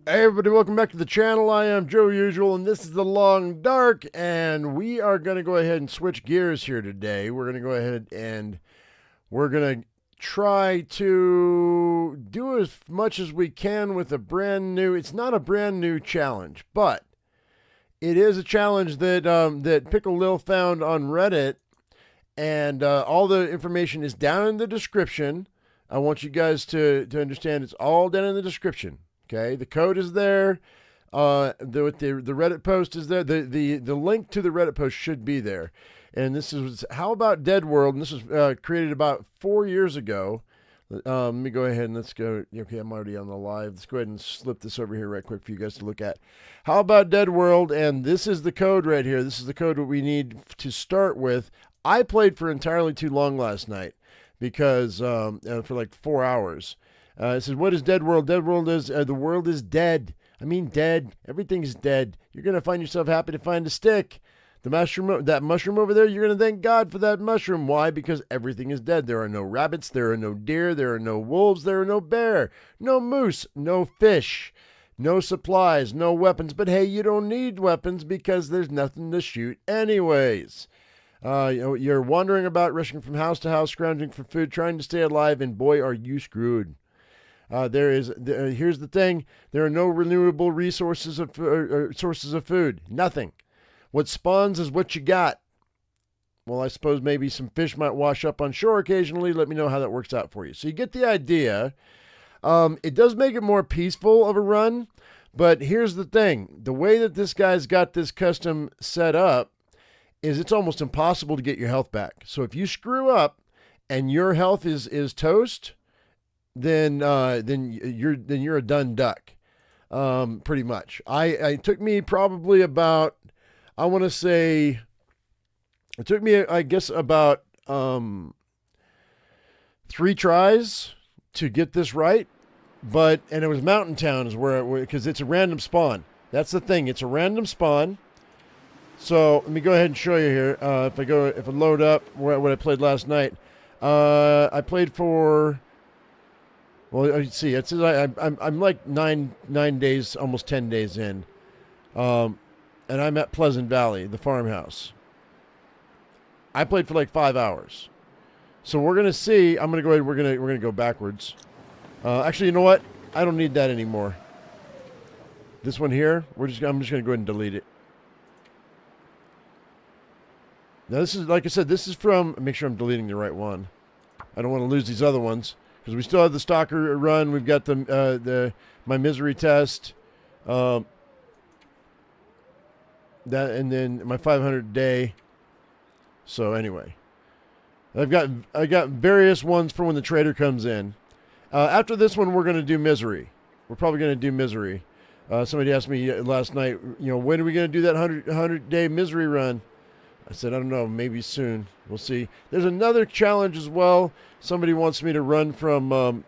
Hey everybody, welcome back to the channel. I am Joe Usual, and this is The Long Dark, and we are going to go ahead and switch gears here today. We're going to go ahead and we're going to try to do as much as we can with a brand new, it's not a brand new challenge, but it is a challenge that that Picklelil found on Reddit, and all the information is down in the description. I want you guys to understand it's all down in the description. Okay, the code is there. The Reddit post is there. The link to the Reddit post should be there. And this is How About Deadworld, and this was created about 4 years ago. Let me go ahead and let's go. Okay, I'm already on the live. Let's go ahead and slip this over here right quick for you guys to look at. How About Deadworld, and this is the code right here. This is the code that we need to start with. I played for entirely too long last night because for like 4 hours. It says, what is Deadworld? Deadworld is, the world is dead. I mean dead. Everything's dead. You're going to find yourself happy to find a stick. The mushroom, that mushroom over there, you're going to thank God for that mushroom. Why? Because everything is dead. There are no rabbits. There are no deer. There are no wolves. There are no bear. No moose. No fish. No supplies. No weapons. But hey, you don't need weapons because there's nothing to shoot anyways. You're wandering about, rushing from house to house, scrounging for food, trying to stay alive, and boy, are you screwed. Here's the thing. There are no renewable resources of sources of food. Nothing. What spawns is what you got. Well, I suppose maybe some fish might wash up on shore occasionally. Let me know how that works out for you. So you get the idea. It does make it more peaceful of a run, but here's the thing. The way that this guy's got this custom set up is it's almost impossible to get your health back. So if you screw up and your health is toast, you're a done duck. Pretty much. It took me probably about, I want to say, it took me, I guess, about 3 tries to get this right. And it was Mountain Towns because it's a random spawn. That's the thing. It's a random spawn. So let me go ahead and show you here. If I load up what I played last night, I played for. Well, you see, it says I'm like nine days, almost 10 days in, and I'm at Pleasant Valley, the farmhouse. I played for like 5 hours. So we're gonna see. I'm gonna go ahead. We're gonna go backwards. Actually, you know what? I don't need that anymore. This one here, I'm just gonna go ahead and delete it. Now this is, like I said, this is from. Make sure I'm deleting the right one. I don't want to lose these other ones because we still have the stalker run. We've got my misery test, that, and then my 500 day. So anyway, I got various ones for when the trader comes in. After this one, we're going to do misery. We're probably going to do misery. Somebody asked me last night, when are we going to do that 100-day misery run? I said, I don't know, maybe soon. We'll see. There's another challenge as well. Somebody wants me to run from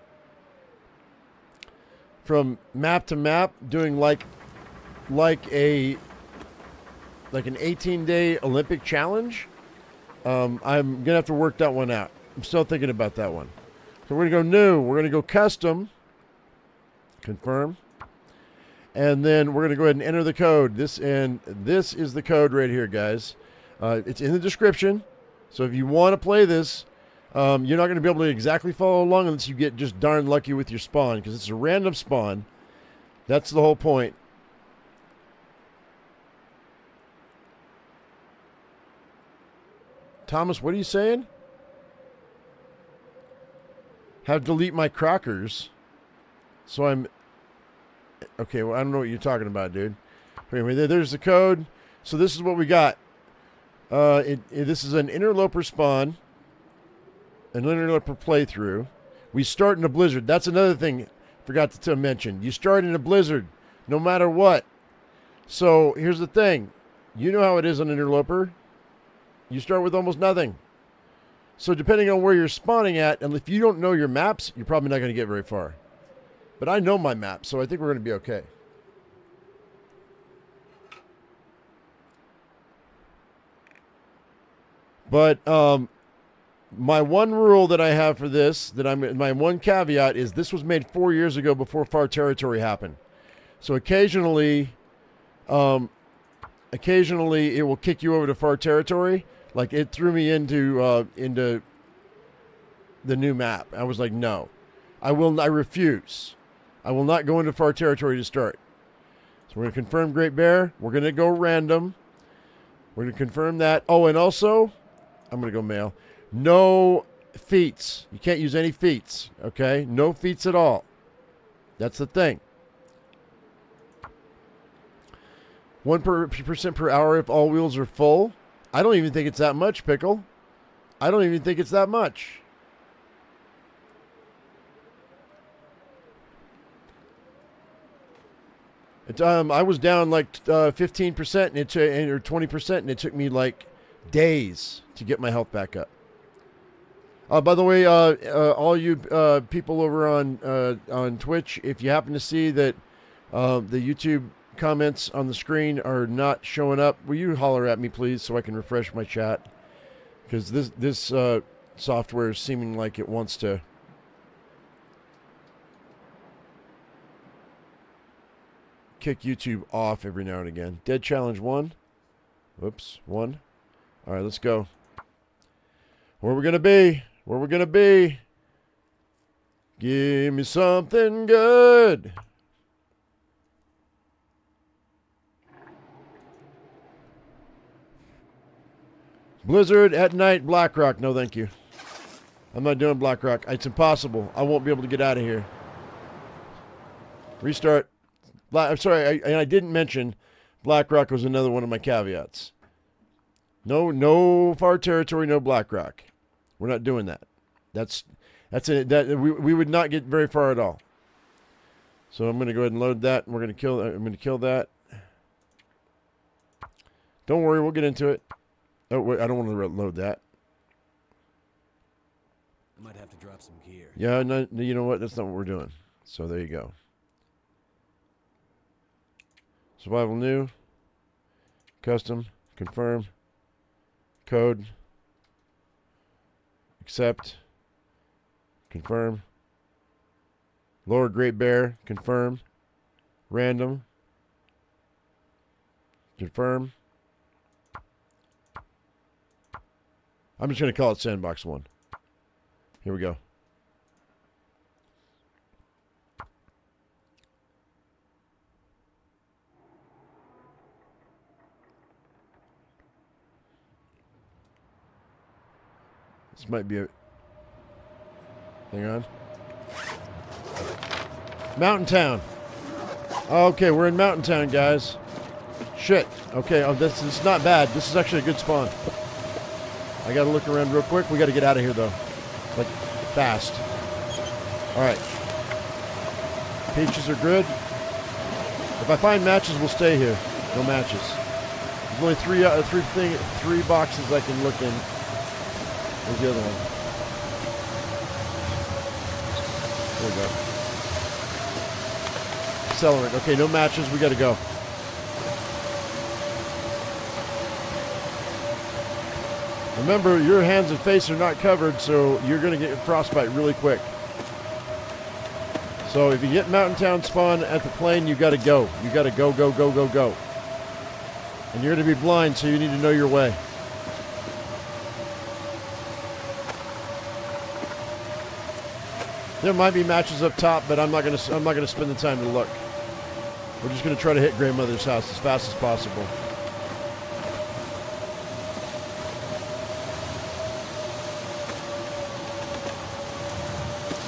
map to map, doing like an 18-day Olympic challenge. I'm going to have to work that one out. I'm still thinking about that one. So we're going to go new. We're going to go custom. Confirm. And then we're going to go ahead and enter the code. This is the code right here, guys. It's in the description. So if you want to play this, you're not going to be able to exactly follow along unless you get just darn lucky with your spawn, because it's a random spawn. That's the whole point. Thomas, what are you saying? Have to delete my crackers. So I'm... Okay, well, I don't know what you're talking about, dude. Anyway, there's the code. So this is what we got. This is an interloper spawn. An interloper playthrough. We start in a blizzard. That's another thing I forgot to mention. You start in a blizzard, no matter what. So here's the thing. You know how it is on interloper. You start with almost nothing. So depending on where you're spawning at, and if you don't know your maps, you're probably not going to get very far. But I know my map, so I think we're going to be okay. But my one rule that I have for this, my one caveat is this was made 4 years ago before Far Territory happened. So occasionally it will kick you over to Far Territory. Like it threw me into the new map. I was like, no, I refuse. I will not go into Far Territory to start. So we're going to confirm Great Bear. We're going to go random. We're going to confirm that. Oh, and also, I'm going to go male. No feats. You can't use any feats, okay? No feats at all. That's the thing. 1% per hour if all wheels are full. I don't even think it's that much, Pickle. I don't even think it's that much. I was down like 15% or 20%, and it took me like days to get my health back up. By the way, all you people over on Twitch, if you happen to see that the YouTube comments on the screen are not showing up, will you holler at me, please, so I can refresh my chat? Because this software is seeming like it wants to kick YouTube off every now and again. Dead challenge 1. Whoops, 1. All right, let's go. Where we gonna be? Where we gonna be? Give me something good. Blizzard at night, Blackrock. No, thank you. I'm not doing Blackrock. It's impossible. I won't be able to get out of here. Restart. I'm sorry, I didn't mention Blackrock was another one of my caveats. No Far Territory, no Blackrock. We're not doing that. That's it. That we would not get very far at all. So I'm going to go ahead and load that, and we're going to kill. I'm going to kill that. Don't worry, we'll get into it. Oh wait, I don't want to load that. I might have to drop some gear. Yeah, no, you know what? That's not what we're doing. So there you go. Survival new. Custom. Confirm. Code. Accept. Confirm. Lower Great Bear. Confirm. Random. Confirm. I'm just going to call it Sandbox 1. Here we go. This might be a... Hang on. Mountain Town. Okay, we're in Mountain Town, guys. Shit. Okay, this is not bad. This is actually a good spawn. I gotta look around real quick. We gotta get out of here, though. Like, fast. Alright. Peaches are good. If I find matches, we'll stay here. No matches. There's only three boxes I can look in. Where's the other one? There we go. Accelerant. Okay, no matches. We gotta go. Remember, your hands and face are not covered, so you're going to get frostbite really quick. So if you get Mountain Town spawn at the plane, you got to go. You got to go, go, go, go, go. And you're going to be blind, so you need to know your way. There might be matches up top, but I'm not going to spend the time to look. We're just going to try to hit grandmother's house as fast as possible.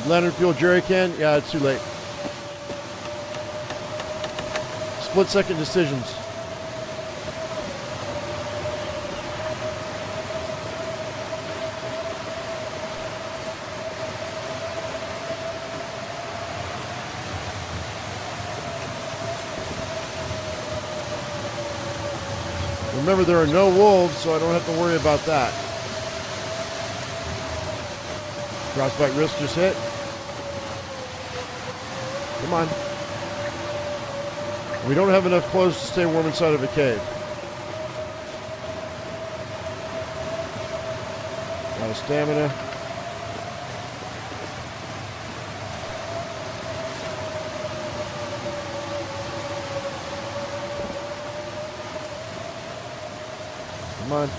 Lantern fuel jerry can? Yeah, it's too late. Split second decisions. Remember, there are no wolves, so I don't have to worry about that. Frostbite risk just hit. Come on. We don't have enough clothes to stay warm inside of a cave. Out of stamina. Come on.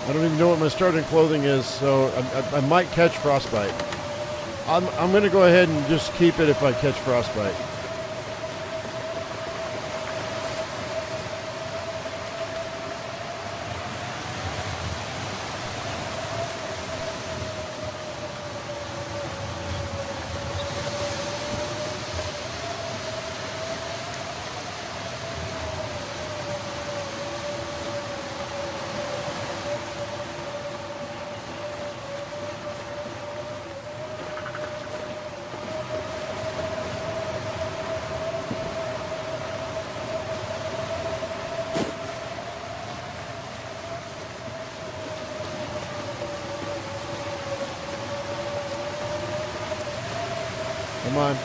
I don't even know what my starting clothing is, so I might catch frostbite. I'm going to go ahead and just keep it if I catch frostbite. Come on.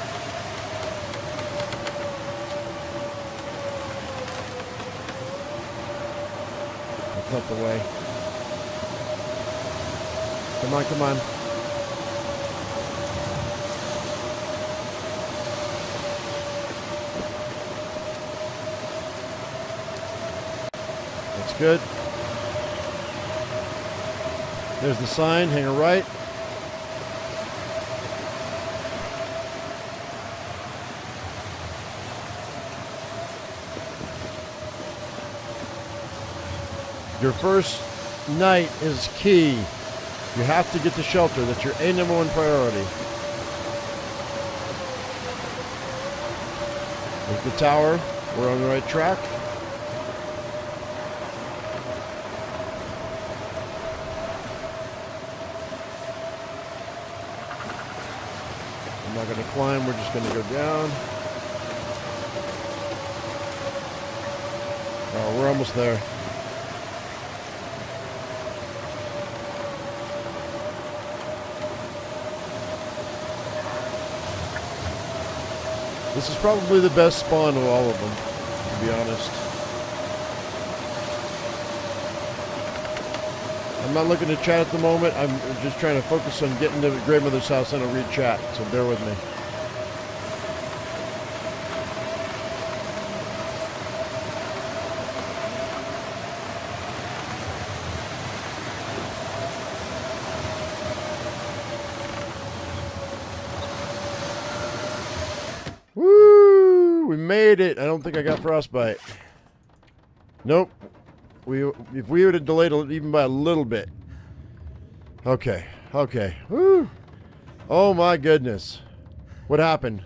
That's not the way. Come on, come on. That's good. There's the sign, hang a right. Your first night is key. You have to get to shelter. That's your #1 priority. There's the tower. We're on the right track. not going to climb. We're just going to go down. Oh, we're almost there. This is probably the best spawn of all of them, to be honest. I'm not looking to chat at the moment. I'm just trying to focus on getting to Grandmother's house and I'll read chat, so bear with me. Woo! We made it. I don't think I got frostbite. Nope. If we would have delayed even by a little bit. Okay. Okay. Woo! Oh my goodness. What happened?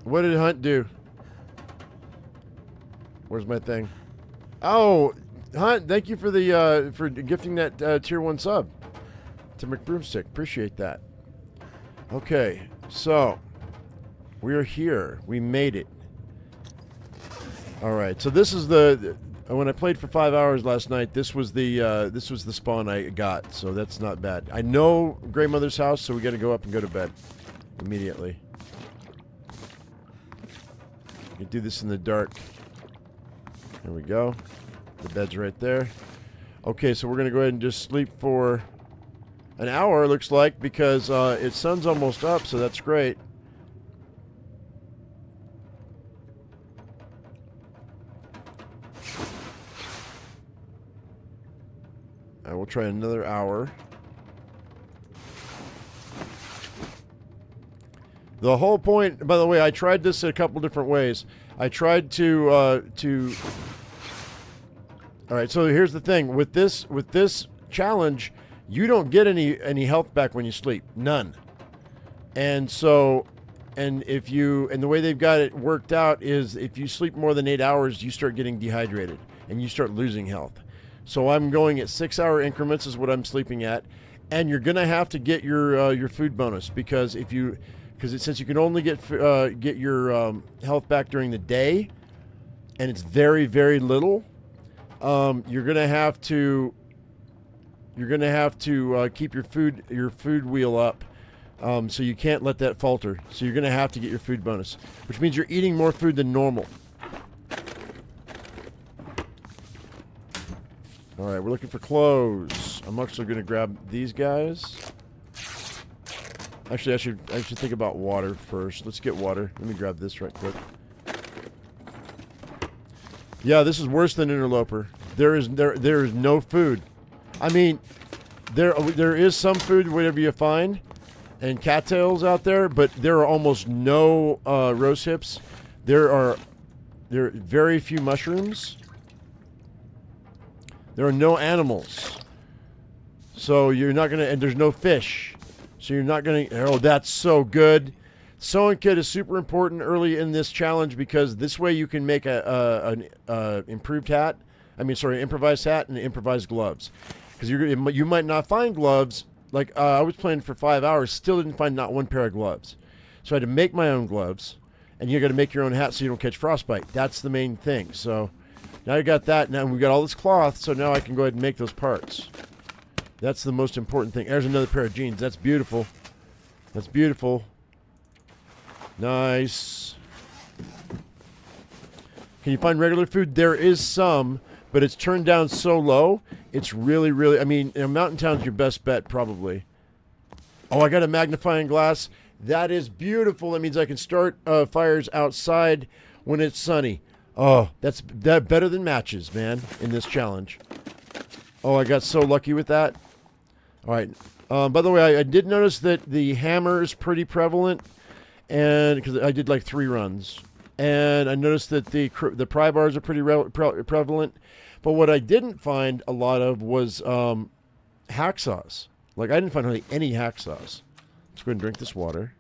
What did Hunt do? Where's my thing? Oh, Hunt, thank you for the for gifting that tier 1 sub to McBroomstick. Appreciate that. Okay, so we're here. We made it. All right, so this is when I played for 5 hours last night. This was the spawn I got, so that's not bad. I know Grandmother's house, so we got to go up and go to bed immediately. You do this in the dark. There we go. The bed's right there. Okay, so we're gonna go ahead and just sleep for an hour. Looks like, because its sun's almost up, so that's great. I will try another hour. The whole point, by the way, I tried this a couple different ways. I tried to all right, so here's the thing. With this challenge, you don't get any health back when you sleep. None. And so, and the way they've got it worked out is if you sleep more than 8 hours, you start getting dehydrated and you start losing health. So I'm going at 6-hour increments is what I'm sleeping at, and you're gonna have to get your food bonus because since you can only get your health back during the day, and it's very, very little, you're gonna have to keep your food wheel up, so you can't let that falter. So you're gonna have to get your food bonus, which means you're eating more food than normal. All right, we're looking for clothes. I'm actually going to grab these guys. Actually, I should think about water first. Let's get water. Let me grab this right quick. Yeah, this is worse than Interloper. There is no food. I mean, there is some food, whatever you find, and cattails out there, but there are almost no rose hips. There are very few mushrooms. There are no animals. So you're not going to, and there's no fish. So you're not going to, oh, that's so good. Sewing kit is super important early in this challenge because this way you can make an improved hat. Improvised hat and improvised gloves. Because you might not find gloves. Like, I was playing for 5 hours, still didn't find not one pair of gloves. So I had to make my own gloves. And you got to make your own hat so you don't catch frostbite. That's the main thing. So now I got that. Now we've got all this cloth, so now I can go ahead and make those parts. That's the most important thing. There's another pair of jeans. That's beautiful. That's beautiful. Nice. Can you find regular food? There is some, but it's turned down so low. It's really, really, I mean, in a mountain town's your best bet, probably. Oh, I got a magnifying glass. That is beautiful. That means I can start fires outside when it's sunny. Oh, that's better than matches, man, in this challenge. Oh, I got so lucky with that. All right. By the way, I did notice that the hammer is pretty prevalent, and because I did like 3 runs, and I noticed that the pry bars are pretty prevalent. But what I didn't find a lot of was hacksaws. Like, I didn't find hardly any hacksaws. Let's go ahead and drink this water.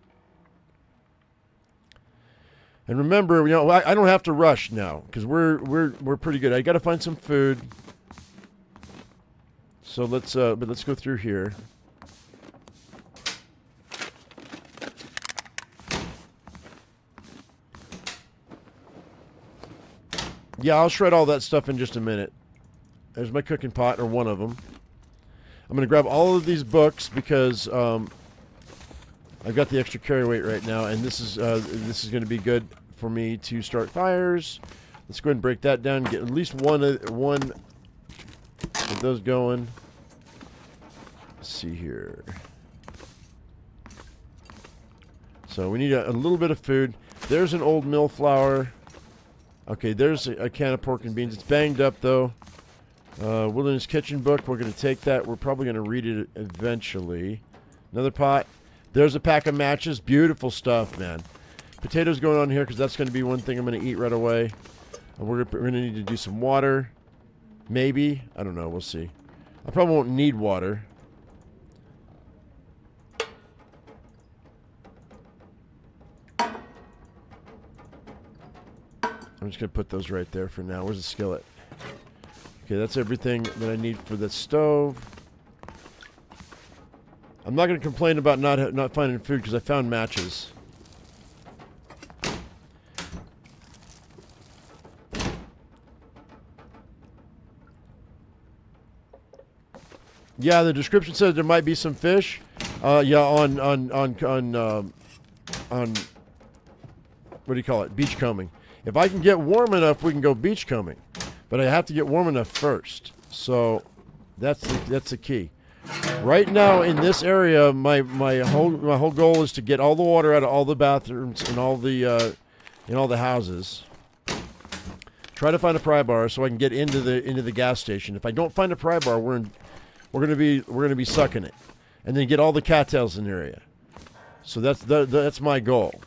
And remember, I don't have to rush now because we're pretty good. I got to find some food. So let's go through here. Yeah, I'll shred all that stuff in just a minute. There's my cooking pot, or one of them. I'm going to grab all of these books because I've got the extra carry weight right now, and this is going to be good for me to start fires. Let's go ahead and break that down. Get at least one of those going. Let's see here. So we need a little bit of food. There's an old mill flour. Okay, there's a can of pork and beans. It's banged up, though. Wilderness Kitchen book. We're going to take that. We're probably going to read it eventually. Another pot. There's a pack of matches. Beautiful stuff, man. Potatoes going on here because that's going to be one thing I'm going to eat right away. And we're going to need to do some water. Maybe. I don't know. We'll see. I probably won't need water. I'm just going to put those right there for now. Where's the skillet? Okay, that's everything that I need for the stove. I'm not going to complain about not finding food because I found matches. Yeah, the description says there might be some fish. Yeah, on what do you call it? Beachcombing. If I can get warm enough, we can go beachcombing. But I have to get warm enough first. So that's the key. Right now in this area, my whole goal is to get all the water out of all the bathrooms and all the houses. Try to find a pry bar so I can get into the gas station. If I don't find a pry bar, we're gonna be sucking it, and then get all the cattails in the area. So that's my goal.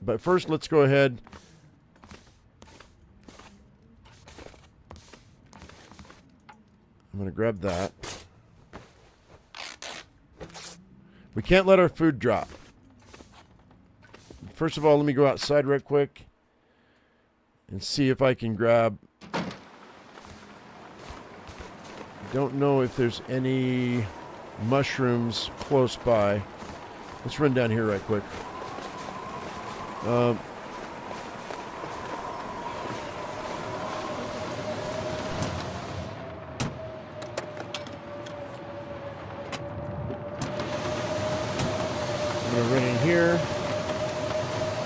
But first, let's go ahead. I'm going to grab that. We can't let our food drop. First of all, let me go outside real quick and see if I can grab... Don't know if there's any mushrooms close by. Let's run down here right quick. I'm gonna run in here.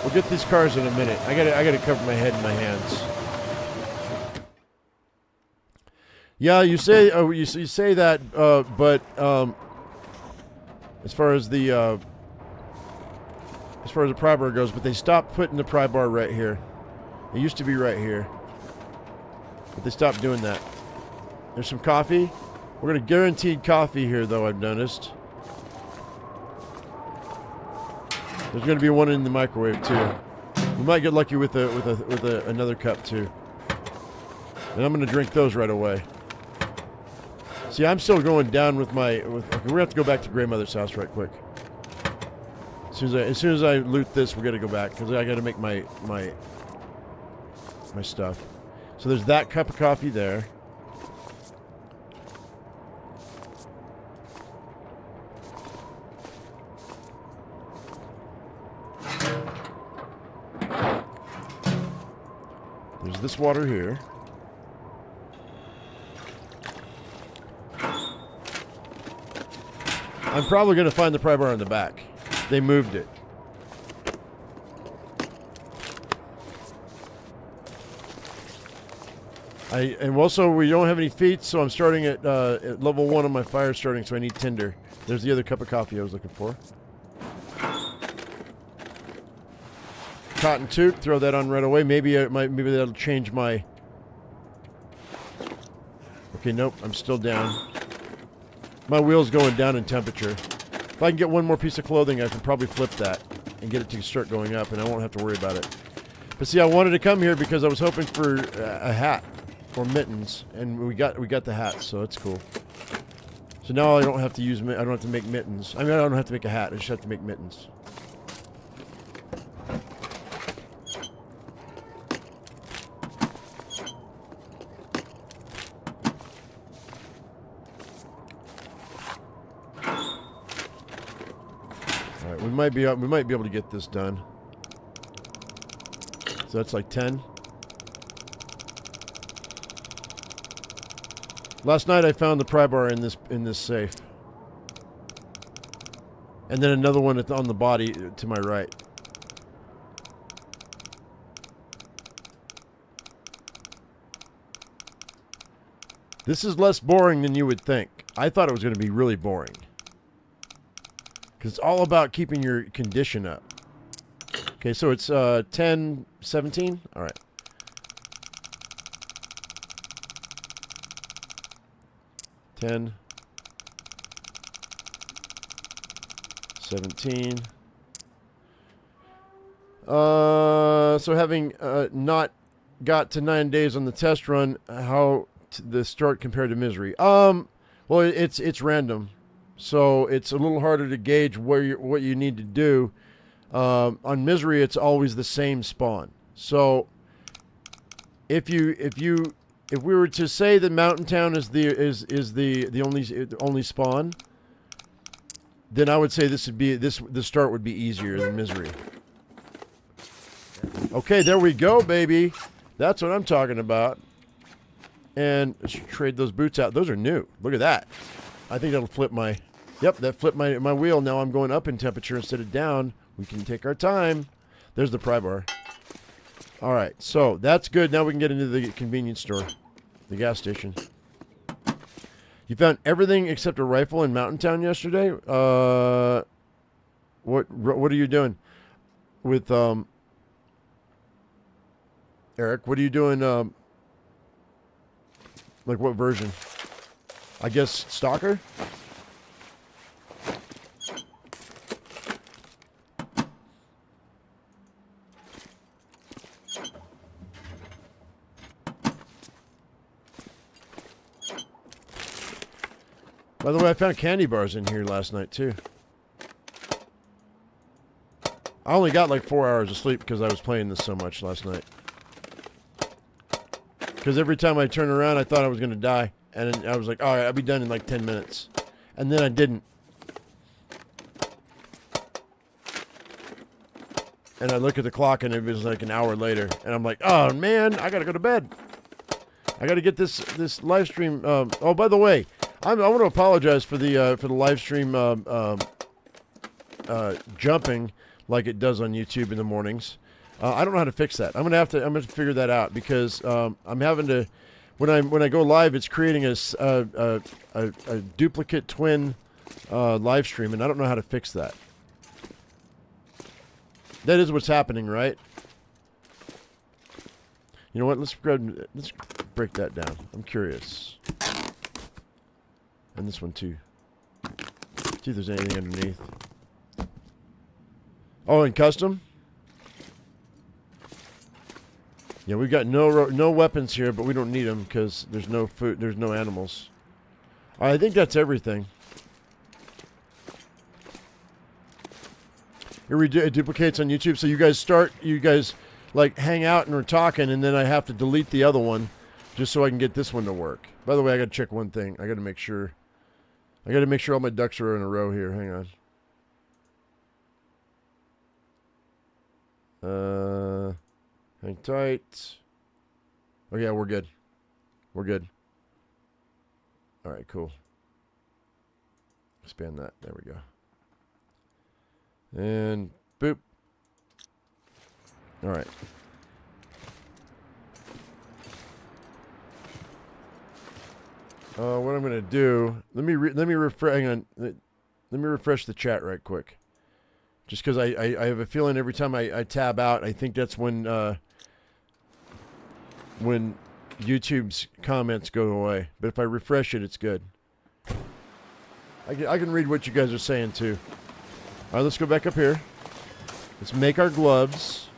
We'll get these cars in a minute. I gotta cover my head and my hands. Yeah, you say you say that, but as far as the pry bar goes, but they stopped putting the pry bar right here. It used to be right here, but they stopped doing that. There's some coffee. We're gonna guaranteed coffee here, though. I've noticed. There's gonna be one in the microwave too. We might get lucky with another cup too. And I'm gonna drink those right away. See, I'm still going down with okay, we're gonna have to go back to grandmother's house right quick. As soon as I loot this, we're gonna go back because I gotta make my stuff. So there's that cup of coffee there. There's this water here. I'm probably going to find the pry bar in the back. They moved it. And also we don't have any feet, so I'm starting at level 1 on my fire starting, so I need tinder. There's the other cup of coffee I was looking for. Cotton toot, throw that on right away. Maybe that'll change my... Okay, nope, I'm still down. My wheel's going down in temperature. If I can get one more piece of clothing, I can probably flip that and get it to start going up, and I won't have to worry about it. But see, I wanted to come here because I was hoping for a hat or mittens, and we got the hat, so that's cool. So now I don't have to make mittens. I mean, I don't have to make a hat. I just have to make mittens. We might be able to get this done. So that's like 10. Last night I found the pry bar in this safe. And then another one on the body to my right. This is less boring than you would think. I thought it was going to be really boring. Because it's all about keeping your condition up. Okay, so it's 10, 17? All right. Ten, 17. So having not got to 9 days on the test run, how the start compared to Misery? Well, it's random, so it's a little harder to gauge what you need to do. On Misery, it's always the same spawn. So if we were to say that Mountain Town is the only spawn, then I would say the start would be easier than Misery. Okay, there we go, baby. That's what I'm talking about. And let's trade those boots out. Those are new. Look at that. I think that'll flip my... Yep, that flipped my wheel. Now I'm going up in temperature instead of down. We can take our time. There's the pry bar. All right, so that's good. Now we can get into the convenience store, the gas station. You found everything except a rifle in Mountain Town yesterday? What are you doing with Eric? What are you doing? Like what version? I guess Stalker? By the way, I found candy bars in here last night, too. I only got like 4 hours of sleep because I was playing this so much last night. Because every time I turned around, I thought I was going to die. And I was like, all right, I'll be done in like 10 minutes. And then I didn't. And I look at the clock, and it was like an hour later. And I'm like, oh, man, I got to go to bed. I got to get this live stream. Oh, by the way, I want to apologize for the live stream jumping like it does on YouTube in the mornings. I don't know how to fix that. I'm gonna figure that out because I'm having to when I go live, it's creating a duplicate twin live stream, and I don't know how to fix that. That is what's happening, right? You know what? Let's break that down. I'm curious. And this one too. See if there's anything underneath. Oh, and custom? Yeah, we've got no weapons here, but we don't need them because there's no food, there's no animals. All right, I think that's everything. Here it duplicates on YouTube, so you guys like hang out and we're talking, and then I have to delete the other one just so I can get this one to work. By the way, I got to check one thing. I got to make sure all my ducks are in a row here. Hang on. Hang tight. Oh yeah, we're good. We're good. All right, cool. Expand that. There we go. And boop. All right. What I'm gonna do? Let me refresh. Hang on. Let me refresh the chat right quick. Just because I have a feeling every time I tab out, I think that's when YouTube's comments go away. But if I refresh it, it's good. I can read what you guys are saying too. All right, let's go back up here. Let's make our gloves.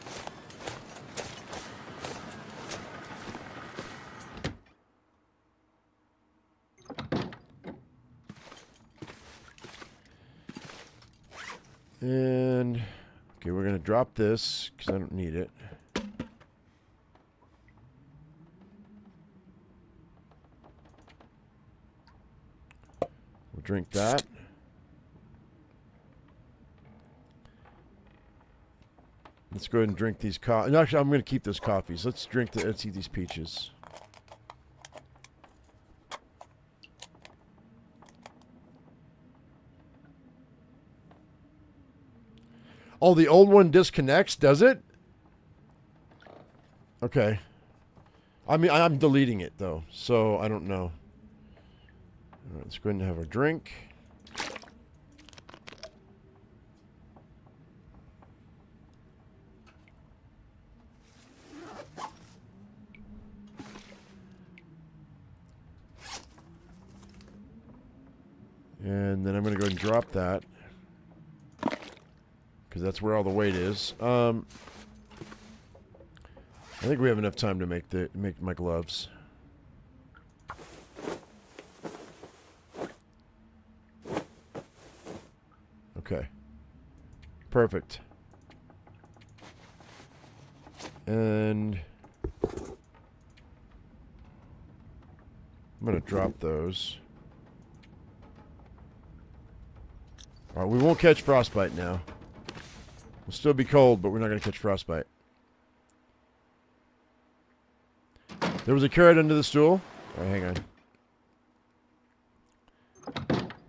And, okay, we're going to drop this because I don't need it. We'll drink that. Let's go ahead and drink these No, actually, I'm going to keep those coffees. Let's eat these peaches. Oh, the old one disconnects, does it? Okay. I mean, I'm deleting it, though, so I don't know. All right, let's go ahead and have a drink. And then I'm going to go ahead and drop that, because that's where all the weight is. I think we have enough time to make my gloves. Okay. Perfect. And I'm going to drop those. All right, we won't catch frostbite now. We'll still be cold, but we're not going to catch frostbite. There was a carrot under the stool. All right, hang on.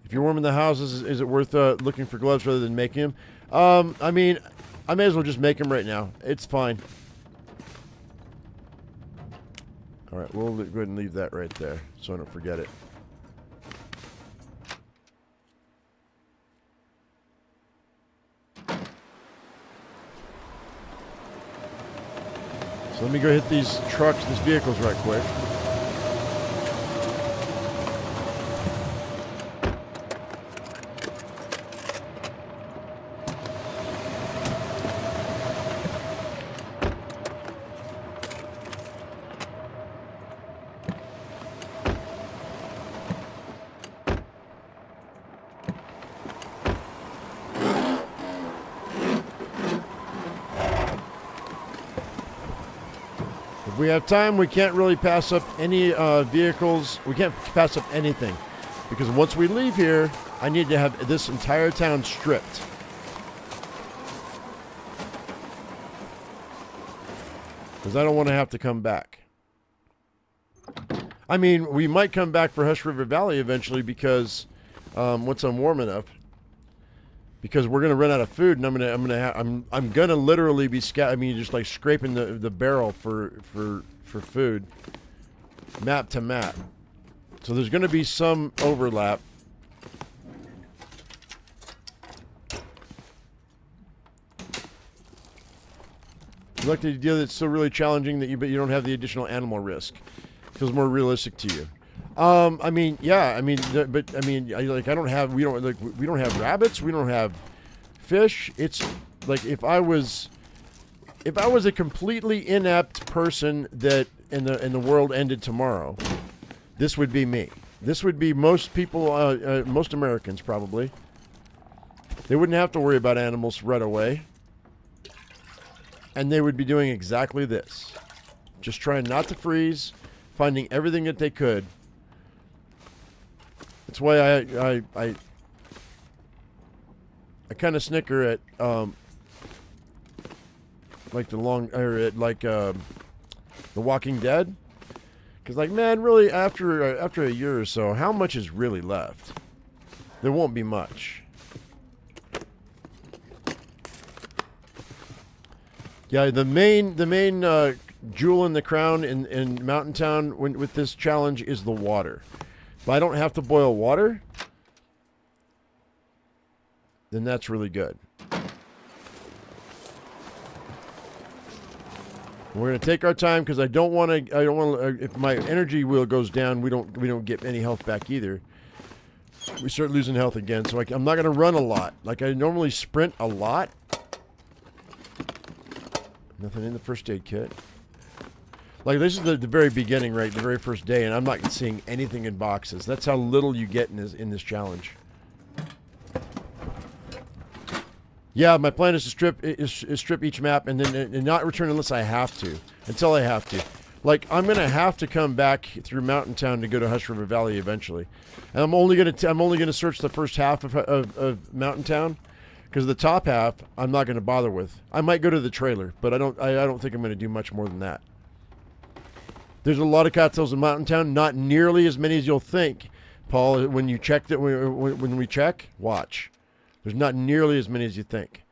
If you're warming the houses, is it worth looking for gloves rather than making them? I mean, I may as well just make them right now. It's fine. All right, we'll go ahead and leave that right there so I don't forget it. So let me go hit these vehicles right quick. If we have time, we can't really pass up any vehicles. We can't pass up anything. Because once we leave here, I need to have this entire town stripped. Because I don't want to have to come back. I mean, we might come back for Hush River Valley eventually because once I'm warm enough. Because we're gonna run out of food, and I'm gonna literally be just like scraping the barrel for food, map to map. So there's gonna be some overlap. You like the idea that it's still really challenging but you don't have the additional animal risk. Feels more realistic to you. I mean, yeah. I mean, but I mean, we don't have rabbits. We don't have fish. It's like if I was a completely inept person that and the world ended tomorrow, this would be me. This would be most people, most Americans probably. They wouldn't have to worry about animals right away, and they would be doing exactly this, just trying not to freeze, finding everything that they could. That's why I kind of snicker at The Walking Dead, because like, man, really after a year or so, how much is really left? There won't be much. Yeah, the main jewel in the crown in Mountain Town with this challenge is the water. If I don't have to boil water, then that's really good. We're going to take our time because I don't want to. If my energy wheel goes down, we don't get any health back either. We start losing health again. So I'm not going to run a lot. Like I normally sprint a lot. Nothing in the first aid kit. Like, this is the very beginning, right? The very first day, and I'm not seeing anything in boxes. That's how little you get in this challenge. Yeah, my plan is to strip each map and then and not return unless I have to. Until I have to. Like, I'm gonna have to come back through Mountain Town to go to Hush River Valley eventually, and I'm only gonna search the first half of Mountain Town, because the top half I'm not gonna bother with. I might go to the trailer, but I don't think I'm gonna do much more than that. There's a lot of cocktails in Mountain Town, not nearly as many as you'll think, Paul. When you checked it, when we check, watch. There's not nearly as many as you think.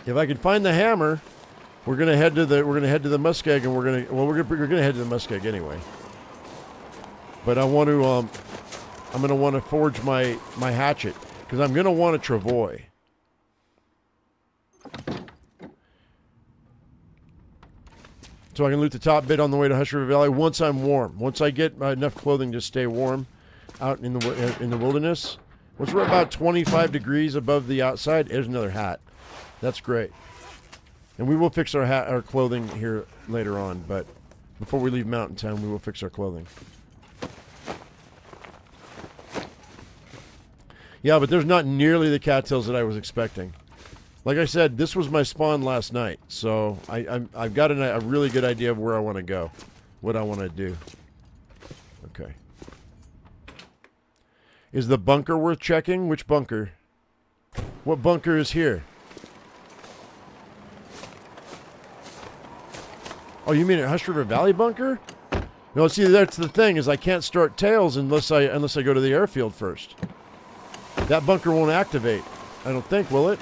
If I can find the hammer, we're gonna head to the muskeg, and we're gonna head to the muskeg anyway. But I want to I'm gonna want to forge my hatchet because I'm gonna want a travois. So I can loot the top bit on the way to Hush River Valley once I'm warm. Once I get enough clothing to stay warm out in the wilderness. Once we're about 25 degrees above the outside, there's another hat. That's great. And we will fix our clothing here later on, but before we leave Mountain Town, we will fix our clothing. Yeah, but there's not nearly the cattails that I was expecting. Like I said, this was my spawn last night, so I've got a really good idea of where I want to go, what I want to do. Okay. Is the bunker worth checking? Which bunker? What bunker is here? Oh, you mean at Hush River Valley bunker? No, see, that's the thing, is I can't start tails unless I go to the airfield first. That bunker won't activate. I don't think, will it?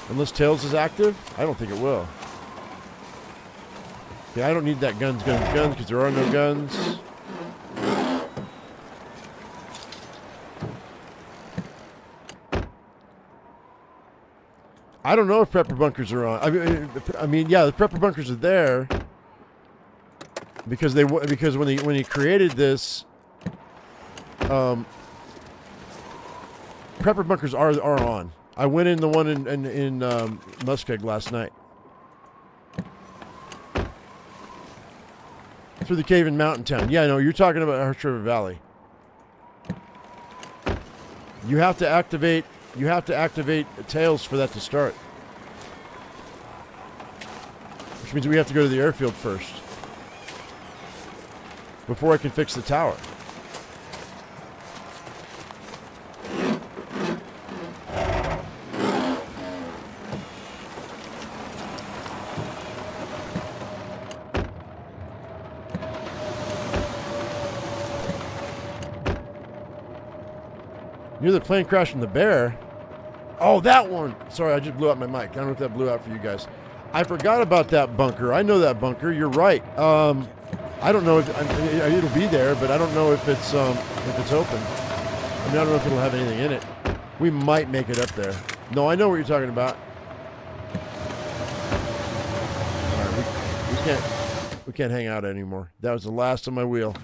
Unless tails is active? I don't think it will. Yeah, I don't need that guns, because there are no guns. I don't know if prepper bunkers are on. I mean, yeah, the prepper bunkers are there because when he created this, prepper bunkers are on. I went in the one in Muskeg last night. Through the cave in Mountain Town. Yeah, no, you're talking about Hush River Valley. You have to activate tails for that to start. Which means we have to go to the airfield first. Before I can fix the tower. Near the plane crash and the bear. Oh, that one. Sorry, I just blew out my mic. I don't know if that blew out for you guys. I forgot about that bunker. I know that bunker. You're right. I don't know if it'll be there, but I don't know if it's open. I mean, I don't know if it'll have anything in it. We might make it up there. No, I know what you're talking about. All right, we can't hang out anymore. That was the last of my wheel.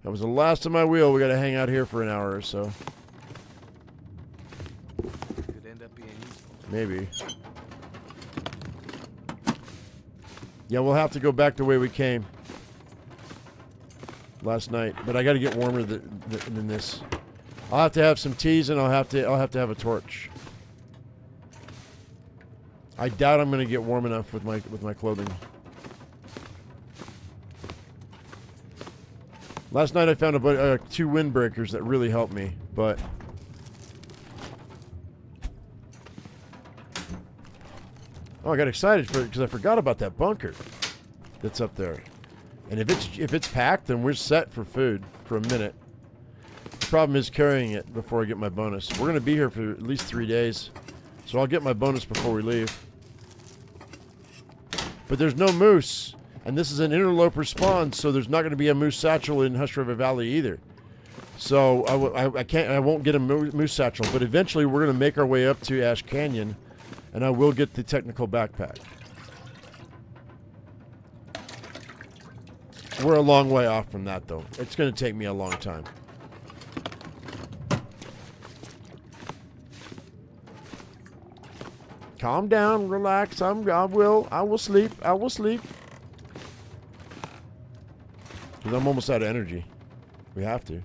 That was the last of my wheel. We got to hang out here for an hour or so. Could end up being useful. Maybe. Yeah, we'll have to go back the way we came last night, but I got to get warmer than this. I'll have to have some teas, and I'll have to have a torch. I doubt I'm going to get warm enough with my clothing. Last night I found two windbreakers that really helped me, but oh, I got excited because I forgot about that bunker that's up there. And if it's packed, then we're set for food for a minute. The problem is carrying it before I get my bonus. We're going to be here for at least 3 days, so I'll get my bonus before we leave. But there's no moose, and this is an interloper spawn, so there's not going to be a moose satchel in Hush River Valley either. So I won't get a moose satchel, but eventually we're going to make our way up to Ash Canyon, and I will get the technical backpack. We're a long way off from that, though. It's going to take me a long time. Calm down, relax. I will sleep. I will sleep. Because I'm almost out of energy. We have to.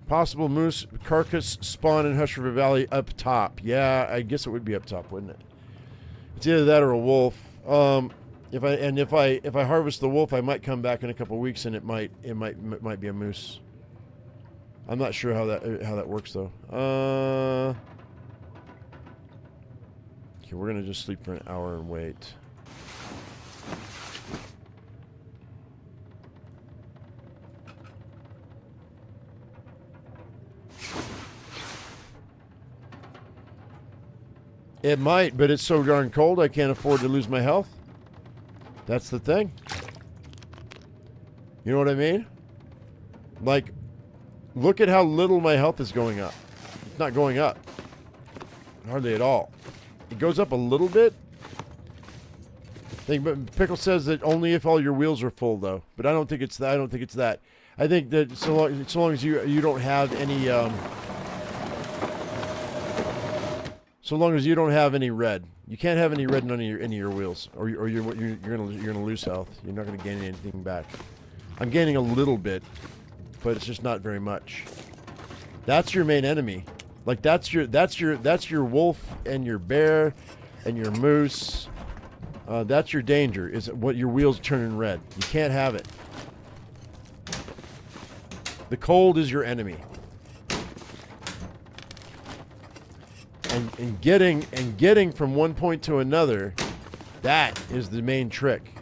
Possible moose carcass spawn in Hush River Valley up top. Yeah, I guess it would be up top, wouldn't it? It's either that or a wolf. If I harvest the wolf, I might come back in a couple weeks and it might be a moose. I'm not sure how that works though. Okay, we're gonna just sleep for an hour and wait. It might, but it's so darn cold I can't afford to lose my health. That's the thing. You know what I mean? Like, look at how little my health is going up. It's not going up. Hardly at all. It goes up a little bit. But Pickle says that only if all your wheels are full, though. But I don't think it's that. I don't think it's that. I think that so long as you don't have any so long as you don't have any red, you can't have any red in any of your wheels, or you're gonna lose health. You're not gonna gain anything back. I'm gaining a little bit, but it's just not very much. That's your main enemy. Like that's your wolf and your bear and your moose. That's your danger. Is what your wheels turning red. You can't have it. The cold is your enemy. And getting from one point to another, that is the main trick.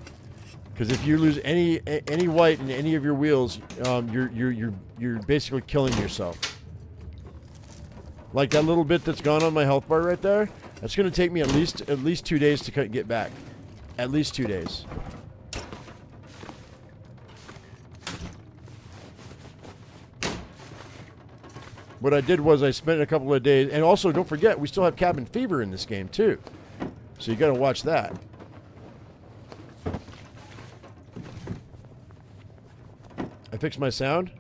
Because if you lose any white in any of your wheels, you're basically killing yourself. Like that little bit that's gone on my health bar right there. That's going to take me at least 2 days to get back. At least 2 days. What I did was I spent a couple of days, and also don't forget we still have cabin fever in this game too, so you got to watch that. I fixed my sound.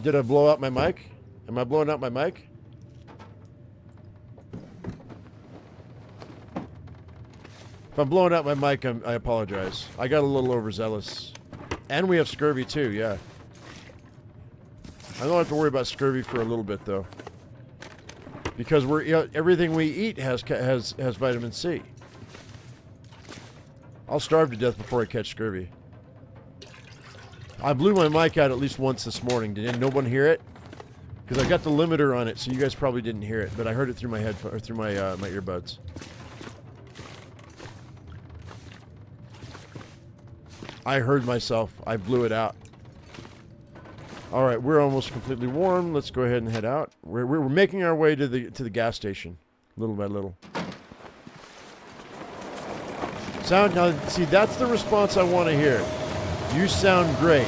Did I blow out my mic? Am I blowing out my mic? If I'm blowing out my mic, I apologize. I got a little overzealous. And we have scurvy too, yeah. I don't have to worry about scurvy for a little bit though, because everything we eat has vitamin C. I'll starve to death before I catch scurvy. I blew my mic out at least once this morning. Did no one hear it? Because I got the limiter on it, so you guys probably didn't hear it, but I heard it through my headphones or through my my earbuds. I heard myself. I blew it out. All right, we're almost completely warm. Let's go ahead and head out. We're making our way to the gas station, little by little. Sound now. See, that's the response I want to hear. You sound great.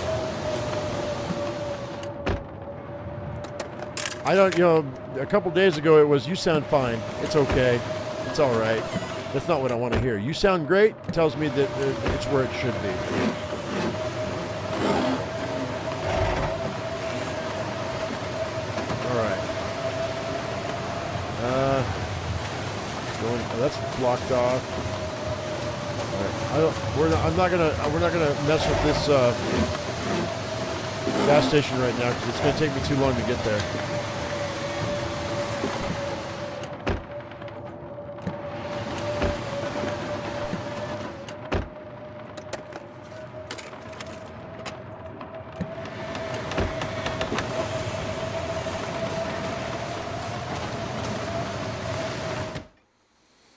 I don't. You know, a couple days ago it was you sound fine. It's okay. It's all right. That's not what I want to hear. You sound great. Tells me that it's where it should be. That's blocked off. All right. We're not gonna mess with this gas station right now because it's gonna take me too long to get there.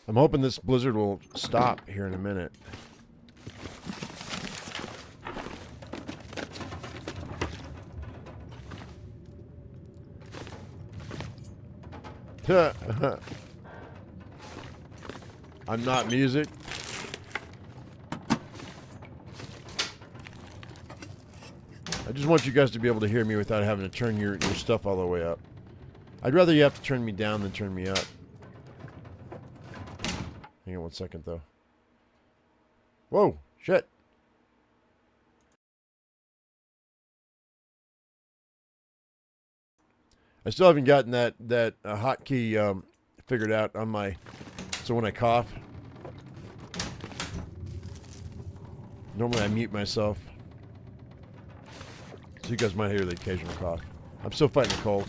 I'm hoping this blizzard will stop here in a minute. I'm not music. I just want you guys to be able to hear me without having to turn your stuff all the way up. I'd rather you have to turn me down than turn me up. Hang on 1 second, though. Whoa, shit. I still haven't gotten that hotkey figured out on my, so when I cough. Normally I mute myself. So you guys might hear the occasional cough. I'm still fighting a cold.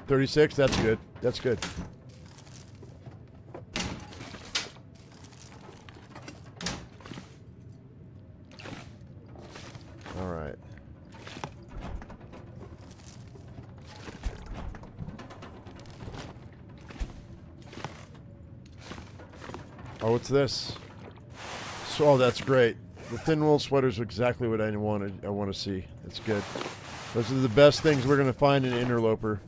$36, that's good. That's good. All right. Oh, what's this? So, oh, that's great. The thin wool sweaters are exactly what I wanted. I want to see. That's good. Those are the best things we're going to find in Interloper.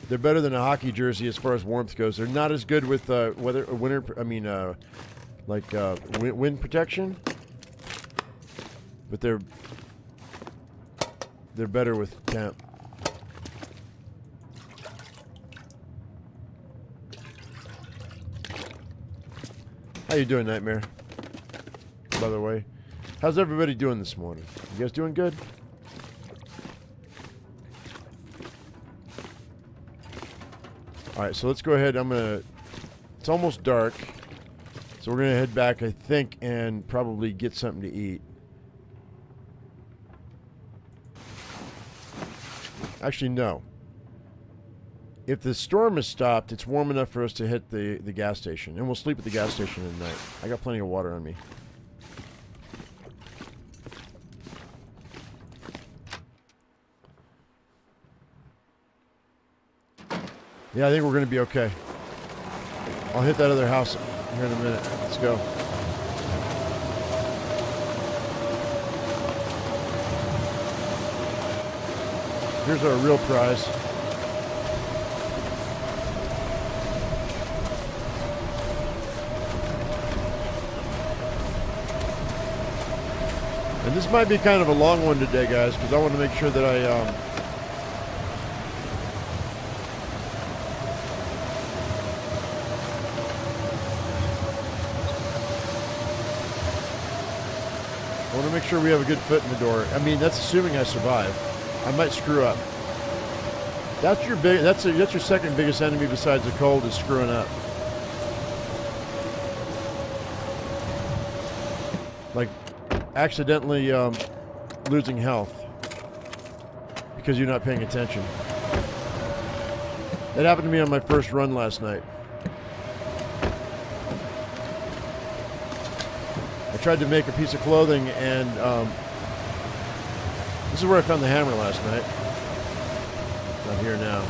They're better than a hockey jersey as far as warmth goes. They're not as good with wind protection, but they're better with temp. How you doing, Nightmare? By the way, how's everybody doing this morning? You guys doing good? All right, so let's go ahead. It's almost dark, so we're gonna head back, I think, and probably get something to eat. Actually, no. If the storm has stopped, it's warm enough for us to hit the gas station. And we'll sleep at the gas station at night. I got plenty of water on me. Yeah, I think we're going to be okay. I'll hit that other house here in a minute. Let's go. Here's our real prize. And this might be kind of a long one today, guys, because I want to make sure that I want to make sure we have a good foot in the door. I mean, that's assuming I survive. I might screw up. That's your second biggest enemy besides the cold is screwing up. Like accidentally losing health because you're not paying attention. That happened to me on my first run last night. I tried to make a piece of clothing, and this is where I found the hammer last night. Not here now.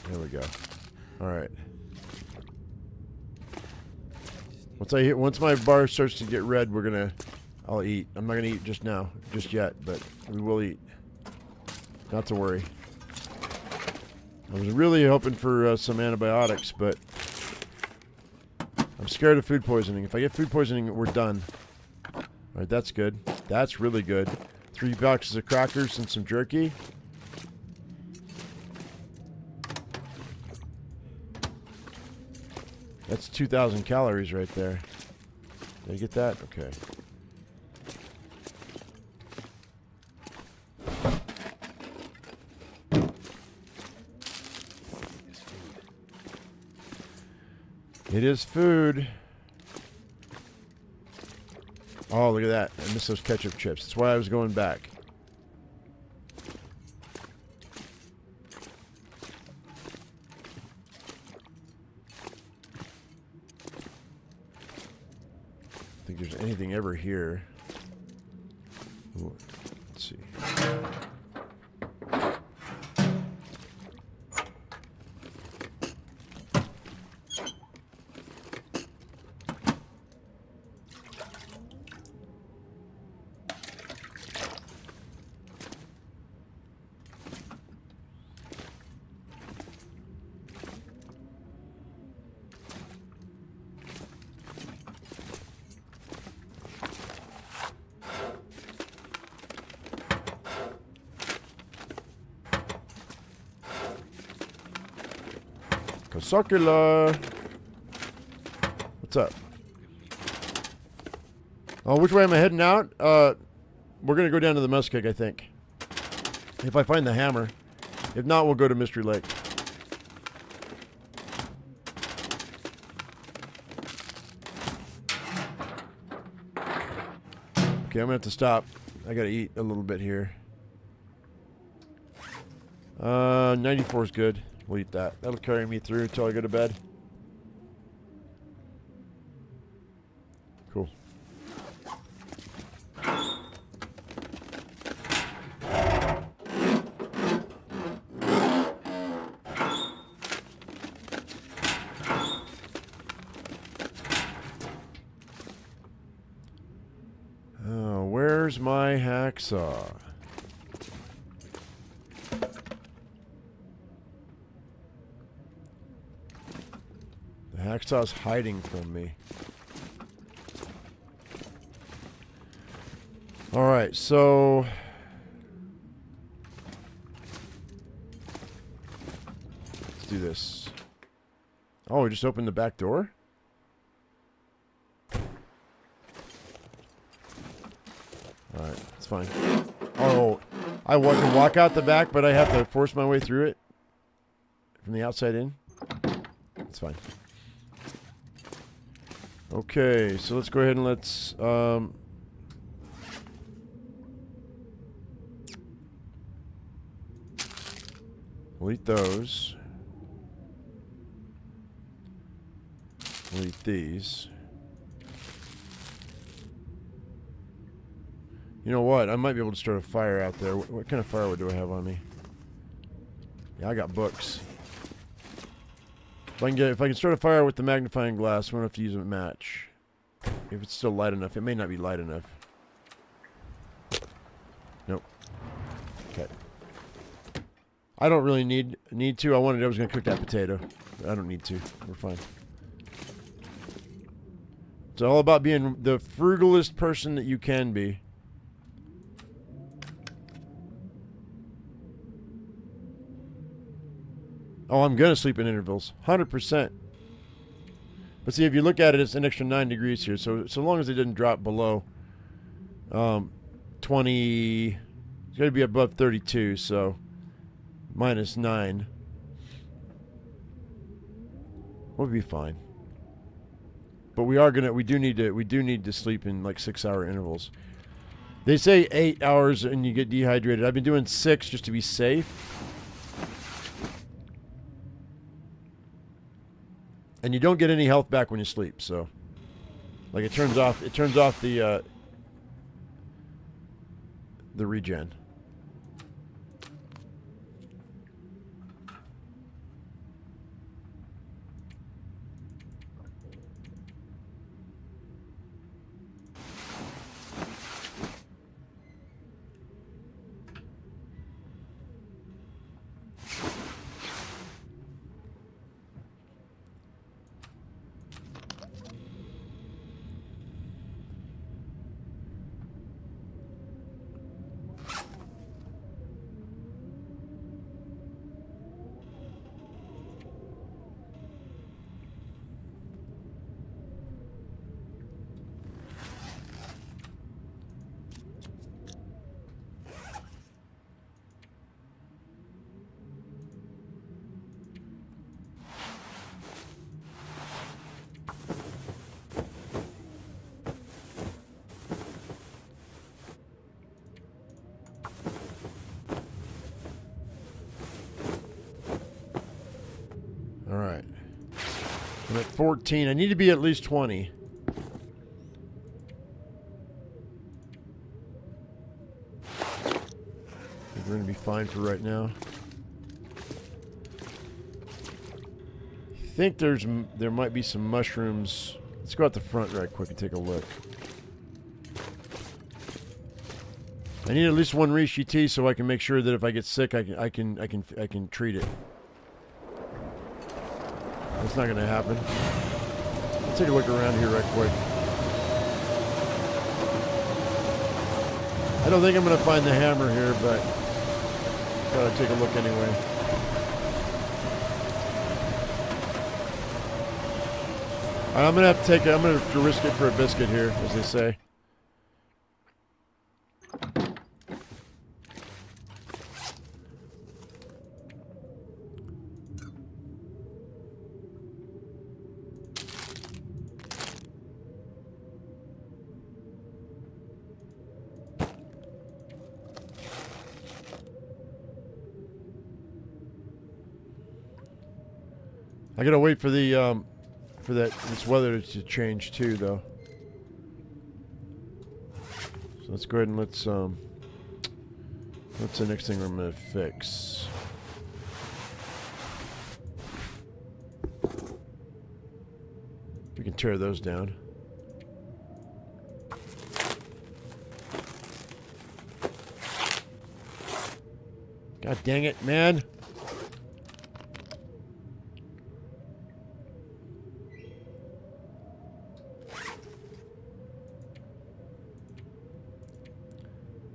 There we go. All right. Once my bar starts to get red, I'll eat. I'm not gonna eat just yet, but we will eat. Not to worry. I was really hoping for some antibiotics, but I'm scared of food poisoning. If I get food poisoning, we're done. All right, that's good. That's really good. 3 boxes of crackers and some jerky. That's 2,000 calories right there. Did I get that? Okay. It is food. Oh, look at that. I missed those ketchup chips. That's why I was going back. I think there's anything ever here. Ooh, let's see. Circular. What's up? Oh, which way am I heading out? We're gonna go down to the muskeg, I think. If I find the hammer. If not, we'll go to Mystery Lake. Okay, I'm gonna have to stop. I gotta eat a little bit here. 94 is good. We'll eat that. That'll carry me through until I go to bed. Cool. Where's my hacksaw? The hacksaw's hiding from me. Alright, so... let's do this. Oh, we just opened the back door? Alright, it's fine. Oh, I can walk out the back, but I have to force my way through it? From the outside in? It's fine. Okay, so let's go ahead and let's... we'll eat those. We'll eat these. You know what? I might be able to start a fire out there. What kind of firewood do I have on me? Yeah, I got books. If I can start a fire with the magnifying glass, I won't have to use a match. If it's still light enough. It may not be light enough. Nope. Okay. I don't really need to. I was going to cook that potato. I don't need to. We're fine. It's all about being the frugalest person that you can be. Oh, I'm going to sleep in intervals. 100%. But see, if you look at it, it's an extra 9 degrees here. So long as it didn't drop below 20... it's got to be above 32, so... minus 9. We'll be fine. But we do need to sleep in like 6-hour intervals. They say 8 hours and you get dehydrated. I've been doing 6 just to be safe. And you don't get any health back when you sleep, so like it turns off the regen. All right. I'm at 14. I need to be at least 20. I think we're going to be fine for right now. I think there might be some mushrooms. Let's go out the front right quick and take a look. I need at least one reishi tea so I can make sure that if I get sick, I can treat it. That's not going to happen. Let's take a look around here right quick. I don't think I'm going to find the hammer here, but thought I'd take a look anyway. I'm going to have to risk it for a biscuit here, as they say. I gotta wait for the this weather to change too, though. So let's go ahead and let's what's the next thing I'm gonna fix? We can tear those down. God dang it, man.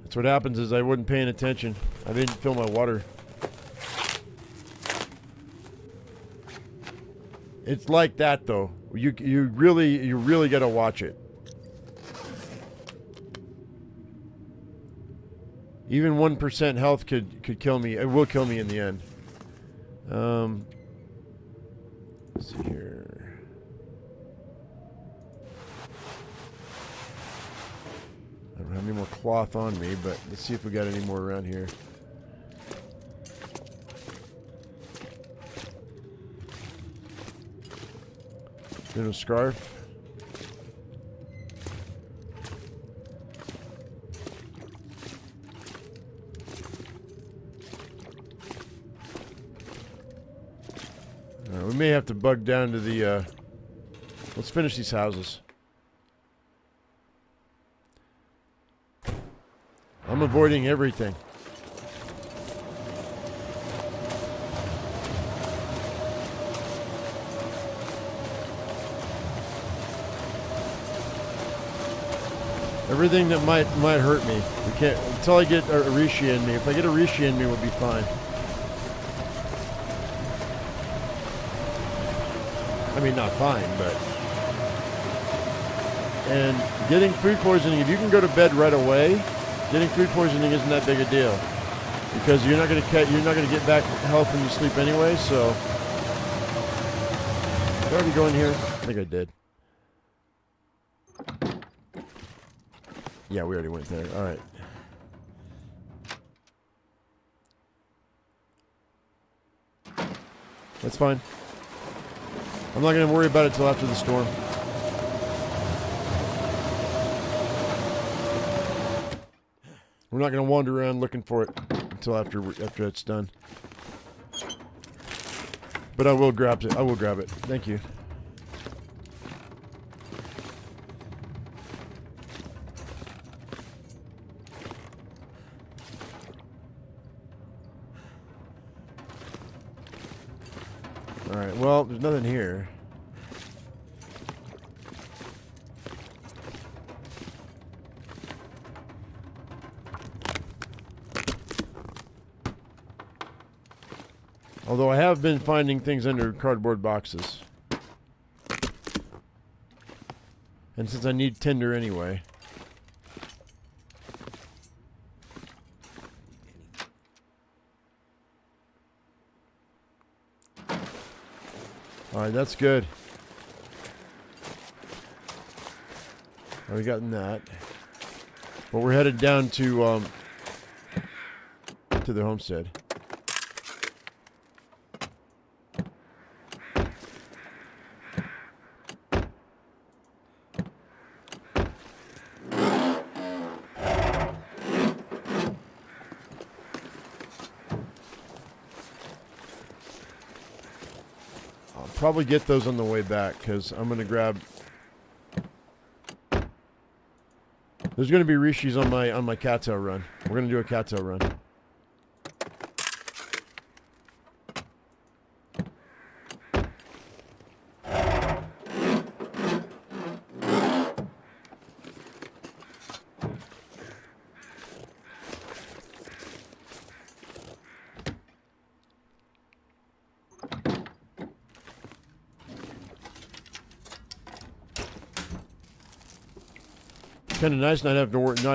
That's what happens is I wasn't paying attention. I didn't fill my water. It's like that though. You really gotta watch it. Even 1% health could kill me. It will kill me in the end. Let's see here. I don't have any more cloth on me, but let's see if we got any more around here. Little scarf. We may have to bug down to the, let's finish these houses. I'm avoiding everything. Everything that might hurt me. We can't, until I get a Rishi in me. If I get a Rishi in me, we'll be fine. I mean, not fine, but... And getting food poisoning, if you can go to bed right away, getting food poisoning isn't that big a deal. Because you're not going to get back health when you sleep anyway, so... Did I already go in here? I think I did. Yeah, we already went there. All right. That's fine. I'm not going to worry about it till after the storm. We're not going to wander around looking for it until after it's done. But I will grab it. I will grab it. Thank you. Alright, well, there's nothing here. Although I have been finding things under cardboard boxes. And since I need tinder anyway. Alright, that's good. Already gotten that. But we're headed down to the homestead. Probably get those on the way back because I'm gonna grab. There's gonna be rishis on my cattail run. We're gonna do a cattail run. Kind of nice not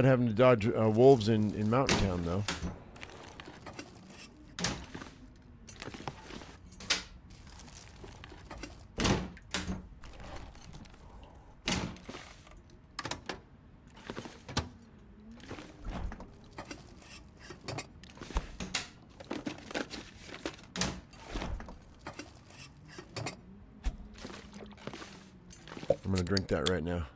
having to dodge wolves in Mountain Town though. I'm gonna drink that right now.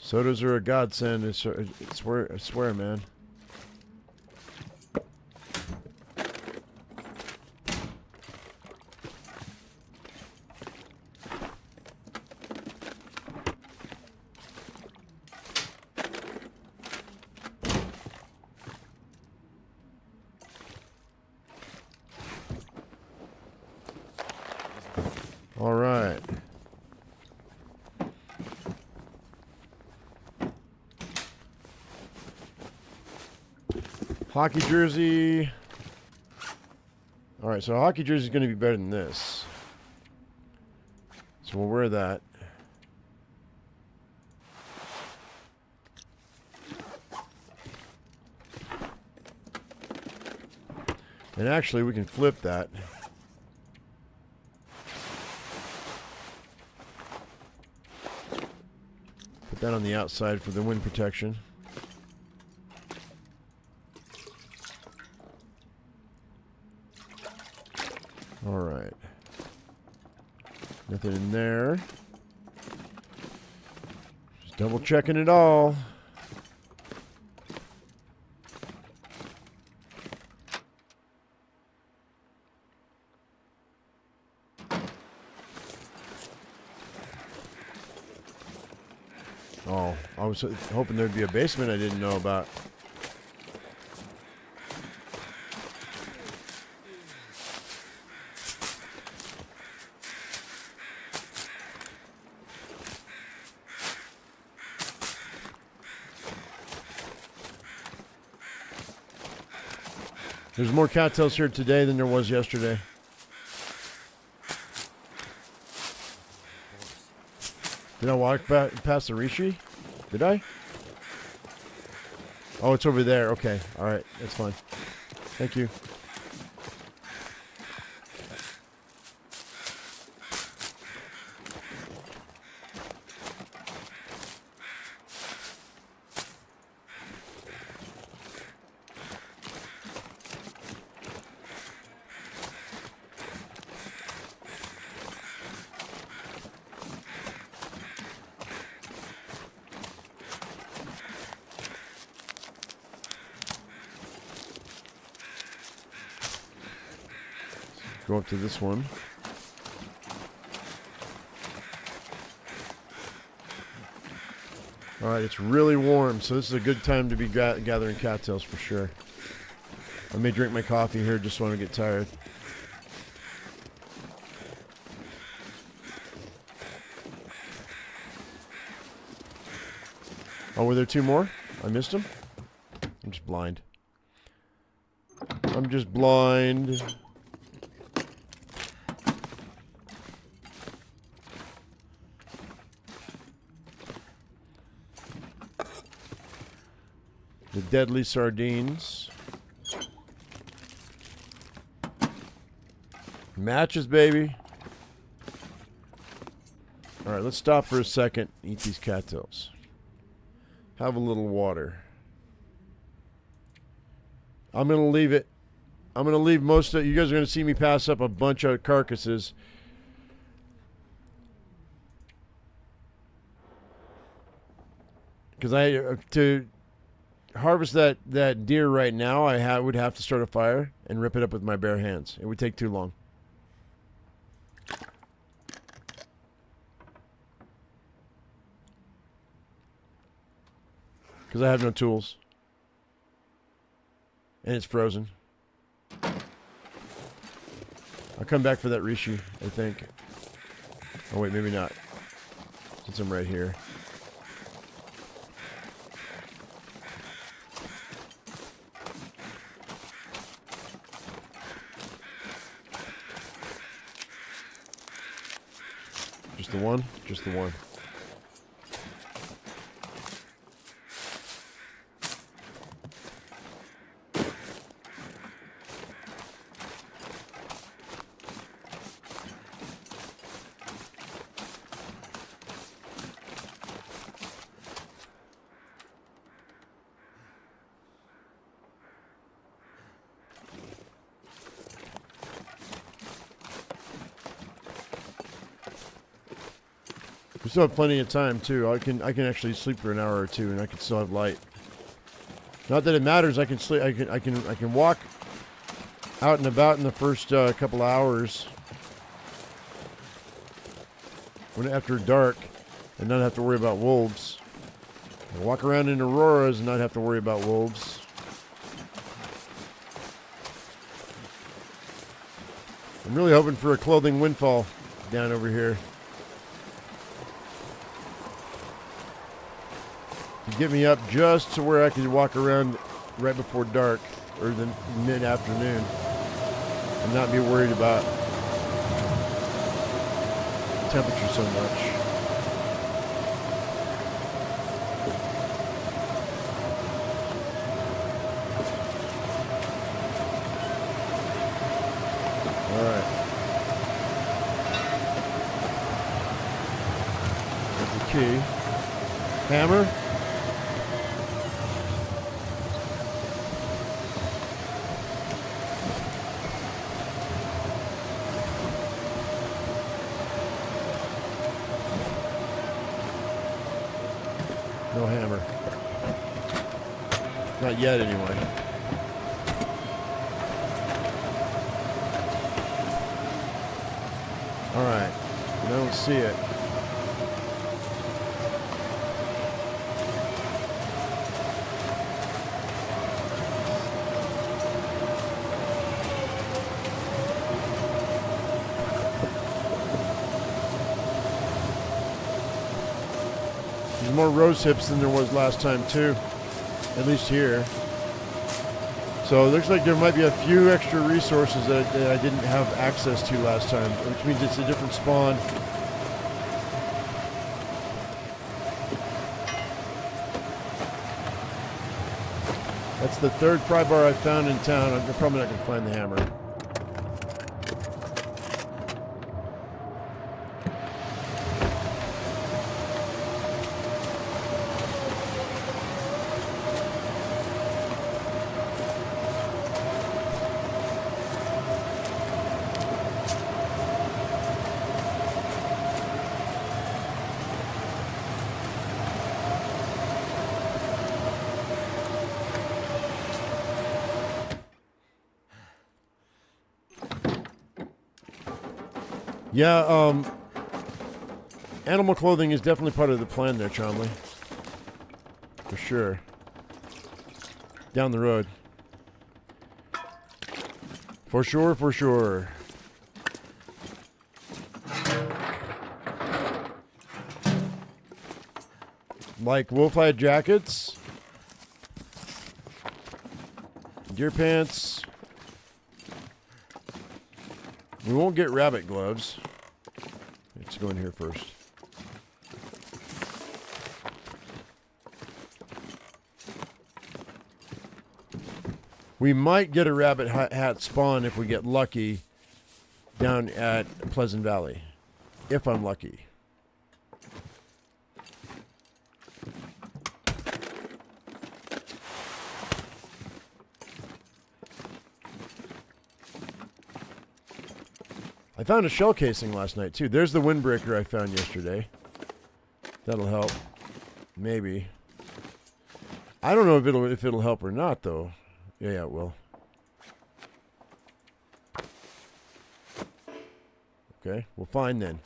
Sodas are a godsend. I swear, man. All right. Hockey jersey. All right, so a hockey jersey is going to be better than this. So we'll wear that. And actually, we can flip that. Put that on the outside for the wind protection. All right. Nothing in there. Just double checking it all. Oh, I was hoping there'd be a basement I didn't know about. There's more cattails here today than there was yesterday. Did I walk past the Rishi? Did I? Oh, it's over there. Okay. All right. That's fine. Thank you. Go up to this one. All right, it's really warm, so this is a good time to be gathering cattails for sure. I may drink my coffee here just when I get tired. Oh, were there two more? I missed them? I'm just blind. I'm just blind. The deadly sardines. Matches, baby. All right, let's stop for a second. Eat these cattails. Have a little water. I'm going to leave it. I'm going to leave most of it. You guys are going to see me pass up a bunch of carcasses. Because to harvest that deer right now, I would have to start a fire and rip it up with my bare hands. It would take too long. Because I have no tools. And it's frozen. I'll come back for that Rishi, I think. Oh wait, maybe not. Since I'm right here. Just the one? Just the one. We still have plenty of time too. I can actually sleep for an hour or two, and I can still have light. Not that it matters. I can sleep. I can walk out and about in the first couple hours after dark, and not have to worry about wolves. I walk around in Auroras and not have to worry about wolves. I'm really hoping for a clothing windfall down over here. To get me up just to where I could walk around right before dark or the mid-afternoon and not be worried about temperature so much. All right. That's the key. Hammer. No hammer. Not yet, anyway. All right. I don't see it. There's more rose hips than there was last time too, at least here. So it looks like there might be a few extra resources that I didn't have access to last time, which means it's a different spawn. That's the third pry bar I found in town. I'm probably not going to find the hammer. Yeah, animal clothing is definitely part of the plan there, Chomley. For sure. Down the road. For sure, for sure. Like wolf-hide jackets. Deer pants. We won't get rabbit gloves. Let's go in here first. We might get a rabbit hat spawn if we get lucky down at Pleasant Valley. If I'm lucky. I found a shell casing last night too. There's the windbreaker I found yesterday. That'll help. Maybe. I don't know if it'll help or not though. Yeah, it will. Okay, well fine then.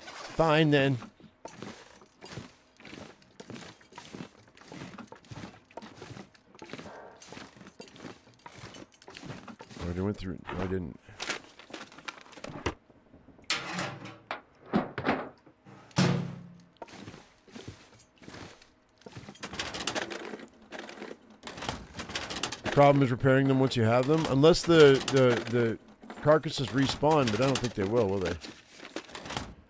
Fine then. Oh, I went through. No, I didn't. Problem is repairing them once you have them, unless the carcasses respawn, but I don't think they will they?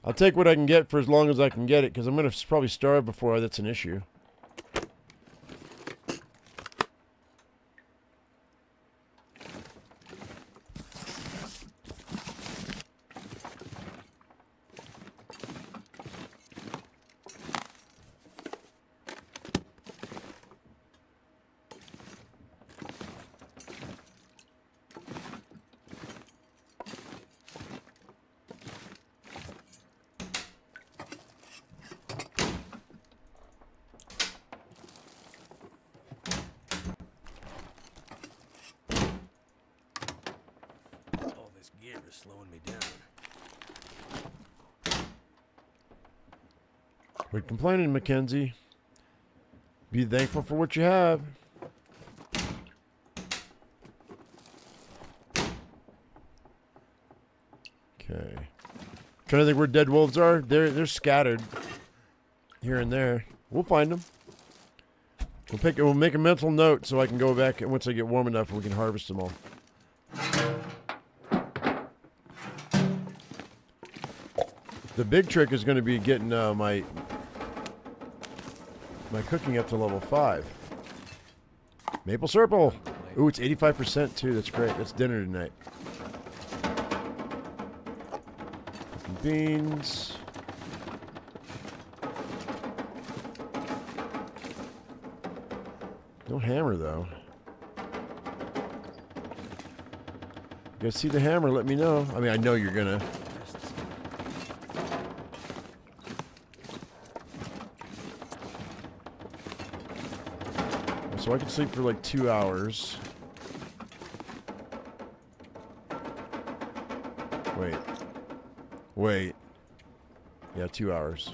I'll take what I can get for as long as I can get it, because I'm going to probably starve before that's an issue. Gear is slowing me down. Quit complaining, Mackenzie. Be thankful for what you have. Okay. Trying to think where dead wolves are. They're scattered here and there. We'll find them. We'll make a mental note so I can go back and once I get warm enough we can harvest them all. The big trick is going to be getting my cooking up to level 5. Maple syrup. Ooh, it's 85% too. That's great. That's dinner tonight. Beans. No hammer though. You guys see the hammer? Let me know. I mean, I know you're gonna. So I can sleep for like 2 hours. Wait. Yeah, 2 hours.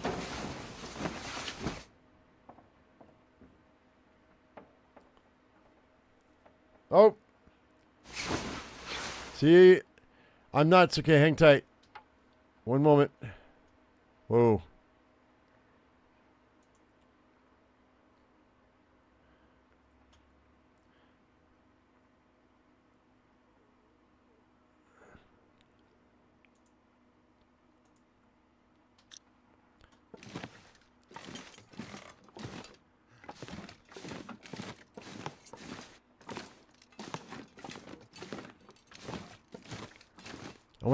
Oh. See? I'm nuts. Okay, hang tight. One moment. Whoa.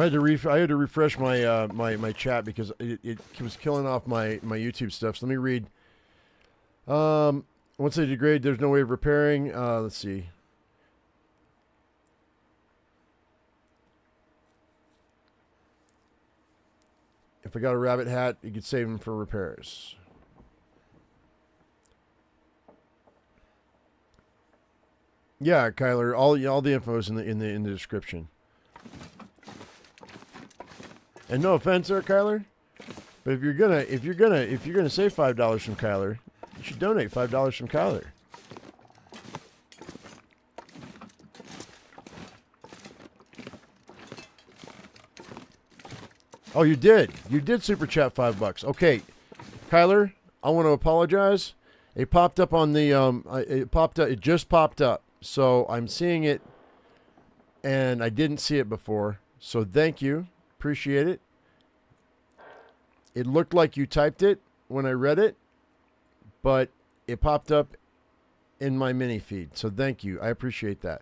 I had to refresh my my chat because it was killing off my YouTube stuff. So let me read. Once they degrade, there's no way of repairing. Let's see. If I got a rabbit hat, you could save them for repairs. Yeah, Kyler. All the info is in the description. And no offense there, Kyler, but if you're gonna save $5 from Kyler, you should donate $5 from Kyler. Oh, you did. You did super chat $5. Okay, Kyler, I want to apologize. It popped up on the It just popped up, so I'm seeing it, and I didn't see it before. So thank you. Appreciate it. It looked like you typed it when I read it, but it popped up in my mini feed. So thank you. I appreciate that.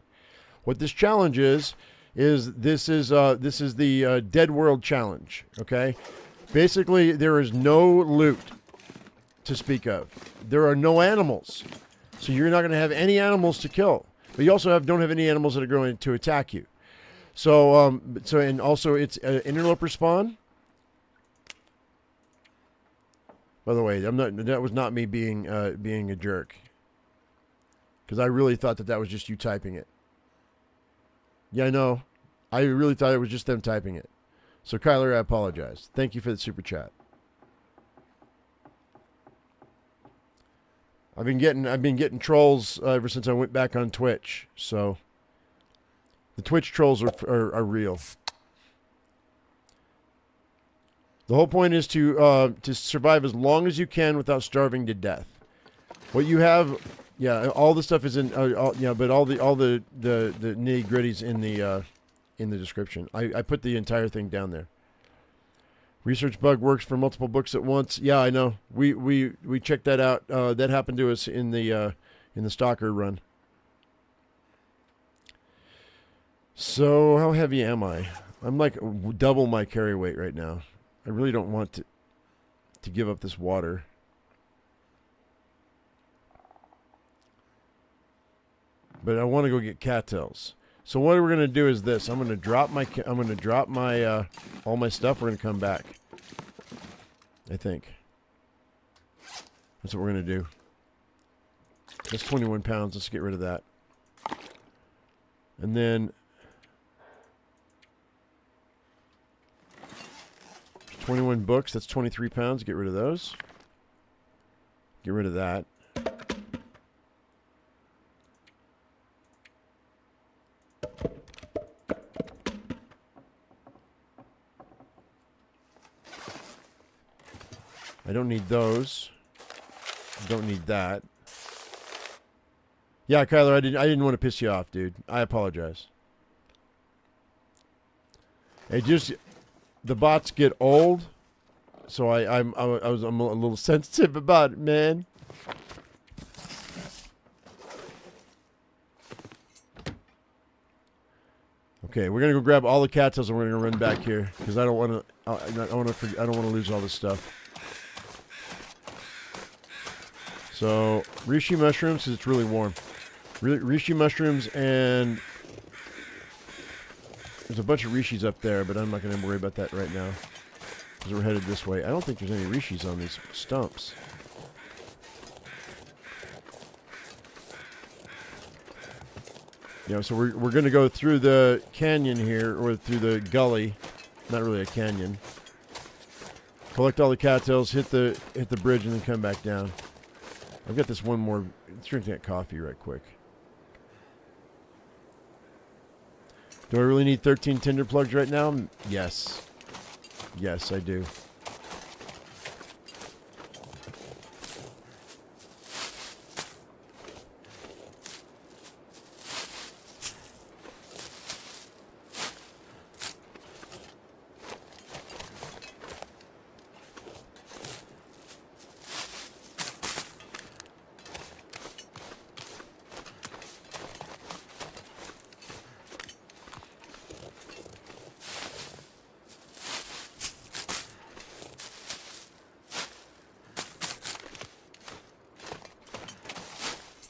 What this challenge is this is the Deadworld challenge. Okay, basically there is no loot to speak of. There are no animals, so you're not going to have any animals to kill. But you also don't have any animals that are going to attack you. So, and also it's interloper spawn. By the way, that was not me being a jerk. Because I really thought that was just you typing it. Yeah, I know. I really thought it was just them typing it. So, Kyler, I apologize. Thank you for the super chat. I've been getting trolls ever since I went back on Twitch. So. The Twitch trolls are real. The whole point is to survive as long as you can without starving to death. What you have, yeah, all the stuff is in, but all the nitty gritties in the description. I put the entire thing down there. Research bug works for multiple books at once. Yeah, I know. We checked that out. That happened to us in the Stalker run. So, how heavy am I? I'm like double my carry weight right now. I really don't want to give up this water. But I want to go get cattails. So what we're going to do is this. I'm going to drop my all my stuff. We're going to come back. I think. That's what we're going to do. That's 21 pounds. Let's get rid of that. And then 21 books, that's 23 pounds. Get rid of those. Get rid of that. I don't need those. Don't need that. Yeah, Kyler, I didn't want to piss you off, dude. I apologize. The bots get old, so I'm a little sensitive about it, man. Okay, we're gonna go grab all the cattails and we're gonna run back here because I don't want to. I don't want to lose all this stuff. So reishi mushrooms because it's really warm. Reishi mushrooms, and there's a bunch of rishis up there, but I'm not going to worry about that right now because we're headed this way. I don't think there's any rishis on these stumps. So we're going to go through the canyon here, or through the gully. Not really a canyon. Collect all the cattails, hit the bridge, and then come back down. I've got this one more. Let's drink that coffee right quick. Do I really need 13 tinder plugs right now? Yes. Yes, I do.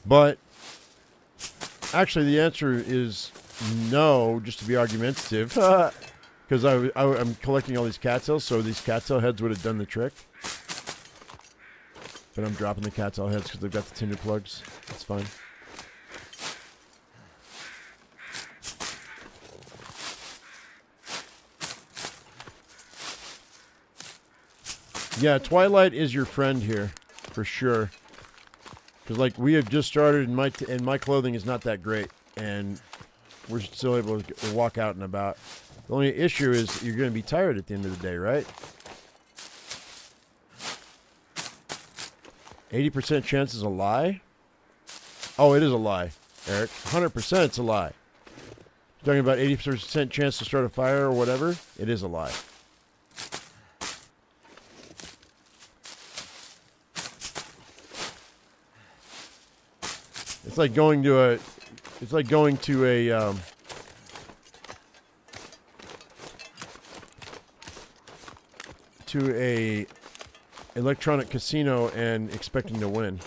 But actually, the answer is no, just to be argumentative, because I'm collecting all these cattails, so these cattail heads would have done the trick. But I'm dropping the cattail heads because they've got the tinder plugs. That's fine. Yeah, Twilight is your friend here, for sure. Because, like, we have just started, and my clothing is not that great, and we're still able to walk out and about. The only issue is you're going to be tired at the end of the day, right? 80% chance is a lie? Oh, it is a lie, Eric. 100% it's a lie. You're talking about 80% chance to start a fire or whatever? It is a lie. It's like going to a electronic casino and expecting to win.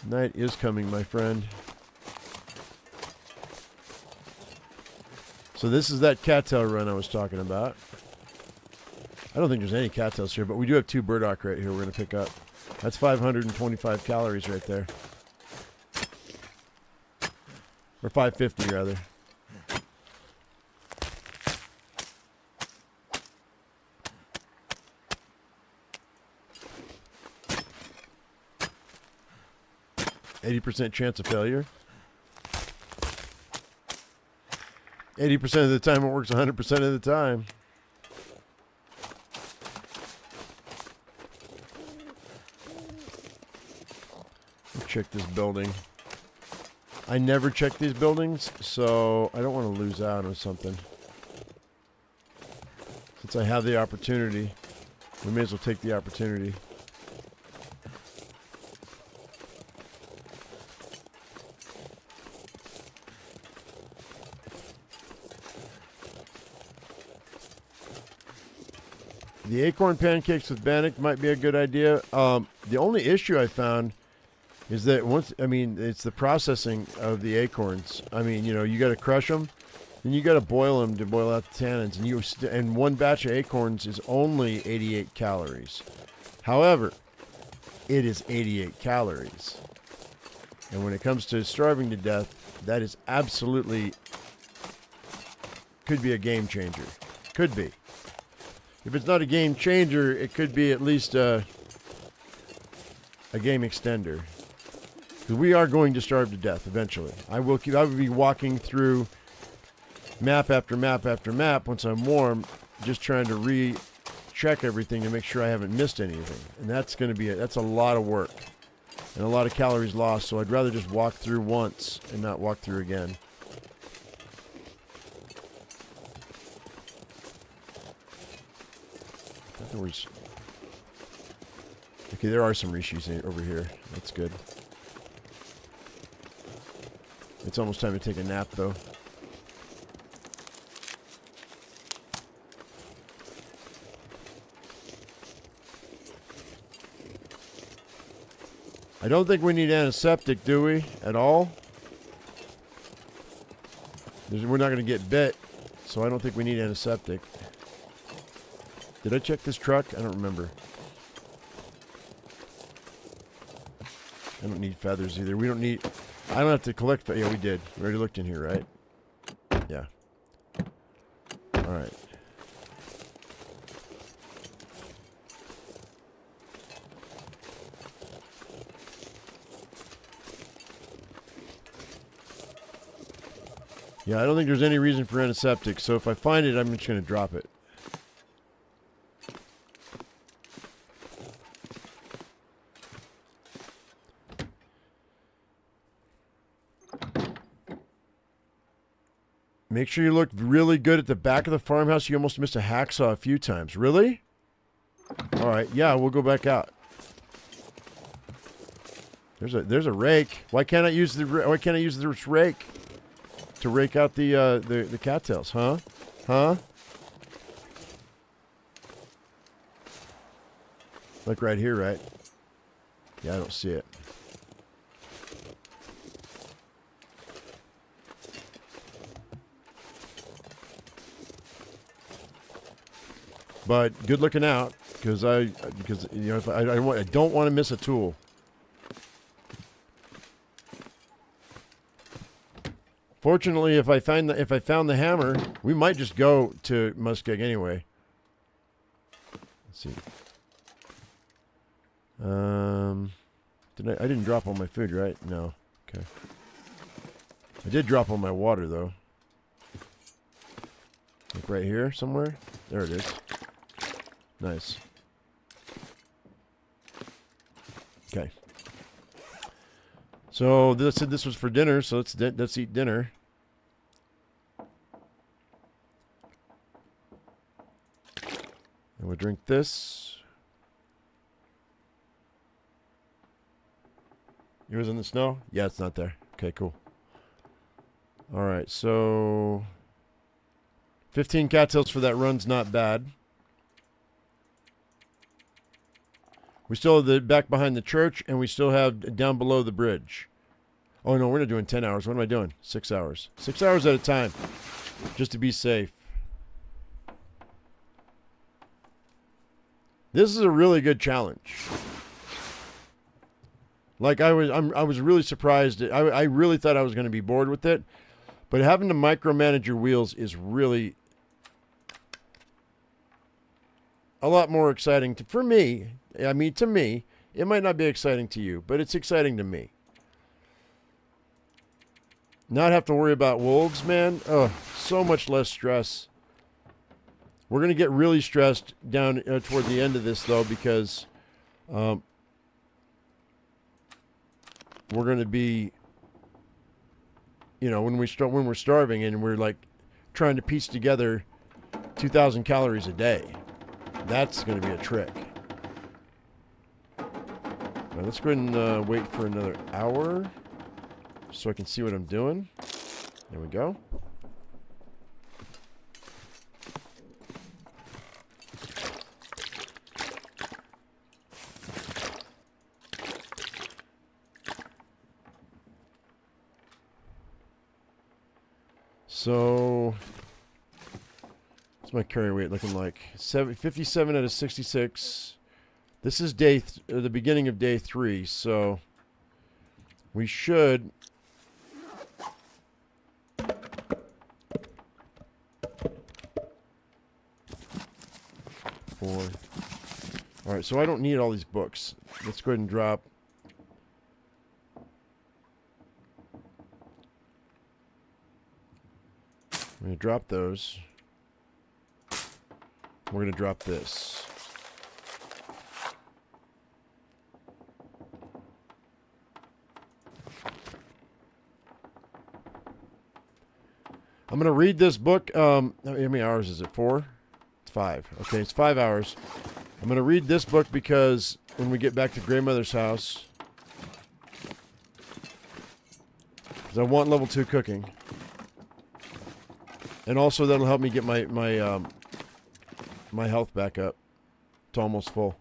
Night is coming, my friend. So this is that cattail run I was talking about. I don't think there's any cattails here, but we do have 2 burdock right here we're going to pick up. That's 525 calories right there. Or 550, rather. %, chance of failure. 80% of the time it works 100% of the time. Check this building. I never check these buildings, so I don't want to lose out on something. Since I have the opportunity, we may as well take the opportunity. The acorn pancakes with bannock might be a good idea. The only issue I found is that it's the processing of the acorns. You got to crush them, then you got to boil them to boil out the tannins, and one batch of acorns is only 88 calories. However, it is 88 calories. And when it comes to starving to death, that is absolutely could be a game changer. Could be. If it's not a game changer, it could be at least a game extender. Because we are going to starve to death eventually. I will be walking through map after map after map once I'm warm, just trying to recheck everything to make sure I haven't missed anything. And that's going to be that's a lot of work and a lot of calories lost. So I'd rather just walk through once and not walk through again. Okay, there are some rishis over here. That's good. It's almost time to take a nap, though. I don't think we need antiseptic, do we? At all? We're not going to get bit, so I don't think we need antiseptic. Did I check this truck? I don't remember. I don't need feathers either. We don't need... I don't have to collect... Yeah, we did. We already looked in here, right? Yeah. Alright. Yeah, I don't think there's any reason for antiseptic, so if I find it, I'm just going to drop it. Make sure you look really good at the back of the farmhouse. You almost missed a hacksaw a few times. Really? All right. Yeah, we'll go back out. There's a rake. Why can't I use this rake to rake out the cattails? Huh? Huh? Like right here, right? Yeah, I don't see it. But good looking out, because you know if I don't want to miss a tool. Fortunately, if I found the hammer, we might just go to Muskeg anyway. Let's see. I didn't drop all my food, right? No. Okay. I did drop all my water though. Like right here somewhere. There it is. Nice. Okay. So this said this was for dinner, so let's eat dinner. And we'll drink this. Yours in the snow? Yeah, it's not there. Okay, cool. All right, so 15 cattails for that run's not bad. We still have the back behind the church, and we still have down below the bridge. Oh, no, we're not doing 10 hours. What am I doing? 6 hours. 6 hours at a time, just to be safe. This is a really good challenge. Like, I was really surprised. I really thought I was going to be bored with it. But having to micromanage your wheels is really a lot more exciting for me. I mean, to me, it might not be exciting to you, but it's exciting to me. Not have to worry about wolves, man. Oh, so much less stress. We're going to get really stressed down toward the end of this, though, because we're going to be, you know, when we're starving and we're like trying to piece together 2,000 calories a day. That's going to be a trick. All right, let's go ahead and wait for another hour so I can see what I'm doing. There we go. So, what's my carry weight looking like? 57 out of 66. This is the beginning of day 3, so we should. All right, so I don't need all these books. Let's go ahead and drop. I'm going to drop those. We're going to drop this. I'm going to read this book. How many hours is it? 4? It's 5. Okay, it's 5 hours. I'm going to read this book because when we get back to grandmother's house, because I want level 2 cooking. And also that'll help me get my health back up to almost full.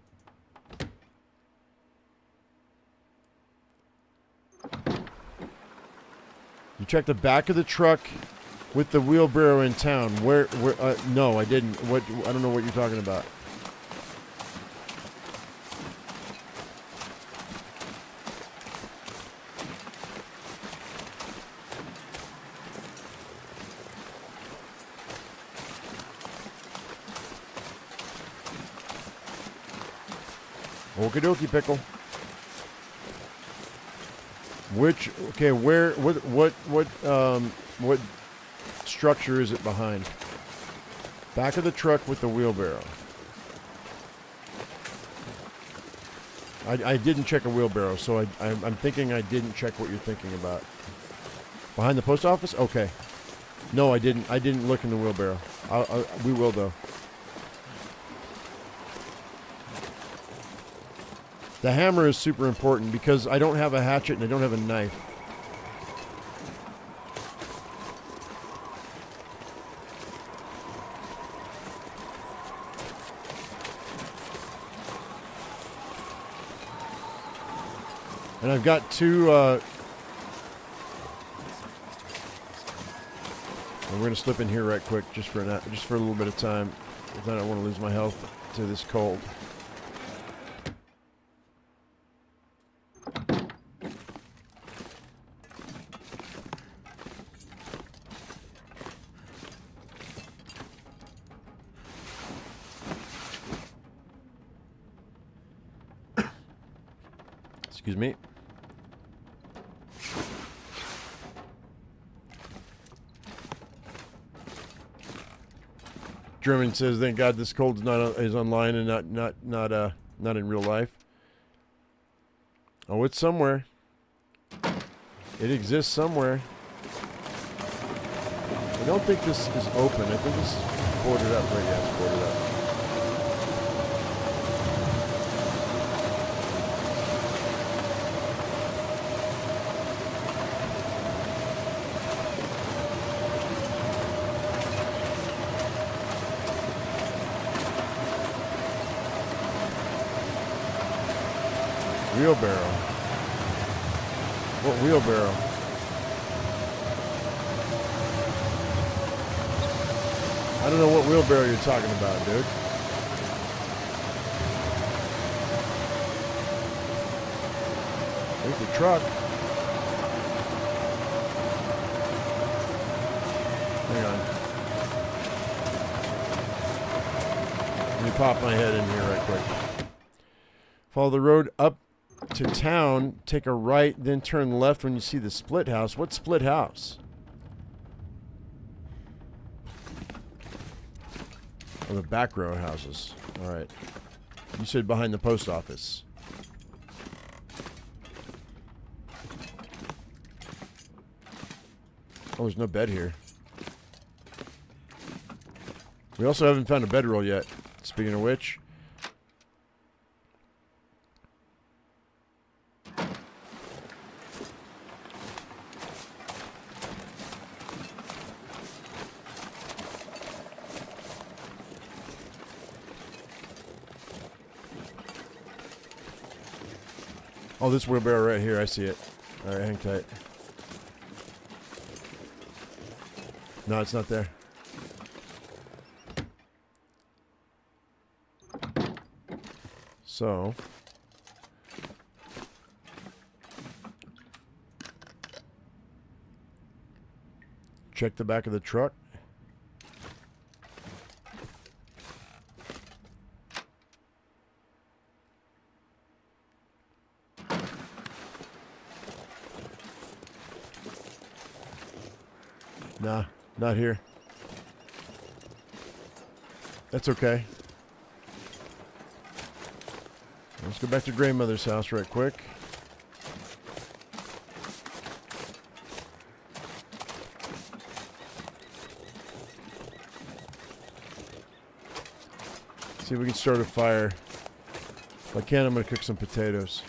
You checked the back of the truck with the wheelbarrow in town. Where no, I didn't. I don't know what you're talking about. Okie dokie, pickle. What structure is it behind? Back of the truck with the wheelbarrow. I didn't check a wheelbarrow, so I'm thinking I didn't check what you're thinking about. Behind the post office? Okay. No, I didn't. I didn't look in the wheelbarrow. We will, though. The hammer is super important because I don't have a hatchet and I don't have a knife. And I've got 2... and we're going to slip in here right quick just for a little bit of time. Because I don't want to lose my health to this cold. Excuse me. German says, "Thank God this cold is online and not in real life." Oh, it's somewhere. It exists somewhere. I don't think this is open. I think this is boarded up right now. It's boarded up. Wheelbarrow. What wheelbarrow? I don't know what wheelbarrow you're talking about, dude. There's the truck. Hang on. Let me pop my head in here right quick. Follow the road up to town, take a right, then turn left when you see the split house. What split house? Oh, the back row houses. All right. You said behind the post office. Oh, there's no bed here. We also haven't found a bedroll yet. Speaking of which... Oh, this wheelbarrow right here. I see it. All right, hang tight. No, it's not there. So... check the back of the truck. Nah, not here. That's okay. Let's go back to Grandmother's house right quick. See if we can start a fire. If I can, I'm going to cook some potatoes.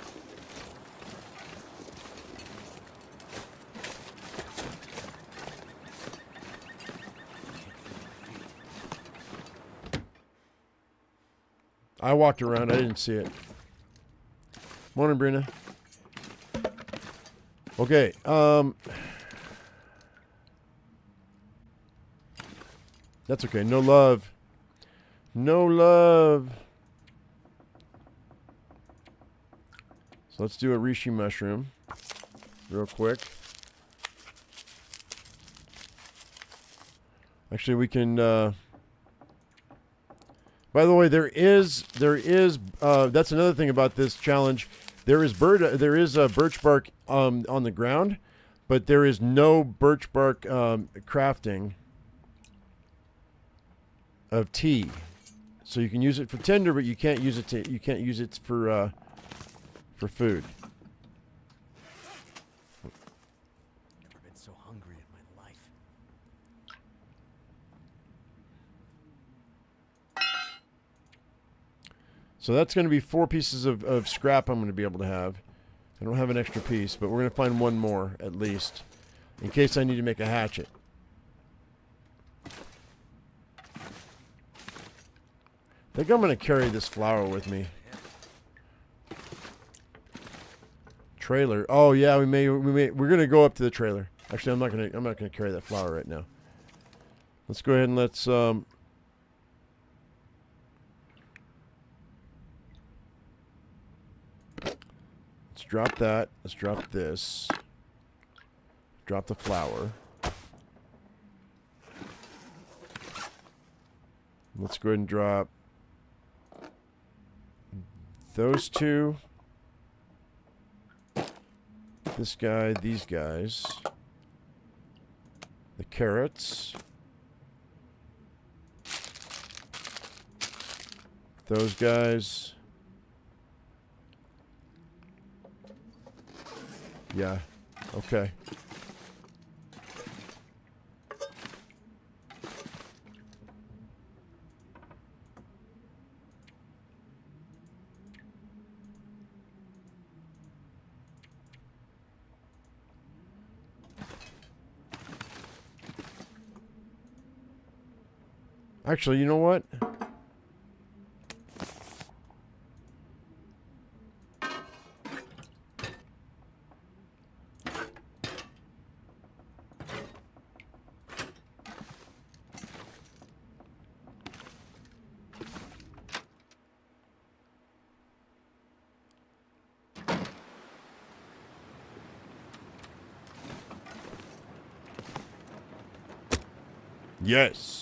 I walked around. I didn't see it. Morning, Brina. Okay. That's okay. No love. No love. So let's do a reishi mushroom real quick. Actually, we can... by the way, there is that's another thing about this challenge. There is birch bark on the ground, but there is no birch bark crafting of tea. So you can use it for tinder, but you can't use it for food. Never been so hungry in my life. So that's going to be 4 pieces of scrap I'm going to be able to have. I don't have an extra piece, but we're going to find one more at least in case I need to make a hatchet. I think I'm going to carry this flour with me. Trailer. Oh yeah, we're going to go up to the trailer. Actually, I'm not going to carry that flour right now. Let's go ahead and let's drop that. Let's drop this. Drop the flour. Let's go ahead and drop those 2. This guy, these guys. The carrots. Those guys. Yeah. Okay. Actually, you know what? Yes.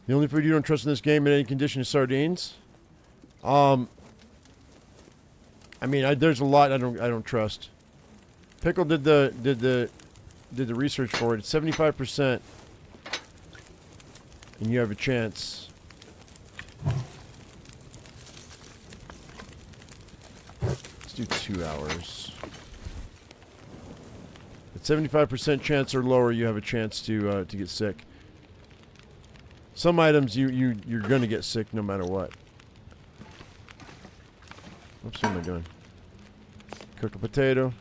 The only food you don't trust in this game in any condition is sardines. I mean, there's a lot I don't trust. Pickle did the research for it. It's 75%, and you have a chance. Let's do 2 hours. At 75% chance or lower, you have a chance to get sick. Some items you're gonna get sick no matter what. Oops, what am I doing? Cook a potato.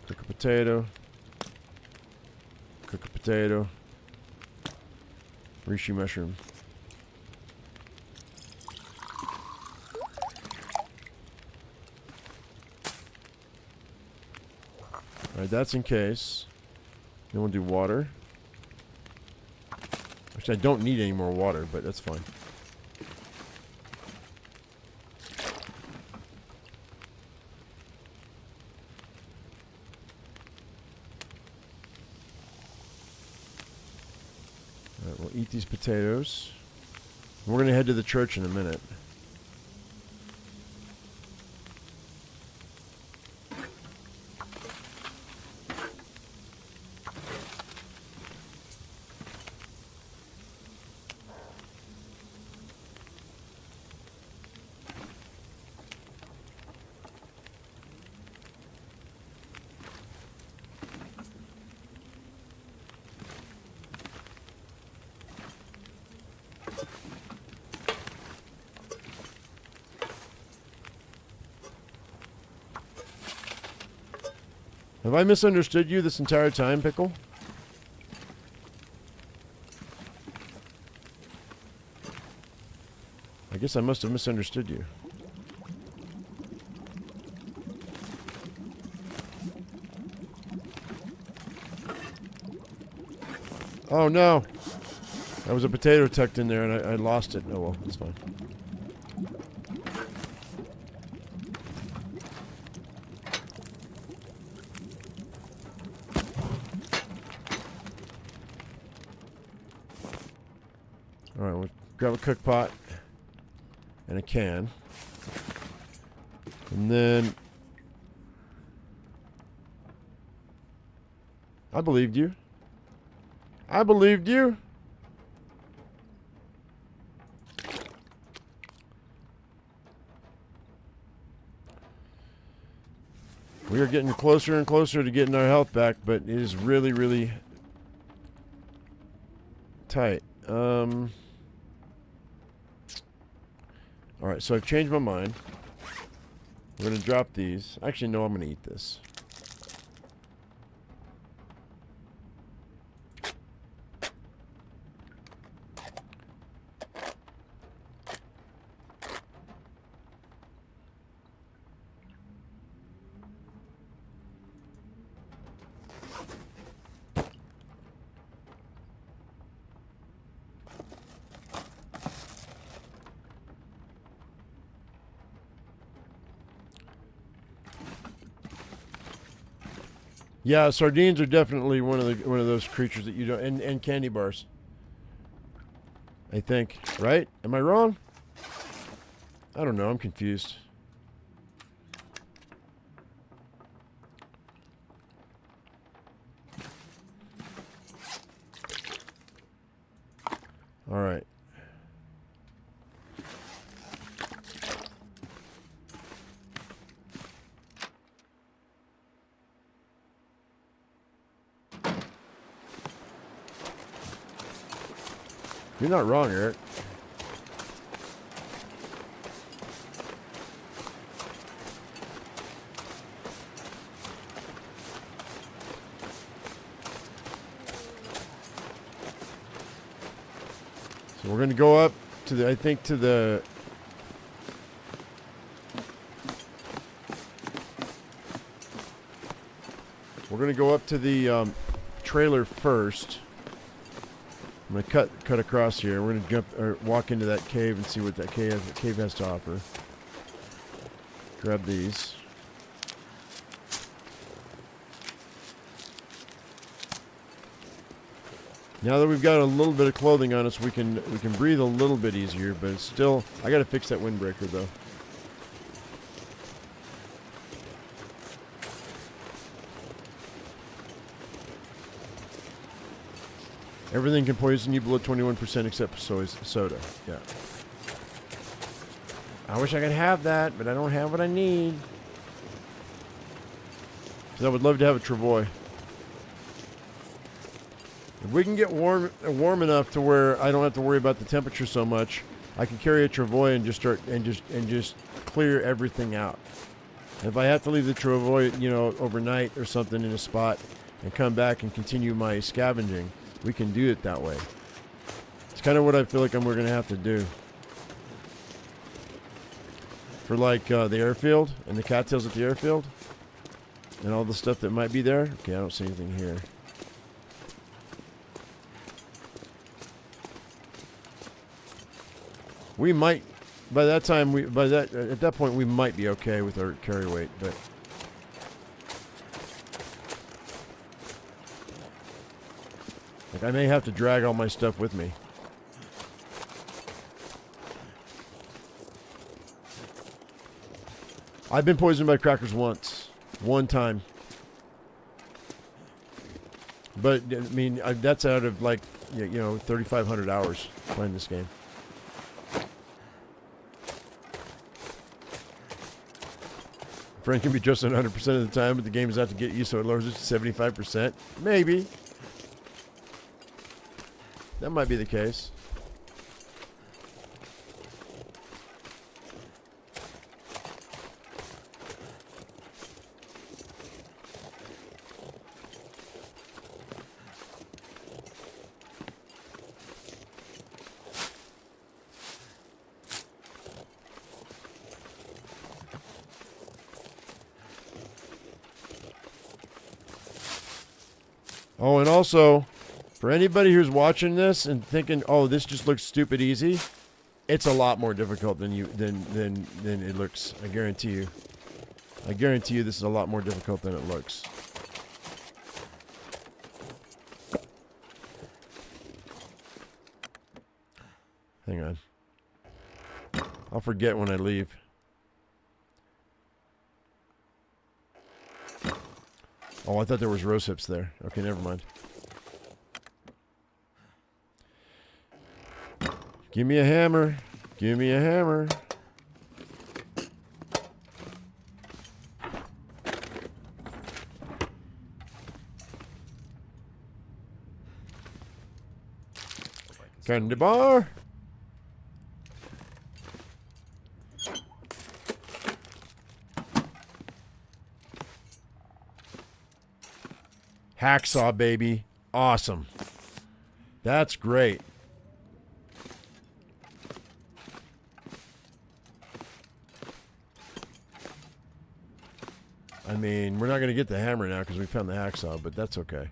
Cook a potato. Cook a potato. Reishi mushroom. Alright, that's in case. Then we'll do water. Which I don't need any more water, but that's fine. Alright, we'll eat these potatoes. We're going to head to the church in a minute. Have I misunderstood you this entire time, Pickle? I guess I must have misunderstood you. Oh no! That was a potato tucked in there and I lost it. Oh well, it's fine. Alright, we'll grab a cook pot and a can. And then I believed you. I believed you. We are getting closer and closer to getting our health back, but it is really, really tight. Alright, so I've changed my mind. We're going to drop these. Actually, no, I'm going to eat this. Yeah, sardines are definitely one of those creatures that you don't, and candy bars. I think, right? Am I wrong? I don't know. I'm confused. All right. You're not wrong, Eric. So we're going to go up to the, I think to the... We're going to go up to the trailer first. I'm going to cut across here. We're going to jump or walk into that cave and see what that cave has to offer. Grab these. Now that we've got a little bit of clothing on us, we can breathe a little bit easier, but it's still, I got to fix that windbreaker though. Everything can poison you below 21% except soda. Yeah. I wish I could have that, but I don't have what I need. Because I would love to have a Travois. If we can get warm enough to where I don't have to worry about the temperature so much, I can carry a Travois and just start and just clear everything out. And if I have to leave the Travois, you know, overnight or something in a spot and come back and continue my scavenging, we can do it that way. It's kind of what I feel like we're going to have to do. For like the airfield and the cattails at the airfield and all the stuff that might be there. Okay, I don't see anything here. We might, by that time, at that point, we might be okay with our carry weight, but. Like, I may have to drag all my stuff with me. I've been poisoned by crackers once. One time. But, I mean, that's out of, like, 3,500 hours playing this game. Friend can be trusted 100% of the time, but the game is out to get you, so it lowers it to 75%. Maybe. That might be the case. Oh, and also, for anybody who's watching this and thinking, "Oh, this just looks stupid easy," it's a lot more difficult than it looks. I guarantee you. I guarantee you, this is a lot more difficult than it looks. Hang on. I'll forget when I leave. Oh, I thought there was rose hips there. Okay, never mind. Give me a hammer. Give me a hammer. Candy bar. Hacksaw, baby. Awesome. That's great. I mean, we're not going to get the hammer now because we found the hacksaw, but that's okay.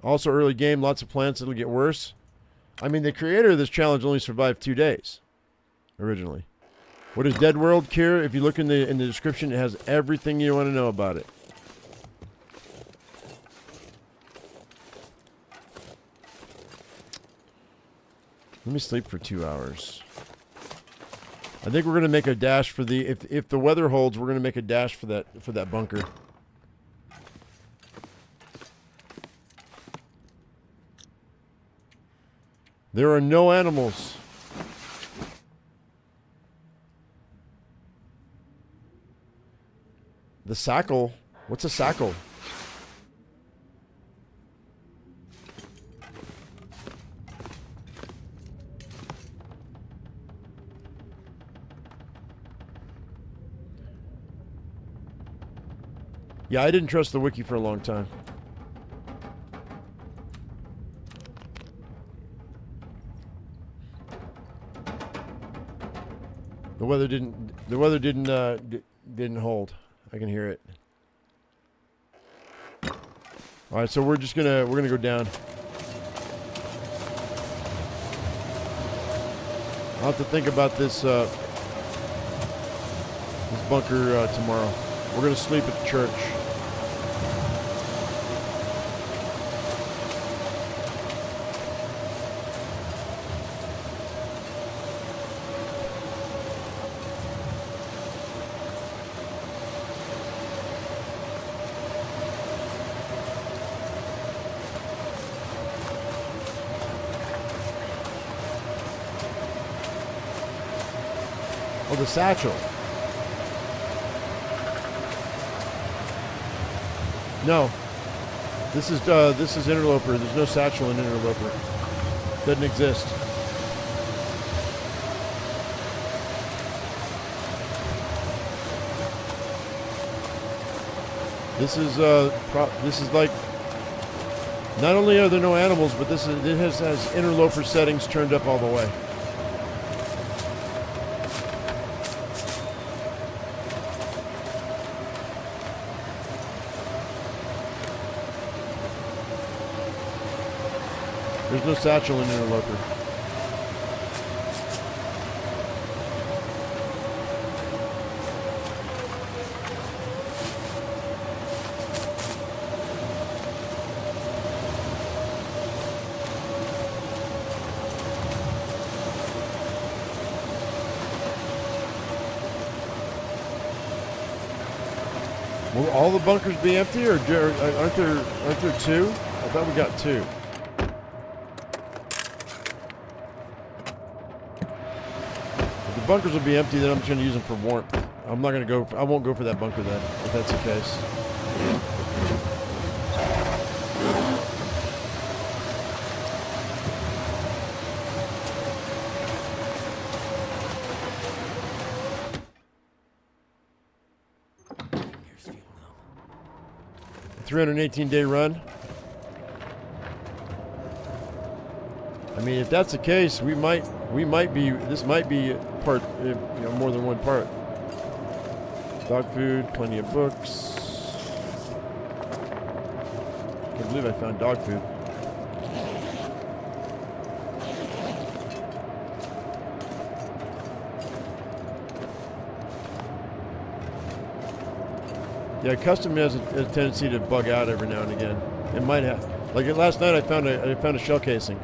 Also, early game, lots of plants. It'll get worse. I mean, the creator of this challenge only survived 2 days originally. What is Deadworld, Kira? If you look in the description, it has everything you want to know about it. Let me sleep for 2 hours. I think we're gonna make a dash for the if the weather holds, we're gonna make a dash for that bunker. There are no animals. The sackle. What's a sackle? Yeah, I didn't trust the wiki for a long time. The weather didn't hold. I can hear it. All right, so we're gonna go down. I'll have to think about this bunker tomorrow. We're gonna sleep at the church. Oh, the satchel. No. This is interloper. There's no satchel in interloper. Doesn't exist. This is like, not only are there no animals, but it has interloper settings turned up all the way. There's no satchel in interloper. Will all the bunkers be empty, or aren't there two? I thought we got two. If the bunkers will be empty, then I'm just going to use them for warmth. I'm not going to go. I won't go for that bunker then, if that's the case. Fingers feel numb. 318-day run. I mean, if that's the case, we might be. This might be part, more than one part. Dog food, plenty of books. Can't believe I found dog food. Yeah, custom has a tendency to bug out every now and again. It might have. Like last night, I found a shell casing.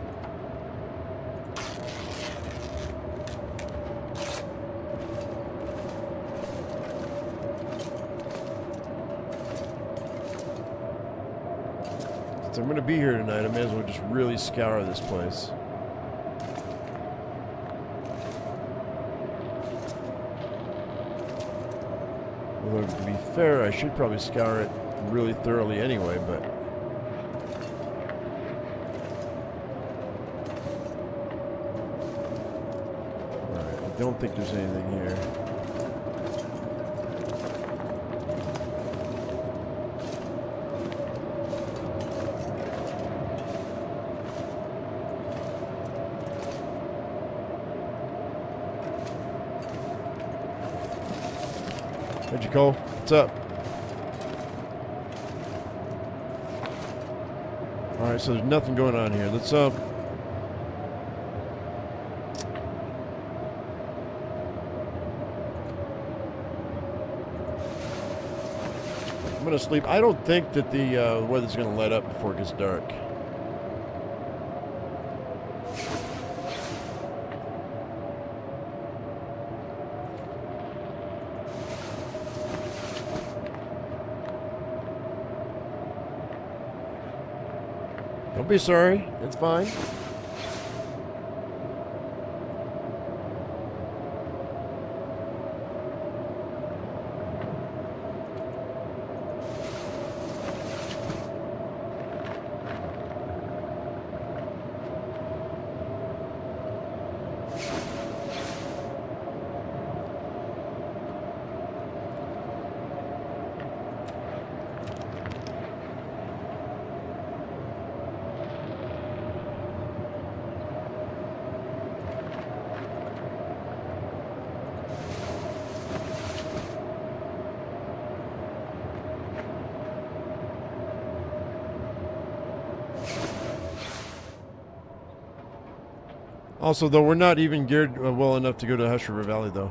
Since I'm going to be here tonight, I may as well just really scour this place. Although, to be fair, I should probably scour it really thoroughly anyway, but... Alright, I don't think there's anything here. Reggie Cole, what's up? Alright, so there's nothing going on here. Let's I'm gonna sleep. I don't think that the weather's gonna let up before it gets dark. Don't be sorry. It's fine. Also, though, we're not even geared well enough to go to Hush River Valley, though.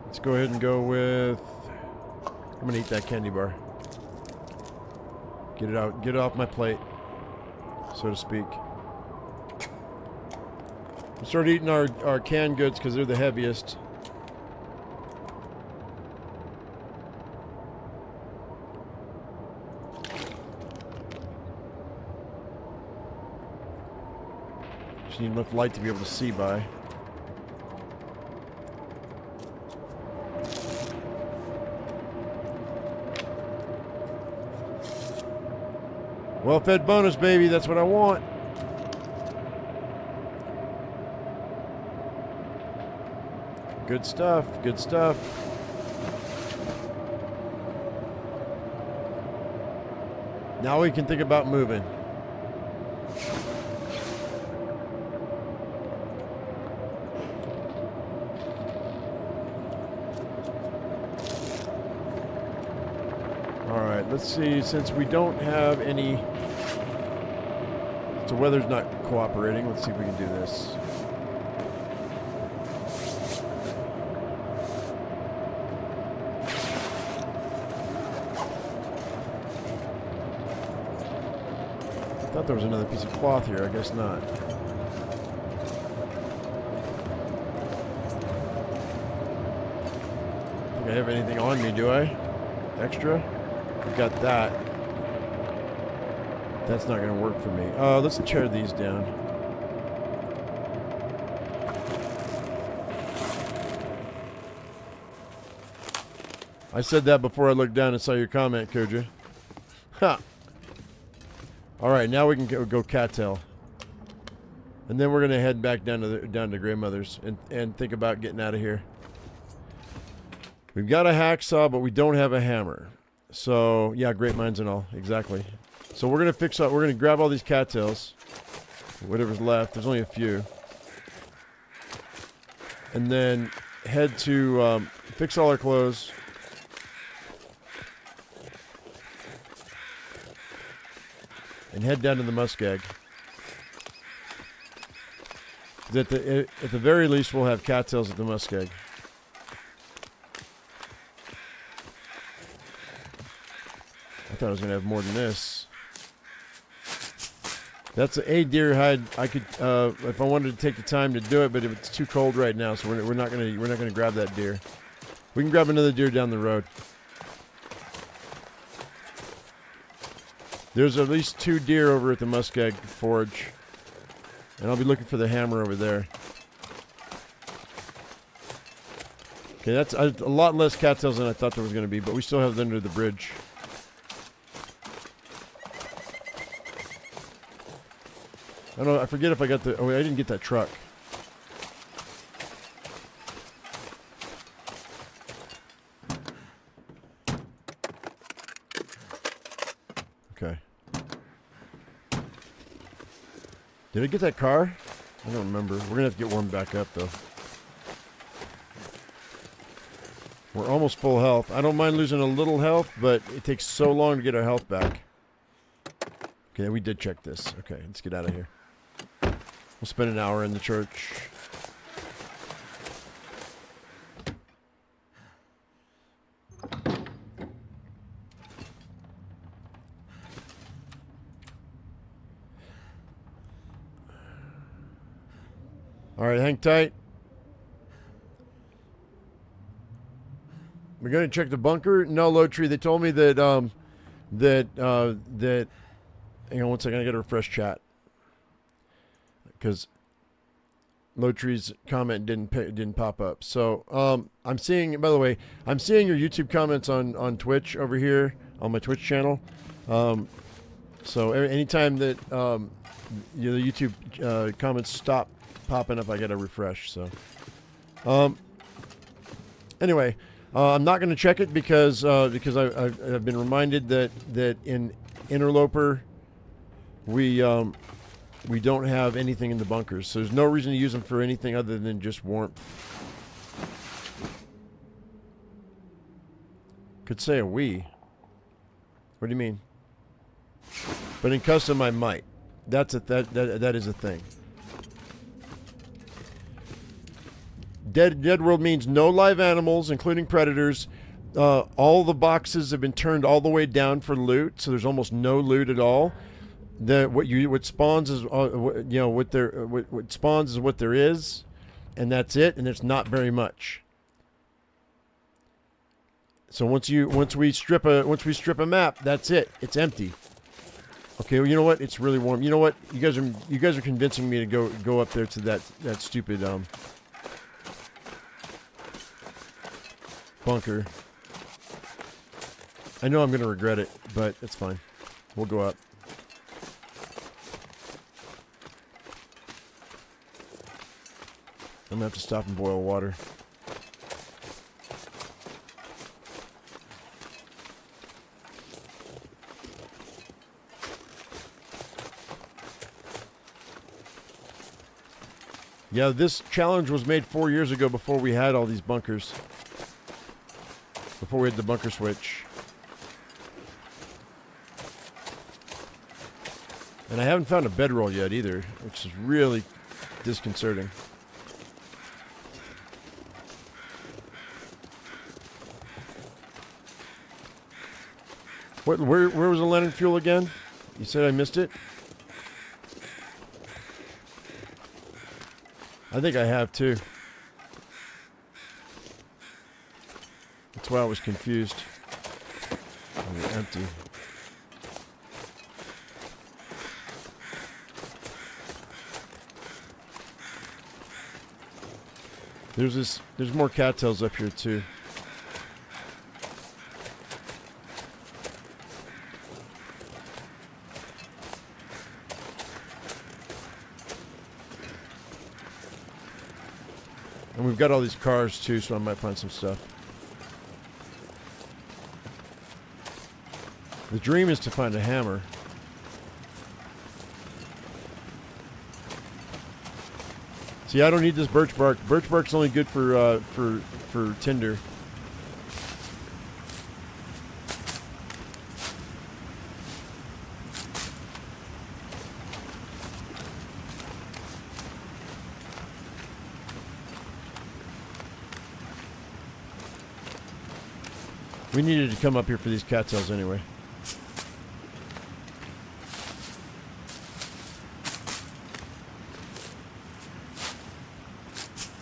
Let's go ahead and go with... I'm going to eat that candy bar. Get it out. Get it off my plate, so to speak. We start eating our canned goods because they're the heaviest. Just need enough light to be able to see by. Well-fed bonus, baby. That's what I want. Good stuff. Good stuff. Now we can think about moving. All right, let's see. Since we don't have any... The weather's not cooperating. Let's see if we can do this. I thought there was another piece of cloth here. I guess not. Think I have anything on me, do I? Extra? I've got that. That's not going to work for me. Let's tear these down. I said that before I looked down and saw your comment, Koja. Ha! Alright, now we can go cattail. And then we're going to head back down to Grandmother's and think about getting out of here. We've got a hacksaw, but we don't have a hammer. So, yeah, great minds and all. Exactly. So we're going to fix up, we're going to grab all these cattails. Whatever's left. There's only a few. And then head to fix all our clothes. And head down to the muskeg. At the very least, we'll have cattails at the muskeg. I thought I was going to have more than this. That's a deer hide. I could, if I wanted to take the time to do it, but it's too cold right now, so we're not gonna grab that deer. We can grab another deer down the road. There's at least 2 deer over at the muskeg forge, and I'll be looking for the hammer over there. Okay, that's a lot less cattails than I thought there was going to be, but we still have them under the bridge. I don't know, I forget if I got the... Oh, I didn't get that truck. Okay. Did I get that car? I don't remember. We're going to have to get warmed back up, though. We're almost full health. I don't mind losing a little health, but it takes so long to get our health back. Okay, we did check this. Okay, let's get out of here. We'll spend an hour in the church. All right, hang tight. We're going to check the bunker. No, low tree. They told me that hang on one second. I got to refresh chat because low tree's comment didn't pop up. So I'm seeing. By the way, I'm seeing your YouTube comments on Twitch over here on my Twitch channel. So anytime that the YouTube comments stop popping up, I got to refresh. So anyway. I'm not going to check it because I've been reminded that in Interloper we don't have anything in the bunkers, so there's no reason to use them for anything other than just warmth. Could say a we. What do you mean? But in custom I might. That is a thing. Deadworld means no live animals, including predators. All the boxes have been turned all the way down for loot, so there's almost no loot at all. What spawns is what spawns is what there is, and that's it. And it's not very much. So once we strip a map, that's it. It's empty. Okay, well, you know what? It's really warm. You know what? You guys are convincing me to go up there to that stupid bunker. I know I'm gonna regret it, but it's fine. We'll go up. I'm gonna have to stop and boil water. Yeah, this challenge was made 4 years ago before we had all these bunkers. Before we had the bunker switch. And I haven't found a bedroll yet either, which is really disconcerting. Where was the Leonard fuel again? You said I missed it? I think I have too. That's why I was confused. Oh, empty. There's more cattails up here too. And we've got all these cars too, so I might find some stuff. The dream is to find a hammer. See, I don't need this birch bark. Birch bark's only good for tinder. We needed to come up here for these cattails anyway.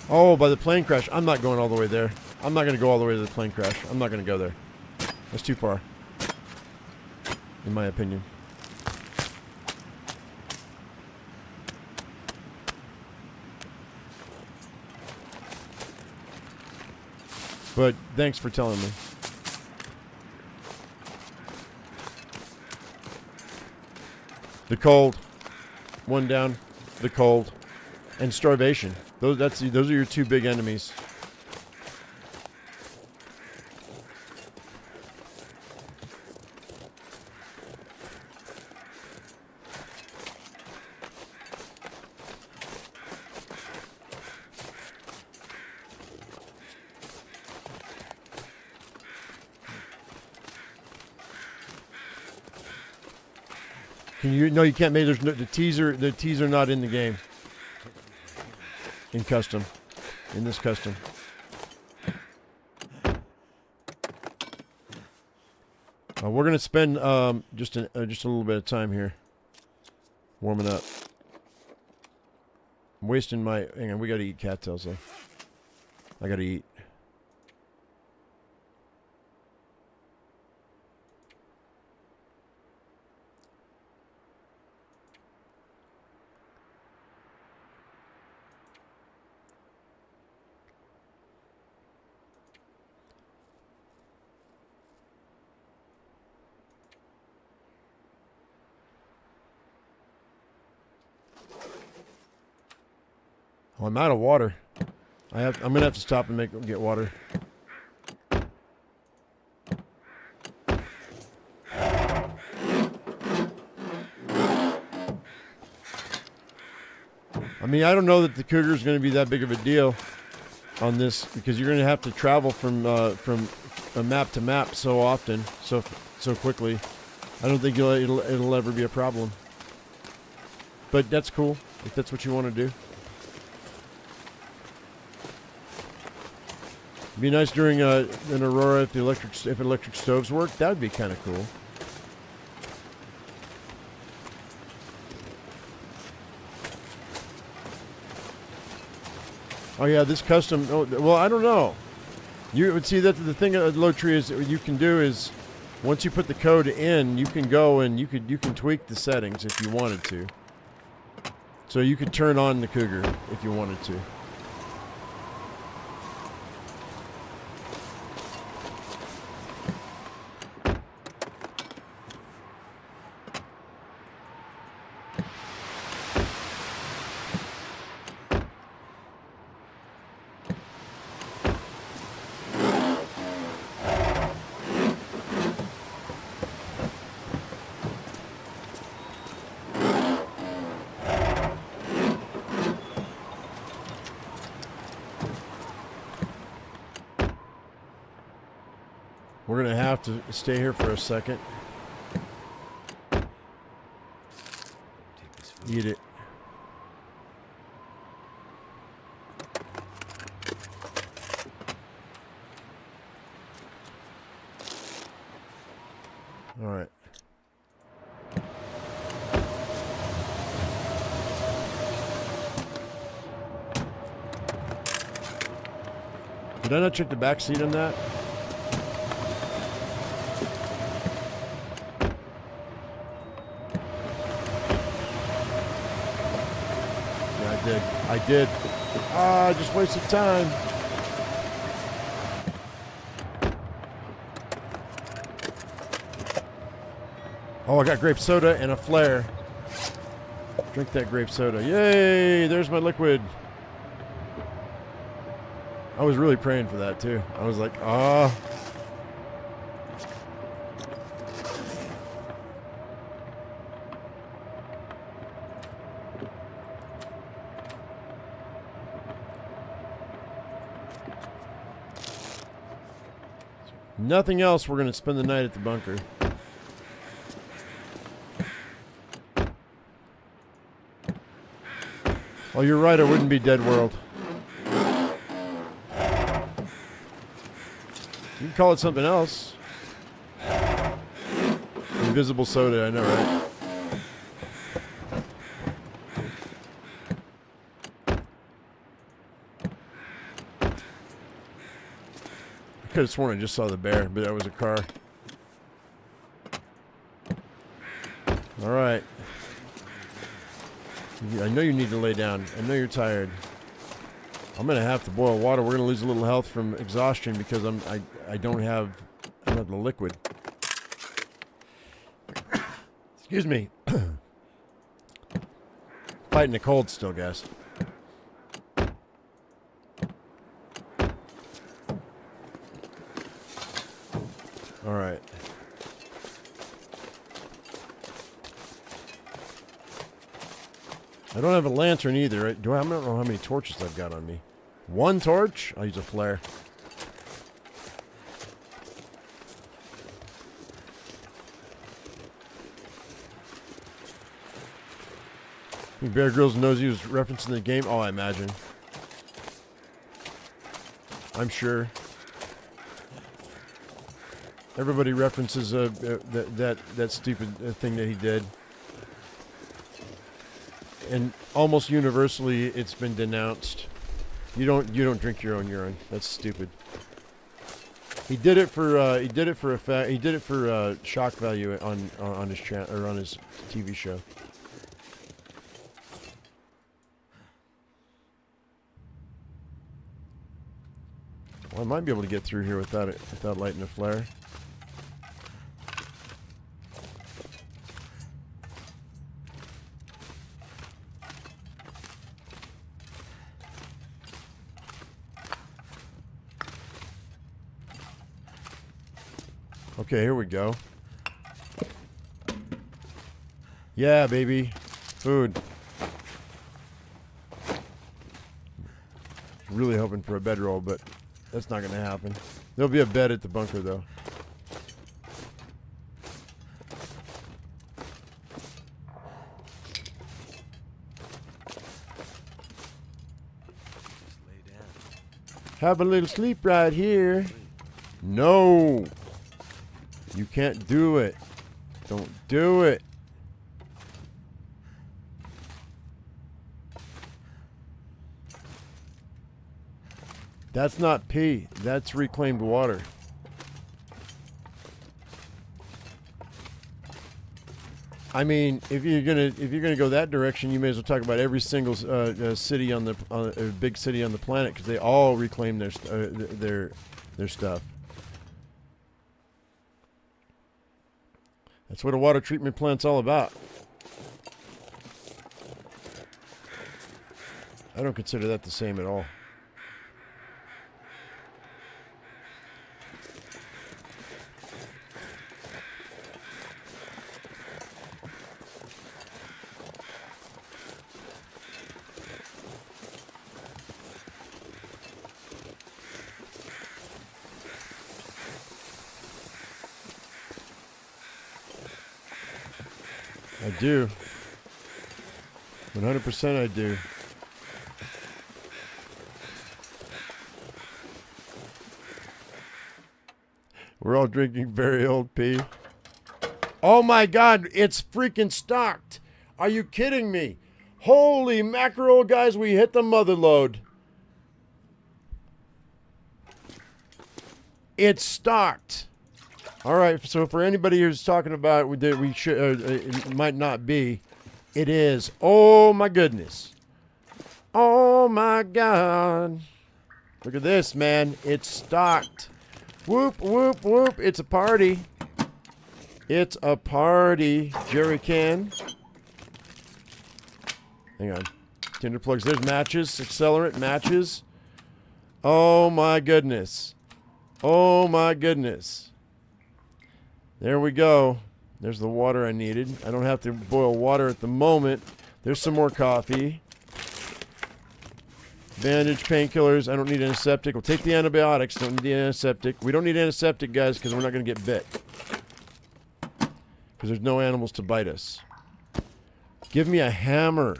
Oh, by the plane crash. I'm not going all the way there. I'm not going to go all the way to the plane crash. I'm not going to go there. That's too far. In my opinion. But thanks for telling me. The cold. One down. The cold. And starvation. Those are your two big enemies. No, you can't make. There's no, the teas are not in the game. In custom, in this custom. We're gonna spend just a little bit of time here, warming up. I'm wasting my. Hang on, we gotta eat cattails though. I gotta eat. Oh, I'm out of water. I'm gonna have to stop and get water. I mean, I don't know that the cougar is going to be that big of a deal on this because you're going to have to travel from a map to map so often, so quickly. I don't think it'll ever be a problem. But that's cool if that's what you want to do. It'd be nice during an aurora if electric stoves work. That would be kind of cool. Oh yeah, this custom. Oh, well, I don't know. You would see that the thing at Low Tree is what you can do is Once you put the code in, you can go and you can tweak the settings if you wanted to. So you could turn on the Cougar if you wanted to. We're going to have to stay here for a second. Take this food. Eat it. All right. Did I not check the back seat on that? I did. Ah, I just wasted time. Oh, I got grape soda and a flare. Drink that grape soda. Yay! There's my liquid. I was really praying for that too. I was like, ah. Nothing else. We're going to spend the night at the bunker. Oh, you're right. It wouldn't be Deadworld. You can call it something else. Invisible soda. I know, right? I could have sworn I just saw the bear, but that was a car. All right. I know you need to lay down. I know you're tired. I'm gonna have to boil water. We're gonna lose a little health from exhaustion because I don't have the liquid. Excuse me. Fighting the cold still, guys. All right. I don't have a lantern either. I don't know how many torches I've got on me. One torch? I'll use a flare. Think Bear Grylls knows he was referencing the game? Oh, I imagine. I'm sure. Everybody references that stupid thing that he did. And almost universally, it's been denounced. You don't drink your own urine. That's stupid. He did it for effect. He did it for shock value on his channel or on his TV show. Well, I might be able to get through here without lighting a flare. Okay, here we go. Yeah, baby. Food. Really hoping for a bedroll, but that's not going to happen. There'll be a bed at the bunker, though. Just lay down. Have a little sleep right here. No. You can't do it. Don't do it. That's not pee. That's reclaimed water. I mean, if you're gonna go that direction, you may as well talk about every single city on the big city on the planet, because they all reclaim their stuff. That's what a water treatment plant's all about. I don't consider that the same at all. I do. 100% I do. We're all drinking very old pee. Oh my God, it's freaking stocked. Are you kidding me? Holy mackerel, guys, we hit the mother lode. It's stocked. All right, so for anybody who's talking about that we should, it might not be, it is. Oh my goodness. Oh my God. Look at this, man. It's stocked. Whoop, whoop, whoop. It's a party. It's a party. Jerry can. Hang on. Tinder plugs. There's matches. Accelerant matches. Oh my goodness. Oh my goodness. There we go. There's the water I needed. I don't have to boil water at the moment. There's some more coffee. Bandage, painkillers. I don't need antiseptic. We'll take the antibiotics. Don't need the antiseptic. We don't need antiseptic, guys, because we're not going to get bit. Because there's no animals to bite us. Give me a hammer.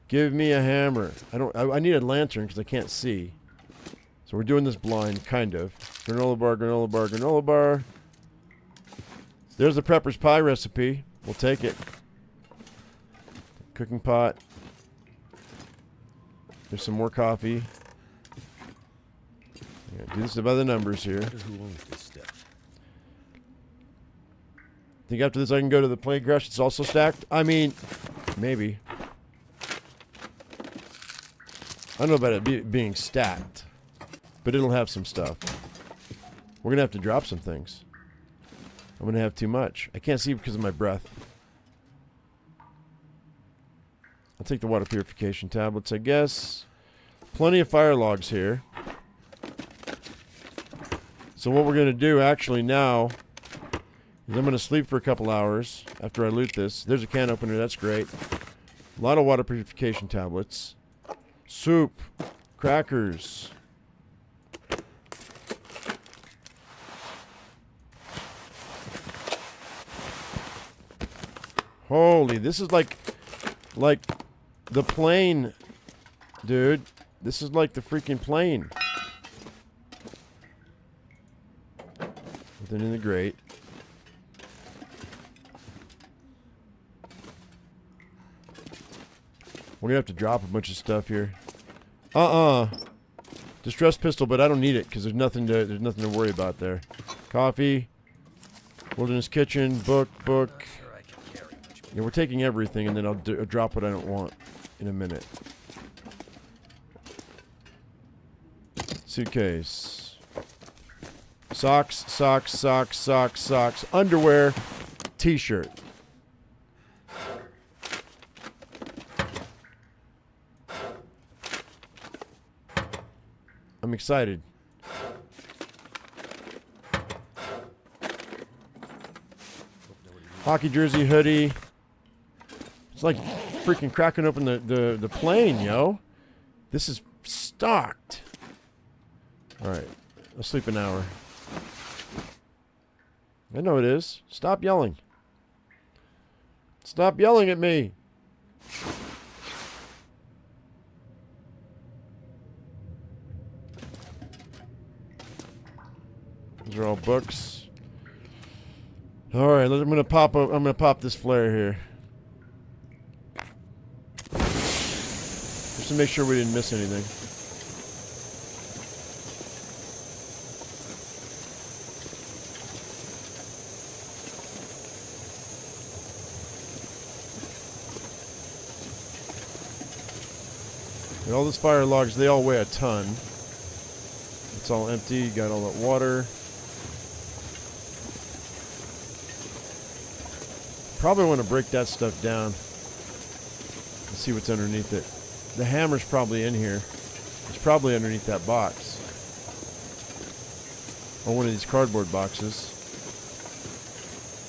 Give me a hammer. I need a lantern because I can't see. So we're doing this blind, kind of. Granola bar, granola bar, granola bar. There's the prepper's pie recipe. We'll take it. Cooking pot. There's some more coffee. Do this by the numbers here. Who owns this stuff? Think after this I can go to the plane crash? It's also stacked? I mean, maybe. I don't know about it being stacked, but it'll have some stuff. We're going to have to drop some things. I'm going to have too much. I can't see because of my breath. I'll take the water purification tablets, I guess. Plenty of fire logs here. So what we're going to do actually now is I'm going to sleep for a couple hours after I loot this. There's a can opener. That's great. A lot of water purification tablets. Soup. Crackers. Holy, this is like the plane, dude. This is like the freaking plane. Then in the grate. We're gonna have to drop a bunch of stuff here. Distress pistol, but I don't need it because there's nothing to worry about there. Coffee. Wilderness kitchen. Book. Yeah, we're taking everything, and then I'll drop what I don't want in a minute. Suitcase. Socks. Underwear. T-shirt. I'm excited. Hockey jersey, hoodie. It's like freaking cracking open the plane, yo. This is stocked. Alright. I'll sleep an hour. I know it is. Stop yelling. Stop yelling at me. These are all books. All right, I'm gonna pop this flare here, just to make sure we didn't miss anything. And all those fire logs, they all weigh a ton. It's all empty. Got all that water. Probably want to break that stuff down and see what's underneath it. The hammer's probably in here. It's probably underneath that box. Or one of these cardboard boxes.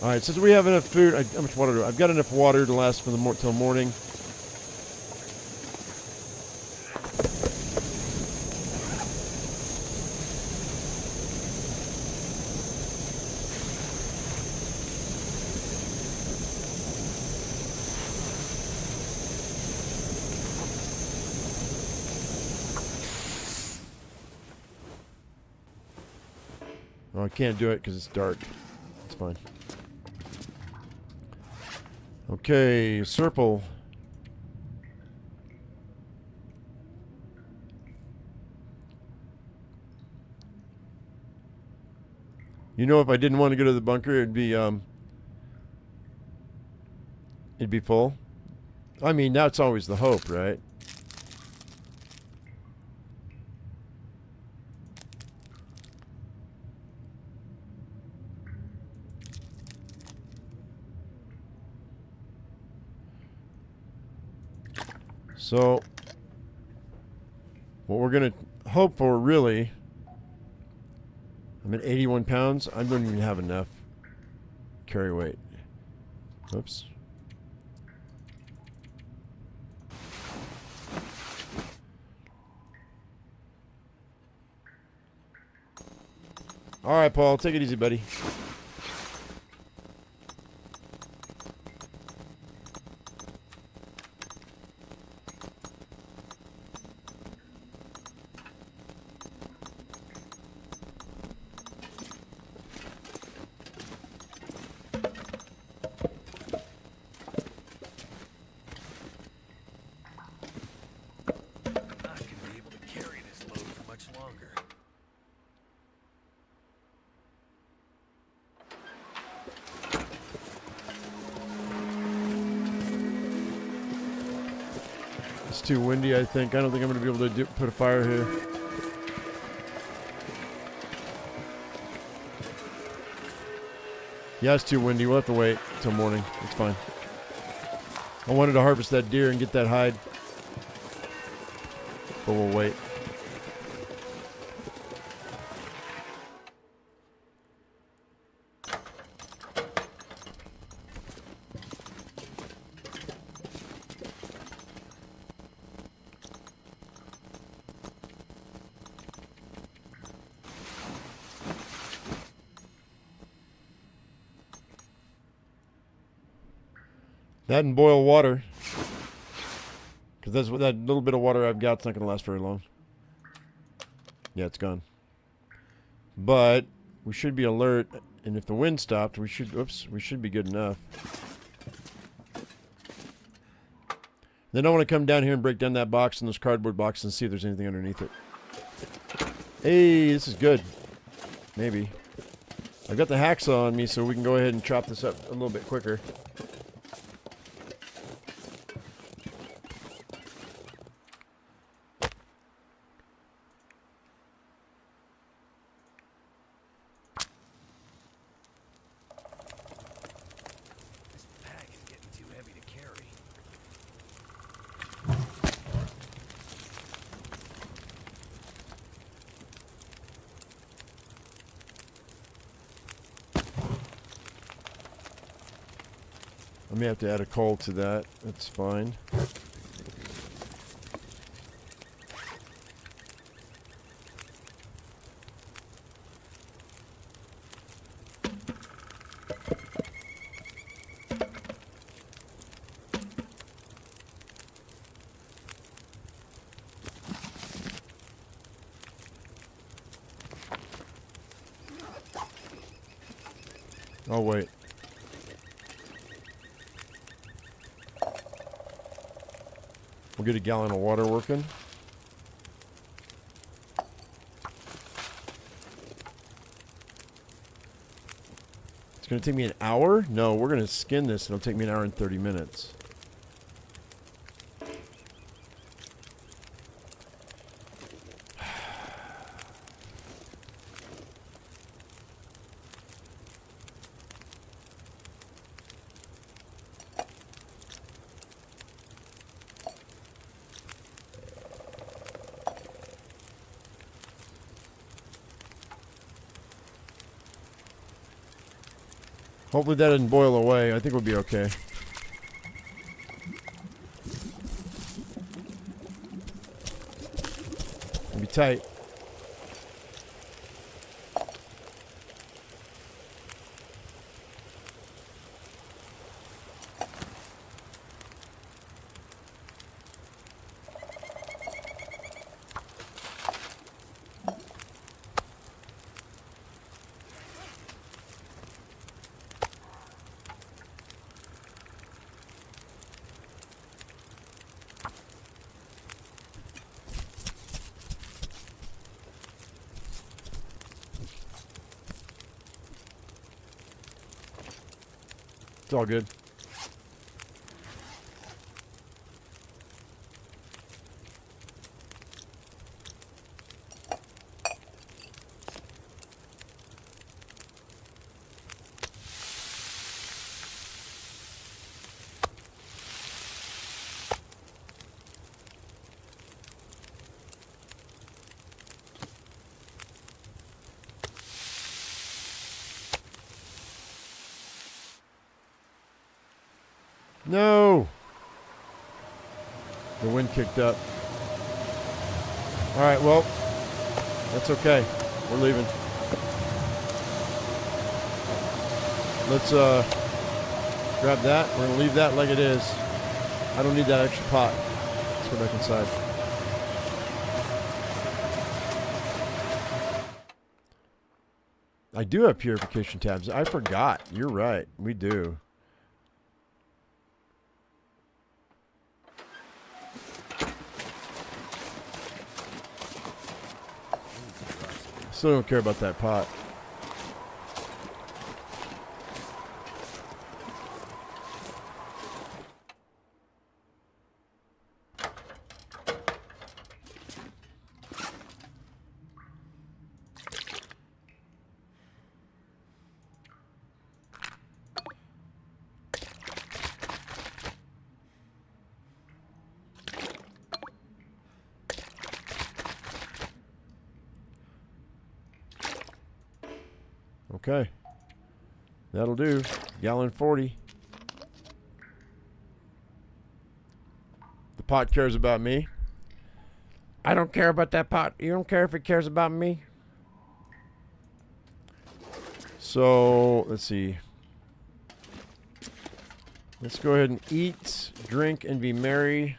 Alright, since we have enough food, how much water do I? I've got enough water to last for the till morning. Oh, I can't do it because it's dark. It's fine. Okay, Serple. You know, if I didn't want to go to the bunker, it'd be full. I mean, that's always the hope, right? So, what we're going to hope for, really, I'm at 81 pounds. I don't even have enough carry weight. Oops. All right, Paul, take it easy, buddy. It's too windy, I think. I don't think I'm going to be able to put a fire here. Yeah, it's too windy. We'll have to wait till morning. It's fine. I wanted to harvest that deer and get that hide, but we'll wait. That and boil water, because that's what that little bit of water I've got. It's not going to last very long. Yeah, it's gone. But we should be alert, and if the wind stopped, we should. Oops, we should be good enough. Then I want to come down here and break down that box and those cardboard boxes and see if there's anything underneath it. Hey, this is good. Maybe. I've got the hacksaw on me, so we can go ahead and chop this up a little bit quicker. I may have to add a coal to that. That's fine. Oh, wait. We'll get a gallon of water working. It's going to take me an hour? No, we're going to skin this. It'll take me an hour and 30 minutes. Hopefully that didn't boil away. I think we'll be okay. It'll be tight. It's all good. No! The wind kicked up. Alright, well, that's okay. We're leaving. Let's grab that. We're going to leave that like it is. I don't need that extra pot. Let's go back inside. I do have purification tabs. I forgot. You're right. We do. Still don't care about that pot. Okay. That'll do. Gallon 40. The pot cares about me. I don't care about that pot. You don't care if it cares about me? So, let's see. Let's go ahead and eat, drink, and be merry.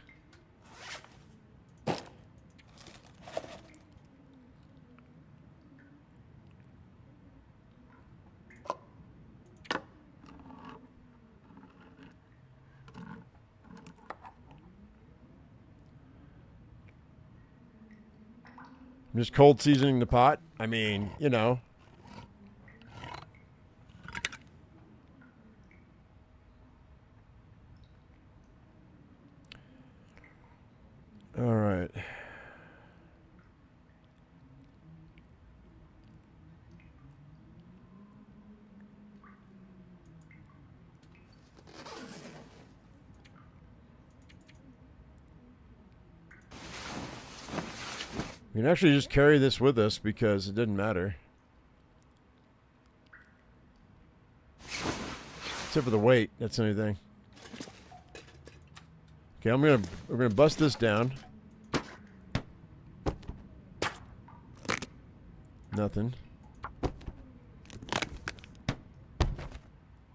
I'm just cold seasoning the pot. I mean, you know. All right. We can actually just carry this with us because it didn't matter. Except for the weight, that's the only thing. Okay, we're gonna bust this down. Nothing.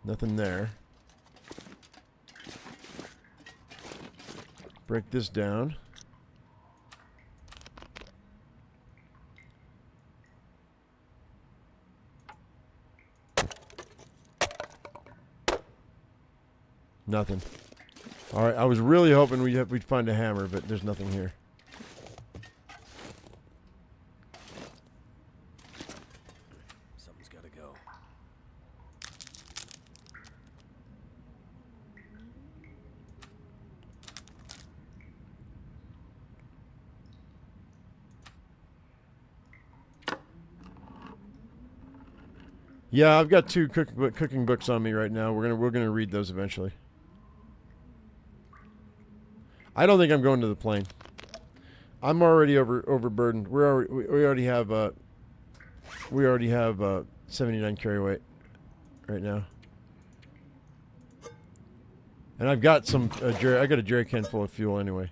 Nothing there. Break this down. Nothing. All right, I was really hoping we'd find a hammer, but there's nothing here. Something's gotta go. Yeah, I've got two cooking books on me right now. We're gonna read those eventually. I don't think I'm going to the plane. I'm already overburdened. We already have 79 carry weight right now. And I've got some, I got a jerry can full of fuel anyway.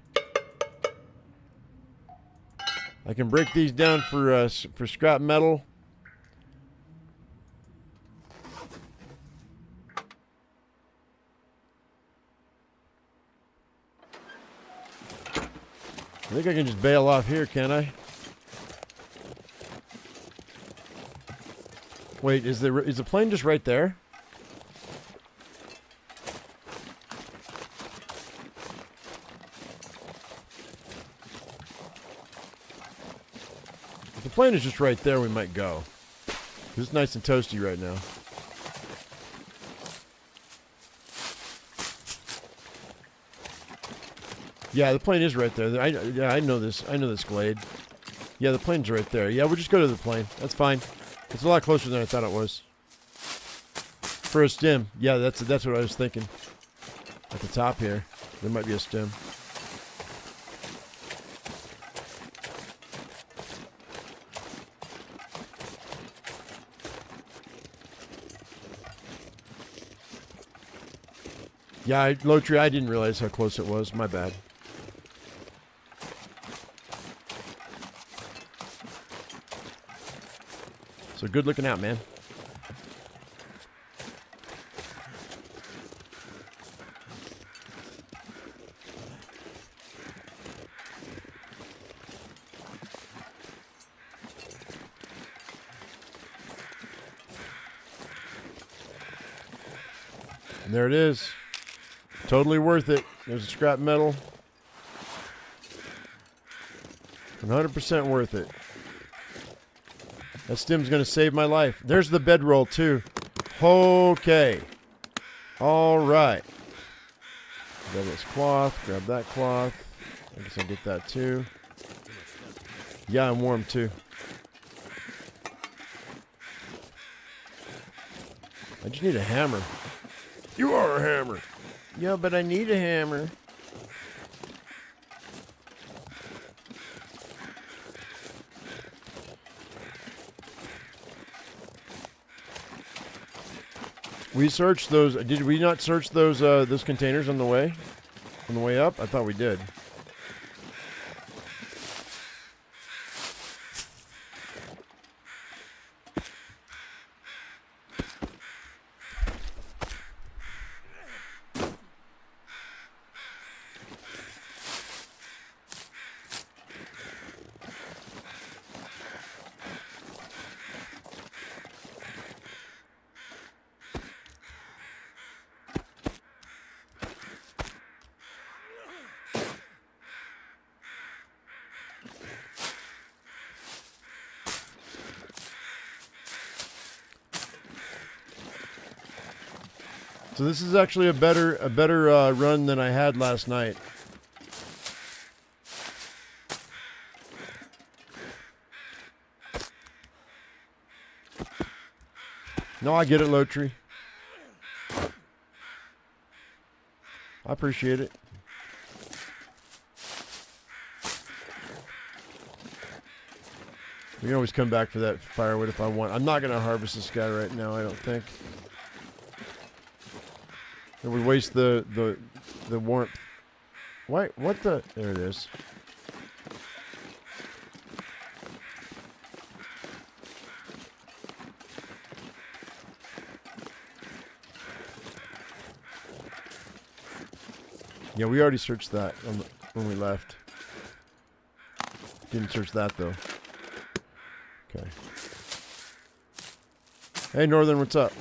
I can break these down for scrap metal. I think I can just bail off here, can I? Wait, is the plane just right there? If the plane is just right there, we might go. It's nice and toasty right now. Yeah, the plane is right there. I know this. I know this glade. Yeah, the plane's right there. Yeah, we'll just go to the plane. That's fine. It's a lot closer than I thought it was. For a stim. Yeah, that's what I was thinking. At the top here, there might be a stim. Yeah, low tree, I didn't realize how close it was. My bad. So good looking out, man. And there it is. Totally worth it. There's a scrap metal. 100% worth it. That stim's going to save my life. There's the bedroll, too. Okay. All right. Grab this cloth. Grab that cloth. I guess I'll get that, too. Yeah, I'm warm, too. I just need a hammer. You are a hammer. Yeah, but I need a hammer. We searched those. Did we not search those containers on the way up? I thought we did. So this is actually a better run than I had last night. No, I get it, Low Tree. I appreciate it. We can always come back for that firewood if I want. I'm not going to harvest this guy right now, I don't think. It would waste the warmth. Why? What the? There it is. Yeah, we already searched that when we left. Didn't search that though. Okay. Hey, Northern, what's up?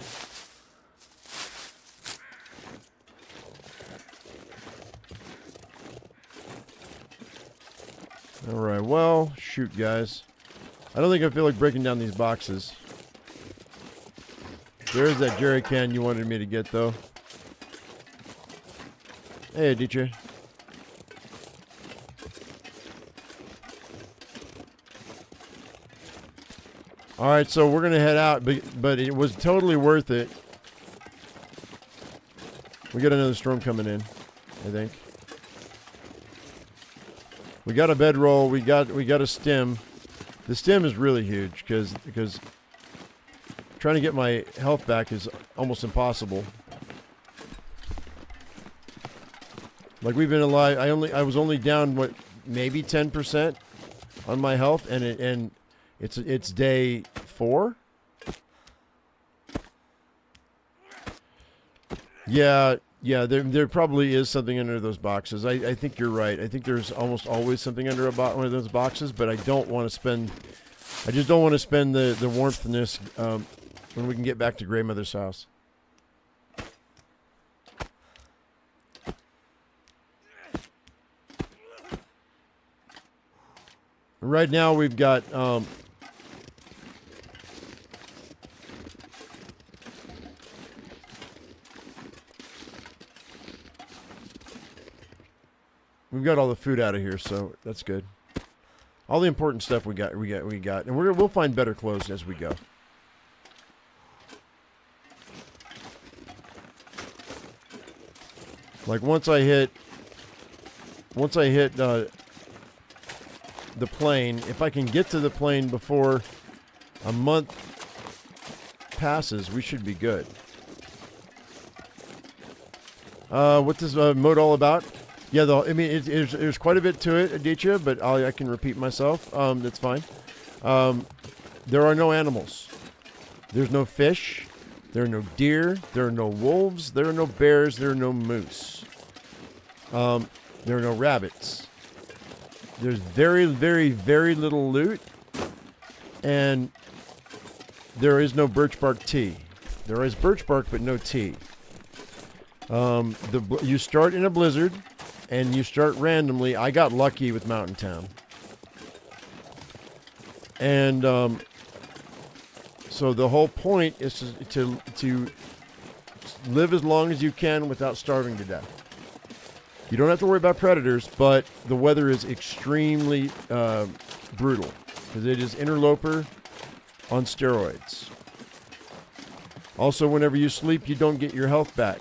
Alright, well, shoot, guys. I don't think I feel like breaking down these boxes. There's that jerry can you wanted me to get, though. Hey, DJ. Alright, so we're going to head out, but it was totally worth it. We got another storm coming in, I think. We got a bedroll. We got a stem. The stem is really huge because trying to get my health back is almost impossible. Like we've been alive. I was only down what maybe 10% on my health, and it's day 4. Yeah, there probably is something under those boxes. I think you're right. I think there's almost always something under one of those boxes, but I don't want to spend. I just don't want to spend the warmthness when we can get back to Grandmother's house. Right now we've got we've got all the food out of here, so that's good. All the important stuff we got, and we'll find better clothes as we go. Like once I hit the plane, if I can get to the plane before a month passes, we should be good. What's this mode all about? Yeah, there's quite a bit to it, Aditya, but I can repeat myself. That's fine. There are no animals. There's no fish. There are no deer. There are no wolves. There are no bears. There are no moose. There are no rabbits. There's very, very, very little loot. And there is no birch bark tea. There is birch bark, but no tea. You start in a blizzard, and you start randomly. I got lucky with Mountain Town. And so the whole point is to live as long as you can without starving to death. You don't have to worry about predators, but the weather is extremely brutal because it is interloper on steroids. Also, whenever you sleep, you don't get your health back.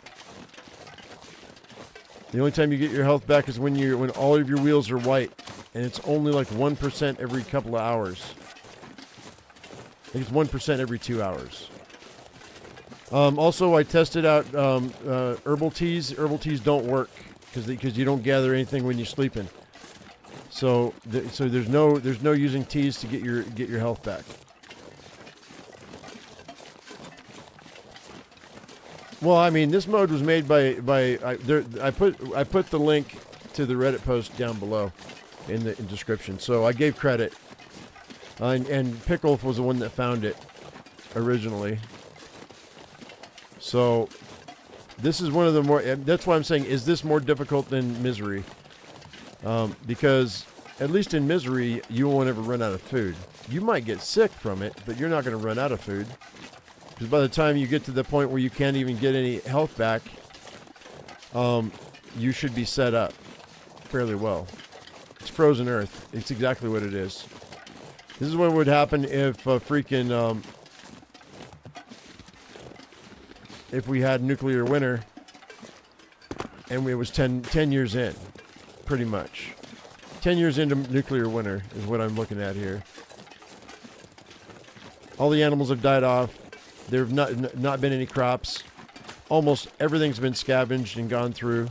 The only time you get your health back is when all of your wheels are white, and it's only like 1% every couple of hours. I think it's 1% every 2 hours. Also, I tested out herbal teas. Herbal teas don't work because you don't gather anything when you're sleeping. So there's no using teas to get your health back. Well, I mean, this mode was made by I put the link to the Reddit post down below in the description. So I gave credit, and Picklelil was the one that found it originally. So this is one of the more. That's why I'm saying, is this more difficult than Misery? Because at least in Misery, you won't ever run out of food. You might get sick from it, but you're not going to run out of food. Because by the time you get to the point where you can't even get any health back, you should be set up fairly well. It's frozen Earth. It's exactly what it is. This is what would happen if if we had nuclear winter and it was 10 years in, pretty much. 10 years into nuclear winter is what I'm looking at here. All the animals have died off. There have not been any crops. Almost everything's been scavenged and gone through.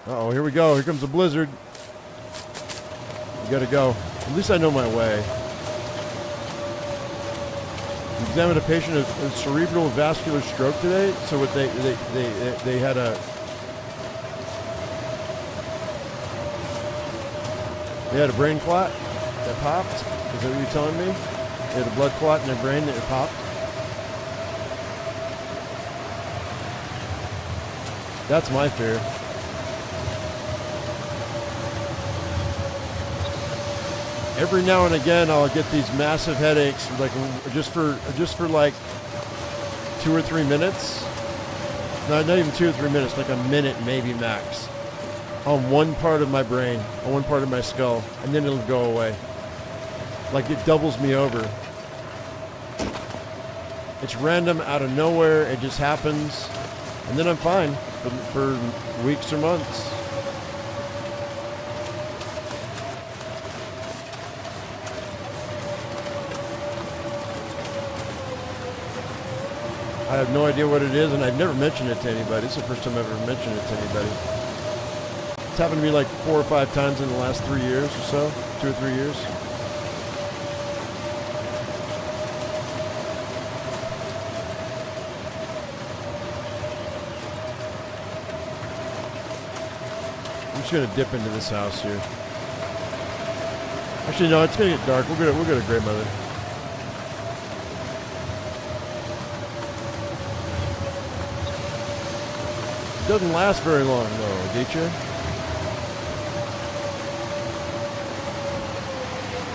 Uh-oh, here we go. Here comes a blizzard. You gotta go. At least I know my way. Examined a patient with cerebral vascular stroke today. So what they had a brain clot that popped. Is that what you're telling me? They had a blood clot in their brain that popped. That's my fear. Every now and again, I'll get these massive headaches, like just for like 2 or 3 minutes. No, not even 2 or 3 minutes, like a minute maybe max, on one part of my brain, on one part of my skull, and then it'll go away. Like it doubles me over. It's random, out of nowhere. It just happens, and then I'm fine for weeks or months. I have no idea what it is, and I've never mentioned it to anybody. It's the first time I've ever mentioned it to anybody. It's happened to me like 4 or 5 times in the last 3 years or so, 2 or 3 years. I'm just gonna dip into this house here. Actually, no, it's gonna get dark. We'll go to Grey Mother. Doesn't last very long though, Deecha.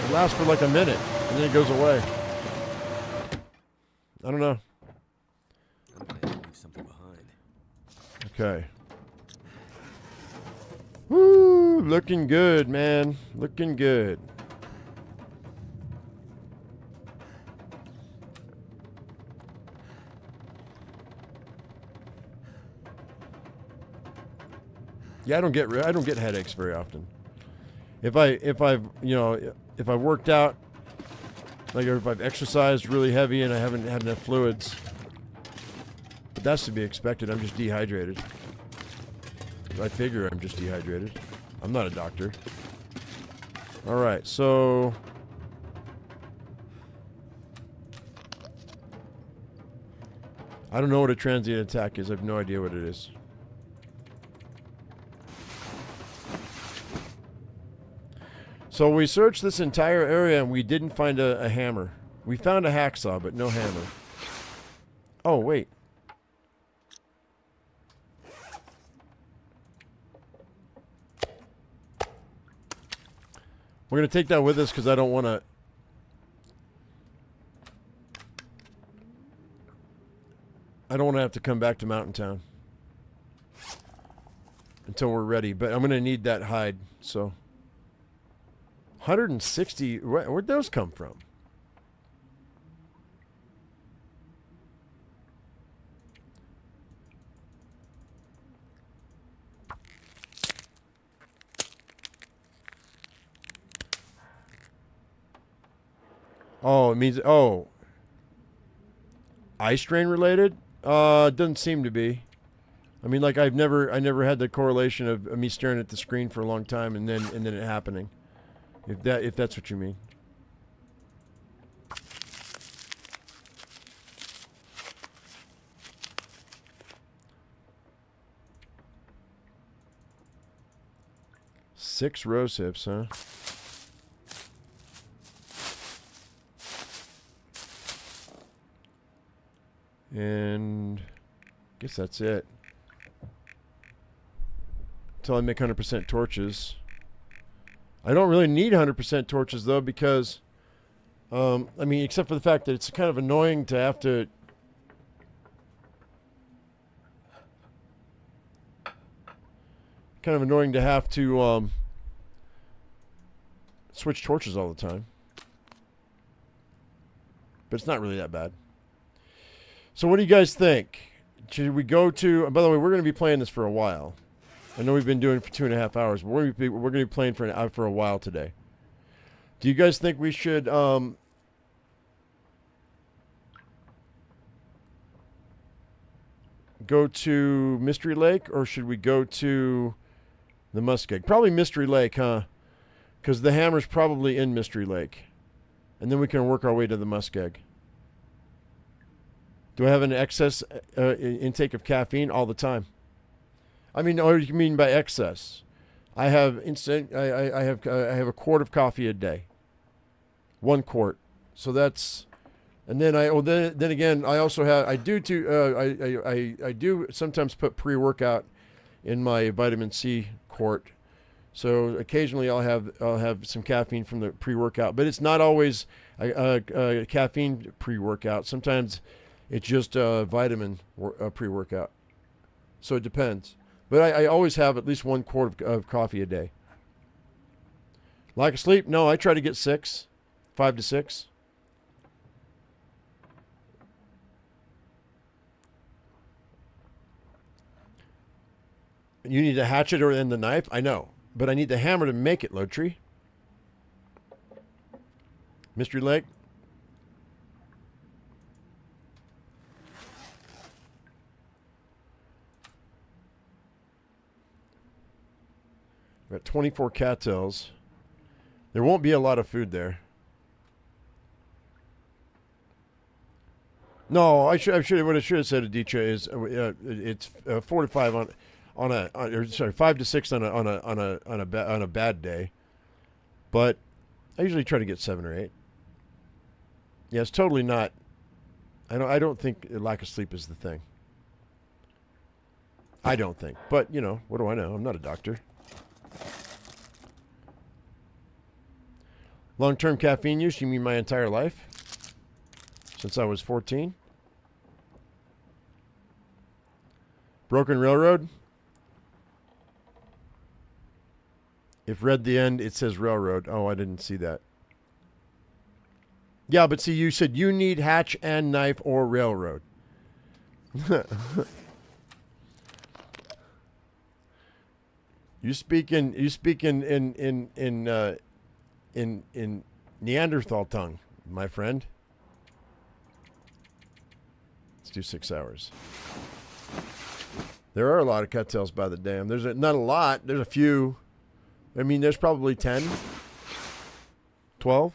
It lasts for like a minute and then it goes away. I don't know. I'm gonna have to leave something behind. Okay. Woo! Looking good, man. Looking good. Yeah, I don't get headaches very often. If I've worked out, like if I've exercised really heavy and I haven't had enough fluids, but that's to be expected. I'm just dehydrated. I figure I'm just dehydrated. I'm not a doctor. All right, so I don't know what a transient attack is. I have no idea what it is. So we searched this entire area and we didn't find a hammer. We found a hacksaw, but no hammer. Oh, wait. We're going to take that with us because I don't want to... I don't want to have to come back to Mountain Town until we're ready. But I'm going to need that hide, so... 160, where'd those come from? Oh, it means, oh. Eye strain related? Doesn't seem to be. I mean, like I never had the correlation of me staring at the screen for a long time and then it happening. If that's what you mean. Six rose hips, huh? And I guess that's it. Until I make 100% torches. I don't really need 100% torches though because, I mean, except for the fact that it's kind of annoying to have to switch torches all the time. But it's not really that bad. So what do you guys think? Should we go to, by the way, we're going to be playing this for a while. I know we've been doing it for 2.5 hours, but we're going to be playing for a while today. Do you guys think we should go to Mystery Lake or should we go to the Muskeg? Probably Mystery Lake, huh? Because the hammer's probably in Mystery Lake. And then we can work our way to the Muskeg. Do I have an excess intake of caffeine all the time? I mean, what do you mean by excess? I have I have a quart of coffee a day. 1 quart. So that's, and then then again I also have I do sometimes put pre-workout in my vitamin C quart. So occasionally I'll have some caffeine from the pre-workout, but it's not always a caffeine pre-workout. Sometimes it's just a vitamin pre-workout. So it depends. But I always have at least 1 quart of coffee a day. Lack of sleep? No, I try to get 6. 5 to 6. You need a hatchet or then the knife? I know. But I need the hammer to make it, Lotry. Mystery Lake? 24 cattails. There won't be a lot of food there. No, what I should have said, Aditya, is it's 4 to 5 or 5 to 6 on a bad day. But I usually try to get 7 or 8. Yeah, it's totally not. I don't think lack of sleep is the thing. I don't think. But, you know, what do I know? I'm not a doctor. Long-term caffeine use, you mean my entire life? Since I was 14? Broken Railroad? If read the end, it says railroad. Oh, I didn't see that. Yeah, but see, you said you need hatch and knife or railroad. You speak in Neanderthal tongue, my friend. Let's do 6 hours. There are a lot of cattails by the dam. There's not a lot. There's a few. I mean, there's probably 10, 12.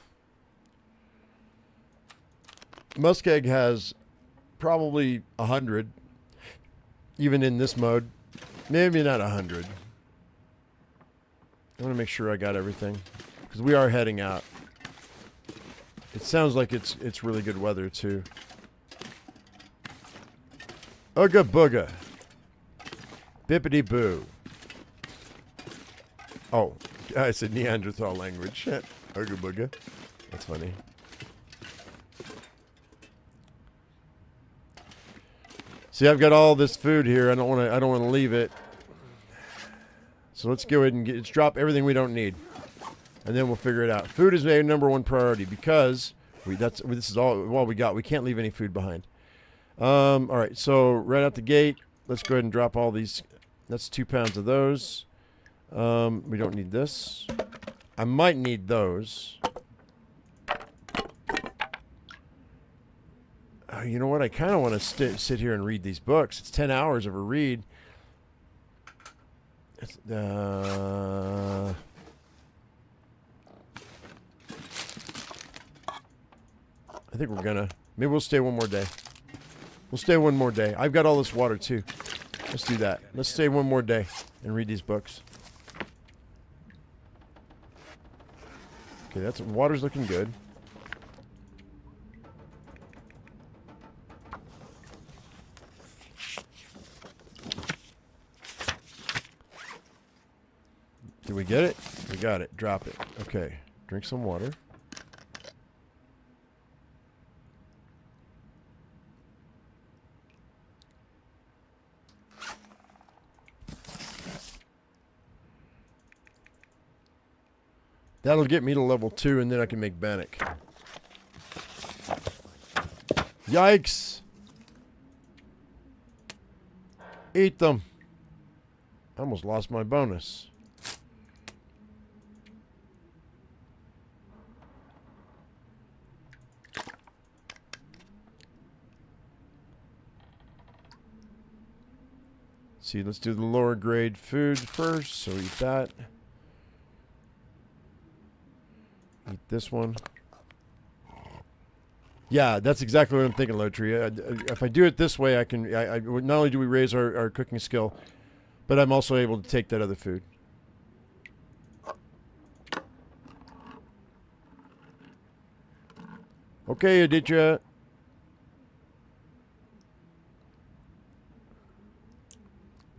Muskeg has probably 100, even in this mode. Maybe not 100. I want to make sure I got everything, because we are heading out. It sounds like it's really good weather too. Ooga booga. Bippity boo. Oh, I said Neanderthal language. Ooga booga. That's funny. See, I've got all this food here. I don't want to leave it. So let's go ahead and let's drop everything we don't need, and then we'll figure it out. Food is my number one priority because this is all we got. We can't leave any food behind. All right, so right out the gate, let's go ahead and drop all these. That's 2 pounds of those. We don't need this. I might need those. You know what? I kind of want to sit here and read these books. It's 10 hours of a read. I think we're gonna. Maybe we'll stay one more day. We'll stay one more day. I've got all this water too. Let's do that. Let's stay one more day and read these books. Okay, that's water's looking good. Did we get it? We got it. Drop it. Okay. Drink some water. That'll get me to level 2, and then I can make bannock. Yikes! Eat them. I almost lost my bonus. See, let's do the lower grade food first. So eat that. Eat this one. Yeah, that's exactly what I'm thinking, Lotri. If I do it this way, I can. Not only do we raise our cooking skill, but I'm also able to take that other food. Okay, Aditya.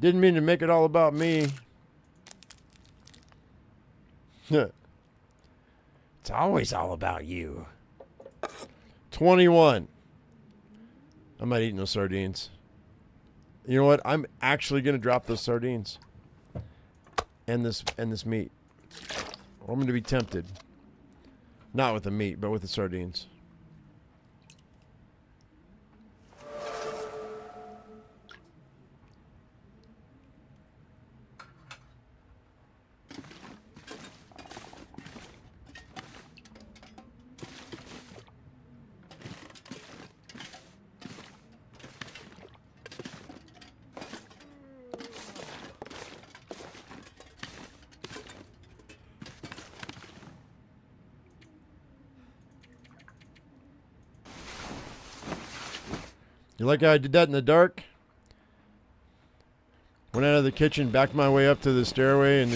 Didn't mean to make it all about me. It's always all about you. 21. I'm not eating those sardines. You know what? I'm actually going to drop those sardines. And this meat. I'm going to be tempted. Not with the meat, but with the sardines. You like how I did that in the dark? Went out of the kitchen, backed my way up to the stairway, and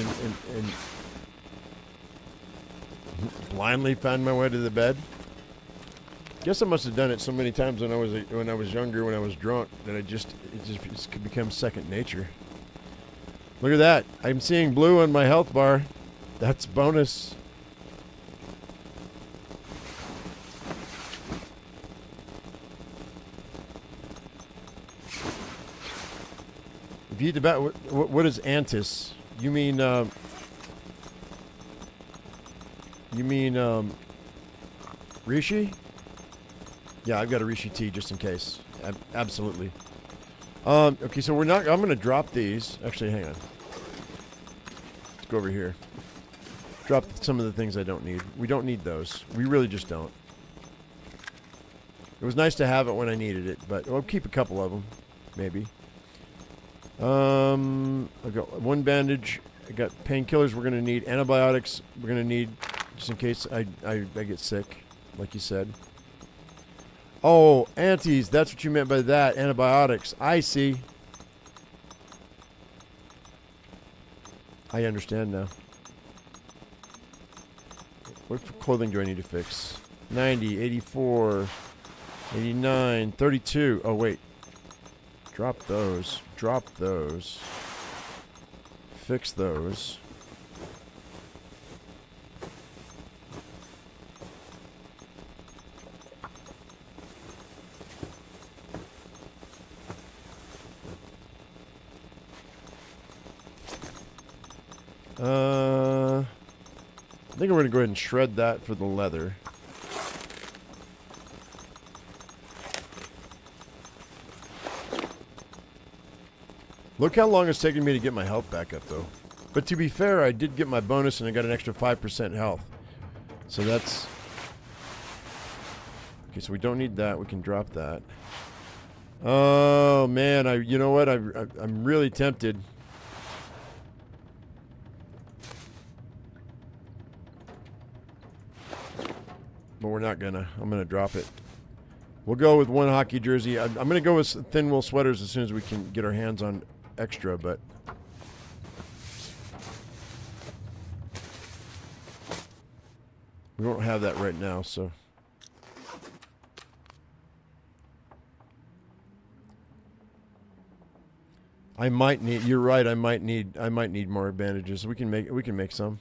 blindly found my way to the bed. Guess I must have done it so many times when I was younger, when I was drunk, that it just could become second nature. Look at that! I'm seeing blue on my health bar. That's bonus. If you eat the bat, what is antis? You mean Rishi? Yeah, I've got a Rishi tea just in case. Absolutely. Okay, so we're not. I'm gonna drop these. Actually, hang on. Let's go over here. Drop some of the things I don't need. We don't need those. We really just don't. It was nice to have it when I needed it, but I'll keep a couple of them, maybe. I've got one bandage. I got painkillers we're going to need. Antibiotics we're going to need just in case I get sick, like you said. Oh, antes. That's what you meant by that. Antibiotics. I see. I understand now. What clothing do I need to fix? 90, 84, 89, 32. Oh, wait. Drop those. Drop those. Fix those. I think we're going to go ahead and shred that for the leather. Look how long it's taken me to get my health back up, though. But to be fair, I did get my bonus and I got an extra 5% health. So that's... Okay, so we don't need that. We can drop that. Oh, man. You know what? I'm really tempted. But we're not gonna. I'm gonna drop it. We'll go with one hockey jersey. I'm gonna go with thin wool sweaters as soon as we can get our hands on extra, but we won't have that right now, so I might need, you're right, I might need more bandages. We can make some.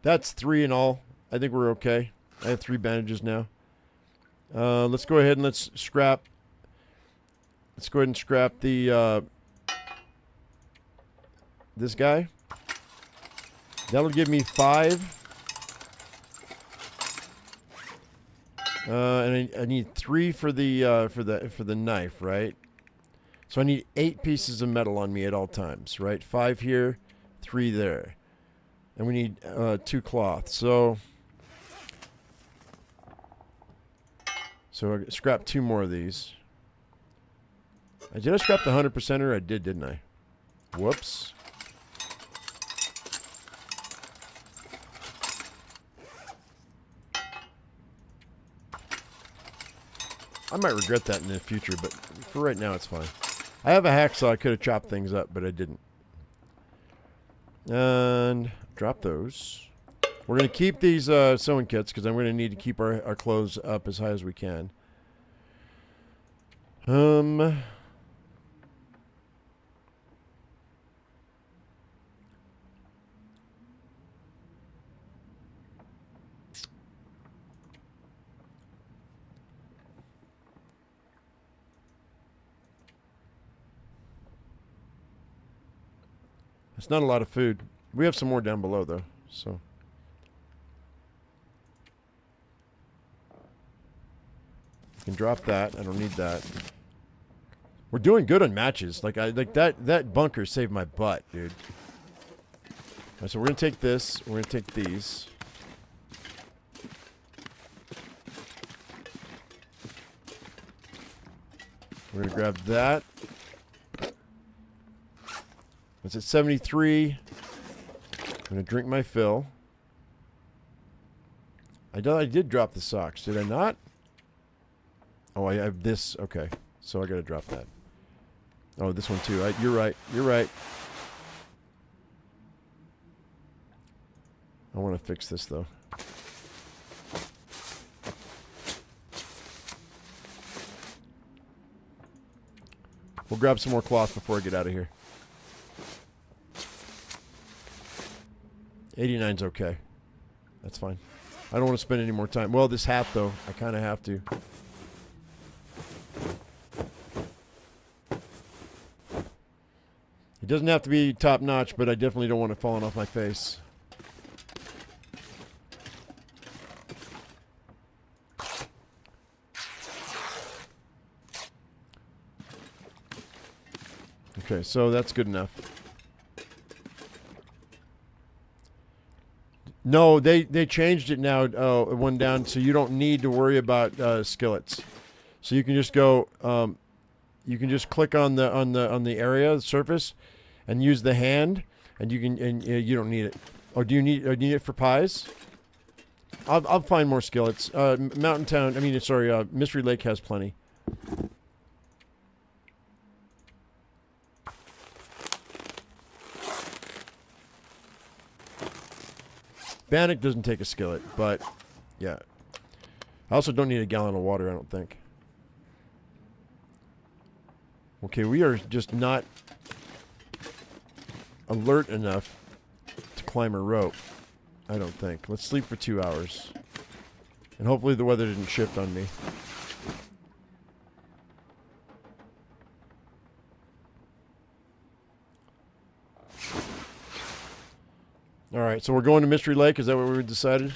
That's 3 in all. I think we're okay. I have 3 bandages now. Let's go ahead and let's scrap. Let's go ahead and scrap the this guy. That'll give me 5. And I need 3 for the knife, right? So I need 8 pieces of metal on me at all times, right? 5 here, 3 there. And we need 2 cloth. So I scrapped 2 more of these. Did I scrap the 100%er? I did, didn't I? Whoops. I might regret that in the future, but for right now, it's fine. I have a hacksaw. I could have chopped things up, but I didn't. And drop those. We're going to keep these sewing kits because I'm going to need to keep our clothes up as high as we can. It's not a lot of food. We have some more down below, though, so. You can drop that. I don't need that. We're doing good on matches. Like that bunker saved my butt, dude. All right, so we're gonna take this. We're gonna take these. We're gonna grab that. It's at 73. I'm going to drink my fill. I did drop the socks. Did I not? Oh, I have this. Okay. So I got to drop that. Oh, this one too. You're right. You're right. I want to fix this, though. We'll grab some more cloth before I get out of here. 89's okay. That's fine. I don't want to spend any more time. Well, this hat, though, I kind of have to. It doesn't have to be top-notch, but I definitely don't want it falling off my face. Okay, so that's good enough. No, they changed it now. It went down, so you don't need to worry about skillets. So you can just go. You can just click on the area, the surface, and use the hand, and you can you don't need it. Oh, do you need it for pies? I'll find more skillets. Mountain Town. I mean, sorry. Mystery Lake has plenty. Bannock doesn't take a skillet, but yeah. I also don't need a gallon of water, I don't think. Okay, we are just not alert enough to climb a rope, I don't think. Let's sleep for 2 hours. And hopefully the weather didn't shift on me. Alright, so we're going to Mystery Lake. Is that what we decided?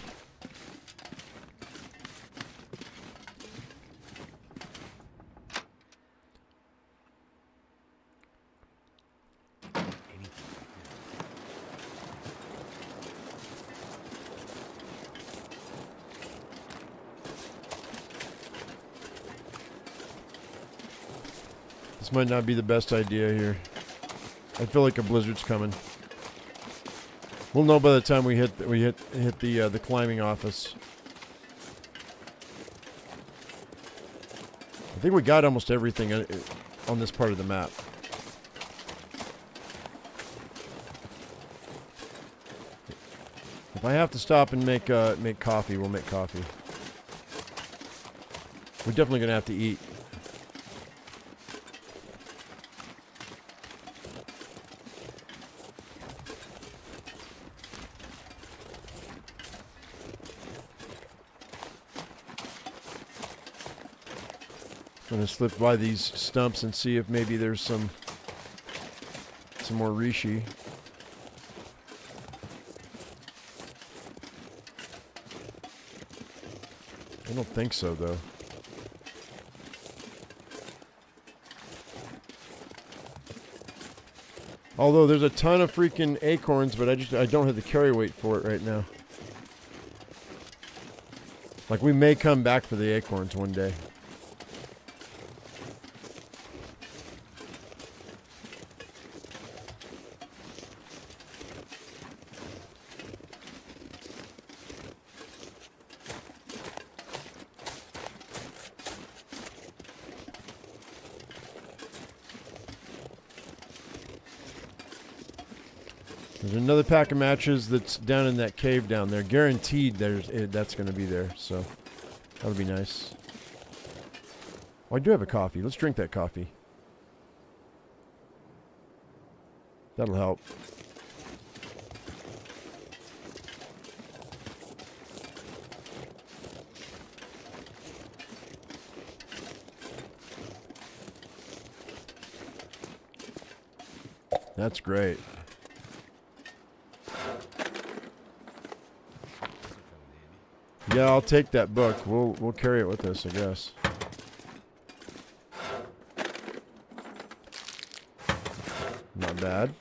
This might not be the best idea here. I feel like a blizzard's coming. We'll know by the time we hit the climbing office. I think we got almost everything on this part of the map. If I have to stop and make coffee, we'll make coffee. We're definitely gonna have to eat. I'm gonna slip by these stumps and see if maybe there's some more reishi. I don't think so, though. Although there's a ton of freaking acorns, but I don't have the carry weight for it right now. Like, we may come back for the acorns one day. There's another pack of matches that's down in that cave down there. Guaranteed that's going to be there, so that'll be nice. Oh, I do have a coffee. Let's drink that coffee. That'll help. That's great. Yeah, I'll take that book. We'll carry it with us, I guess. Not bad.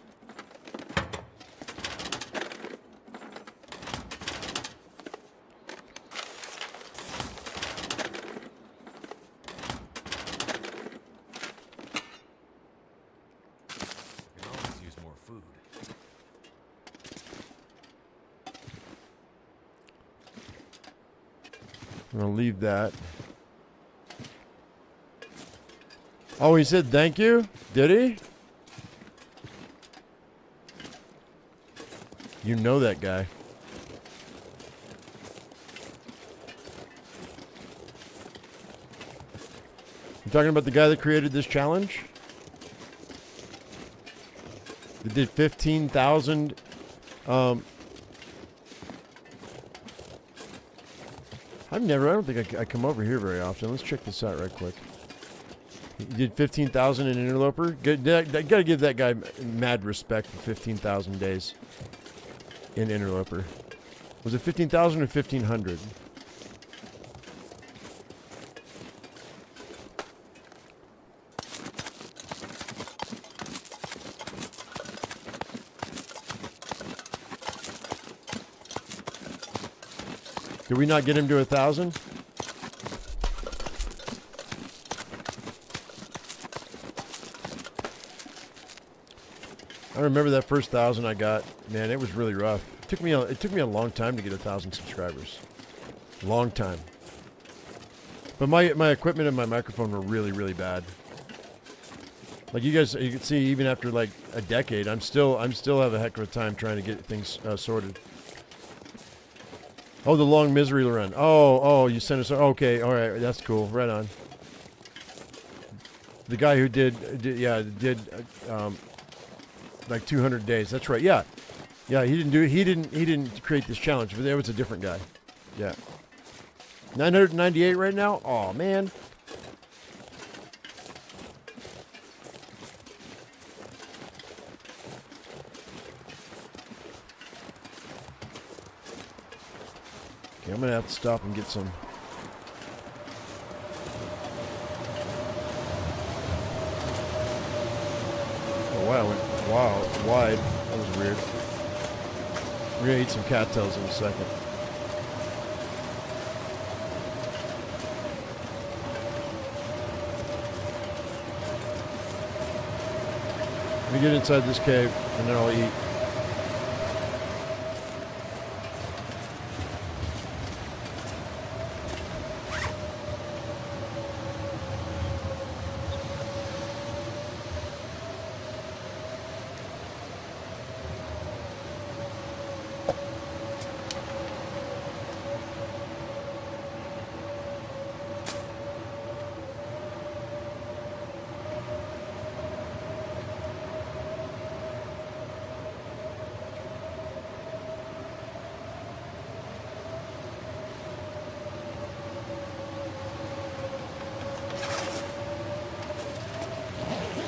I'm gonna leave that. Oh, he said thank you? Did he? You know that guy. You talking about the guy that created this challenge? That did 15,000. I don't think I come over here very often. Let's check this out right quick. He did 15,000 in Interloper. Gotta give that guy mad respect for 15,000 days in Interloper. Was it 15,000 or 1,500? Did we not get him to 1,000? I remember that first 1,000 I got. Man, it was really rough. It took me a long time to get 1,000 subscribers. Long time. But my equipment and my microphone were really, really bad. Like you can see, even after like a decade, I'm still have a heck of a time trying to get things sorted. Oh, the long misery run. Oh, you sent us. Okay, all right, that's cool. Right on. The guy who did like 200 days. That's right. Yeah, he didn't create this challenge, but there was a different guy. Yeah. 998 right now. Oh man. Okay, I'm gonna have to stop and get some. Oh wow, wide. That was weird. We're gonna eat some cattails in a second. Let me get inside this cave and then I'll eat.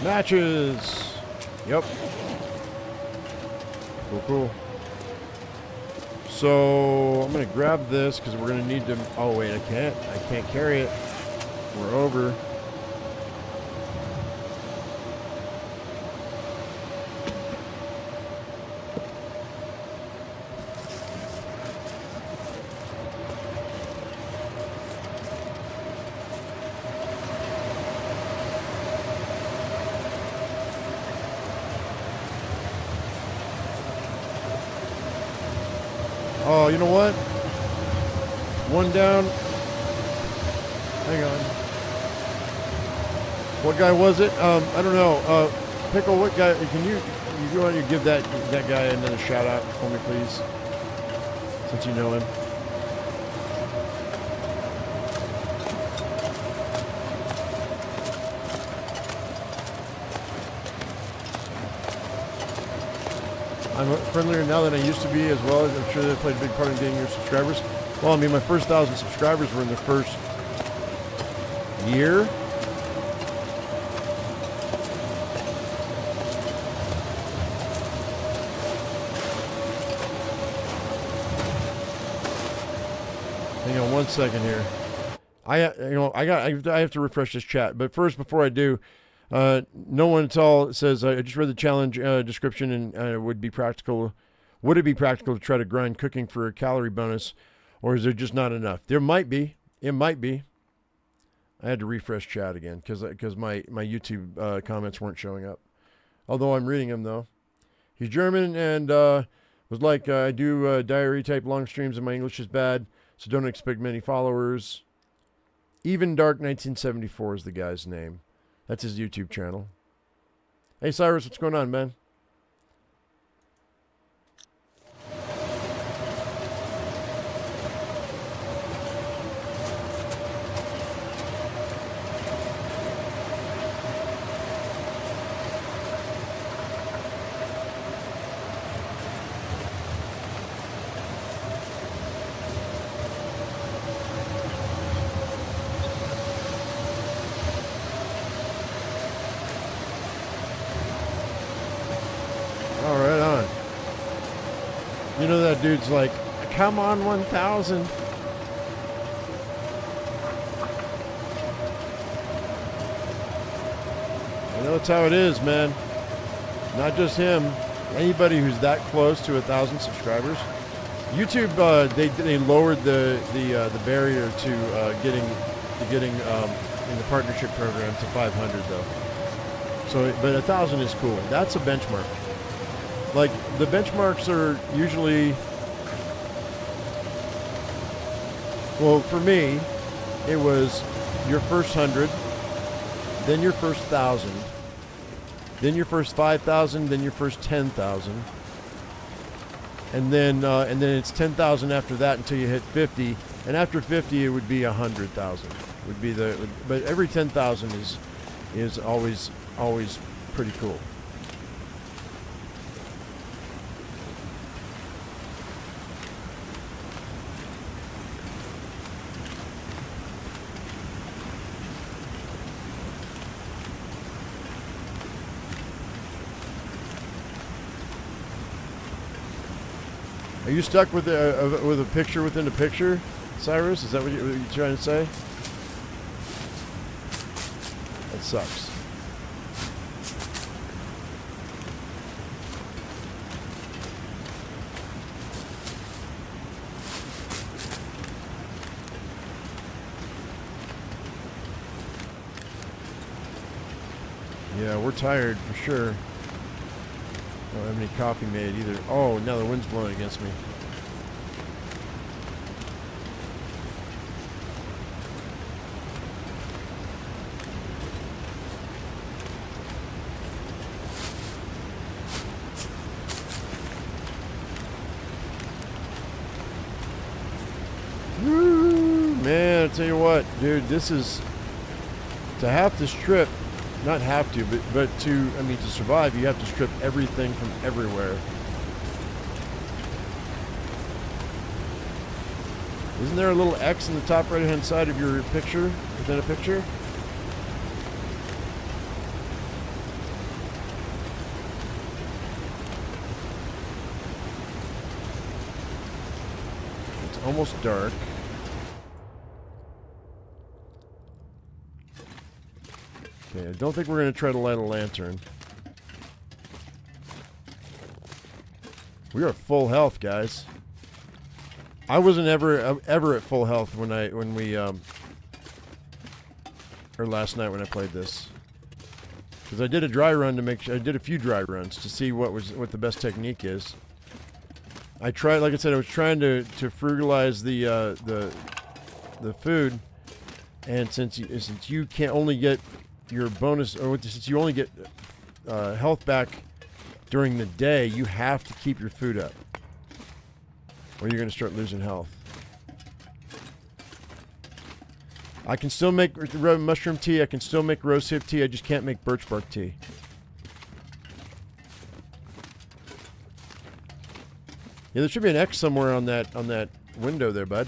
Matches. Yep. Cool. So I'm gonna grab this because we're gonna need to. Oh wait, I can't carry it. We're over. Oh, you know what? One down. Hang on. What guy was it? I don't know. Pickle, what guy? Can you want to give that guy another shout out for me, please? Since you know him. I'm friendlier now than I used to be as well. I'm sure that played a big part in getting your subscribers. Well, I mean, my first 1,000 subscribers were in the first year. Hang on one second here. I have to refresh this chat. But first, before I do, no one at all says, I just read the challenge description and would it be practical to try to grind cooking for a calorie bonus, or is there just not enough? There might be. It might be. I had to refresh chat again because my YouTube comments weren't showing up. Although I'm reading them, though. He's German and was like, I do diary type long streams and my English is bad. so don't expect many followers. Even Dark 1974 is the guy's name. That's his YouTube channel. Hey Cyrus, what's going on, man? All right, on. You know that dude's like, come on 1,000. You know that's how it is, man. Not just him. Anybody who's that close to 1,000 subscribers. YouTube, they lowered the barrier to getting in the partnership program to 500 though. So, but 1,000 is cool. That's a benchmark. Like, the benchmarks are usually, well, for me, it was your first 100, then your first 1,000, then your first 5,000, then your first 10,000, and then it's 10,000 after that until you hit 50, and after 50 it would be 100,000. Would be but every 10,000 is always pretty cool. Are you stuck with a picture within a picture, Cyrus? Is that what you're trying to say? That sucks. Yeah, we're tired for sure. I don't have any coffee made either. Oh, now the wind's blowing against me. Woo! Man, I tell you what, dude, this is to have to strip. Not have to, but to survive, you have to strip everything from everywhere. Isn't there a little X in the top right-hand side of your picture, within a picture? It's almost dark. Okay, I don't think we're going to try to light a lantern. We are full health, guys. I wasn't ever at full health or last night when I played this, because I did a dry run I did a few dry runs to see what the best technique is. I tried, like I said, I was trying to frugalize the food, and since you can't only get your bonus, or since you only get health back during the day, you have to keep your food up, or you're going to start losing health. I can still make mushroom tea. I can still make rosehip tea. I just can't make birch bark tea. Yeah, there should be an X somewhere on that window there, bud.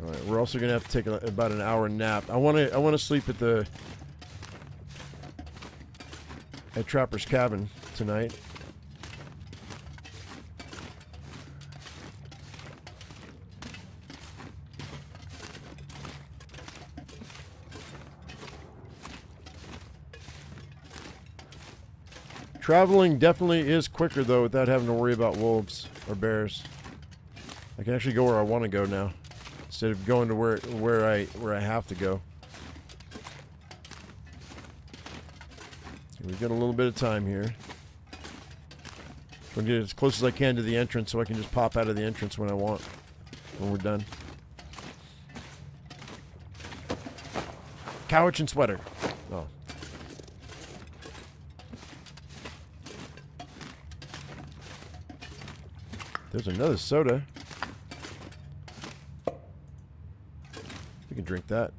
All right, we're also gonna have to take about an hour nap. I want to sleep at Trapper's Cabin tonight. Traveling definitely is quicker though, without having to worry about wolves or bears. I can actually go where I want to go now, instead of going to where I have to go. We've got a little bit of time here. I'll get as close as I can to the entrance so I can just pop out of the entrance when I want. When we're done. Couch and sweater. Oh. There's another soda. We can drink that.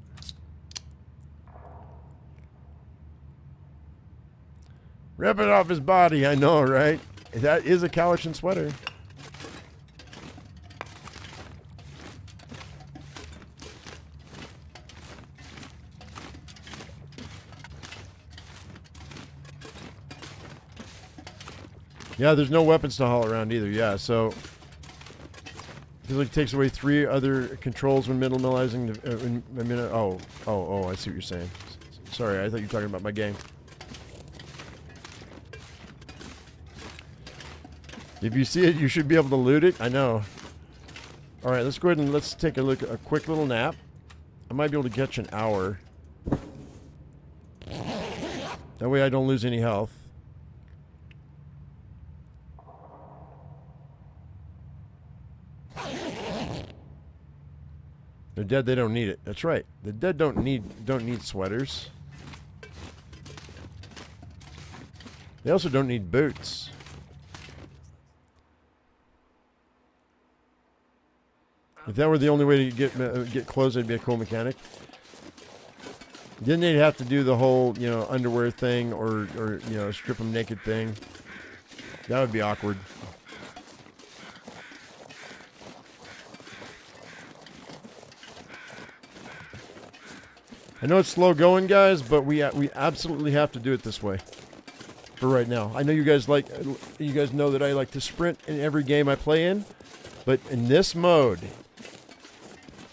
Rip it off his body, I know, right? That is a Cowichan sweater. Yeah, there's no weapons to haul around either. Yeah, so it takes away 3 other controls when minimalizing the. I see what you're saying. Sorry, I thought you were talking about my game. If you see it, you should be able to loot it. I know. All right, let's go ahead and let's take a look. A quick little nap. I might be able to catch an hour. That way I don't lose any health. They're dead. They don't need it. That's right. The dead don't need sweaters. They also don't need boots. If that were the only way to get clothes, it'd be a cool mechanic. Then they'd have to do the whole, underwear thing or strip them naked thing. That would be awkward. I know it's slow going, guys, but we absolutely have to do it this way for right now. I know you guys know that I like to sprint in every game I play in, but in this mode,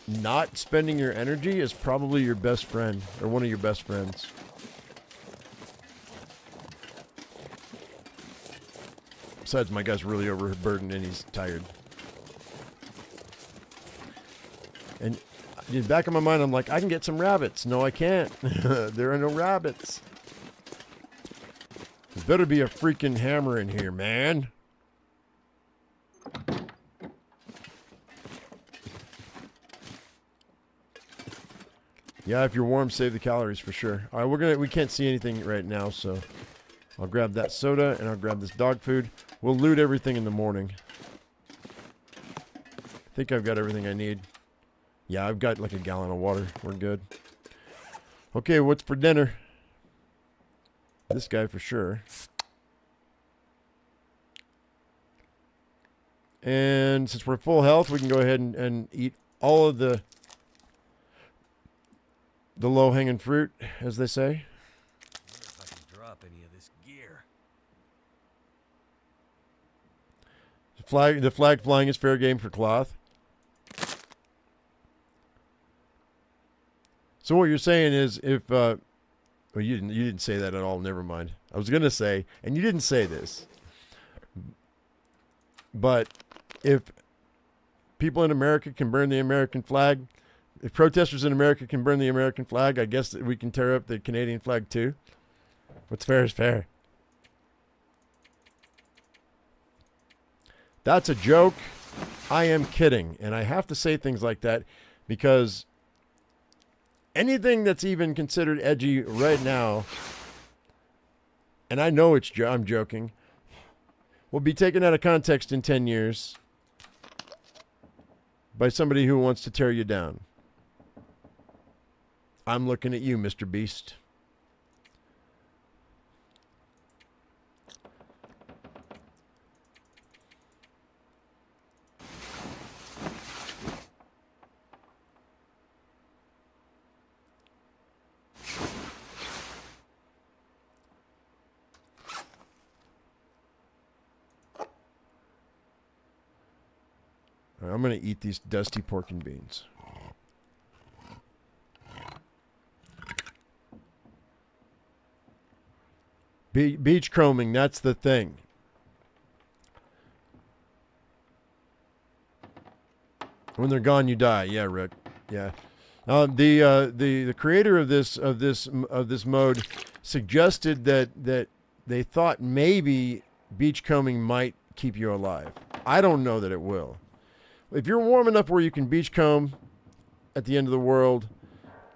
not spending your energy is probably your best friend or one of your best friends. Besides, my guy's really overburdened and he's tired. And in the back of my mind, I'm like, I can get some rabbits. No, I can't. There are no rabbits. There better be a freaking hammer in here, man. Yeah, if you're warm, save the calories for sure. All right, we can't see anything right now, so I'll grab that soda and I'll grab this dog food. We'll loot everything in the morning. I think I've got everything I need. Yeah, I've got like a gallon of water. We're good. Okay, what's for dinner? This guy for sure. And since we're full health, we can go ahead and eat all of the low-hanging fruit, as they say. I wonder if I can drop any of this gear. The flag flying is fair game for cloth. So what you're saying is, if well, you didn't say that at all. Never mind. I was gonna say, and you didn't say this, but if people in America can burn the American flag, if protesters in America can burn the American flag, I guess that we can tear up the Canadian flag too. What's fair is fair. That's a joke. I am kidding, and I have to say things like that because anything that's even considered edgy right now, and I know I'm joking, will be taken out of context in 10 years by somebody who wants to tear you down. I'm looking at you, Mr. Beast. All right, I'm going to eat these dusty pork and beans. Beach combing, that's the thing. When they're gone, you die. Yeah, Rick. Yeah. The creator of this mode suggested that they thought maybe beachcombing might keep you alive. I don't know that it will. If you're warm enough where you can beachcomb at the end of the world,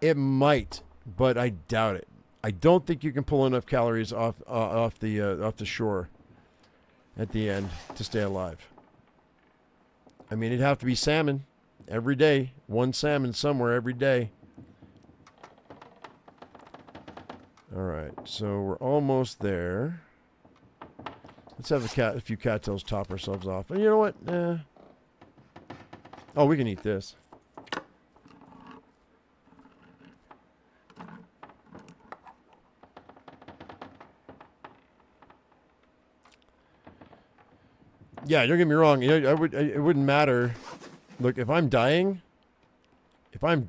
it might, but I doubt it. I don't think you can pull enough calories off the shore at the end to stay alive. I mean, it'd have to be salmon every day. One salmon somewhere every day. All right, so we're almost there. Let's have a few cattails top ourselves off. And you know what? Oh, we can eat this. Yeah, don't get me wrong. You know, it wouldn't matter. Look, if I'm dying, I'm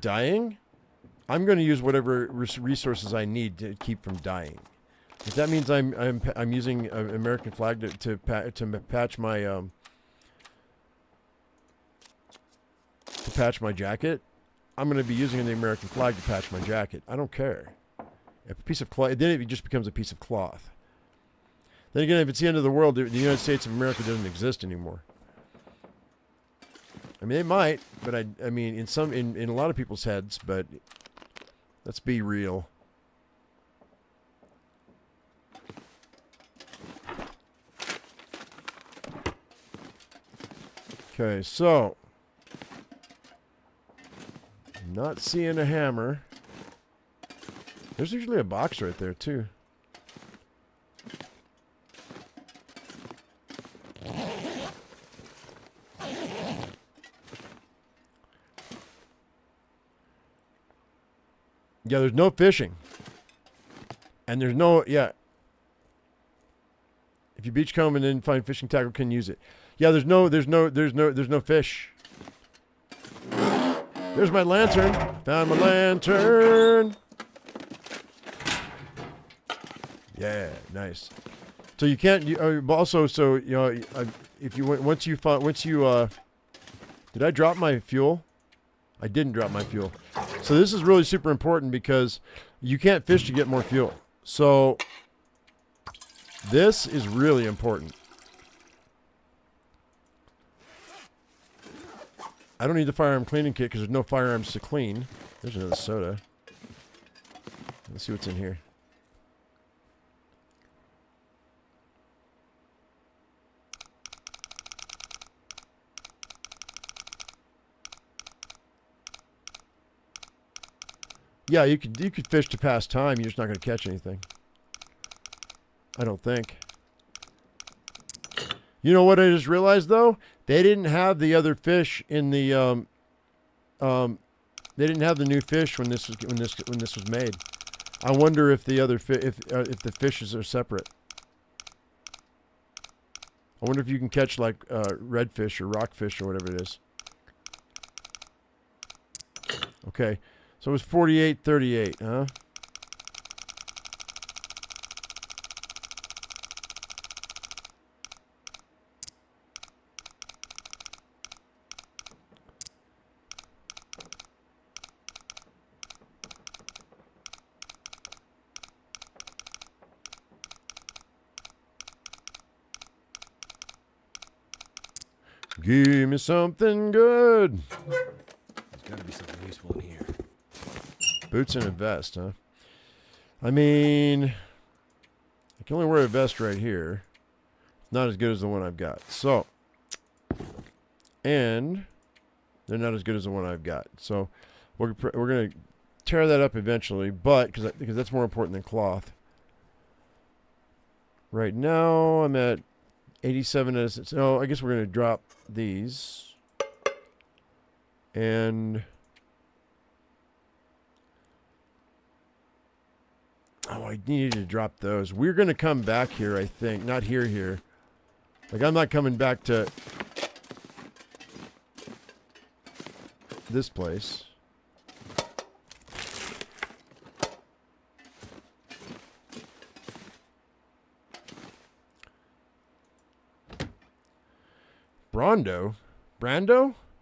going to use whatever resources I need to keep from dying. If that means I'm using an American flag to patch my jacket, I'm going to be using the American flag to patch my jacket. I don't care. If a piece of cloth, then it just becomes a piece of cloth. Then again, if it's the end of the world, the United States of America doesn't exist anymore. I mean, they might, but I mean, in a lot of people's heads, but let's be real. Okay, so I'm not seeing a hammer. There's usually a box right there too. Yeah, there's no fishing. And there's no, yeah. If you beachcomb and then find fishing tackle, can use it. Yeah, there's no fish. There's my lantern. Found my lantern. Yeah, nice. So you can't, also, so, you know, if you, did I drop my fuel? I didn't drop my fuel. So this is really super important because you can't fish to get more fuel. So this is really important. I don't need the firearm cleaning kit because there's no firearms to clean. There's another soda. Let's see what's in here. Yeah, you could fish to pass time. You're just not going to catch anything. I don't think. You know what I just realized though? They didn't have the other fish in the they didn't have the new fish when this was made. I wonder if the other if the fishes are separate. I wonder if you can catch like redfish or rockfish or whatever it is. Okay. So it was 48.38, huh? Give me something good. There's gotta be something useful in here. Boots and a vest, huh? I mean, I can only wear a vest right here. It's not as good as the one I've got. So, and they're not as good as the one I've got. So, we're going to tear that up eventually, but because that's more important than cloth. Right now, I'm at 87. So, I guess we're going to drop these. And oh, I needed to drop those. We're going to come back here, I think. Not here. Like, I'm not coming back to this place. Brando?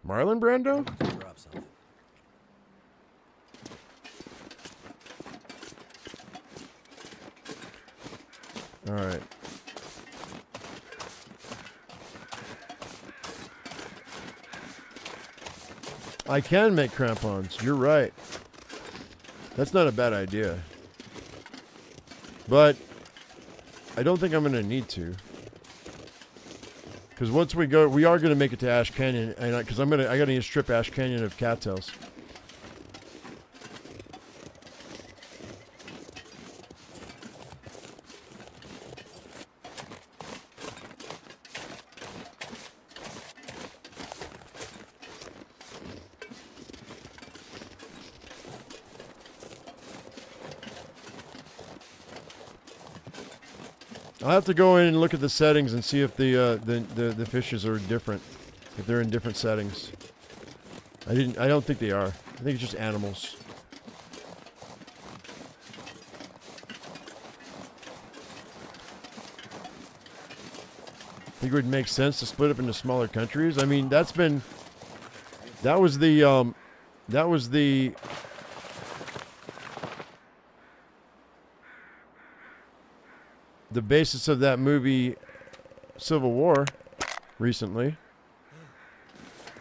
Marlon Brando? Drop something. All right. I can make crampons. You're right. That's not a bad idea. But I don't think I'm going to need to. Because once we go, we are going to make it to Ash Canyon, and because I got to need to strip Ash Canyon of cattails. I'll have to go in and look at the settings and see if the fishes are different, if they're in different settings. I don't think they are. I think it's just animals. I think it would make sense to split up into smaller countries. I mean, that was the basis of that movie Civil War recently,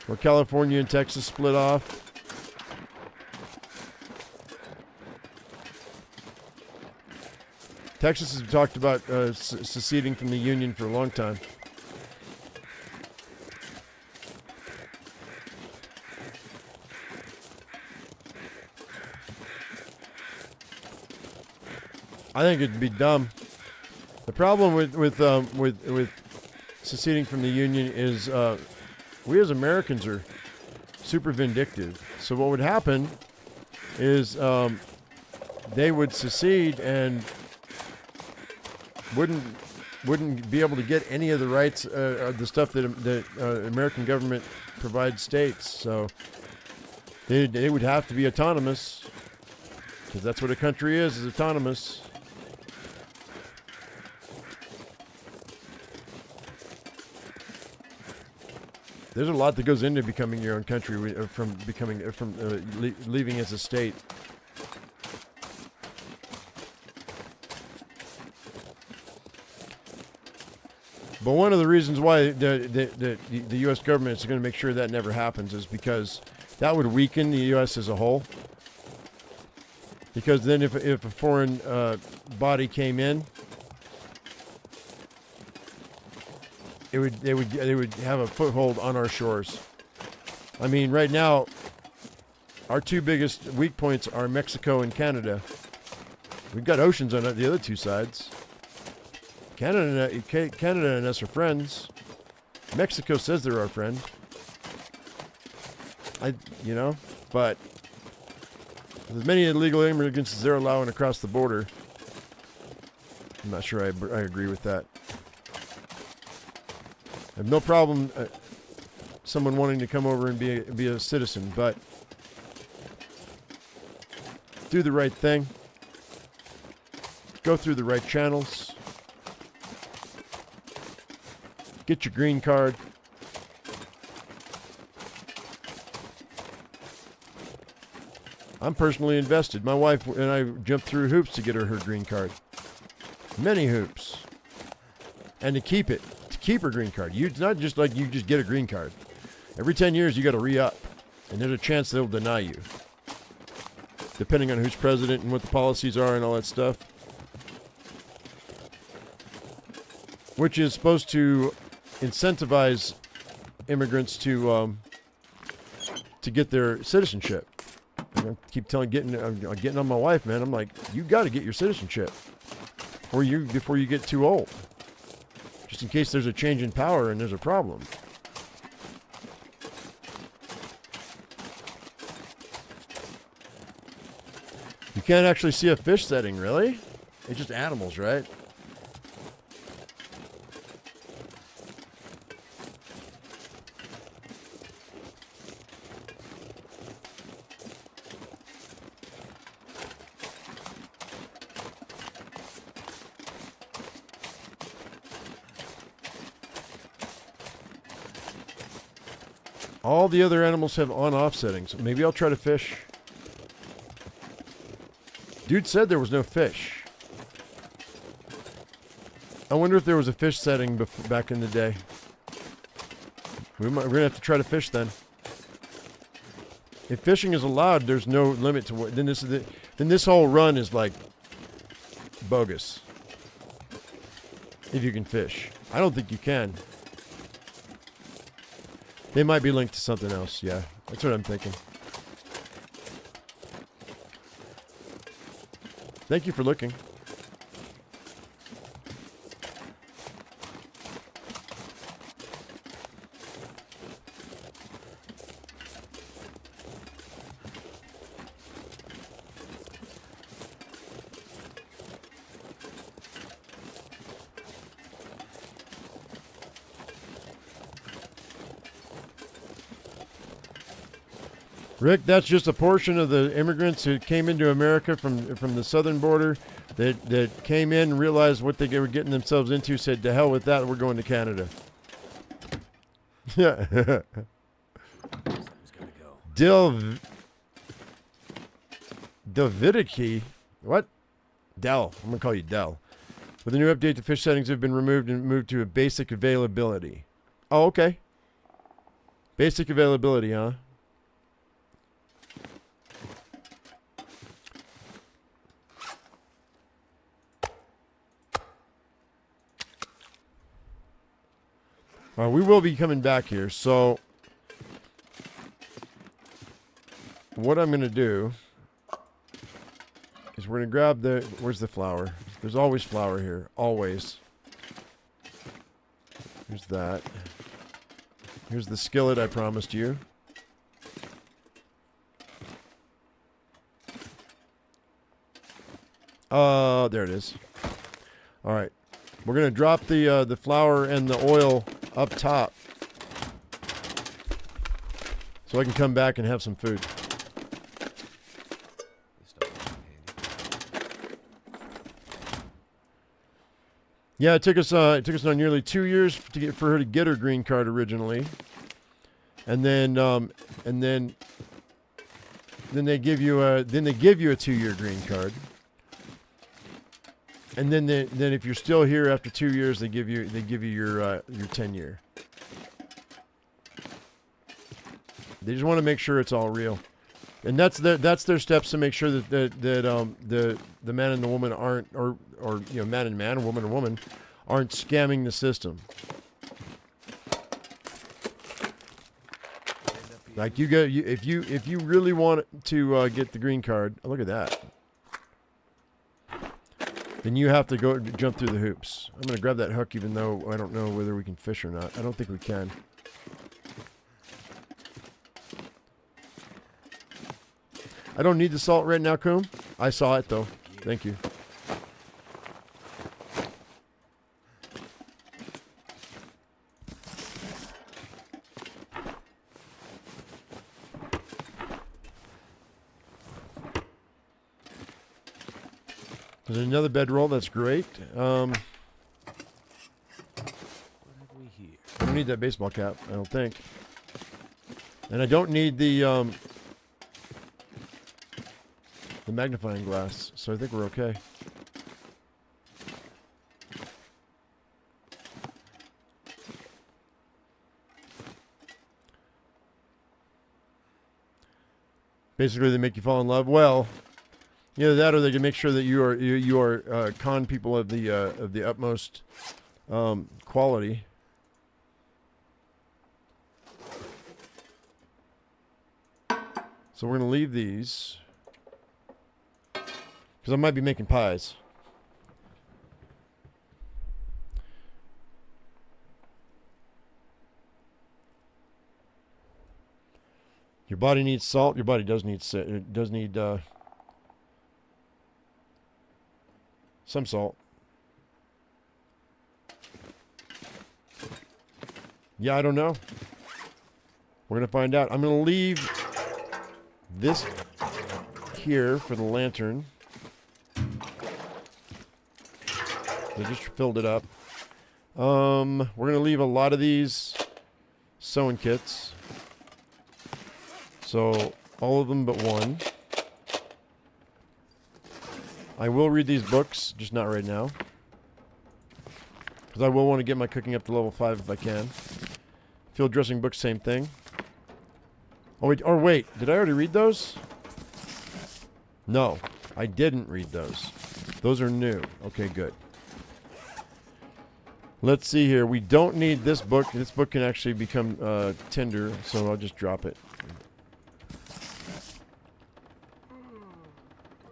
where California and Texas split off. Texas has talked about seceding from the Union for a long time. I think it'd be dumb. The problem with seceding from the Union is we as Americans are super vindictive. So what would happen is they would secede and wouldn't be able to get any of the rights of the stuff that the American government provides states. So they would have to be autonomous, because that's what a country is autonomous. There's a lot that goes into becoming your own country from leaving as a state. But one of the reasons why the U.S. government is going to make sure that never happens is because that would weaken the U.S. as a whole. Because then if a foreign body came in, they would have a foothold on our shores. I mean, right now, our two biggest weak points are Mexico and Canada. We've got oceans on the other two sides. Canada and us are friends. Mexico says they're our friend. But as many illegal immigrants as they're allowing across the border, I'm not sure I agree with that. I have no problem someone wanting to come over and be a citizen, but do the right thing. Go through the right channels. Get your green card. I'm personally invested. My wife and I jumped through hoops to get her green card. Many hoops. And to keep her green card. It's not just like you just get a green card. Every 10 years you got to re-up. And there's a chance they'll deny you. Depending on who's president and what the policies are and all that stuff. Which is supposed to incentivize immigrants to get their citizenship. And I keep getting on my wife, man. I'm like, you got to get your citizenship before you get too old. Just in case there's a change in power and there's a problem. You can't actually see a fish setting, really? It's just animals, right? All the other animals have on-off settings. Maybe I'll try to fish. Dude said there was no fish. I wonder if there was a fish setting back in the day. We're going to have to try to fish then. If fishing is allowed, there's no limit to what. Then this whole run is like bogus. If you can fish, I don't think you can. They might be linked to something else. Yeah, that's what I'm thinking. Thank you for looking. Rick, that's just a portion of the immigrants who came into America from the southern border that came in and realized what they were getting themselves into, said, to hell with that, we're going to Canada. Yeah. Davidicky? What? Dell. I'm going to call you Dell. With a new update, the fish settings have been removed and moved to a basic availability. Oh, okay. Basic availability, huh? We will be coming back here, so what I'm going to do is we're going to grab the... Where's the flour? There's always flour here. Always. Here's that. Here's the skillet I promised you. There it is. All right. We're going to drop the flour and the oil up top so I can come back and have some food. Yeah, it took us on nearly 2 years for her to get her green card originally, and then they give you a 2-year green card, and then if you're still here after 2 years, they give you your 10-year. They just want to make sure it's all real, and that's their steps to make sure that the man and the woman aren't, or man and man, woman and woman aren't scamming the system. Like if you really want to get the green card, look at that. Then you have to go jump through the hoops. I'm gonna grab that hook, even though I don't know whether we can fish or not. I don't think we can. I don't need the salt right now, Coom. I saw it though. Thank you. There's another bedroll. That's great. What have we here? I don't need that baseball cap. I don't think. And I don't need the magnifying glass. So I think we're okay. Basically, they make you fall in love. Well. Either that, or they can make sure that you are con people of the utmost quality. So we're gonna leave these because I might be making pies. Your body needs salt. Your body does need some salt. Yeah, I don't know. We're going to find out. I'm going to leave this here for the lantern. I just filled it up. We're going to leave a lot of these sewing kits. So, all of them but one. I will read these books, just not right now. Because I will want to get my cooking up to level 5 if I can. Field dressing books, same thing. Oh, wait, or wait, did I already read those? No, I didn't read those. Those are new. Okay, good. Let's see here. We don't need this book. This book can actually become tinder, so I'll just drop it.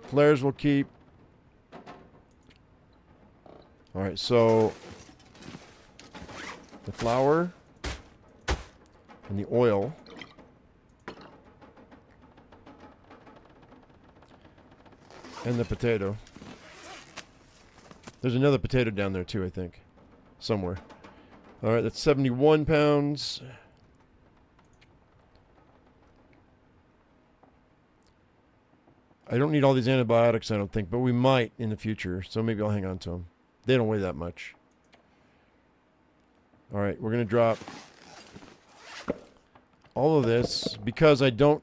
Flares will keep. Alright, so the flour and the oil. And the potato. There's another potato down there too, I think. Somewhere. Alright, that's 71 pounds. I don't need all these antibiotics, I don't think, but we might in the future, so maybe I'll hang on to them. They don't weigh that much. Alright, we're going to drop all of this because I don't...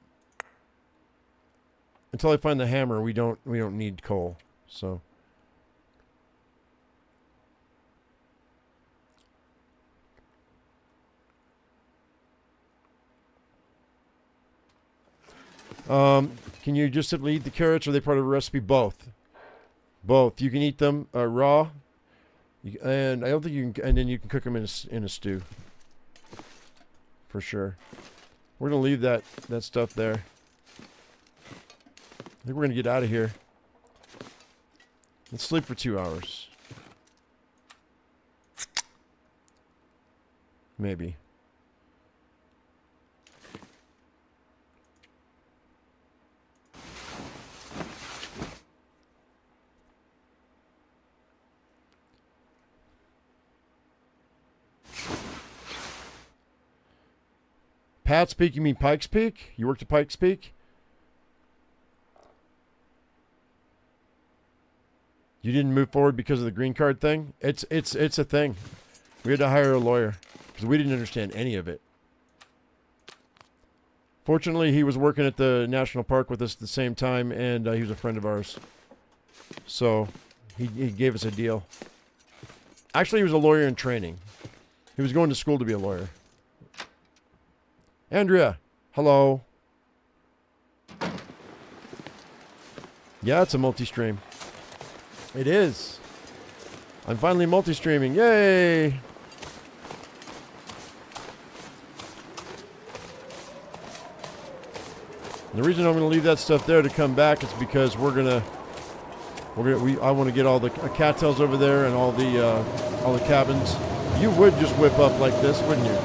Until I find the hammer, we don't need coal. So can you just simply eat the carrots, or are they part of a recipe? Both. Both. You can eat them raw, and I don't think you can. And then you can cook them in a stew. For sure. We're gonna leave that stuff there. I think we're gonna get out of here. Let's sleep for 2 hours. Maybe. Pat's Peak, you mean Pike's Peak? You worked at Pike's Peak? You didn't move forward because of the green card thing? It's a thing. We had to hire a lawyer because we didn't understand any of it. Fortunately, he was working at the national park with us at the same time, and he was a friend of ours. So he gave us a deal. Actually, he was a lawyer in training. He was going to school to be a lawyer. Andrea, hello. Yeah, it's a multi-stream. It is. I'm finally multi-streaming. Yay! And the reason I'm going to leave that stuff there to come back is because I want to get all the cattails over there and all the cabins. You would just whip up like this, wouldn't you?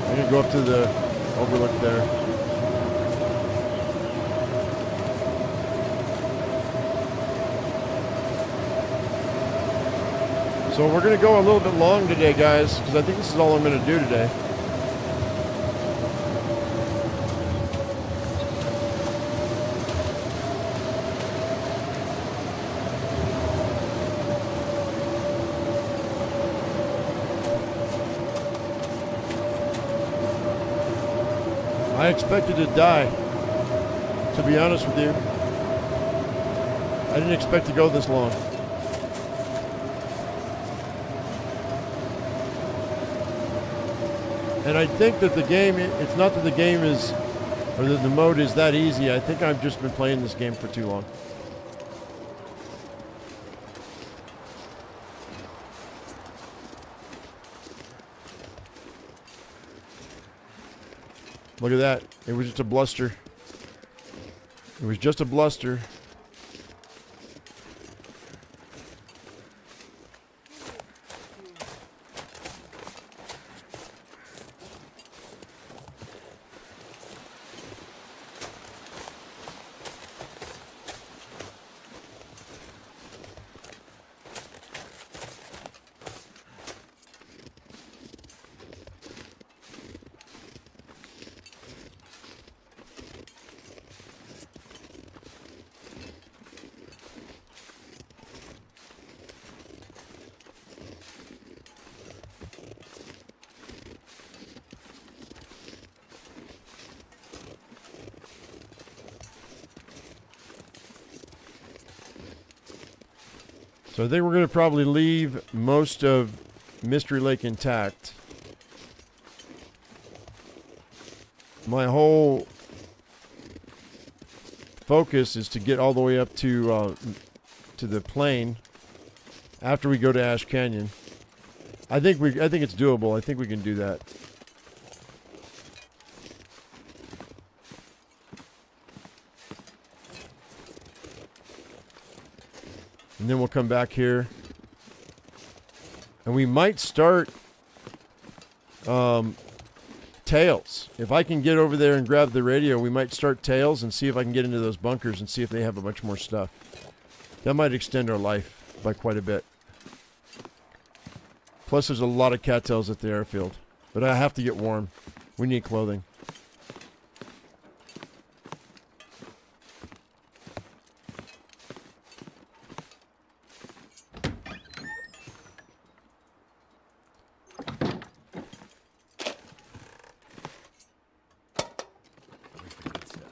I'm going to go up to the overlook there. So we're going to go a little bit long today, guys, because I think this is all I'm going to do today. I expected to die, to be honest with you. I didn't expect to go this long. And I think that the game, it's not that the game is, or that the mode is that easy. I think I've just been playing this game for too long. Look at that. It was just a bluster. It was just a bluster. So I think we're going to probably leave most of Mystery Lake intact. My whole focus is to get all the way up to the plain after we go to Ash Canyon. I think it's doable. I think we can do that. And then we'll come back here. And we might start Tails. If I can get over there and grab the radio, we might start Tails and see if I can get into those bunkers and see if they have a bunch more stuff. That might extend our life by quite a bit. Plus, there's a lot of cattails at the airfield. But I have to get warm. We need clothing. Where's the good stuff?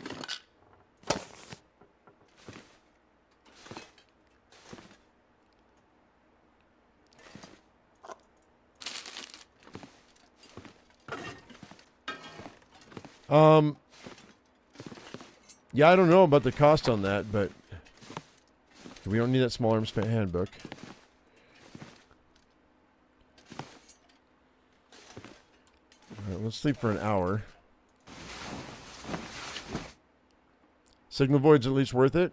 Yeah, I don't know about the cost on that, but we don't need that small arms handbook. All right, let's sleep for an hour. Signal void's at least worth it.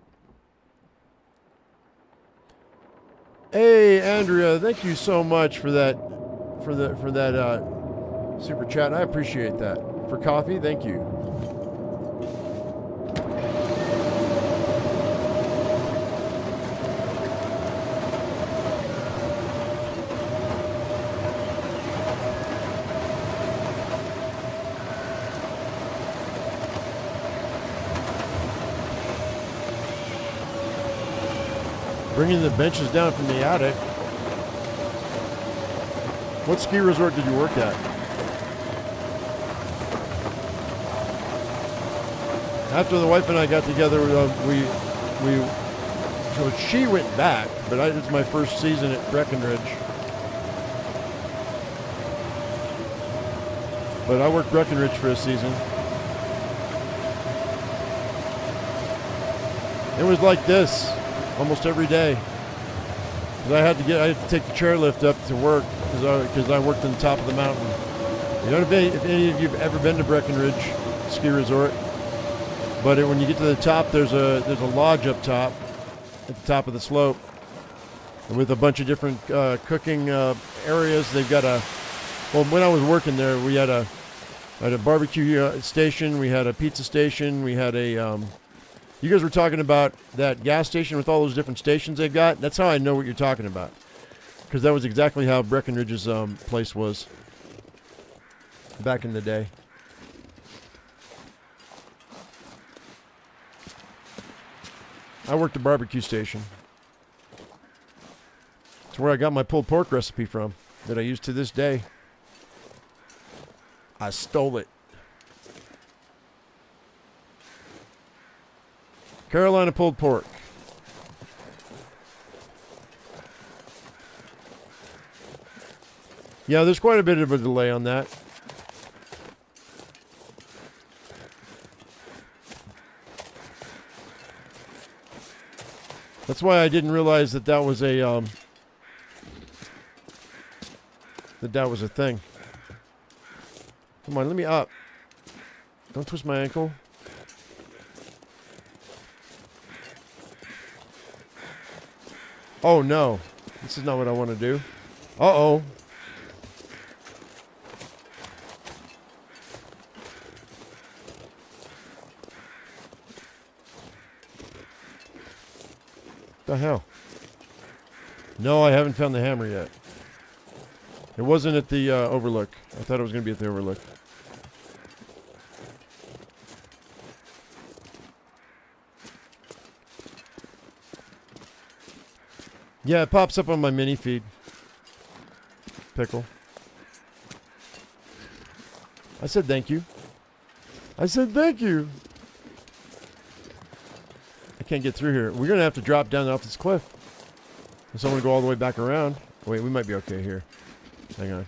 Hey, Andrea, thank you so much for that, super chat. I appreciate that. For coffee, thank you. Bringing the benches down from the attic. What ski resort did you work at? After the wife and I got together, so she went back, but it's my first season at Breckenridge. But I worked Breckenridge for a season. It was like this almost every day. Because I had to take the chairlift up to work because I worked on the top of the mountain. You don't know if any of you have ever been to Breckenridge Ski Resort, but when you get to the top, there's a lodge up top at the top of the slope, and with a bunch of different cooking areas. They've got when I was working there, we had a barbecue station, we had a pizza station, we had a you guys were talking about that gas station with all those different stations they've got. That's how I know what you're talking about, because that was exactly how Breckenridge's place was back in the day. I worked a barbecue station. It's where I got my pulled pork recipe from that I use to this day. I stole it. Carolina pulled pork. Yeah, there's quite a bit of a delay on that. That's why I didn't realize that was a that was a thing. Come on, let me up. Don't twist my ankle. Oh no, this is not what I want to do. Uh-oh. The hell? No, I haven't found the hammer yet. It wasn't at the Overlook. I thought it was going to be at the Overlook. Yeah, it pops up on my mini feed. Pickle. I said thank you. I said thank you. I can't get through here. We're going to have to drop down off this cliff. Unless I want to go all the way back around. Wait, we might be okay here. Hang on.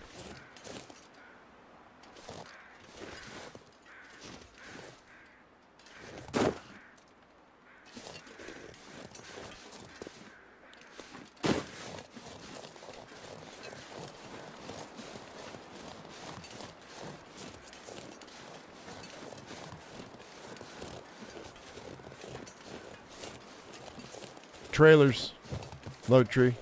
Trailers. Load tree.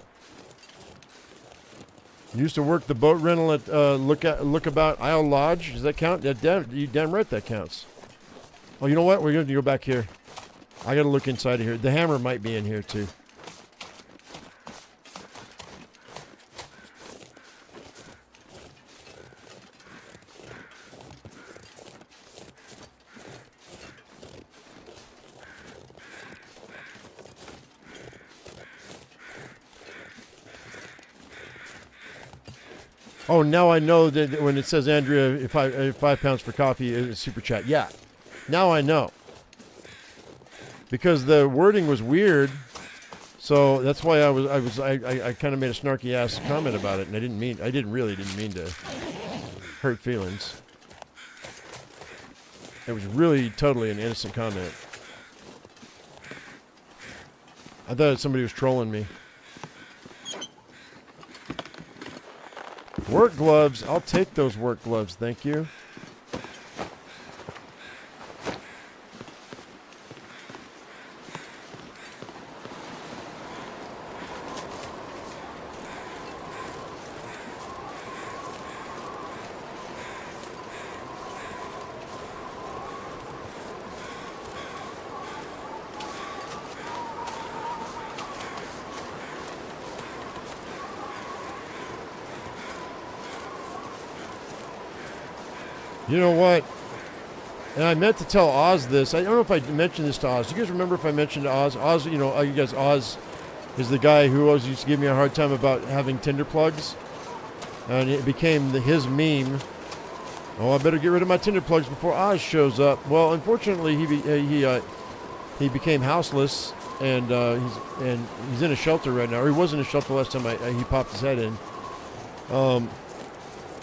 Used to work the boat rental at Lookabout Isle Lodge. Does that count? You damn right that counts. Oh, you know what? We're going to go back here. I got to look inside of here. The hammer might be in here too. Oh, now I know that when it says Andrea, if I 5 pounds for coffee is super chat. Yeah, now I know because the wording was weird, so that's why I kind of made a snarky ass comment about it, and I really didn't mean to hurt feelings. It was really totally an innocent comment. I thought somebody was trolling me. Work gloves. I'll take those work gloves. Thank you. You know what? And I meant to tell Oz this. I don't know if I mentioned this to Oz. Do you guys remember if I mentioned to Oz? Oz, you know, you guys, Oz is the guy who always used to give me a hard time about having Tinder plugs. And it became his meme. Oh, I better get rid of my Tinder plugs before Oz shows up. Well, unfortunately, he became houseless, and he's in a shelter right now. Or he was in a shelter last time he popped his head in.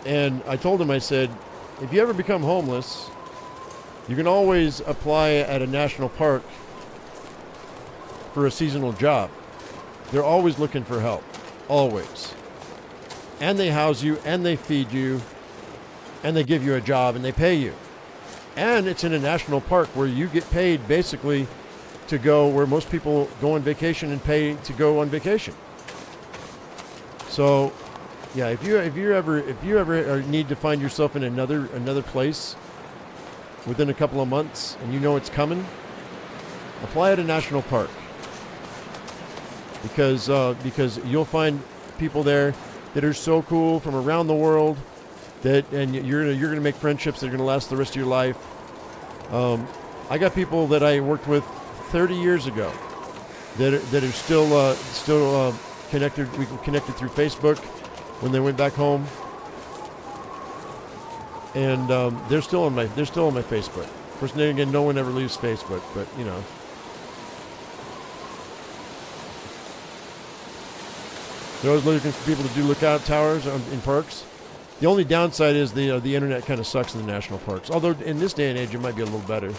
And I told him, I said, if you ever become homeless, you can always apply at a national park for a seasonal job. They're always looking for help. Always. And they house you, and they feed you, and they give you a job, and they pay you. And it's in a national park where you get paid basically to go where most people go on vacation and pay to go on vacation. So yeah, if you ever need to find yourself in another place within a couple of months and you know it's coming, apply at a national park because you'll find people there that are so cool from around the world and you're gonna make friendships that are gonna last the rest of your life. I got people that I worked with 30 years ago that are still connected. We connected through Facebook when they went back home, and they're still on my Facebook. Of course, then again, no one ever leaves Facebook, but you know. They're always looking for people to do lookout towers in parks. The only downside is the internet kind of sucks in the national parks. Although in this day and age, it might be a little better.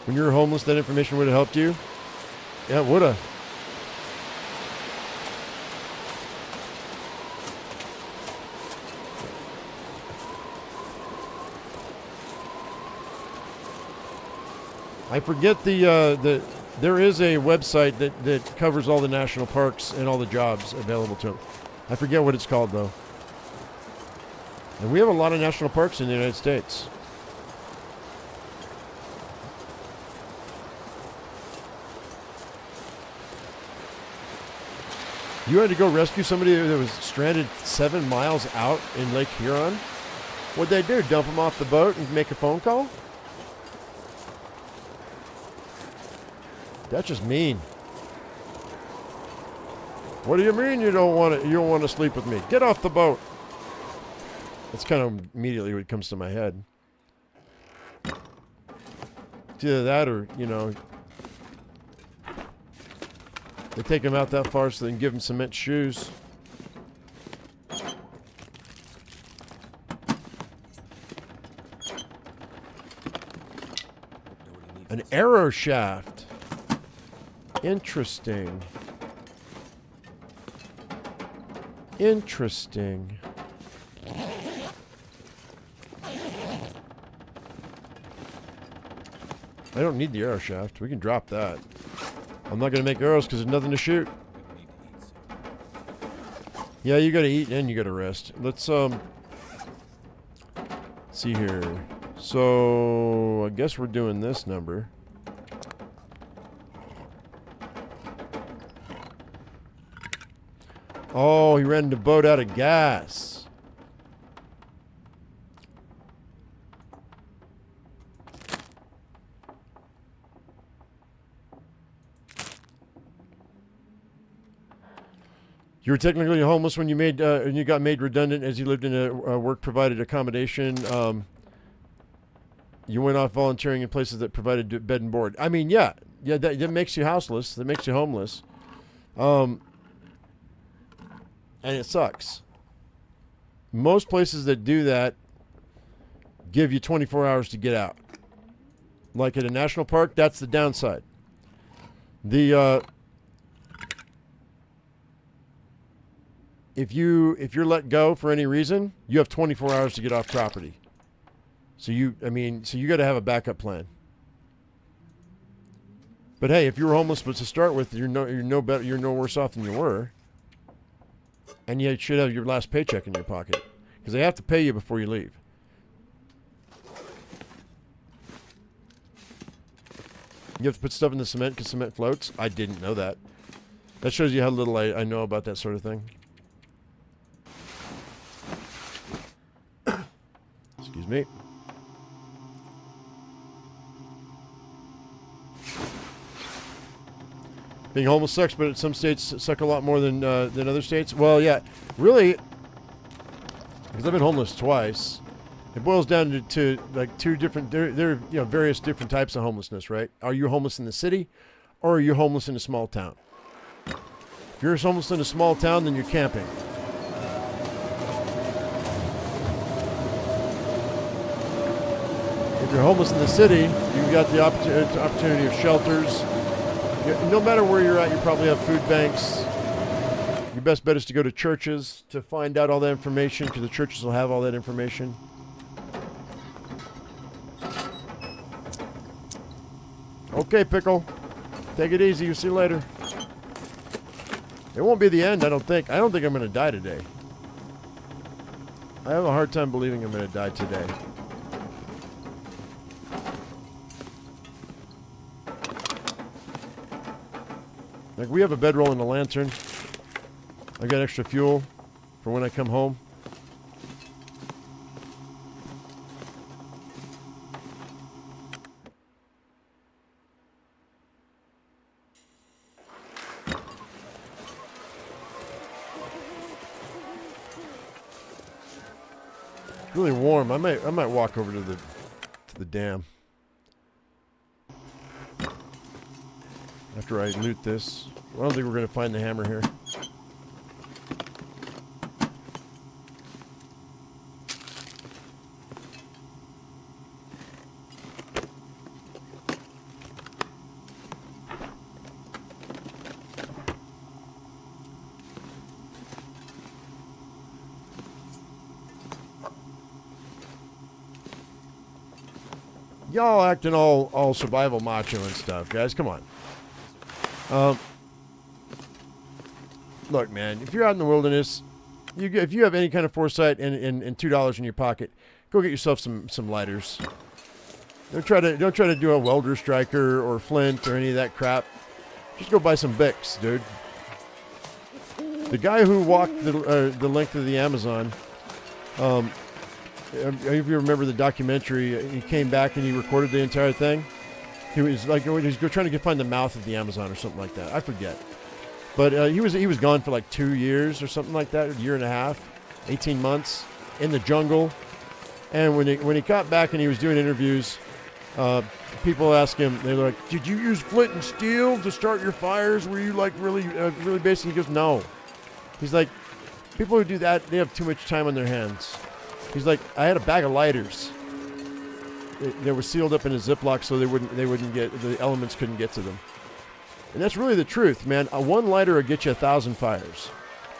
When you were homeless, that information would have helped you. Yeah, it would have. I forget there is a website that covers all the national parks and all the jobs available to them. I forget what it's called though. And we have a lot of national parks in the United States. You had to go rescue somebody that was stranded 7 miles out in Lake Huron? What'd they do? Dump them off the boat and make a phone call? That's just mean. What do you mean you don't want to sleep with me? Get off the boat. That's kind of immediately what comes to my head. It's either that or, you know, They take him out that far so they can give him cement shoes. An arrow shaft. Interesting. Interesting. I don't need the arrow shaft. We can drop that. I'm not going to make arrows because there's nothing to shoot. Yeah, you got to eat and you got to rest. Let's see here. So I guess we're doing this number. Oh, he ran the boat out of gas. You were technically homeless when you made and you got made redundant as you lived in a work-provided accommodation. You went off volunteering in places that provided bed and board. I mean, yeah, that makes you houseless. That makes you homeless, and it sucks. Most places that do that give you 24 hours to get out. Like at a national park, that's the downside. If you're let go for any reason, you have 24 hours to get off property. So you got to have a backup plan. But hey, if you were homeless but to start with, you're no worse off than you were. And you should have your last paycheck in your pocket because they have to pay you before you leave. You have to put stuff in the cement because cement floats. I didn't know that. That shows you how little I know about that sort of thing. Excuse me. Being homeless sucks, but some states suck a lot more than other states. Well, yeah, really, because I've been homeless twice. It boils down to like two different. There are various different types of homelessness, right? Are you homeless in the city, or are you homeless in a small town? If you're homeless in a small town, then you're camping. If you're homeless in the city, you've got the opportunity of shelters. No matter where you're at, you probably have food banks. Your best bet is to go to churches to find out all that information because the churches will have all that information. Okay, Pickle. Take it easy. See you later. It won't be the end, I don't think. I don't think I'm going to die today. I have a hard time believing I'm going to die today. Like, we have a bedroll and a lantern. I got extra fuel for when I come home. It's really warm. I might walk over to the dam. After I loot this. I don't think we're going to find the hammer here. Y'all acting all survival macho and stuff, guys. Come on. Look, man, if you're out in the wilderness, if you have any kind of foresight and $2 in your pocket, go get yourself some lighters. Don't try to do a welder striker or flint or any of that crap. Just go buy some Bics, dude. The guy who walked the length of the Amazon, if you remember the documentary, he came back and he recorded the entire thing. He was like, he was trying to find the mouth of the Amazon or something like that. I forget. But he was gone for like 2 years or something like that, a year and a half, 18 months in the jungle. And when he got back and he was doing interviews, people ask him, they're like, "Did you use flint and steel to start your fires? Were you like really basic?" He goes, "No." He's like, "People who do that, they have too much time on their hands." He's like, "I had a bag of lighters. They were sealed up in a Ziploc so they wouldn't get, the elements couldn't get to them." And that's really the truth, man. One lighter will get you 1,000 fires.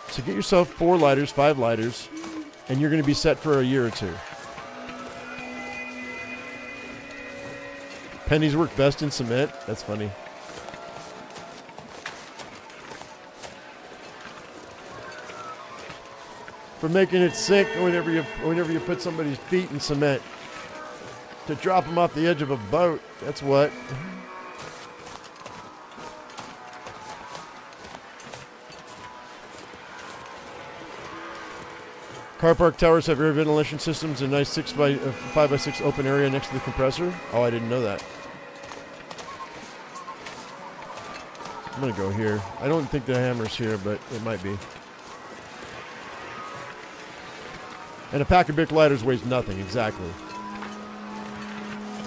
So get yourself 4 lighters, 5 lighters, and you're going to be set for a year or two. Pennies work best in cement. That's funny. For making it sink whenever you put somebody's feet in cement. To drop them off the edge of a boat. That's what. Car park towers have air ventilation systems in a nice 5x6 open area next to the compressor. Oh, I didn't know that. I'm going to go here. I don't think the hammer's here, but it might be. And a pack of Bic lighters weighs nothing, exactly.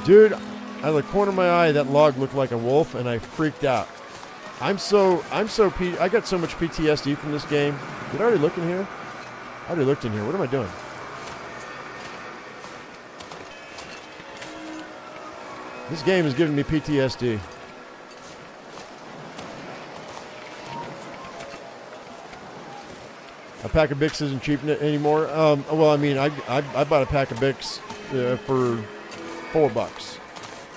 Dude, out of the corner of my eye, that log looked like a wolf, and I freaked out. I got so much PTSD from this game. Did I already look in here? I already looked in here. What am I doing? This game is giving me PTSD. A pack of Bics isn't cheap anymore. Well, I mean, I bought a pack of Bics for $4.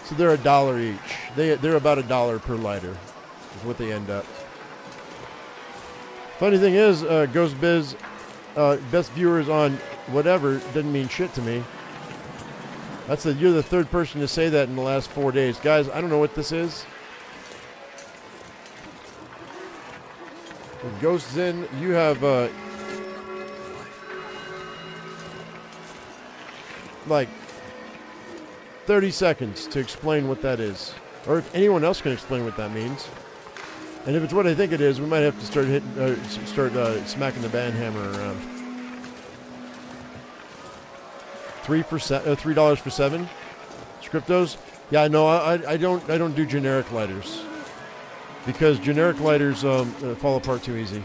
So they're $1 each. They're about $1 per lighter is what they end up. Funny thing is, Ghost Biz, best viewers on whatever doesn't mean shit to me. You're the third person to say that in the last 4 days. Guys, I don't know what this is. Ghost Zen, you have like 30 seconds to explain what that is. Or if anyone else can explain what that means. And if it's what I think it is, we might have to start smacking the band hammer around. $3 for 7 Scriptos. Yeah, no, I don't do generic lighters because generic lighters fall apart too easy.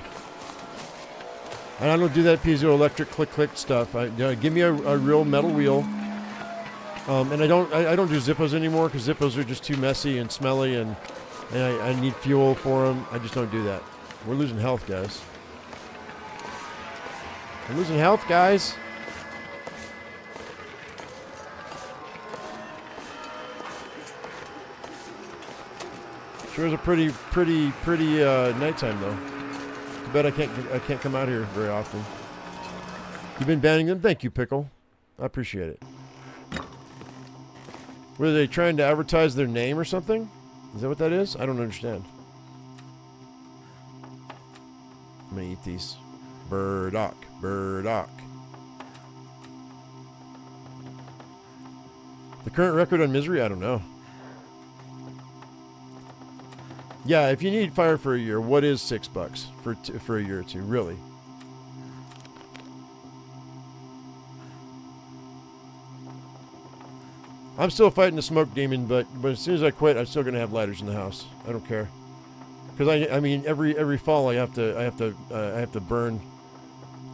And I don't do that piezoelectric click stuff. Give me a real metal wheel. And I don't do Zippos anymore because Zippos are just too messy and smelly, and I need fuel for them. I just don't do that. We're losing health, guys. We're losing health, guys. Sure is a pretty nighttime though. Too bad I can't come out here very often. You've been banning them? Thank you, Pickle. I appreciate it. Were they trying to advertise their name or something? Is that what that is? I don't understand. I'm gonna eat these. Burdock. The current record on misery? I don't know. Yeah, if you need fire for a year, what is $6 for a year or two? Really? I'm still fighting the smoke demon, but as soon as I quit, I'm still gonna have lighters in the house. I don't care, because I mean every fall I have to burn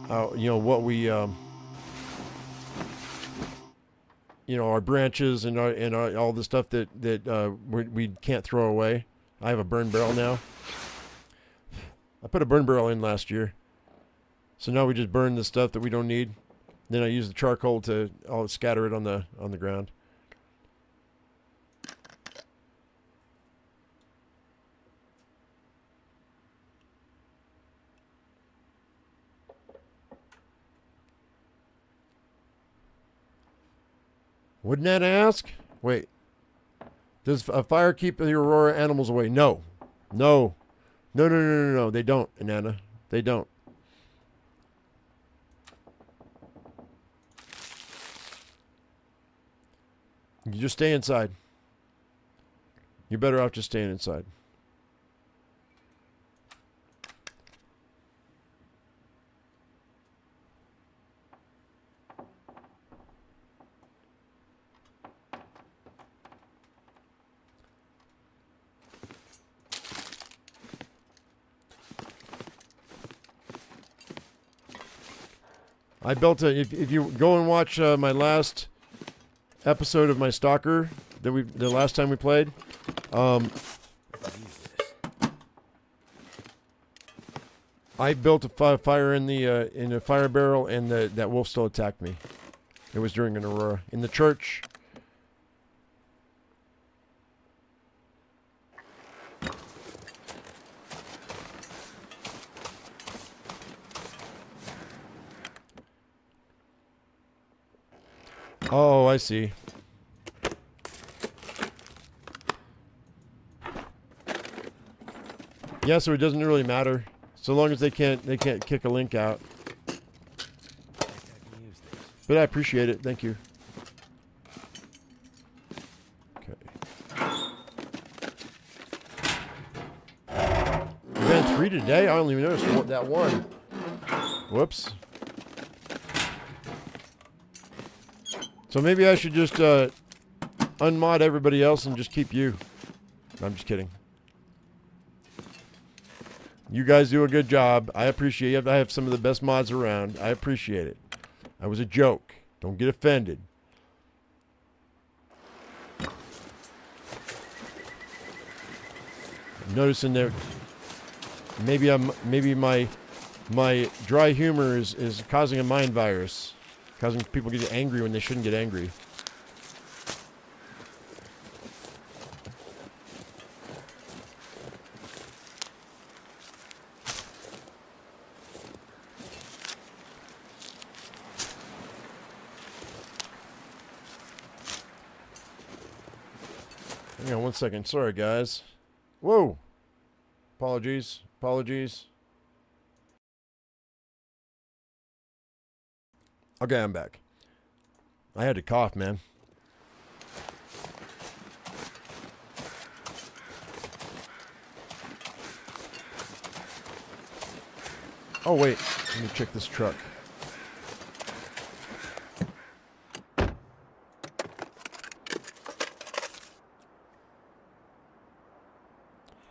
out what we our branches and all the stuff that we can't throw away. I have a burn barrel now. I put a burn barrel in last year, so now we just burn the stuff that we don't need. Then I use the charcoal to scatter it on the ground. Wouldn't that ask? Wait. Does a fire keep the Aurora animals away? No. No. They don't, Inanna. They don't. You just stay inside. You're better off just staying inside. I built a. If you go and watch my last episode of my Stalker the last time we played, I built a fire in a fire barrel, and that wolf still attacked me. It was during an aurora in the church. Oh, I see. Yeah, so it doesn't really matter, so long as they can't kick a link out. But I appreciate it. Thank you. Okay. Event 3 today? I only noticed that one. Whoops. So maybe I should just unmod everybody else and just keep you. I'm just kidding. You guys do a good job. I appreciate it. I have some of the best mods around. I appreciate it. That was a joke. Don't get offended. I'm noticing that maybe my dry humor is causing a mind virus. Causing people to get angry when they shouldn't get angry. Hang on one second. Sorry, guys. Whoa. Apologies. Apologies. Okay, I'm back. I had to cough, man. Oh, wait. Let me check this truck.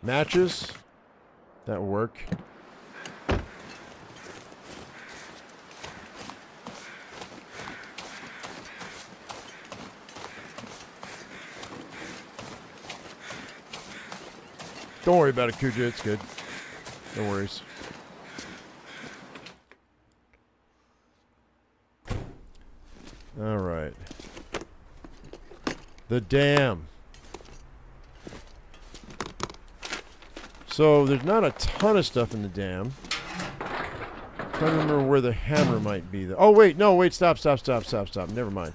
Matches. That will work. Don't worry about it, Kuja. It's good. No worries. All right. The dam. So there's not a ton of stuff in the dam. I'm trying to remember where the hammer might be. Oh, wait. No, wait. Stop. Never mind.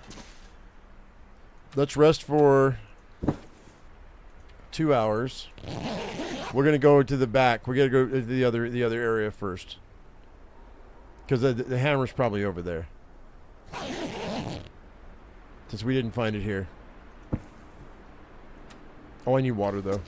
Let's rest for 2 hours. We're going to go to the back. We're going to go to the other area first. Because the hammer's probably over there. Since we didn't find it here. Oh, I need water, though.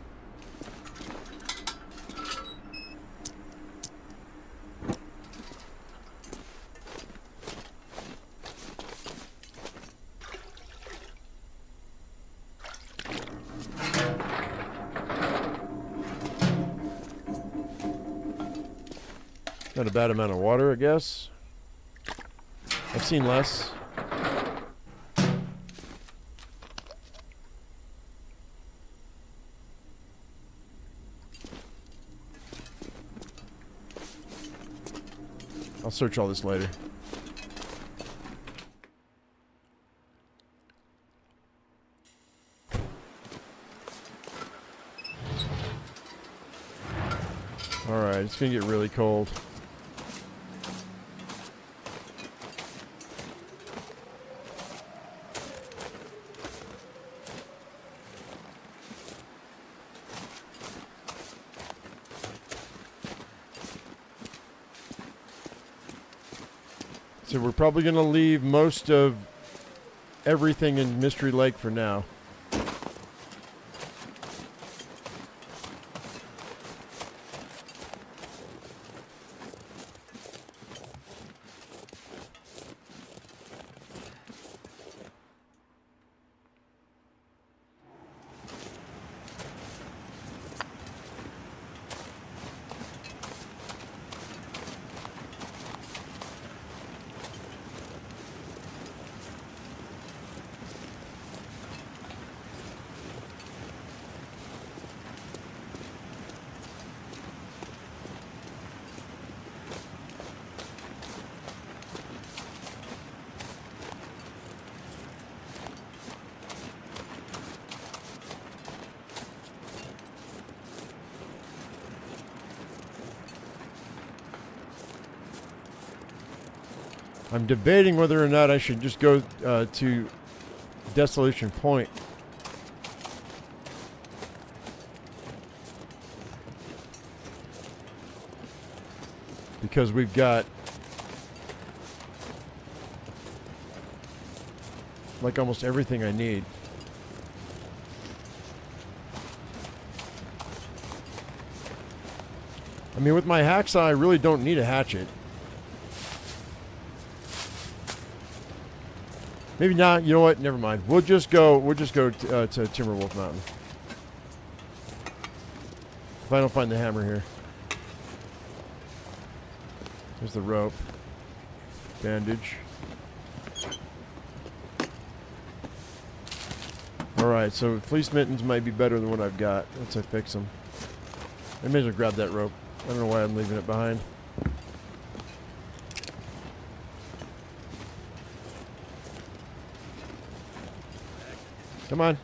Not a bad amount of water, I guess. I've seen less. I'll search all this later. Alright, it's gonna get really cold. So we're probably going to leave most of everything in Mystery Lake for now. I'm debating whether or not I should just go to Desolation Point. Because we've got like almost everything I need. I mean, with my hacksaw, I really don't need a hatchet. Maybe not. You know what? Never mind. We'll just go to Timberwolf Mountain. If I don't find the hammer here. There's the rope. Bandage. Alright, so fleece mittens might be better than what I've got once I fix them. I may as well grab that rope. I don't know why I'm leaving it behind. Come on.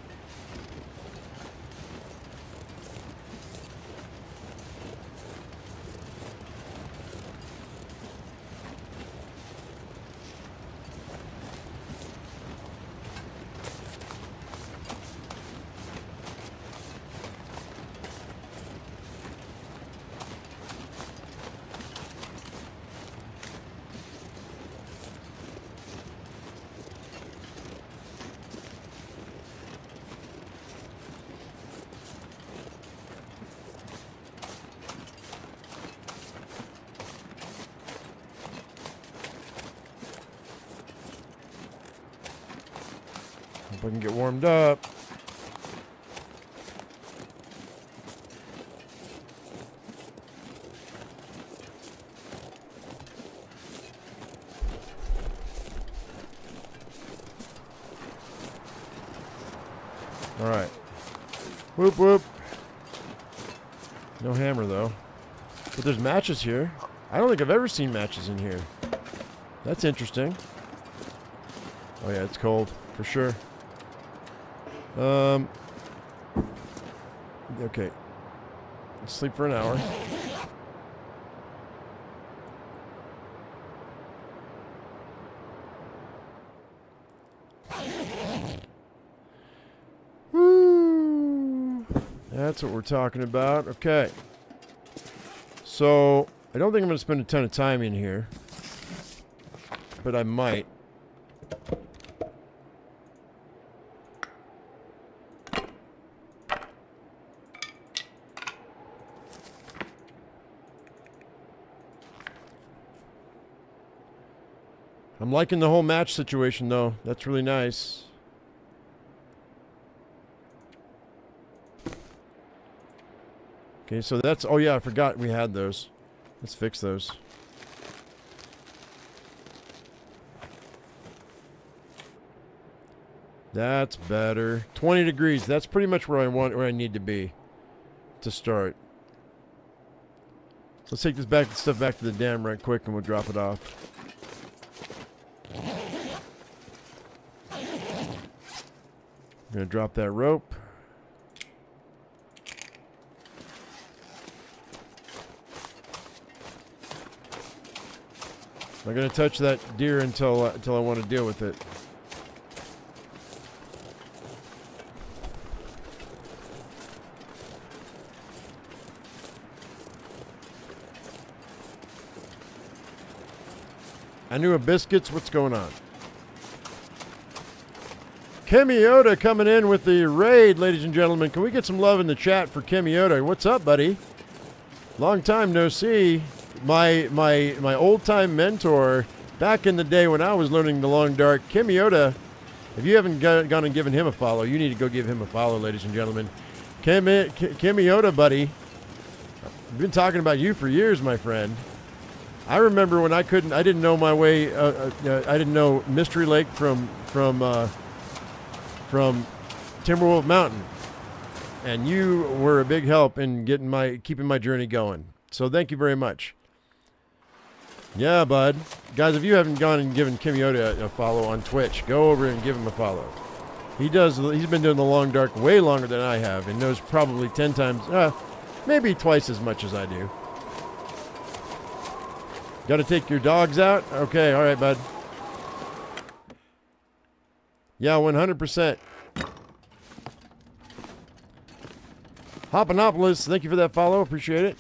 Hope I can get warmed up. All right. Whoop, whoop. No hammer, though. But there's matches here. I don't think I've ever seen matches in here. That's interesting. Oh, yeah, it's cold. For sure. Okay. Let's sleep for an hour. Woo! That's what we're talking about. Okay. So, I don't think I'm going to spend a ton of time in here. But I might. I'm liking the whole match situation, though. That's really nice. Okay, so that's... Oh, yeah, I forgot we had those. Let's fix those. That's better. 20 degrees. That's pretty much where I need to be to start. Let's take this stuff back to the dam right quick, and we'll drop it off. I'm going to drop that rope. I'm not going to touch that deer until I want to deal with it. I knew a biscuits. What's going on? Kemiota coming in with the raid, ladies and gentlemen. Can we get some love in the chat for Kemiota? What's up, buddy? Long time no see. My old-time mentor back in the day when I was learning the long dark, Kemiota. If you haven't gone and given him a follow, you need to go give him a follow, ladies and gentlemen. Kemiota, buddy. I've been talking about you for years, my friend. I remember when I didn't know my way. I didn't know Mystery Lake from Timberwolf Mountain, and you were a big help in keeping my journey going. So thank you very much. Yeah, bud. Guys, if you haven't gone and given Kemiota a follow on Twitch, go over and give him a follow. He's been doing the long dark way longer than I have, and knows probably 10 times, maybe twice as much as I do. Got to take your dogs out? Okay, all right, bud. Yeah, 100%. Hopanopolis, thank you for that follow. Appreciate it.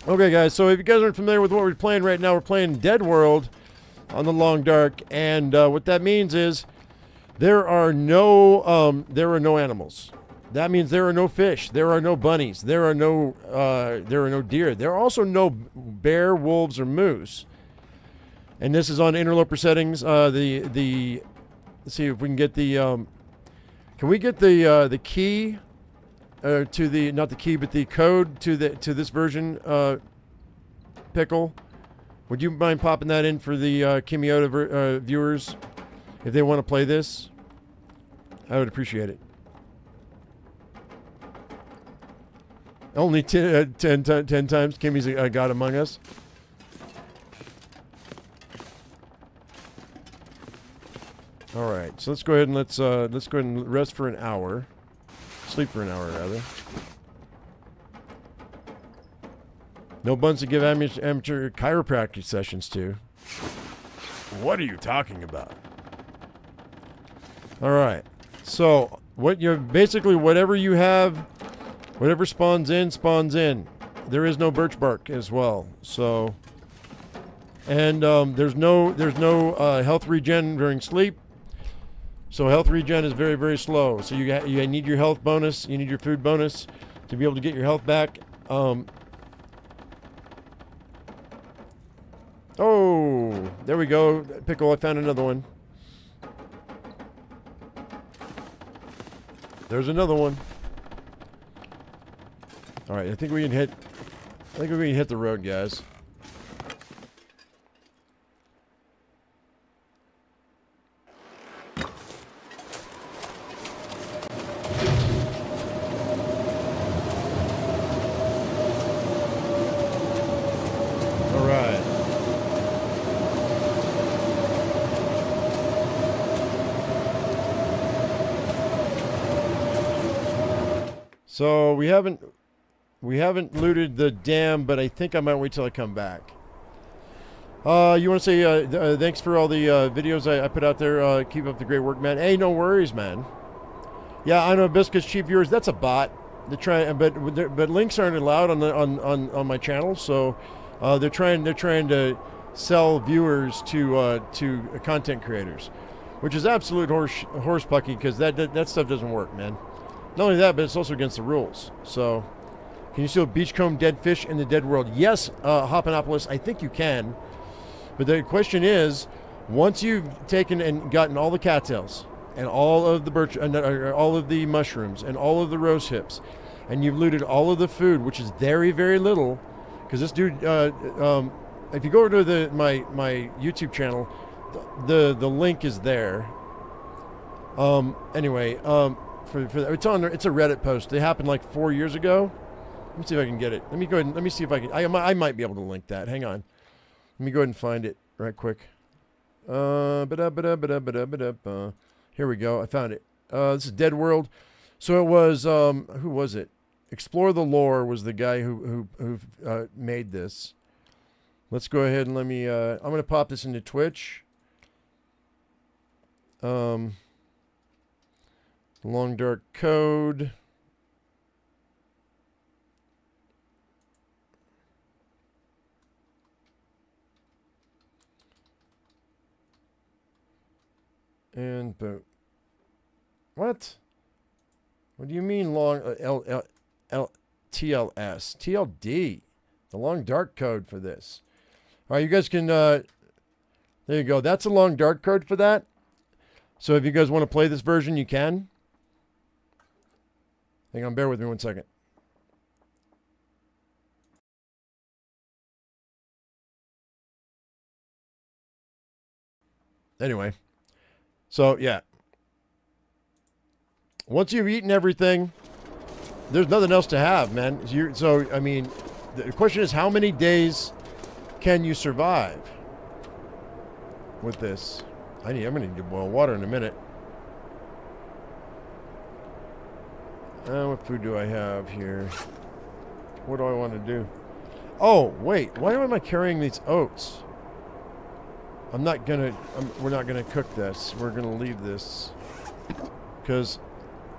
Okay, guys, so if you guys aren't familiar with what we're playing right now, we're playing Deadworld on the Long Dark, and what that means is there are no animals. That means there are no fish, there are no bunnies, there are no deer. There are also no bear, wolves, or moose. And this is on interloper settings. Let's see if we can get the can we get the key to the, not the key, but the code to this version, Pickle? Would you mind popping that in for the Kimiota viewers if they want to play this? I would appreciate it. Only 10 times Kimmy's a god among us. All right, so let's go ahead and let's go ahead and rest for an hour, sleep for an hour rather. No buns to give amateur chiropractic sessions to. What are you talking about? All right, so what you're basically whatever you have, whatever spawns in. There is no birch bark as well, so. And there's no health regen during sleep. So health regen is very, very slow. So you need your health bonus, you need your food bonus to be able to get your health back. Oh, there we go. Pickle, I found another one. There's another one. All right, I think we can hit the road, guys. So we haven't looted the dam, but I think I might wait till I come back. You want to say thanks for all the videos I put out there. Keep up the great work, man. Hey, no worries, man. Yeah, I know Biscuits cheap viewers. That's a bot. They're trying, but links aren't allowed on my channel. So they're trying to sell viewers to content creators, which is absolute horse pucky because that stuff doesn't work, man. Not only that, but it's also against the rules. So, can you still beachcomb dead fish in the dead world? Yes, Hopanopolis, I think you can. But the question is, once you've taken and gotten all the cattails and all of the birch, all of the mushrooms and all of the rose hips, and you've looted all of the food, which is very, very little, because this dude, if you go over to my YouTube channel, the link is there. Anyway. It's a Reddit post. It happened like 4 years ago. Let me see if I can get it. Let me go ahead and let me see if I can. I might be able to link that. Hang on. Let me go ahead and find it right quick. Here we go. I found it. This is Deadworld. So it was who was it? Explore the Lore was the guy who made this. Let's go ahead and let me. I'm gonna pop this into Twitch. Long Dark Code. And boom. What? What do you mean long TLS? TLD. The Long Dark Code for this. All right, you guys can there you go. That's a Long Dark Code for that. So if you guys want to play this version, you can. Hang on, bear with me 1 second. Anyway, so yeah. Once you've eaten everything, there's nothing else to have, man. So I mean, the question is, how many days can you survive with this? I'm gonna need to boil water in a minute. What food do I have here? What do I want to do? Oh, wait. Why am I carrying these oats? I'm not gonna. We're not gonna cook this. We're gonna leave this because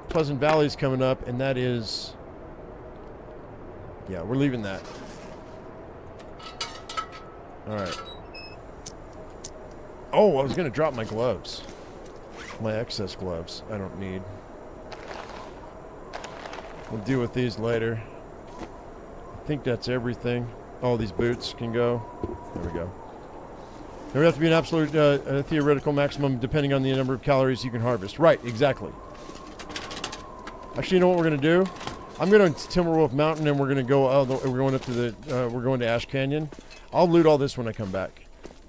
Pleasant Valley's coming up, and that is. Yeah, we're leaving that. All right. Oh, I was gonna drop my gloves. My excess gloves. I don't need. We'll deal with these later. I think that's everything. Oh, these boots can go. There we go. There would have to be an absolute theoretical maximum depending on the number of calories you can harvest. Right, exactly. Actually, you know what we're going to do? I'm going to Timberwolf Mountain and we're going to go, we're going up to the, we're going to Ash Canyon. I'll loot all this when I come back.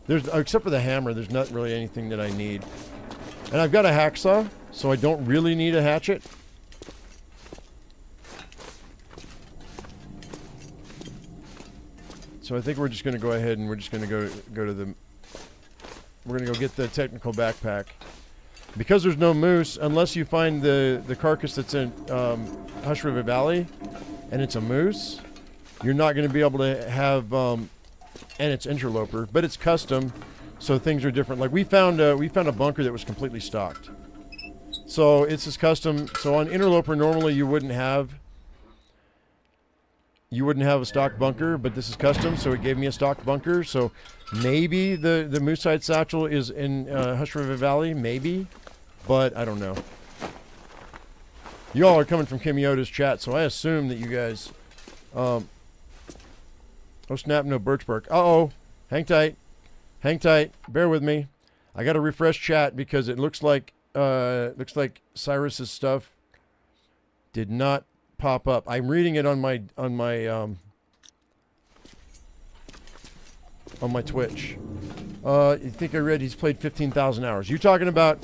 There's, except for the hammer, there's not really anything that I need. And I've got a hacksaw, so I don't really need a hatchet. So I think we're just going to go ahead and we're just going to go to the... We're going to go get the technical backpack. Because there's no moose, unless you find the carcass that's in Hush River Valley, and it's a moose, you're not going to be able to have... and it's interloper, but it's custom, so things are different. Like we found a bunker that was completely stocked. So it's just custom. So on interloper, normally you wouldn't have a stock bunker, but this is custom, so it gave me a stock bunker. So maybe the moosehide satchel is in Hush River Valley, maybe, but I don't know. You all are coming from Kimiota's chat, so I assume that you guys... oh snap, no birch bark. Uh-oh, hang tight, bear with me. I got to refresh chat because it looks like Cyrus's stuff did not pop up. I'm reading it on my Twitch. You think I read he's played 15,000 hours. Are you talking about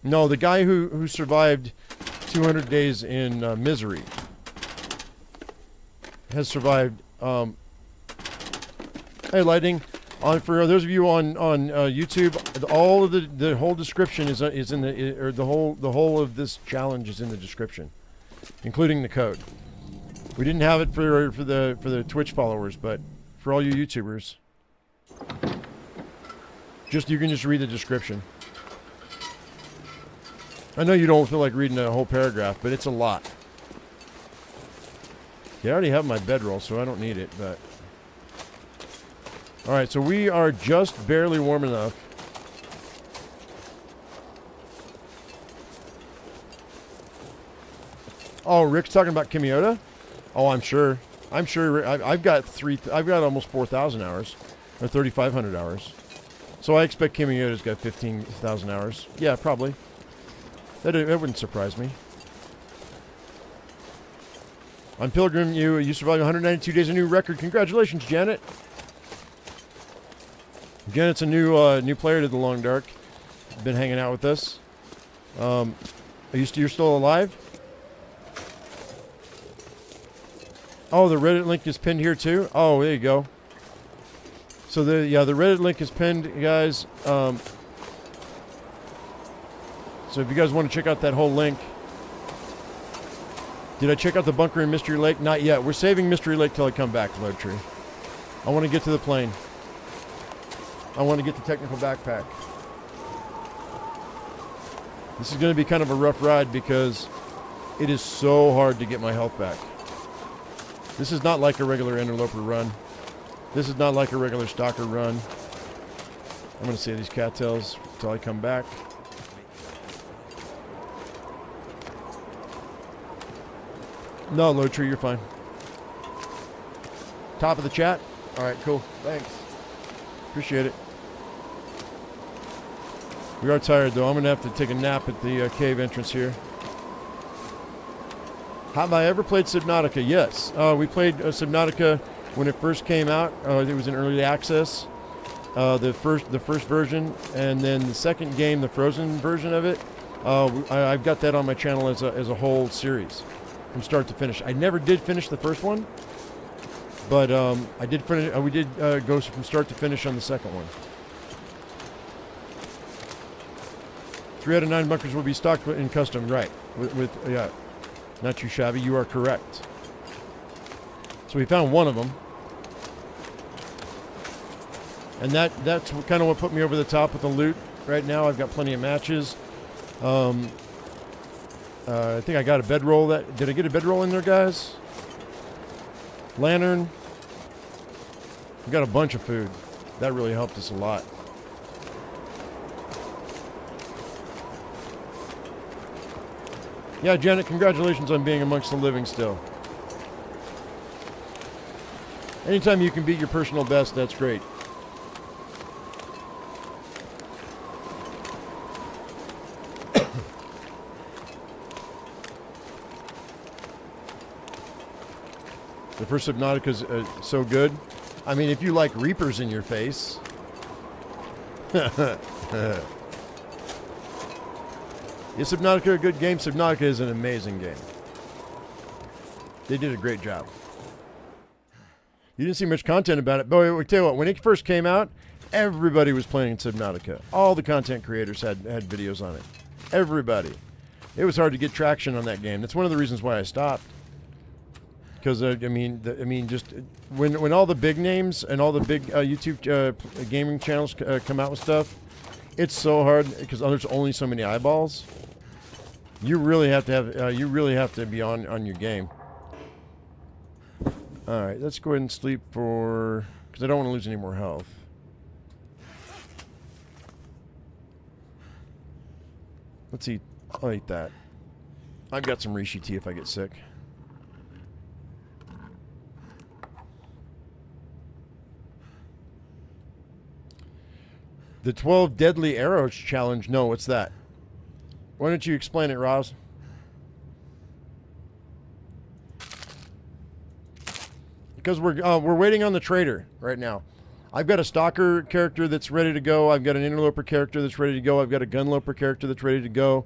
no, the guy who survived 200 days in misery has survived hey Lightning. For those of you on YouTube, all of the whole description is in the whole of this challenge is in the description, including the code. We didn't have it for the Twitch followers, but for all you YouTubers, you can just read the description. I know you don't feel like reading a whole paragraph, but it's a lot. Yeah, I already have my bedroll, so I don't need it, but. Alright, so we are just barely warm enough. Oh, Rick's talking about Kimiota? Oh, I'm sure. I've got almost 4,000 hours. Or 3,500 hours. So I expect Kimiota's got 15,000 hours. Yeah, probably. That wouldn't surprise me. On Pilgrim, you survived 192 days, a new record. Congratulations, Janet. Janet's a new player to the Long Dark. Been hanging out with us. You're still alive? Oh, the Reddit link is pinned here too. Oh, there you go. So the Reddit link is pinned, guys. So if you guys want to check out that whole link. Did I check out the bunker in Mystery Lake? Not yet. We're saving Mystery Lake till I come back, Load Tree. I want to get to the plane. I want to get the technical backpack. This is going to be kind of a rough ride because it is so hard to get my health back. This is not like a regular interloper run. This is not like a regular stalker run. I'm going to save these cattails until I come back. No, Low Tree, you're fine. Top of the chat? Alright, cool. Thanks. Appreciate it. We are tired, though. I'm going to have to take a nap at the cave entrance here. Have I ever played Subnautica? Yes. We played Subnautica when it first came out. It was in early access. The first version. And then the second game, the frozen version of it. I've got that on my channel as a whole series. From start to finish. I never did finish the first one. But I did finish. We did go from start to finish on the second one. 3 out of 9 bunkers will be stocked in custom, right? Yeah, not too shabby. You are correct. So we found one of them. And that's kind of what put me over the top with the loot. Right now I've got plenty of matches. I think I got a bedroll. Did I get a bedroll in there, guys? Lantern. We got a bunch of food. That really helped us a lot. Yeah, Janet, congratulations on being amongst the living still. Anytime you can beat your personal best, that's great. The first Subnautica's so good. I mean, if you like Reapers in your face. Is Subnautica a good game? Subnautica is an amazing game. They did a great job. You didn't see much content about it. But I tell you what, when it first came out, everybody was playing Subnautica. All the content creators had videos on it. Everybody. It was hard to get traction on that game. That's one of the reasons why I stopped. Because just when all the big names and all the big YouTube gaming channels come out with stuff, it's so hard because there's only so many eyeballs. You really have to have be on your game. All right, let's go ahead and sleep because I don't want to lose any more health. Let's eat. I'll eat that. I've got some reishi tea if I get sick. The 12 Deadly Arrows Challenge. No, what's that? Why don't you explain it, Roz? Because we're waiting on the trader right now. I've got a stalker character that's ready to go. I've got an interloper character that's ready to go. I've got a gunloper character that's ready to go.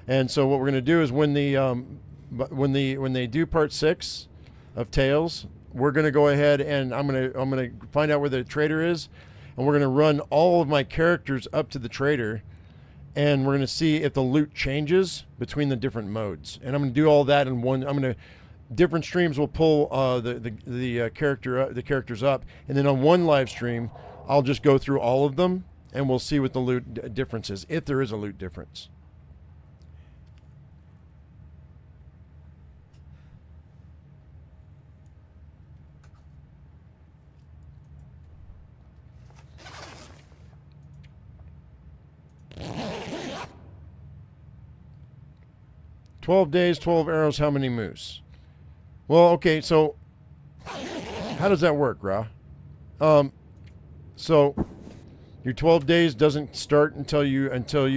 And so what we're going to do is when they do part 6 of Tales, we're going to go ahead and I'm going to find out where the trader is. And we're going to run all of my characters up to the trader, and we're going to see if the loot changes between the different modes. And I'm going to do all that in one. Different streams will pull the characters up, and then on one live stream, I'll just go through all of them, and we'll see what the loot difference is, if there is a loot difference. "12 days, 12 arrows, how many moose?" Well, okay, so how does that work, Ra? So your 12 days doesn't start until you and are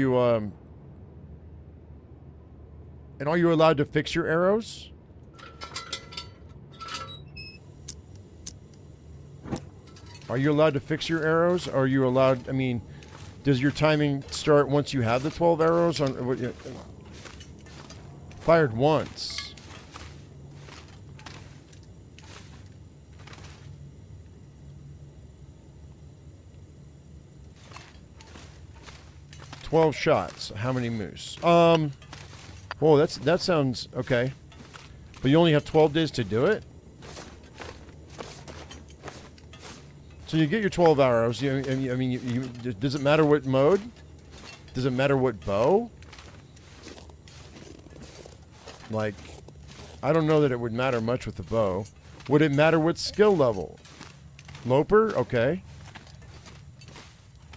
you allowed to fix your arrows? Are you allowed to fix your arrows? Are you allowed, does your timing start once you have the 12 arrows on fired once? "12 shots. How many moose?" Whoa, that sounds okay. But you only have 12 days to do it? So you get your 12 arrows. Does it matter what mode? Does it matter what bow? Like, I don't know that it would matter much with the bow. Would it matter what skill level? Loper? Okay.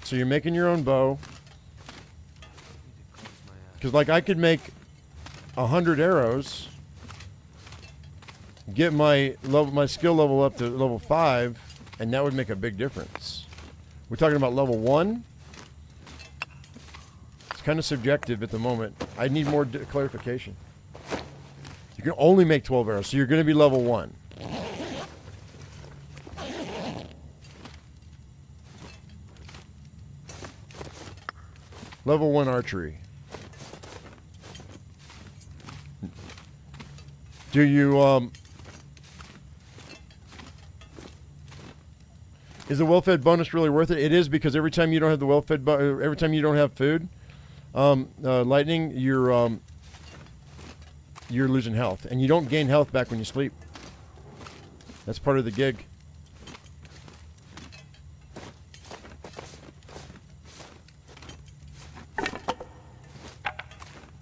So you're making your own bow. Because, like, I could make 100 arrows, get my skill level up to level 5, and that would make a big difference. We're talking about level 1. It's kind of subjective at the moment. I need more clarification. You can only make 12 arrows, so you're going to be level 1. Level 1 archery. Do you, is the well-fed bonus really worth it? It is, because every time you don't have the well-fed, every time you don't have food, lightning, you're losing health, and you don't gain health back when you sleep. That's part of the gig.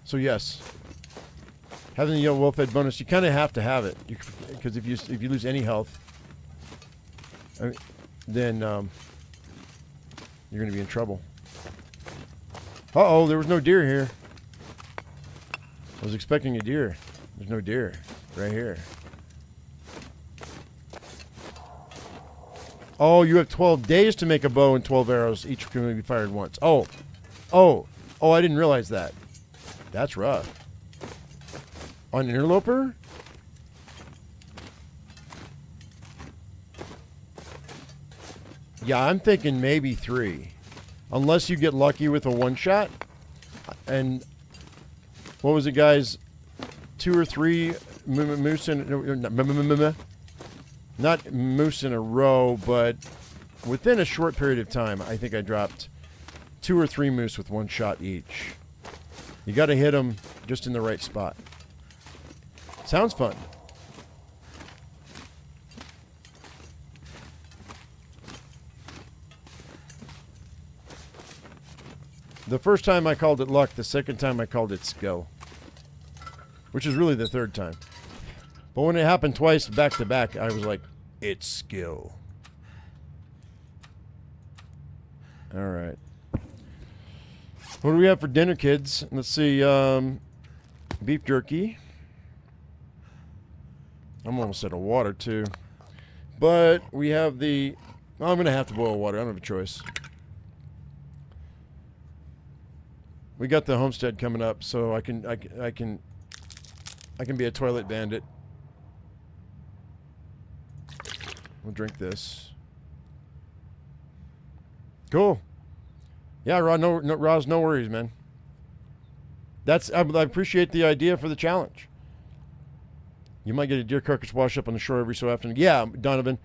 So yes, having the yellow wolf head bonus, you kind of have to have it, because if you lose any health, then you're going to be in trouble. Uh-oh, there was no deer here. I was expecting a deer. There's no deer right here. Oh, you have 12 days to make a bow and 12 arrows. Each can be fired once. Oh, I didn't realize that. That's rough. On interloper? Yeah, I'm thinking maybe 3. Unless you get lucky with a one-shot. And what was it, guys? 2 or 3 moose in... Not moose in a row, but within a short period of time, I think I dropped 2 or 3 moose with one shot each. You got to hit them just in the right spot. Sounds fun. The first time I called it luck, the second time I called it skill. Which is really the third time. But when it happened twice back to back, I was like, it's skill. Alright. What do we have for dinner, kids? Let's see, beef jerky. I'm almost out of water, too. But we have the... Oh, I'm going to have to boil water. I don't have a choice. We got the homestead coming up, so I can be a toilet bandit. We'll drink this. Cool. Yeah, Roz, no worries, man. I appreciate the idea for the challenge. You might get a deer carcass wash up on the shore every so often. Yeah, Donovan.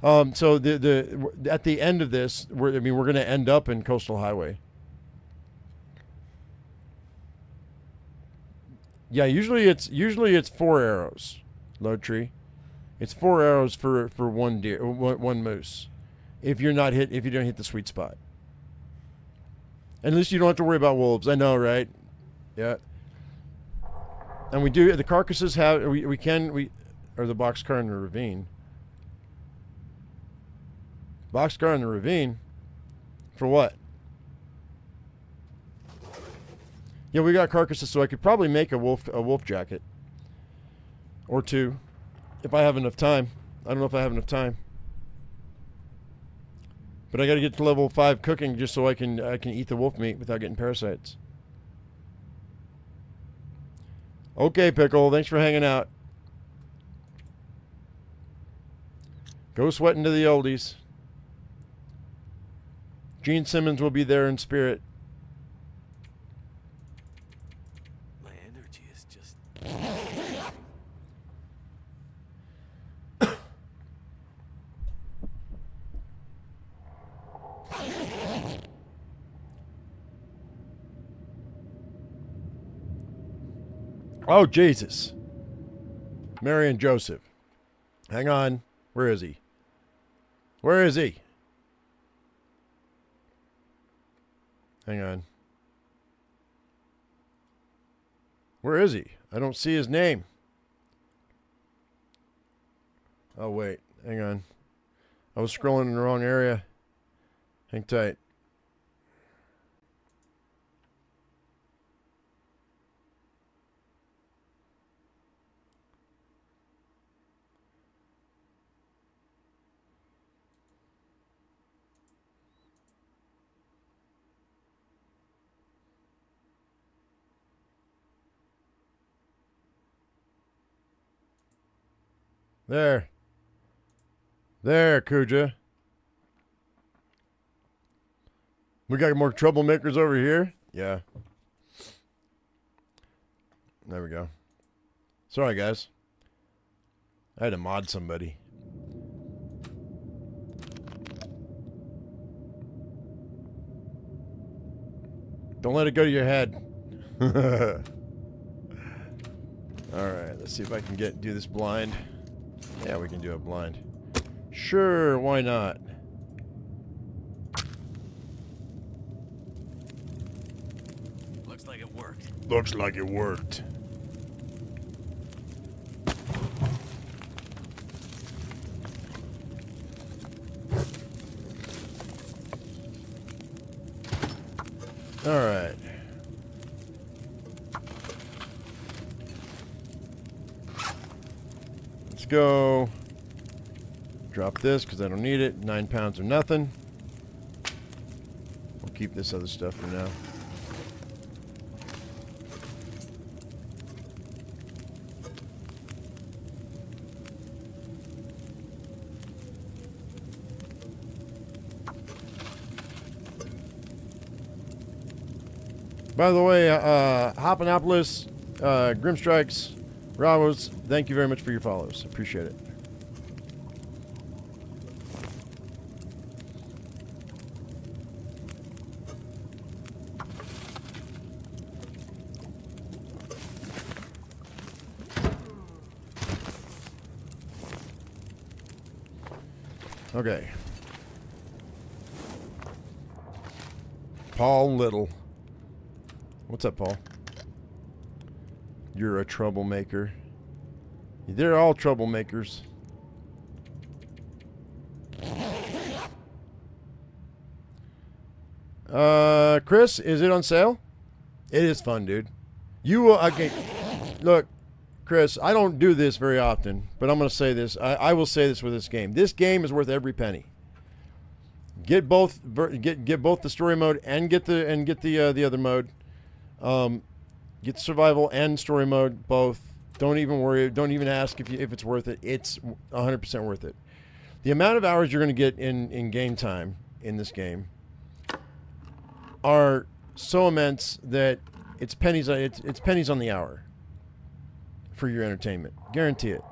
So at the end of this, we're going to end up in Coastal Highway. Yeah, usually it's 4 arrows. Load tree. It's 4 arrows for one deer, one moose. If you don't hit the sweet spot. At least you don't have to worry about wolves. I know, right? Yeah. And we do, the carcasses have, or the boxcar in the ravine. Boxcar in the ravine? For what? Yeah, we got carcasses, so I could probably make a wolf jacket. Or 2. If I have enough time. I don't know if I have enough time. But I got to get to level 5 cooking just so I can eat the wolf meat without getting parasites. Okay, Pickle. Thanks for hanging out. Go sweating to the oldies. Gene Simmons will be there in spirit. My energy is just... Oh, Jesus. Mary and Joseph. Hang on. Where is he? Where is he? Hang on. Where is he? I don't see his name. Oh, wait. Hang on. I was scrolling in the wrong area. Hang tight. There. There, Kuja. We got more troublemakers over here? Yeah. There we go. Sorry, guys. I had to mod somebody. Don't let it go to your head. Alright, let's see if I can do this blind. Yeah, we can do it blind. Sure, why not? Looks like it worked. Looks like it worked. All right. Let's go. Drop this because I don't need it. 9 pounds or nothing. We'll keep this other stuff for now. By the way, Hopanopolis, Grimstrikes, Ravos, thank you very much for your follows. Appreciate it. Okay. Paul Little. What's up, Paul? You're a troublemaker. They're all troublemakers. Chris, is it on sale? It is fun, dude. You will, okay. Look, Chris, I don't do this very often, but I'm going to say this. I will say this with this game. This game is worth every penny. Get both the story mode and get the other mode. Get survival and story mode both. Don't even worry. Don't even ask if it's worth it. It's 100% worth it. The amount of hours you're going to get in game time in this game are so immense that it's pennies. It's pennies on the hour for your entertainment. Guarantee it.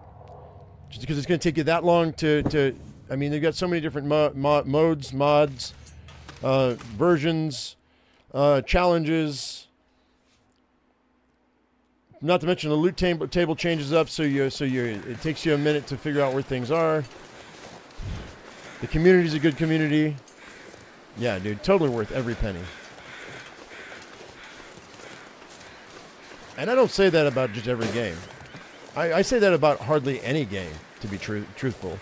Just because it's going to take you that long to I mean, they've got so many different modes, mods, versions, challenges. Not to mention the loot table changes up, so it takes you a minute to figure out where things are. The community's a good community. Yeah, dude, totally worth every penny. And I don't say that about just every game. I say that about hardly any game, to be truthful.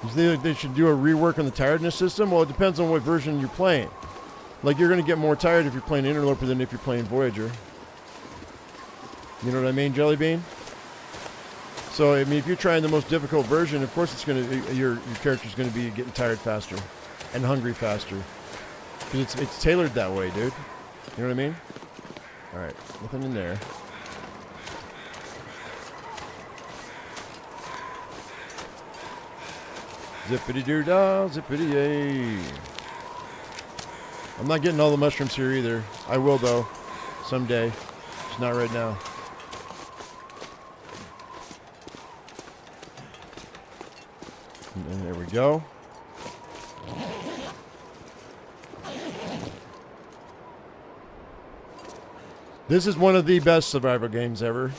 You think they should do a rework on the tiredness system? Well, it depends on what version you're playing. Like, you're going to get more tired if you're playing Interloper than if you're playing Voyager. You know what I mean, Jellybean? So, I mean, if you're trying the most difficult version, of course it's going to, your character's going to be getting tired faster and hungry faster. Because it's tailored that way, dude. You know what I mean? All right, nothing in there. Zippity-doo-dah, zippity-yay. I'm not getting all the mushrooms here either. I will, though, someday. Just not right now. And there we go. This is one of the best survival games ever.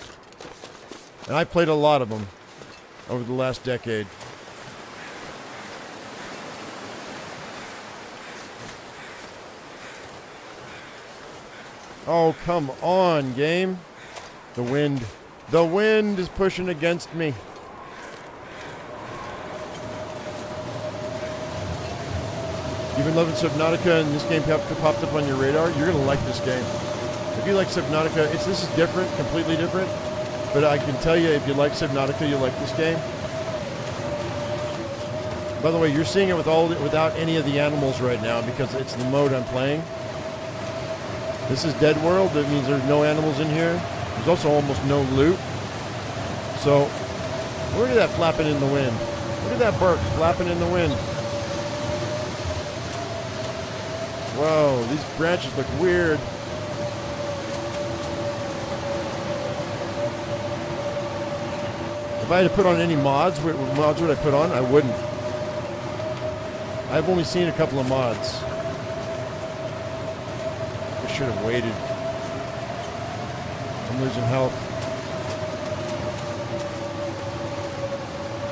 And I've played a lot of them over the last decade. Oh, come on, game. The wind. The wind is pushing against me. You've been loving Subnautica and this game popped up on your radar. You're going to like this game. If you like Subnautica, this is different, completely different. But I can tell you, if you like Subnautica, you'll like this game. By the way, you're seeing it without any of the animals right now because it's the mode I'm playing. This is Deadworld. That means there's no animals in here. There's also almost no loot. So, look at that flapping in the wind. Look at that bark flapping in the wind. Whoa, these branches look weird. If I had to put on any mods, what mods would I put on? I wouldn't. I've only seen a couple of mods. I should have waited. I'm losing health.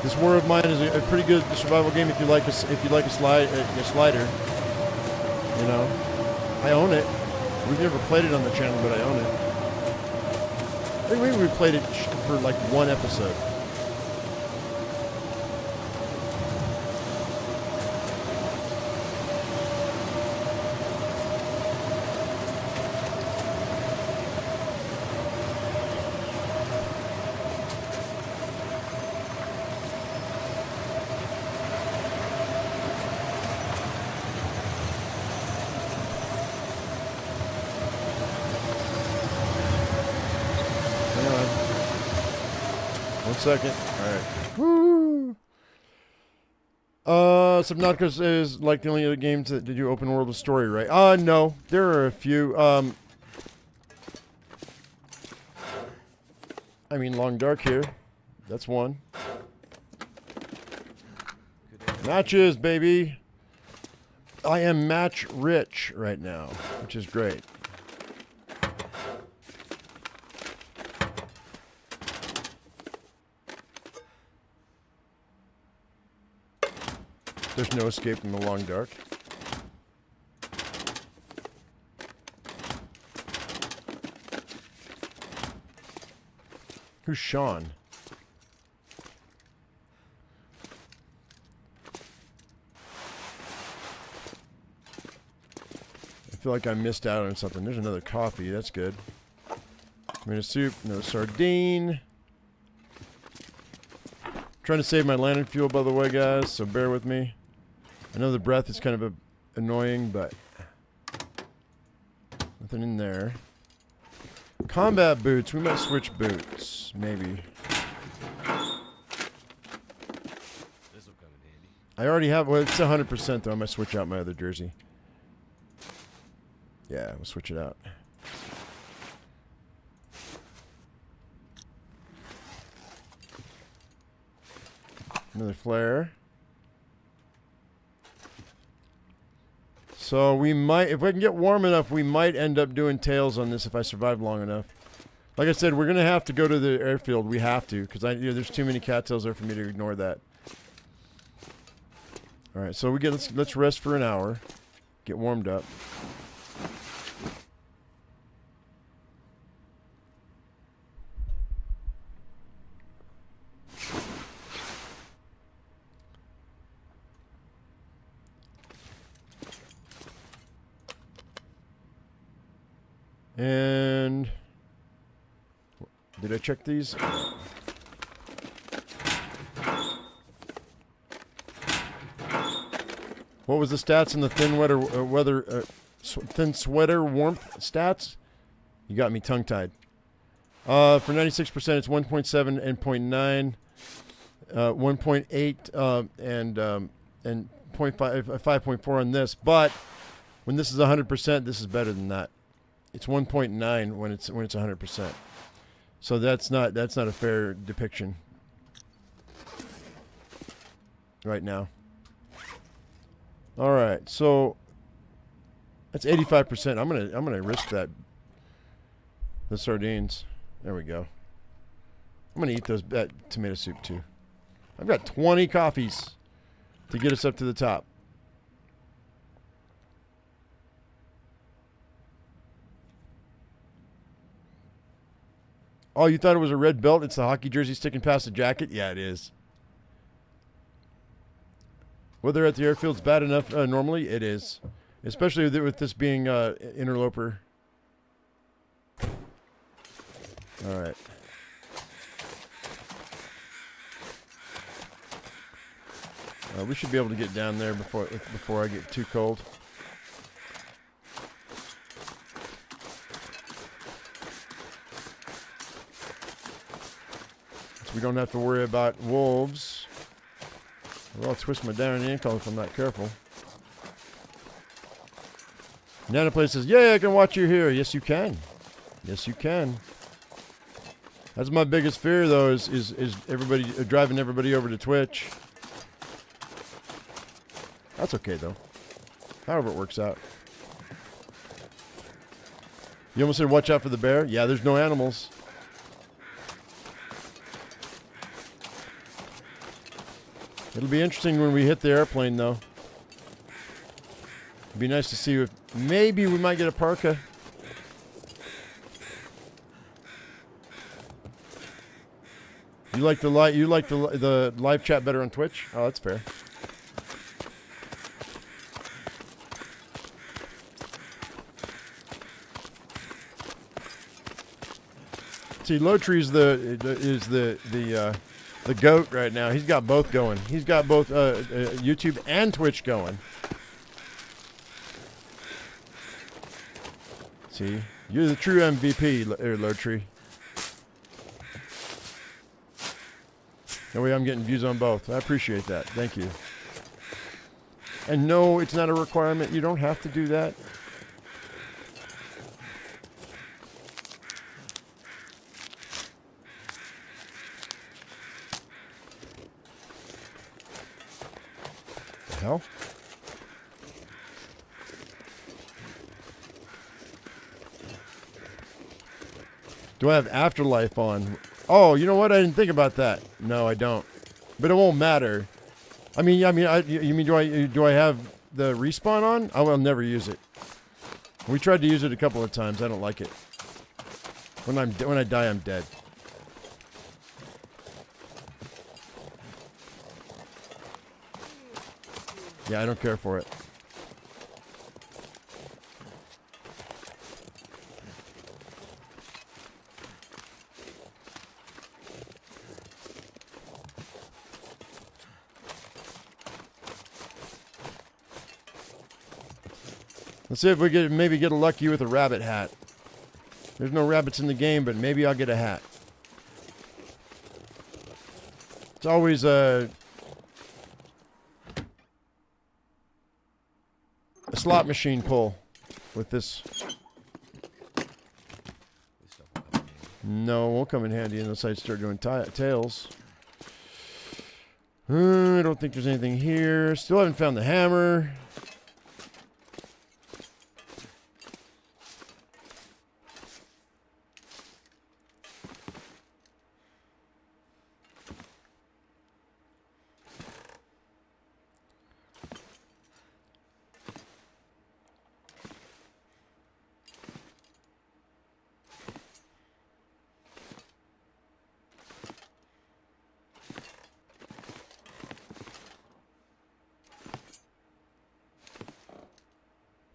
This War of Mine is a pretty good survival game if you like a slider. You know, I own it. We've never played it on the channel, but I own it. I think maybe we played it for like one episode. Second. Alright. Woo! Subnautica is like the only other games that do open world with story, right? No. There are a few. I mean, Long Dark here. That's one. Matches, baby! I am match rich right now, which is great. There's no escape from the Long Dark. Who's Sean? I feel like I missed out on something. There's another coffee. That's good. Tomato soup. No sardine. Trying to save my lantern fuel, by the way, guys, so bear with me. I know the breath is kind of annoying, but nothing in there. Combat boots. We might switch boots, maybe. This will come in handy. I already have. Well, it's 100% though. I might switch out my other jersey. Yeah, we'll switch it out. Another flare. So we might, if we can get warm enough, we might end up doing tails on this if I survive long enough. Like I said, we're gonna have to go to the airfield. We have to, because there's too many cattails there for me to ignore that. All right, so let's rest for an hour, get warmed up. And did I check these? What was the stats in the thin thin sweater warmth stats? You got me tongue-tied. For 96%, it's 1.7 and 0.9, 1.8 and 5.4 on this. But when this is 100%, this is better than that. It's 1.9 when it's 100%. So that's not a fair depiction right now. All right, so that's 85%. I'm gonna risk that. The sardines. There we go. I'm gonna eat that tomato soup too. I've got 20 coffees to get us up to the top. Oh, you thought it was a red belt? It's the hockey jersey sticking past the jacket? Yeah, it is. Weather at the airfield's bad enough normally? It is. Especially with this being interloper. All right. We should be able to get down there before I get too cold. So we don't have to worry about wolves. Well, I'll twist my darn ankle if I'm not careful. Nanaplay says, "Yeah, I can watch you here." Yes, you can. Yes, you can. That's my biggest fear, though, is everybody driving everybody over to Twitch. That's okay, though. However it works out. You almost said watch out for the bear? Yeah, there's no animals. It'll be interesting when we hit the airplane, though. It'd be nice to see if maybe we might get a parka. You like the live chat better on Twitch? Oh, that's fair. See, Lotree's the goat right now. He's got both going. He's got both YouTube and Twitch going. See, you're the true MVP, Lotree. That way I'm getting views on both. I appreciate that. Thank you. And no, it's not a requirement. You don't have to do that. The hell? Do I have Afterlife on? Oh, you know what? I didn't think about that. No, I don't. But it won't matter. You mean do I have the respawn on? I will never use it. We tried to use it a couple of times. I don't like it. When I die, I'm dead. Yeah, I don't care for it. Let's see if we maybe get lucky with a rabbit hat. There's no rabbits in the game, but maybe I'll get a hat. It's always a slot machine pull with this. No, won't come in handy unless I start doing tails. I don't think there's anything here. Still haven't found the hammer.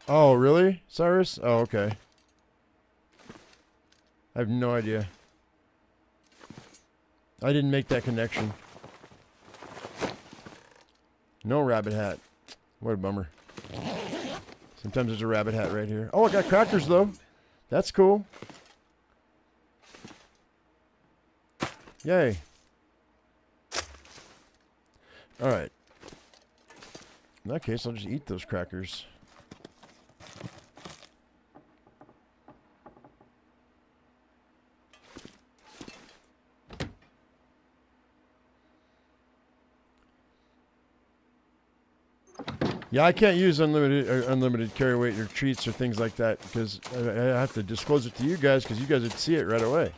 Oh, really, Cyrus? Oh, okay. I have no idea. I didn't make that connection. No rabbit hat. What a bummer. Sometimes there's a rabbit hat right here. Oh, I got crackers, though. That's cool. Yay. All right. In that case, I'll just eat those crackers. Yeah, I can't use unlimited carry weight or treats or things like that because I have to disclose it to you guys because you guys would see it right away.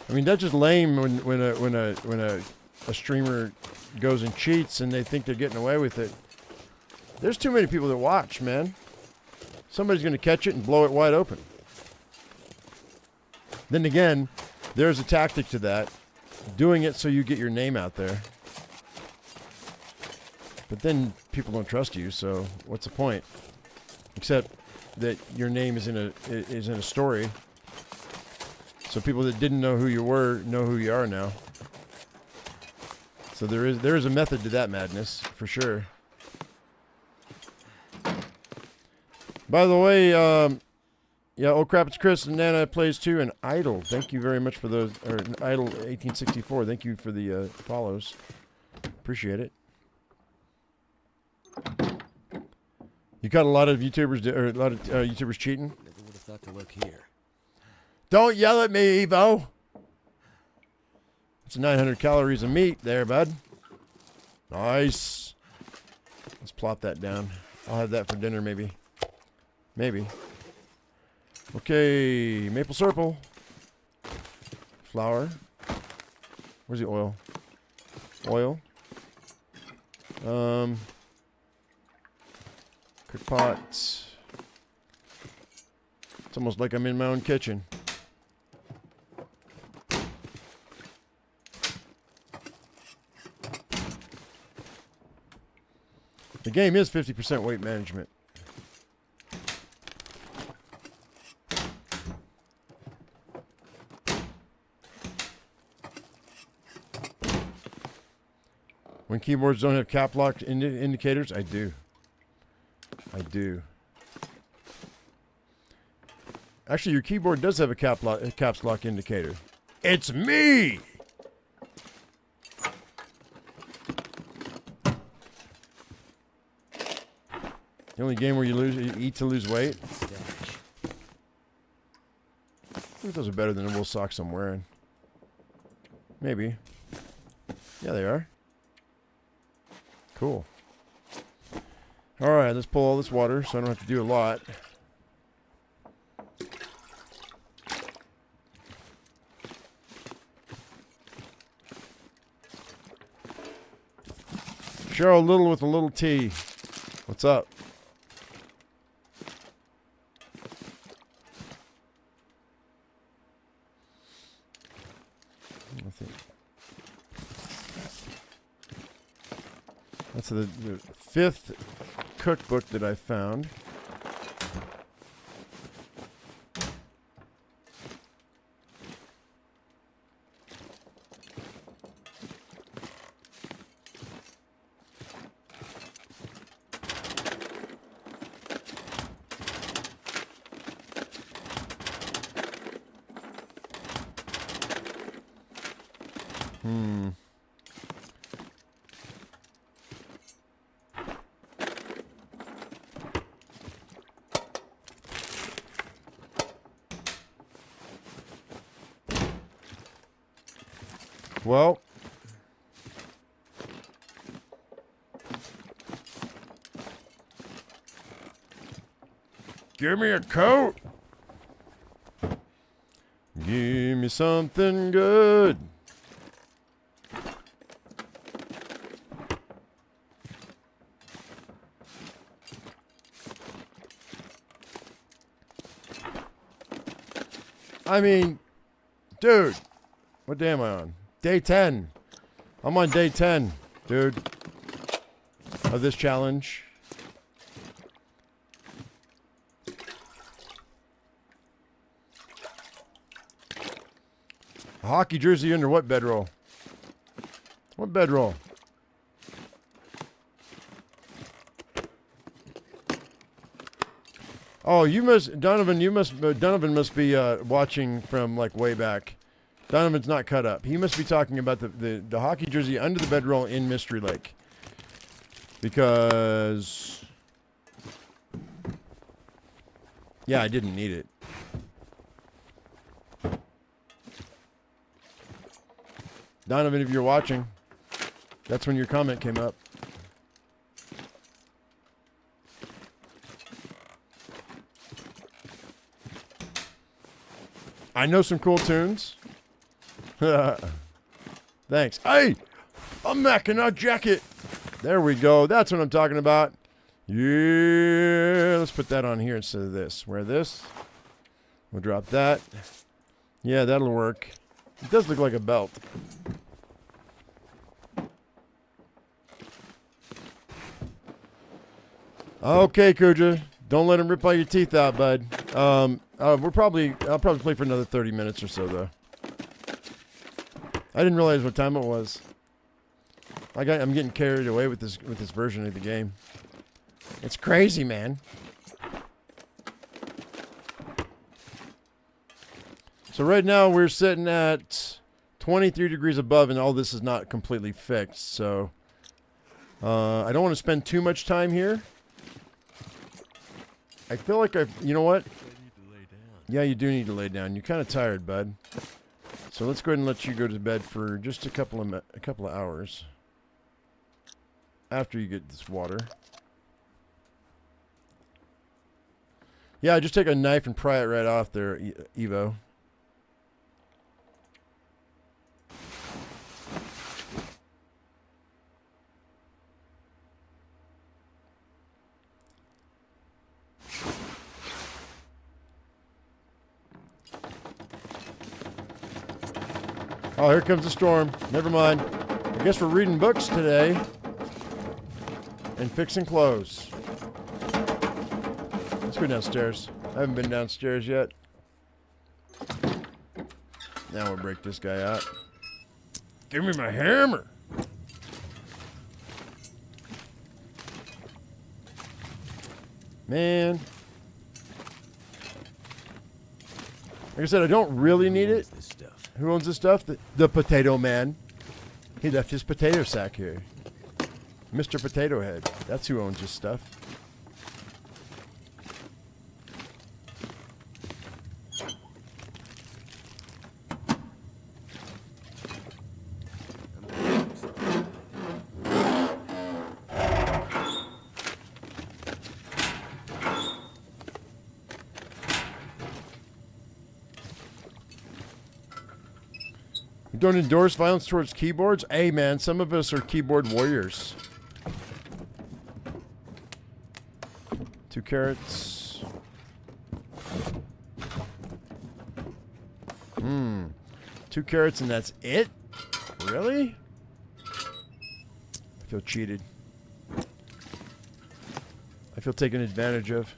I mean, that's just lame when a streamer goes and cheats and they think they're getting away with it. There's too many people that watch, man. Somebody's going to catch it and blow it wide open. Then again, there's a tactic to that. Doing it so you get your name out there. But then people don't trust you, so what's the point? Except that your name is in a story. So people that didn't know who you were know who you are now. So there is a method to that madness, for sure. By the way, yeah, oh crap, it's Chris and Nana plays too, and Idle. Thank you very much for those, or Idle 1864. Thank you for the follows. Appreciate it. You got a lot of YouTubers, or a lot of YouTubers cheating. Never would have thought to look here. Don't yell at me, Evo. It's 900 calories of meat there, bud. Nice. Let's plop that down. I'll have that for dinner, maybe. Maybe. Okay, maple syrup. Flour. Where's the oil? Oil. Cook pots. It's almost like I'm in my own kitchen. The game is 50% weight management. When keyboards don't have cap lock indicators, I do. I do. Actually, your keyboard does have a caps lock indicator. It's me! The only game where you eat to lose weight. I think those are better than the wool socks I'm wearing. Maybe. Yeah, they are. Cool. Alright, let's pull all this water so I don't have to do a lot. Cheryl Little with a little T. What's up? That's the fifth cookbook that I found. Well, give me a coat. Give me something good. I mean, dude, what day am I on? Day 10. I'm on day 10, dude, of this challenge. A hockey jersey under what bedroll? What bedroll? Oh, you must, Donovan. Donovan must be watching from like way back. Donovan's not cut up. He must be talking about the hockey jersey under the bedroll in Mystery Lake. Because, yeah, I didn't need it. Donovan, if you're watching, that's when your comment came up. I know some cool tunes. Thanks. Hey, a Mackinac jacket. There we go. That's what I'm talking about. Yeah, let's put that on here instead of this. Wear this. We'll drop that. Yeah, that'll work. It does look like a belt. Okay, Kuja. Don't let him rip all your teeth out, bud. I'll probably play for another 30 minutes or so, though. I didn't realize what time it was. I'm getting carried away with this version of the game. It's crazy, man. So right now we're sitting at 23 degrees above, and all this is not completely fixed. So I don't want to spend too much time here. I feel like you know what? Yeah, you do need to lay down. You're kind of tired, bud. So let's go ahead and let you go to bed for just a couple of hours. after you get this water. Yeah, just take a knife and pry it right off there, Evo. Oh, here comes the storm. Never mind. I guess we're reading books today. And fixing clothes. Let's go downstairs. I haven't been downstairs yet. Now we'll break this guy out. Give me my hammer. Man. Like I said, I don't really need it. This stuff. Who owns this stuff? The Potato Man. He left his potato sack here. Mr. Potato Head. That's who owns this stuff. You don't endorse violence towards keyboards? Hey, man, some of us are keyboard warriors. 2 carrots. 2 carrots and that's it? Really? I feel cheated. I feel taken advantage of.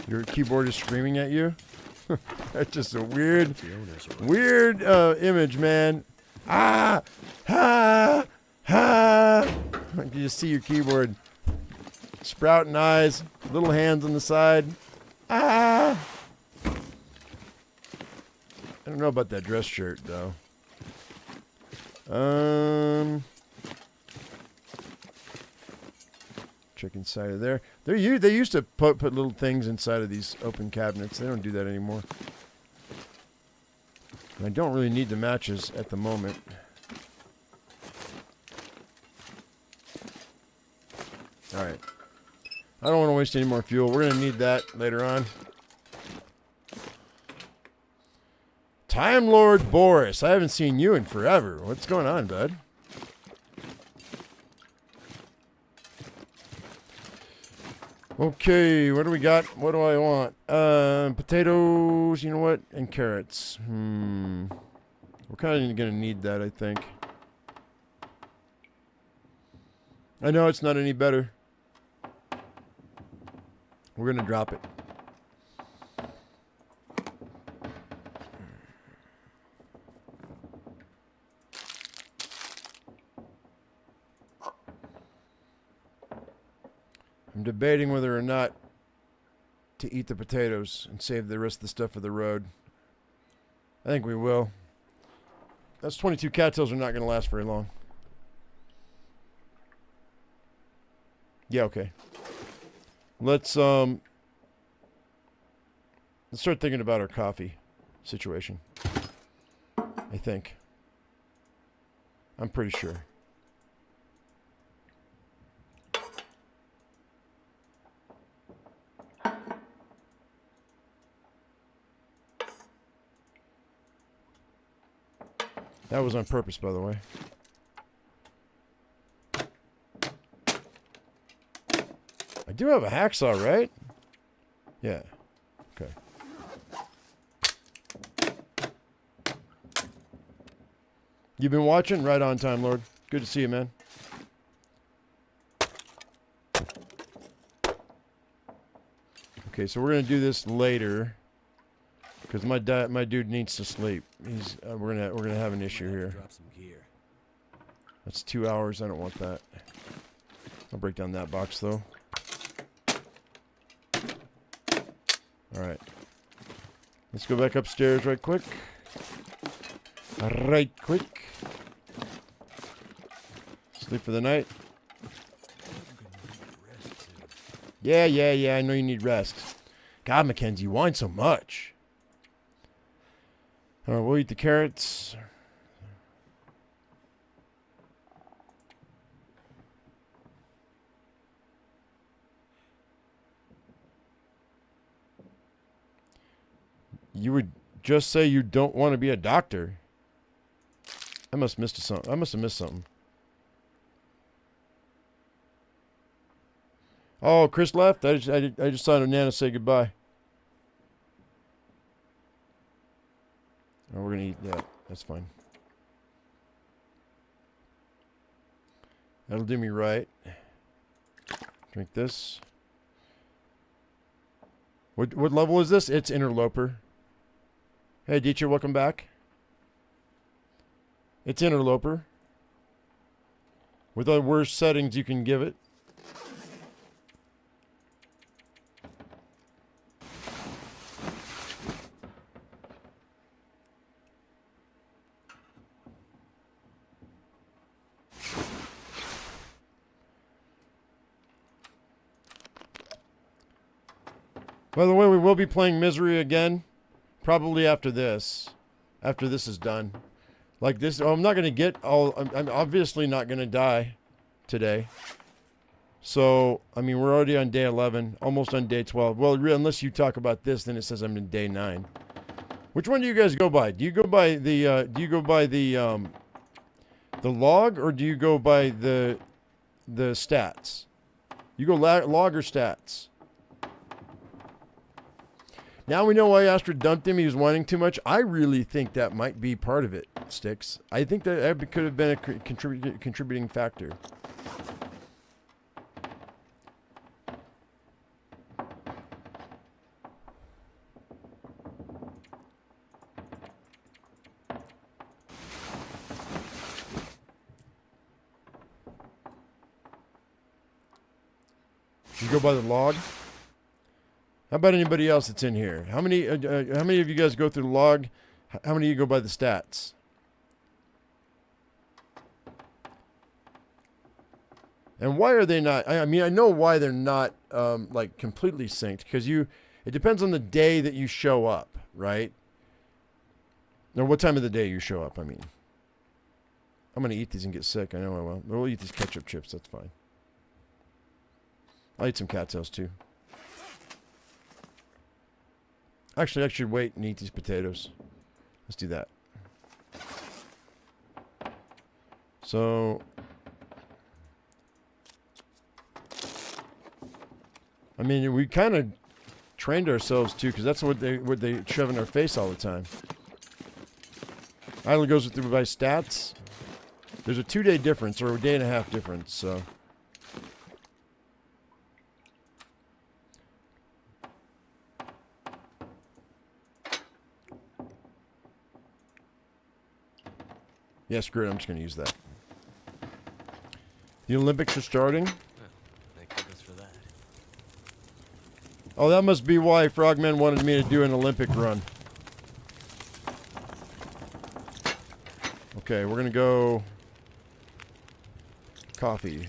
Your keyboard is screaming at you? That's just a weird image, man. Ah! Ha! Ha! You just see your keyboard sprouting eyes, little hands on the side. Ah! I don't know about that dress shirt, though. Check inside of there. They used to put little things inside of these open cabinets. They don't do that anymore. And I don't really need the matches at the moment. Alright. I don't want to waste any more fuel. We're going to need that later on. Time Lord Boris. I haven't seen you in forever. What's going on, bud? Okay, what do we got? What do I want? Potatoes, you know what? And carrots. We're kind of going to need that, I think. I know it's not any better. We're going to drop it. I'm debating whether or not to eat the potatoes and save the rest of the stuff for the road. I think we will. Those 22 cattails are not going to last very long. Yeah, okay. Let's start thinking about our coffee situation. I think. I'm pretty sure. That was on purpose, by the way. I do have a hacksaw, right? Yeah. Okay. You've been watching? Right on time, Lord. Good to see you, man. Okay, so we're going to do this later. Because my dude needs to sleep. He's we're gonna have an issue here. Drop some gear. That's 2 hours. I don't want that. I'll break down that box though. All right. Let's go back upstairs right quick. Right quick. Sleep for the night. Yeah. I know you need rest. God, Mackenzie, you whine so much. All right, we'll eat the carrots. You would just say you don't want to be a doctor. I must have missed something. Oh, Chris left. I just saw Nana say goodbye. Oh, we're gonna eat that. That's fine. That'll do me right. Drink this. What level is this? It's interloper. Hey, Dietrich, welcome back. It's interloper. With the worst settings you can give it. By the way, we will be playing Misery again. Probably after this. After this is done. Like this. Oh, I'm not going to get all... I'm obviously not going to die today. So, I mean, we're already on day 11. Almost on day 12. Well, unless you talk about this, then it says I'm in day 9. Which one do you guys go by? Do you go by the... the log, or do you go by the stats? You go log or stats? Now we know why Astrid dumped him. He was whining too much. I really think that might be part of it, Sticks. I think that could have been a contributing factor. You go by the log? How about anybody else that's in here? How many of you guys go through the log? How many of you go by the stats? And why are they not? I mean, I know why they're not like completely synced, because it depends on the day that you show up, right? Or what time of the day you show up, I mean. I'm going to eat these and get sick. I know I will. We'll eat these ketchup chips. That's fine. I'll eat some cat tails too. Actually, I should wait and eat these potatoes. Let's do that. So, I mean, we kind of trained ourselves too, because that's what they shove in our face all the time. Island goes through by stats. There's a 2-day difference, or a day and a half difference. So. Yeah, screw it. I'm just going to use that. The Olympics are starting. Well, thank goodness for that. Oh, that must be why Frogman wanted me to do an Olympic run. Okay, we're going to go coffee.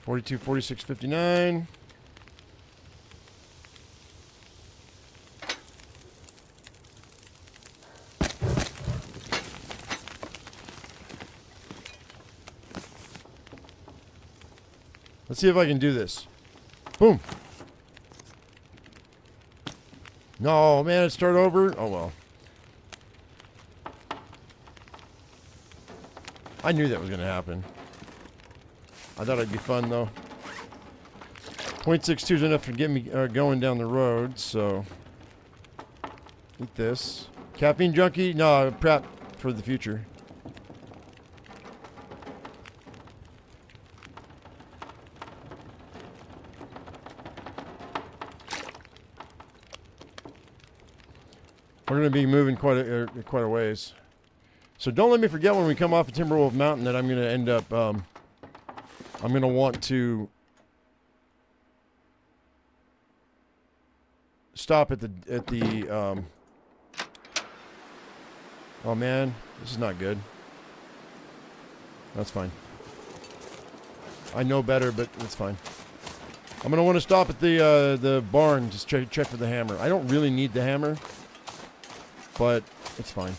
$42, $46, $59. Let's see if I can do this. Boom. No, man, it start over. Oh, well. I knew that was going to happen. I thought it'd be fun, though. 0.62 is enough to get me going down the road, so... Eat this. Caffeine junkie? No, prep for the future. We're going to be moving quite a ways. So don't let me forget when we come off of Timberwolf Mountain that I'm going to end up... I'm going to want to... stop at the oh man, this is not good. That's fine. I know better, but it's fine. I'm gonna want to stop at the barn, just check for the hammer. I don't really need the hammer, but it's fine.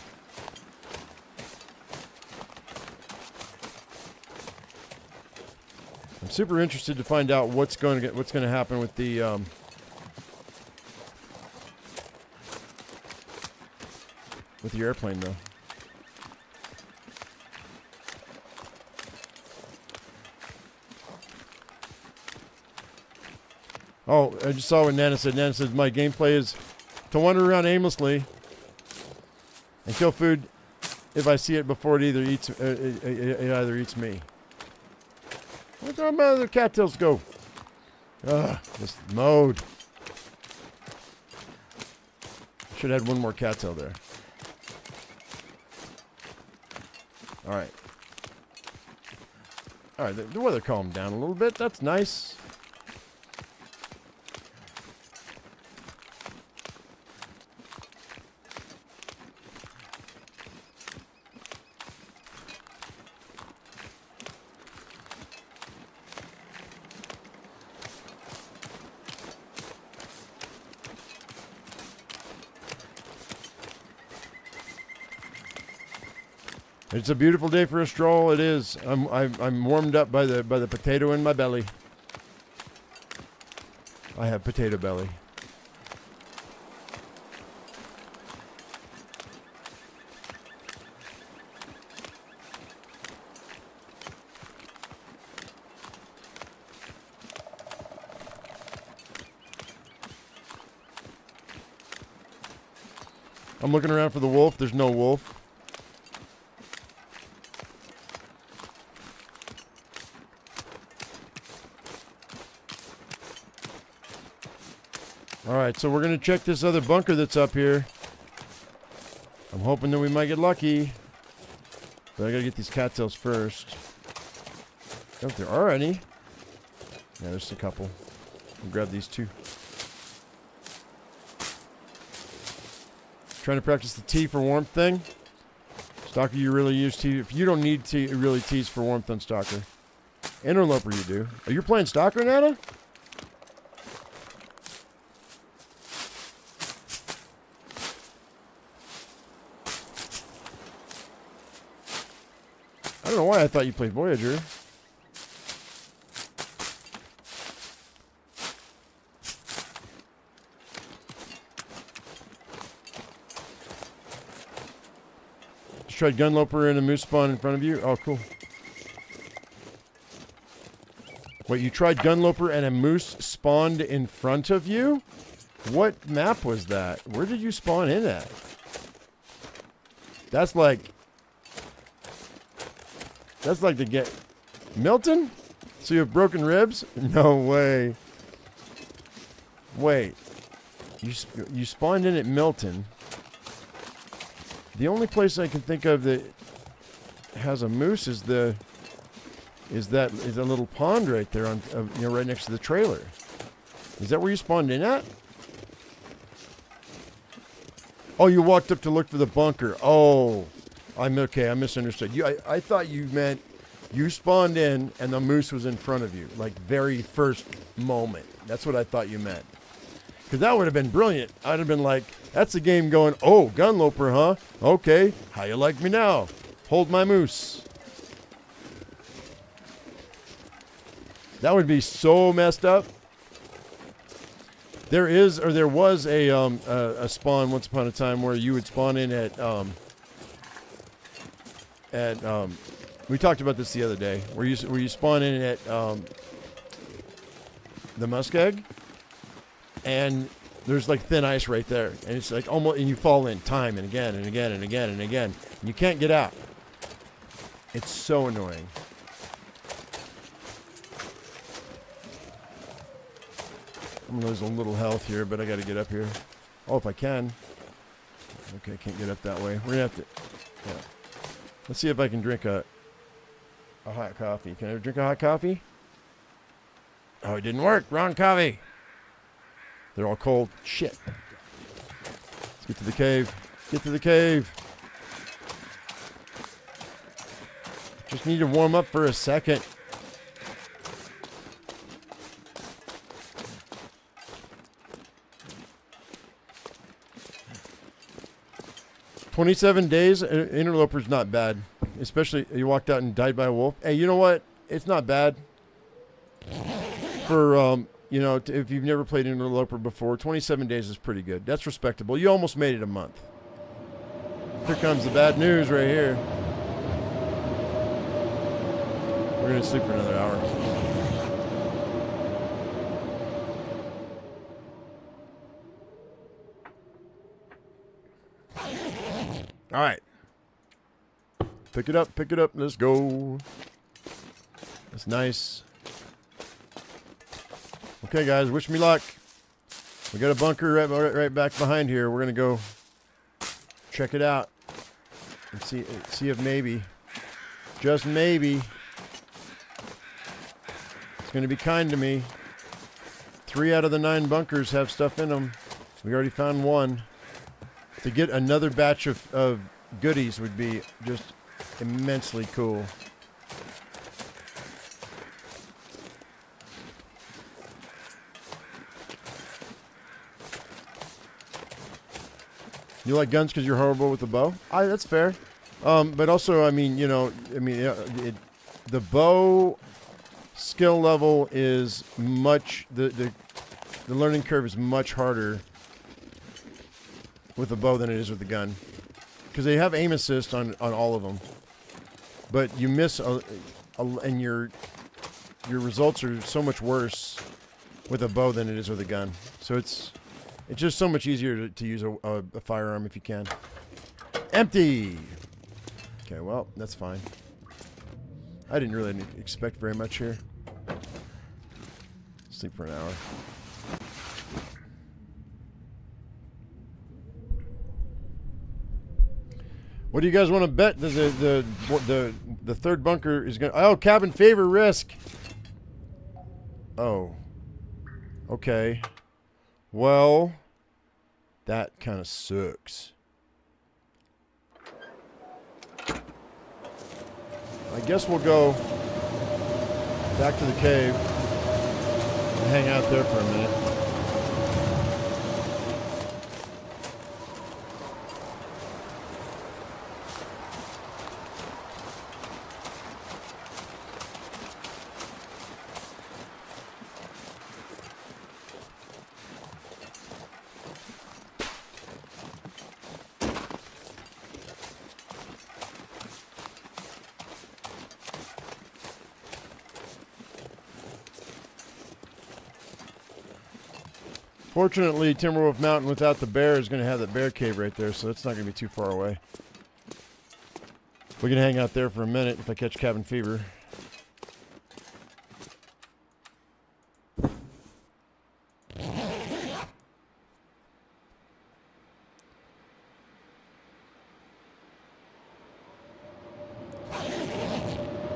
I'm super interested to find out what's going to happen with the airplane, though. Oh, I just saw what Nana said. Nana said, my gameplay is to wander around aimlessly and kill food if I see it before it either eats me. Where my other cattails go? Ugh, this mode. Should have had one more cattail there. Alright. Alright, the weather calmed down a little bit. That's nice. It's a beautiful day for a stroll. It is. I'm warmed up by the potato in my belly. I have potato belly. I'm looking around for the wolf. There's no wolf. Alright, so we're going to check this other bunker that's up here. I'm hoping that we might get lucky. But I got to get these cattails first. If there are any. Yeah, there's a couple. I'll grab these two. Trying to practice the T for warmth thing. Stalker, you really use T. If you don't need T, really T's for warmth on Stalker. Interloper, you do. Oh, you're playing Stalker, Nana? I don't know why I thought you played Voyager. Just tried Gunloper and a moose spawn in front of you. Oh, cool. Wait, you tried Gunloper and a moose spawned in front of you? What map was that? Where did you spawn in at? That's like to get... Milton? So you have broken ribs? No way. Wait. You spawned in at Milton. The only place I can think of that has a moose is that little pond right there on right next to the trailer. Is that where you spawned in at? Oh, you walked up to look for the bunker. Oh. I'm okay. I misunderstood. I thought you meant you spawned in and the moose was in front of you, like very first moment. That's what I thought you meant. Because that would have been brilliant. I'd have been like, that's the game going, oh, Gunloper, huh? Okay. How you like me now? Hold my moose. That would be so messed up. There is, or there was a spawn once upon a time where you would spawn in at we talked about this the other day, where you spawn in at the muskeg, and there's like thin ice right there, and it's like almost, and you fall in time and again and again and again and again, and you can't get out. It's so annoying. I'm gonna lose a little health here, but I got to get up here. Oh, if I can. Okay, I can't get up that way. We're gonna have to. Yeah. Let's see if I can drink a hot coffee. Can I drink a hot coffee? Oh, it didn't work. Wrong coffee. They're all cold. Shit. Let's get to the cave. Get to the cave. Just need to warm up for a second. "27 days, interloper's not bad. Especially you walked out and died by a wolf. Hey, you know what? It's not bad. For, you know, if you've never played interloper before, 27 days is pretty good. That's respectable. You almost made it a month. Here comes the bad news right here. We're going to sleep for another hour. All right. Pick it up, pick it up. Let's go. That's nice. Okay, guys, wish me luck. We got a bunker right back behind here. We're going to go check it out and see if maybe, just maybe, it's going to be kind to me. 3 out of the 9 bunkers have stuff in them. We already found one. To get another batch of goodies would be just immensely cool. You like guns because you're horrible with the bow? That's fair. But also, I mean, you know, the bow skill level is much, the learning curve is much harder with a bow than it is with the gun, because they have aim assist on all of them, but you miss and your results are so much worse with a bow than it is with a gun. So it's just so much easier to use a firearm if you can. Empty. Okay, well, that's fine. I didn't really expect very much here. Sleep for an hour. What do you guys want to bet? The third bunker is going to... Oh, cabin favor risk. Oh. Okay. Well, that kind of sucks. I guess we'll go back to the cave and hang out there for a minute. Fortunately, Timberwolf Mountain without the bear is going to have that bear cave right there, so it's not going to be too far away. We can hang out there for a minute if I catch cabin fever.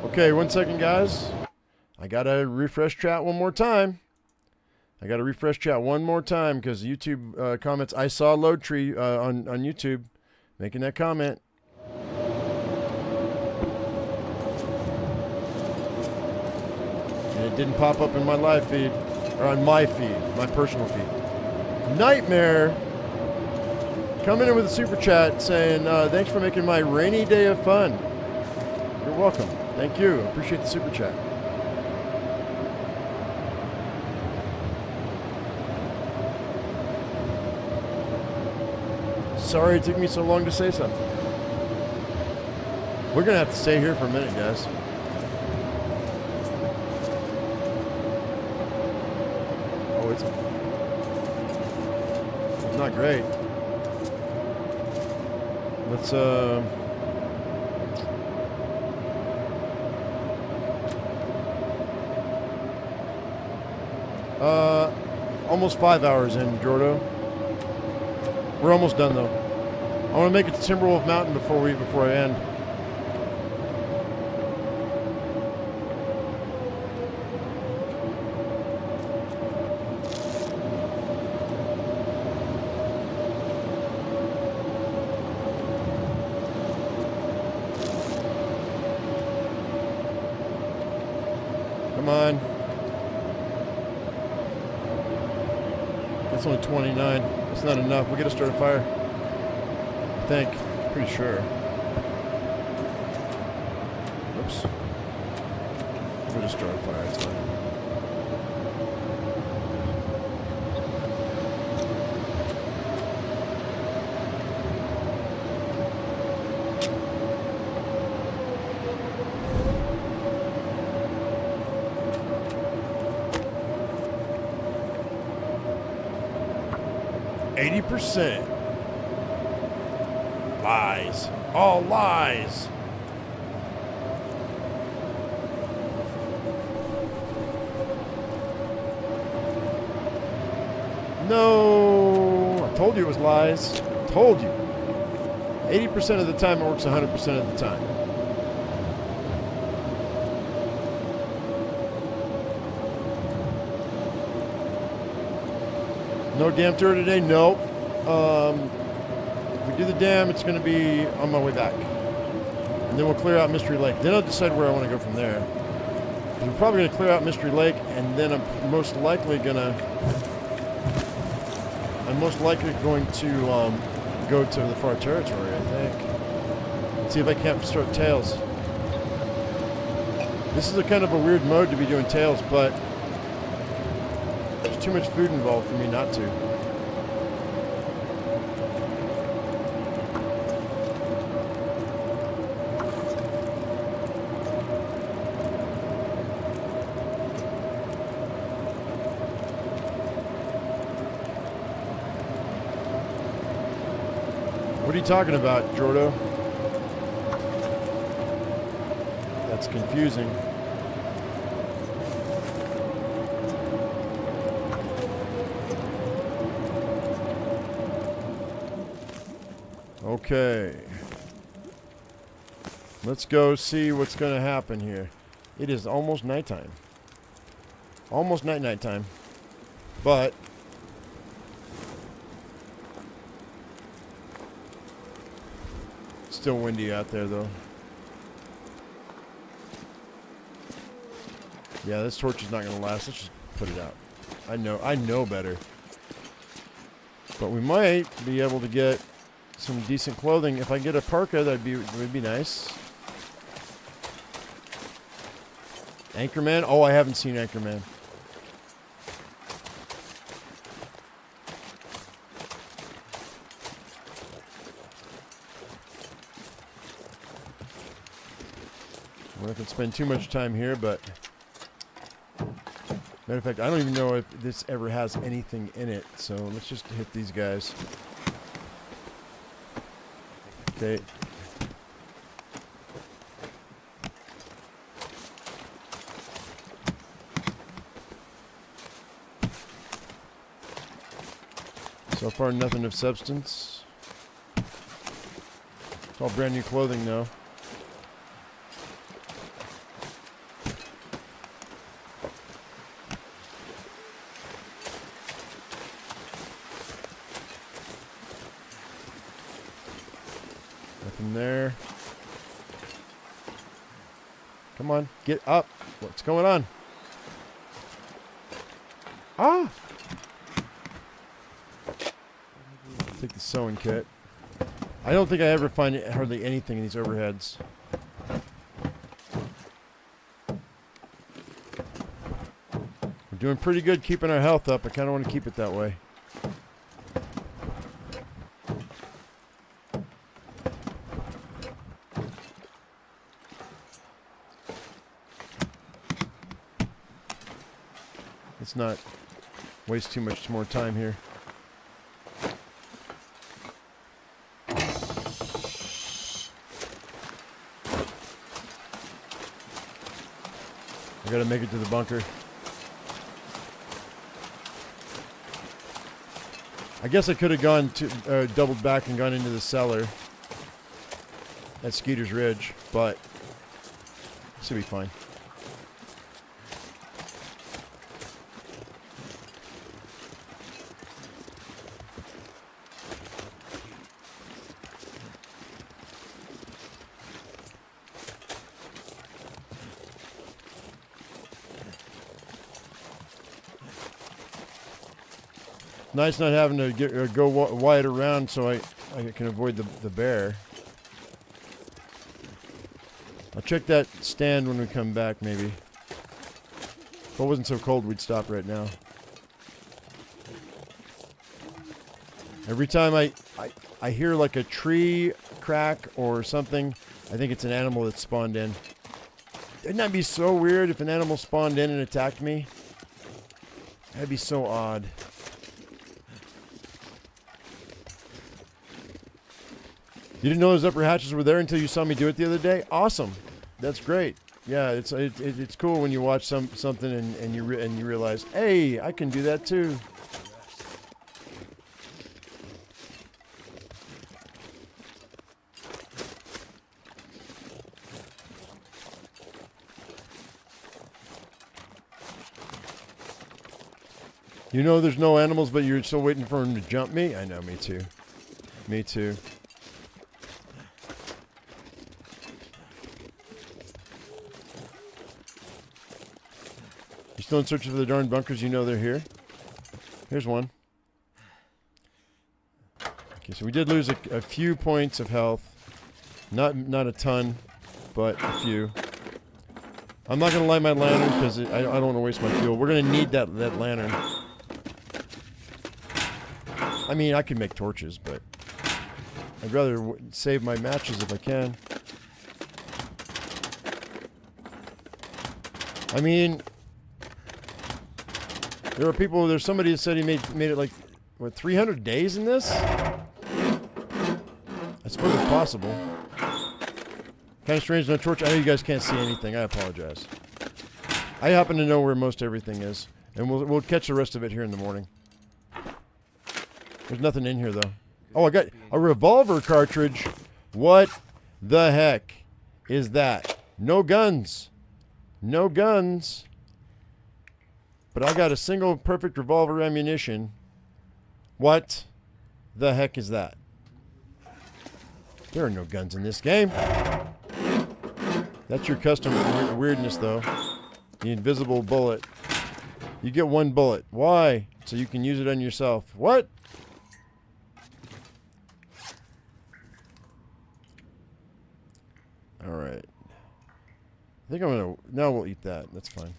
Okay, 1 second, guys. I got to refresh chat one more time. Because YouTube comments. I saw Load Tree on YouTube making that comment. And it didn't pop up in my live feed, or on my feed, my personal feed. Nightmare coming in with a super chat saying, thanks for making my rainy day of fun. You're welcome. Thank you. Appreciate the super chat. Sorry it took me so long to say something. We're going to have to stay here for a minute, guys. Oh, it's not great. Let's, almost 5 hours in, Jordo. We're almost done, though. I want to make it to Timberwolf Mountain before I end. Come on. That's only 29. It's not enough. We gotta start a fire. I think. Pretty sure. Oops. We'll just start a fire. It's fine. %. Lies. All lies. No. I told you it was lies. Told you. 80% of the time it works 100% of the time. No dam tour today? Nope. If we do the dam, it's going to be on my way back. And then we'll clear out Mystery Lake. Then I'll decide where I want to go from there. I'm probably going to clear out Mystery Lake, and then I'm most likely going to go to the far territory, I think. See if I can't start tails. This is a kind of a weird mode to be doing tails, but there's too much food involved for me not to. What are you talking about, Jordo? That's confusing. Okay. Let's go see what's going to happen here. It is almost nighttime. Almost nighttime. But still windy out there, though. Yeah, this torch is not going to last. Let's just put it out. I know better. But we might be able to get some decent clothing. If I get a parka, would be nice. Anchorman? Oh, I haven't seen Anchorman. I'm not going to spend too much time here, but matter of fact, I don't even know if this ever has anything in it, so let's just hit these guys. Okay. So far, nothing of substance. It's all brand new clothing, though. Nothing there. Come on, get up. What's going on? Ah! Take the sewing kit. I don't think I ever find hardly anything in these overheads. We're doing pretty good keeping our health up. I kind of want to keep it that way. Let's not waste too much more time here. I gotta make it to the bunker. I guess I could have gone to doubled back and gone into the cellar at Skeeter's Ridge, but this will be fine. Nice not having to go wide around so I can avoid the bear. I'll check that stand when we come back, maybe. If it wasn't so cold, we'd stop right now. Every time I hear like a tree crack or something, I think it's an animal that spawned in. Wouldn't that be so weird if an animal spawned in and attacked me? That'd be so odd. You didn't know those upper hatches were there until you saw me do it the other day? Awesome. That's great. Yeah, it's cool when you watch something and you realize, hey, I can do that too. You know there's no animals, but you're still waiting for them to jump me? I know, me too. Me too. You still in search of the darn bunkers? You know they're here. Here's one. Okay, so we did lose a few points of health. Not a ton, but a few. I'm not going to light my lantern because I don't want to waste my fuel. We're going to need that lantern. I mean, I can make torches, but I'd rather save my matches if I can. I mean, there's somebody that said he made it like, what, 300 days in this? I suppose it's possible. Kind of strange, no torch. I know you guys can't see anything. I apologize. I happen to know where most everything is, and we'll catch the rest of it here in the morning. There's nothing in here, though. Oh, I got a revolver cartridge. What the heck is that? No guns. No guns. But I got a single perfect revolver ammunition. What the heck is that? There are no guns in this game. That's your custom weirdness, though. The invisible bullet. You get one bullet. Why? So you can use it on yourself. What? Alright. I think I'm gonna... Now we'll eat that. That's fine.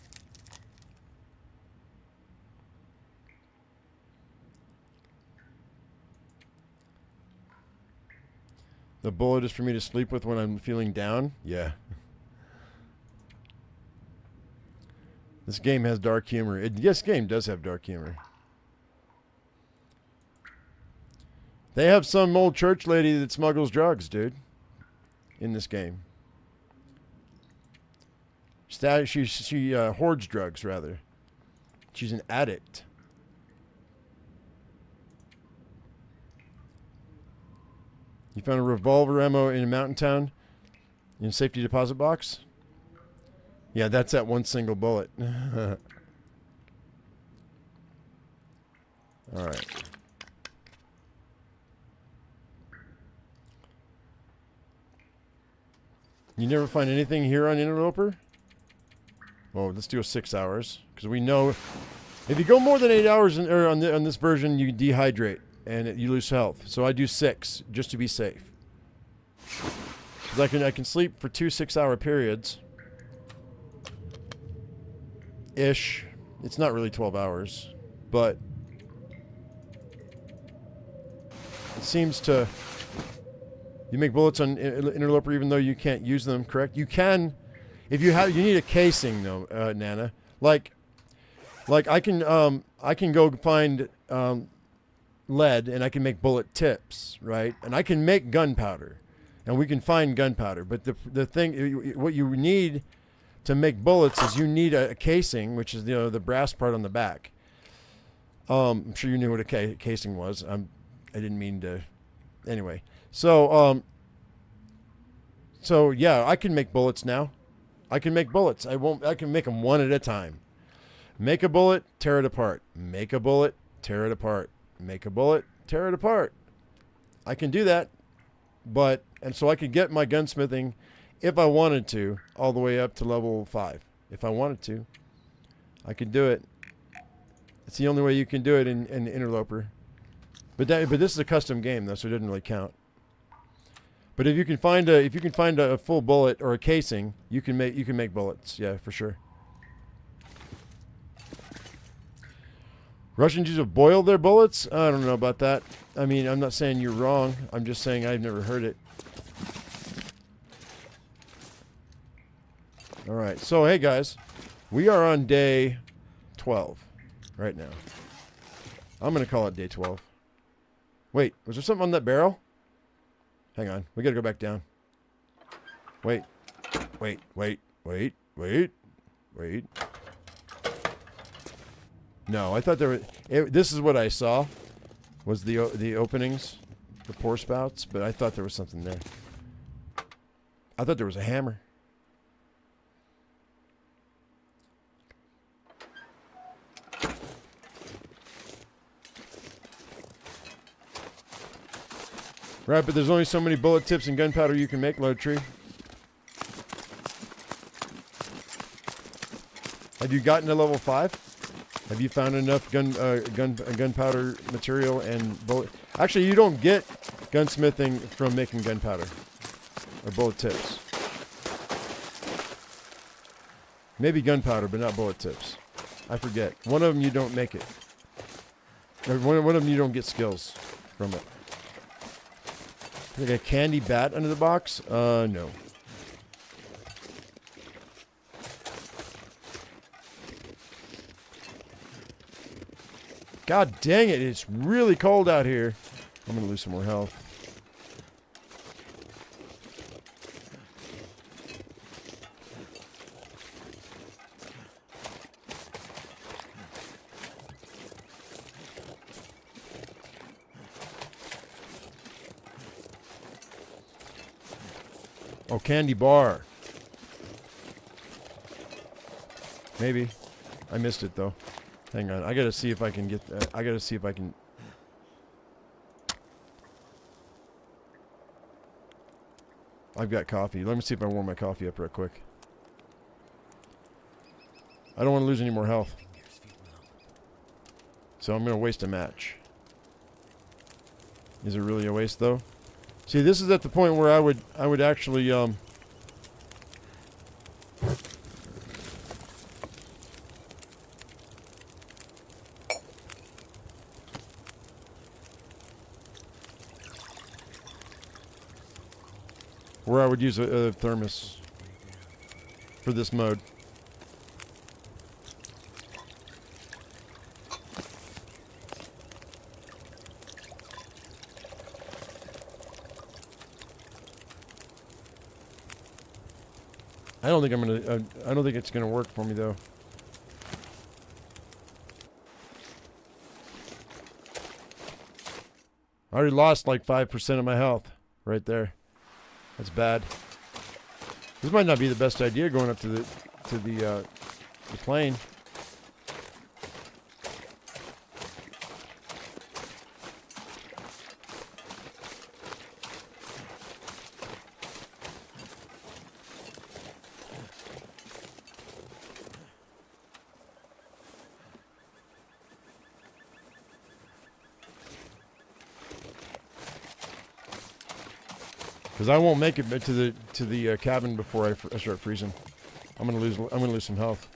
The bullet is for me to sleep with when I'm feeling down? Yeah. This game has dark humor. This game does have dark humor. They have some old church lady that smuggles drugs, dude. In this game. She hoards drugs, rather. She's an addict. You found a revolver ammo in a mountain town? In a safety deposit box? Yeah, that's that one single bullet. Alright. You never find anything here on Interloper? Oh, let's do a 6 hours. Because we know if you go more than 8 hours on this version, you dehydrate. And you lose health. So I do 6, just to be safe. Because I can sleep for 2 6-hour periods. Ish. It's not really 12 hours. But it seems to... You make bullets on Interloper even though you can't use them, correct? You can... If you need a casing, though, Nana. Like, Like I can go find lead and I can make bullet tips, right? And I can make gunpowder, and we can find gunpowder. But the thing, what you need to make bullets is you need a casing, which is the brass part on the back. I'm sure you knew what a casing was. I didn't mean to. Anyway, so yeah, I can make bullets now. I can make bullets. I can make them one at a time. Make a bullet, tear it apart. Make a bullet, tear it apart. Make a bullet, tear it apart. I can do that, and so I could get my gunsmithing, if I wanted to, all the way up to level 5. If I wanted to, I could do it. It's the only way you can do it in Interloper. But this is a custom game though, so it doesn't really count. But if you can find a full bullet or a casing, you can make bullets. Yeah, for sure. Russians used to boil their bullets? I don't know about that. I mean, I'm not saying you're wrong. I'm just saying I've never heard it. All right. So, hey, guys. We are on day 12 right now. I'm going to call it day 12. Wait, was there something on that barrel? Hang on. We got to go back down. Wait. No, I thought there were... this is what I saw, was the openings, the pour spouts, but I thought there was something there. I thought there was a hammer. Right, but there's only so many bullet tips and gunpowder you can make, Load Tree. Have you gotten to level 5? Have you found enough gunpowder material and bullet? Actually, you don't get gunsmithing from making gunpowder or bullet tips. Maybe gunpowder, but not bullet tips. I forget. One of them you don't make it. Or one of them you don't get skills from it. Like a candy bat under the box? No. God dang it, it's really cold out here. I'm going to lose some more health. Oh, candy bar. Maybe. I missed it, though. Hang on. I gotta see if I can get that. I gotta see if I can... I've got coffee. Let me see if I warm my coffee up real quick. I don't want to lose any more health. So I'm gonna waste a match. Is it really a waste, though? See, this is at the point where I would actually, where I would use a thermos for this mode. I don't think I'm gonna. I don't think it's gonna work for me though. I already lost like 5% of my health right there. That's bad. This might not be the best idea going up to the plane. Because I won't make it to the cabin before I start freezing. I'm gonna lose some health.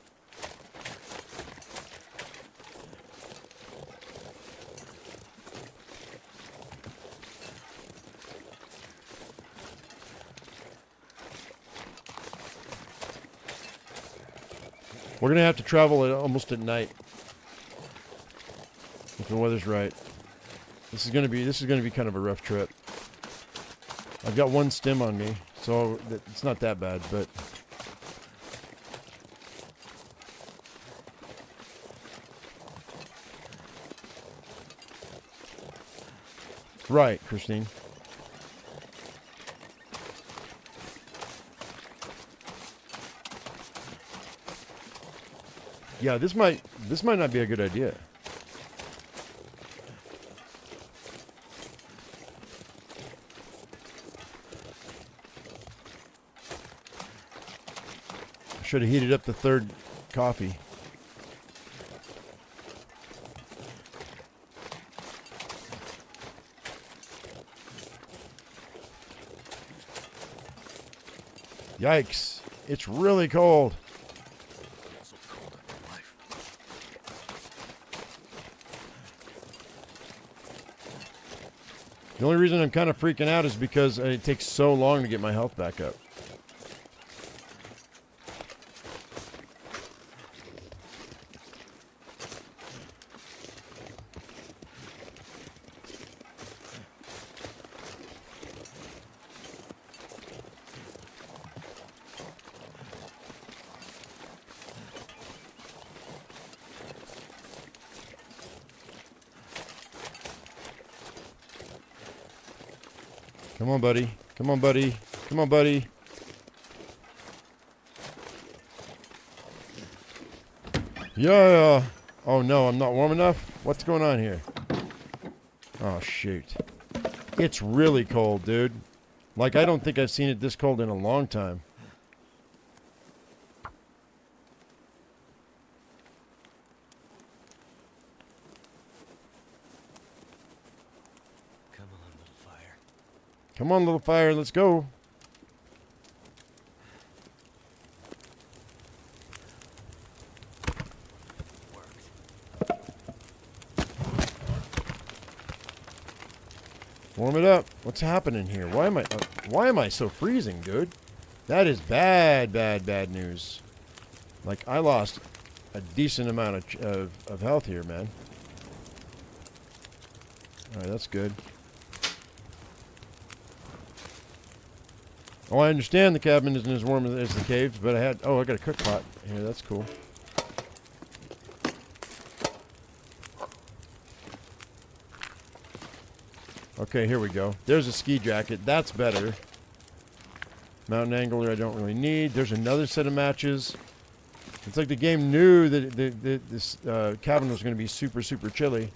We're gonna have to travel almost at night the weather's right. This is gonna be kind of a rough trip. I've got one stem on me, so it's not that bad, but right, Christine. Yeah, this might not be a good idea. Should have heated up the third coffee. Yikes. It's really cold. So cold in my life. The only reason I'm kind of freaking out is because it takes so long to get my health back up. Come on, buddy. Come on, buddy. Come on, buddy. Yeah. Oh, no, I'm not warm enough? What's going on here? Oh, shoot. It's really cold, dude. Like, I don't think I've seen it this cold in a long time. Come on, little fire. Come on, little fire, let's go. Worked. Warm it up. What's happening here? Why am I so freezing, dude? That is bad news. Like, I lost a decent amount of health here, man. Alright, that's good. Oh, I understand the cabin isn't as warm as the caves, but I got a cook pot here. That's cool. Okay, here we go. There's a ski jacket. That's better. Mountain angler I don't really need. There's another set of matches. It's like the game knew that this cabin was going to be super chilly.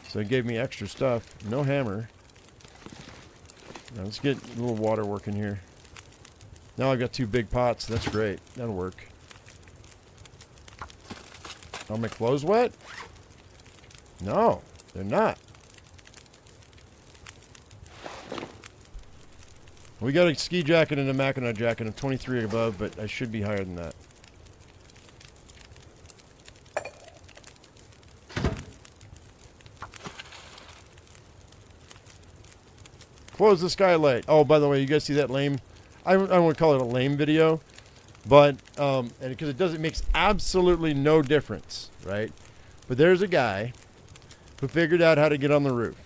So it gave me extra stuff. No hammer. Now let's get a little water working here. Now I've got 2 big pots. That's great. That'll work. Are my clothes wet? No, they're not. We got a ski jacket and a Mackinac jacket. I'm 23 above, but I should be higher than that. Close the skylight. Oh, by the way, you guys see that lame? I don't want to call it a lame video, but and because it makes absolutely no difference, right? But there's a guy who figured out how to get on the roof,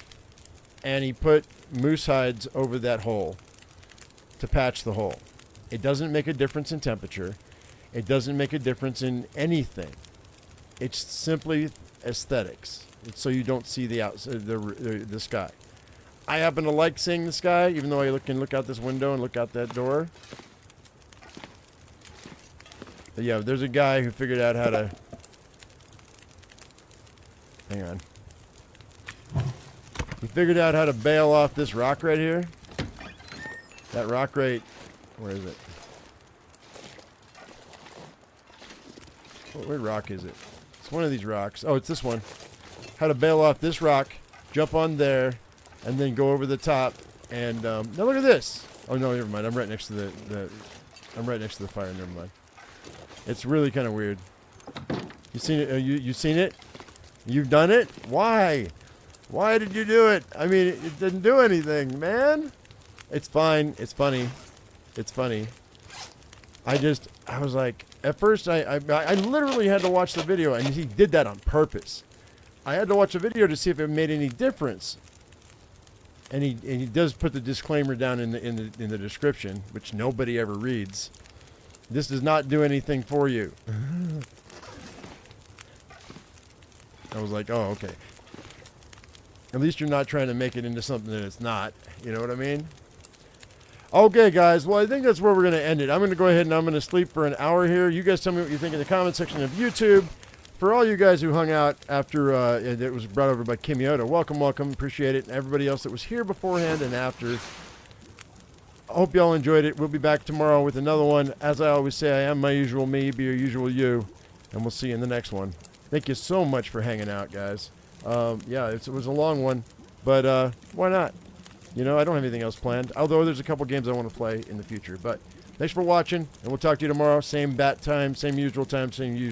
and he put moose hides over that hole to patch the hole. It doesn't make a difference in temperature. It doesn't make a difference in anything. It's simply aesthetics. It's so you don't see the outside, the sky. I happen to like seeing the sky, even though I can look out this window and look out that door. But yeah, there's a guy who figured out how to... Hang on. He figured out how to bail off this rock right here. That rock right... Where is it? What rock is it? It's one of these rocks. Oh, it's this one. How to bail off this rock, jump on there, and then go over the top. And now look at this. Oh no, never mind. I'm right next to I'm right next to the fire. Never mind. It's really kind of weird. You seen it? You seen it? You've done it? Why? Why did you do it? I mean, it didn't do anything, man. It's fine. It's funny. It's funny. I was like, at first I literally had to watch the video, and he did that on purpose. I had to watch a video to see if it made any difference. And he does put the disclaimer down in the description, which nobody ever reads. This does not do anything for you. I was like, oh, okay. At least you're not trying to make it into something that it's not. You know what I mean? Okay, guys. Well, I think that's where we're going to end it. I'm going to go ahead and I'm going to sleep for an hour here. You guys tell me what you think in the comment section of YouTube. For all you guys who hung out after it was brought over by Kimioto, welcome, welcome. Appreciate it. And everybody else that was here beforehand and after. I hope y'all enjoyed it. We'll be back tomorrow with another one. As I always say, I am my usual me, be your usual you. And we'll see you in the next one. Thank you so much for hanging out, guys. Yeah, it was a long one, but why not? You know, I don't have anything else planned. Although there's a couple games I want to play in the future. But thanks for watching, and we'll talk to you tomorrow. Same bat time, same usual time, same usual.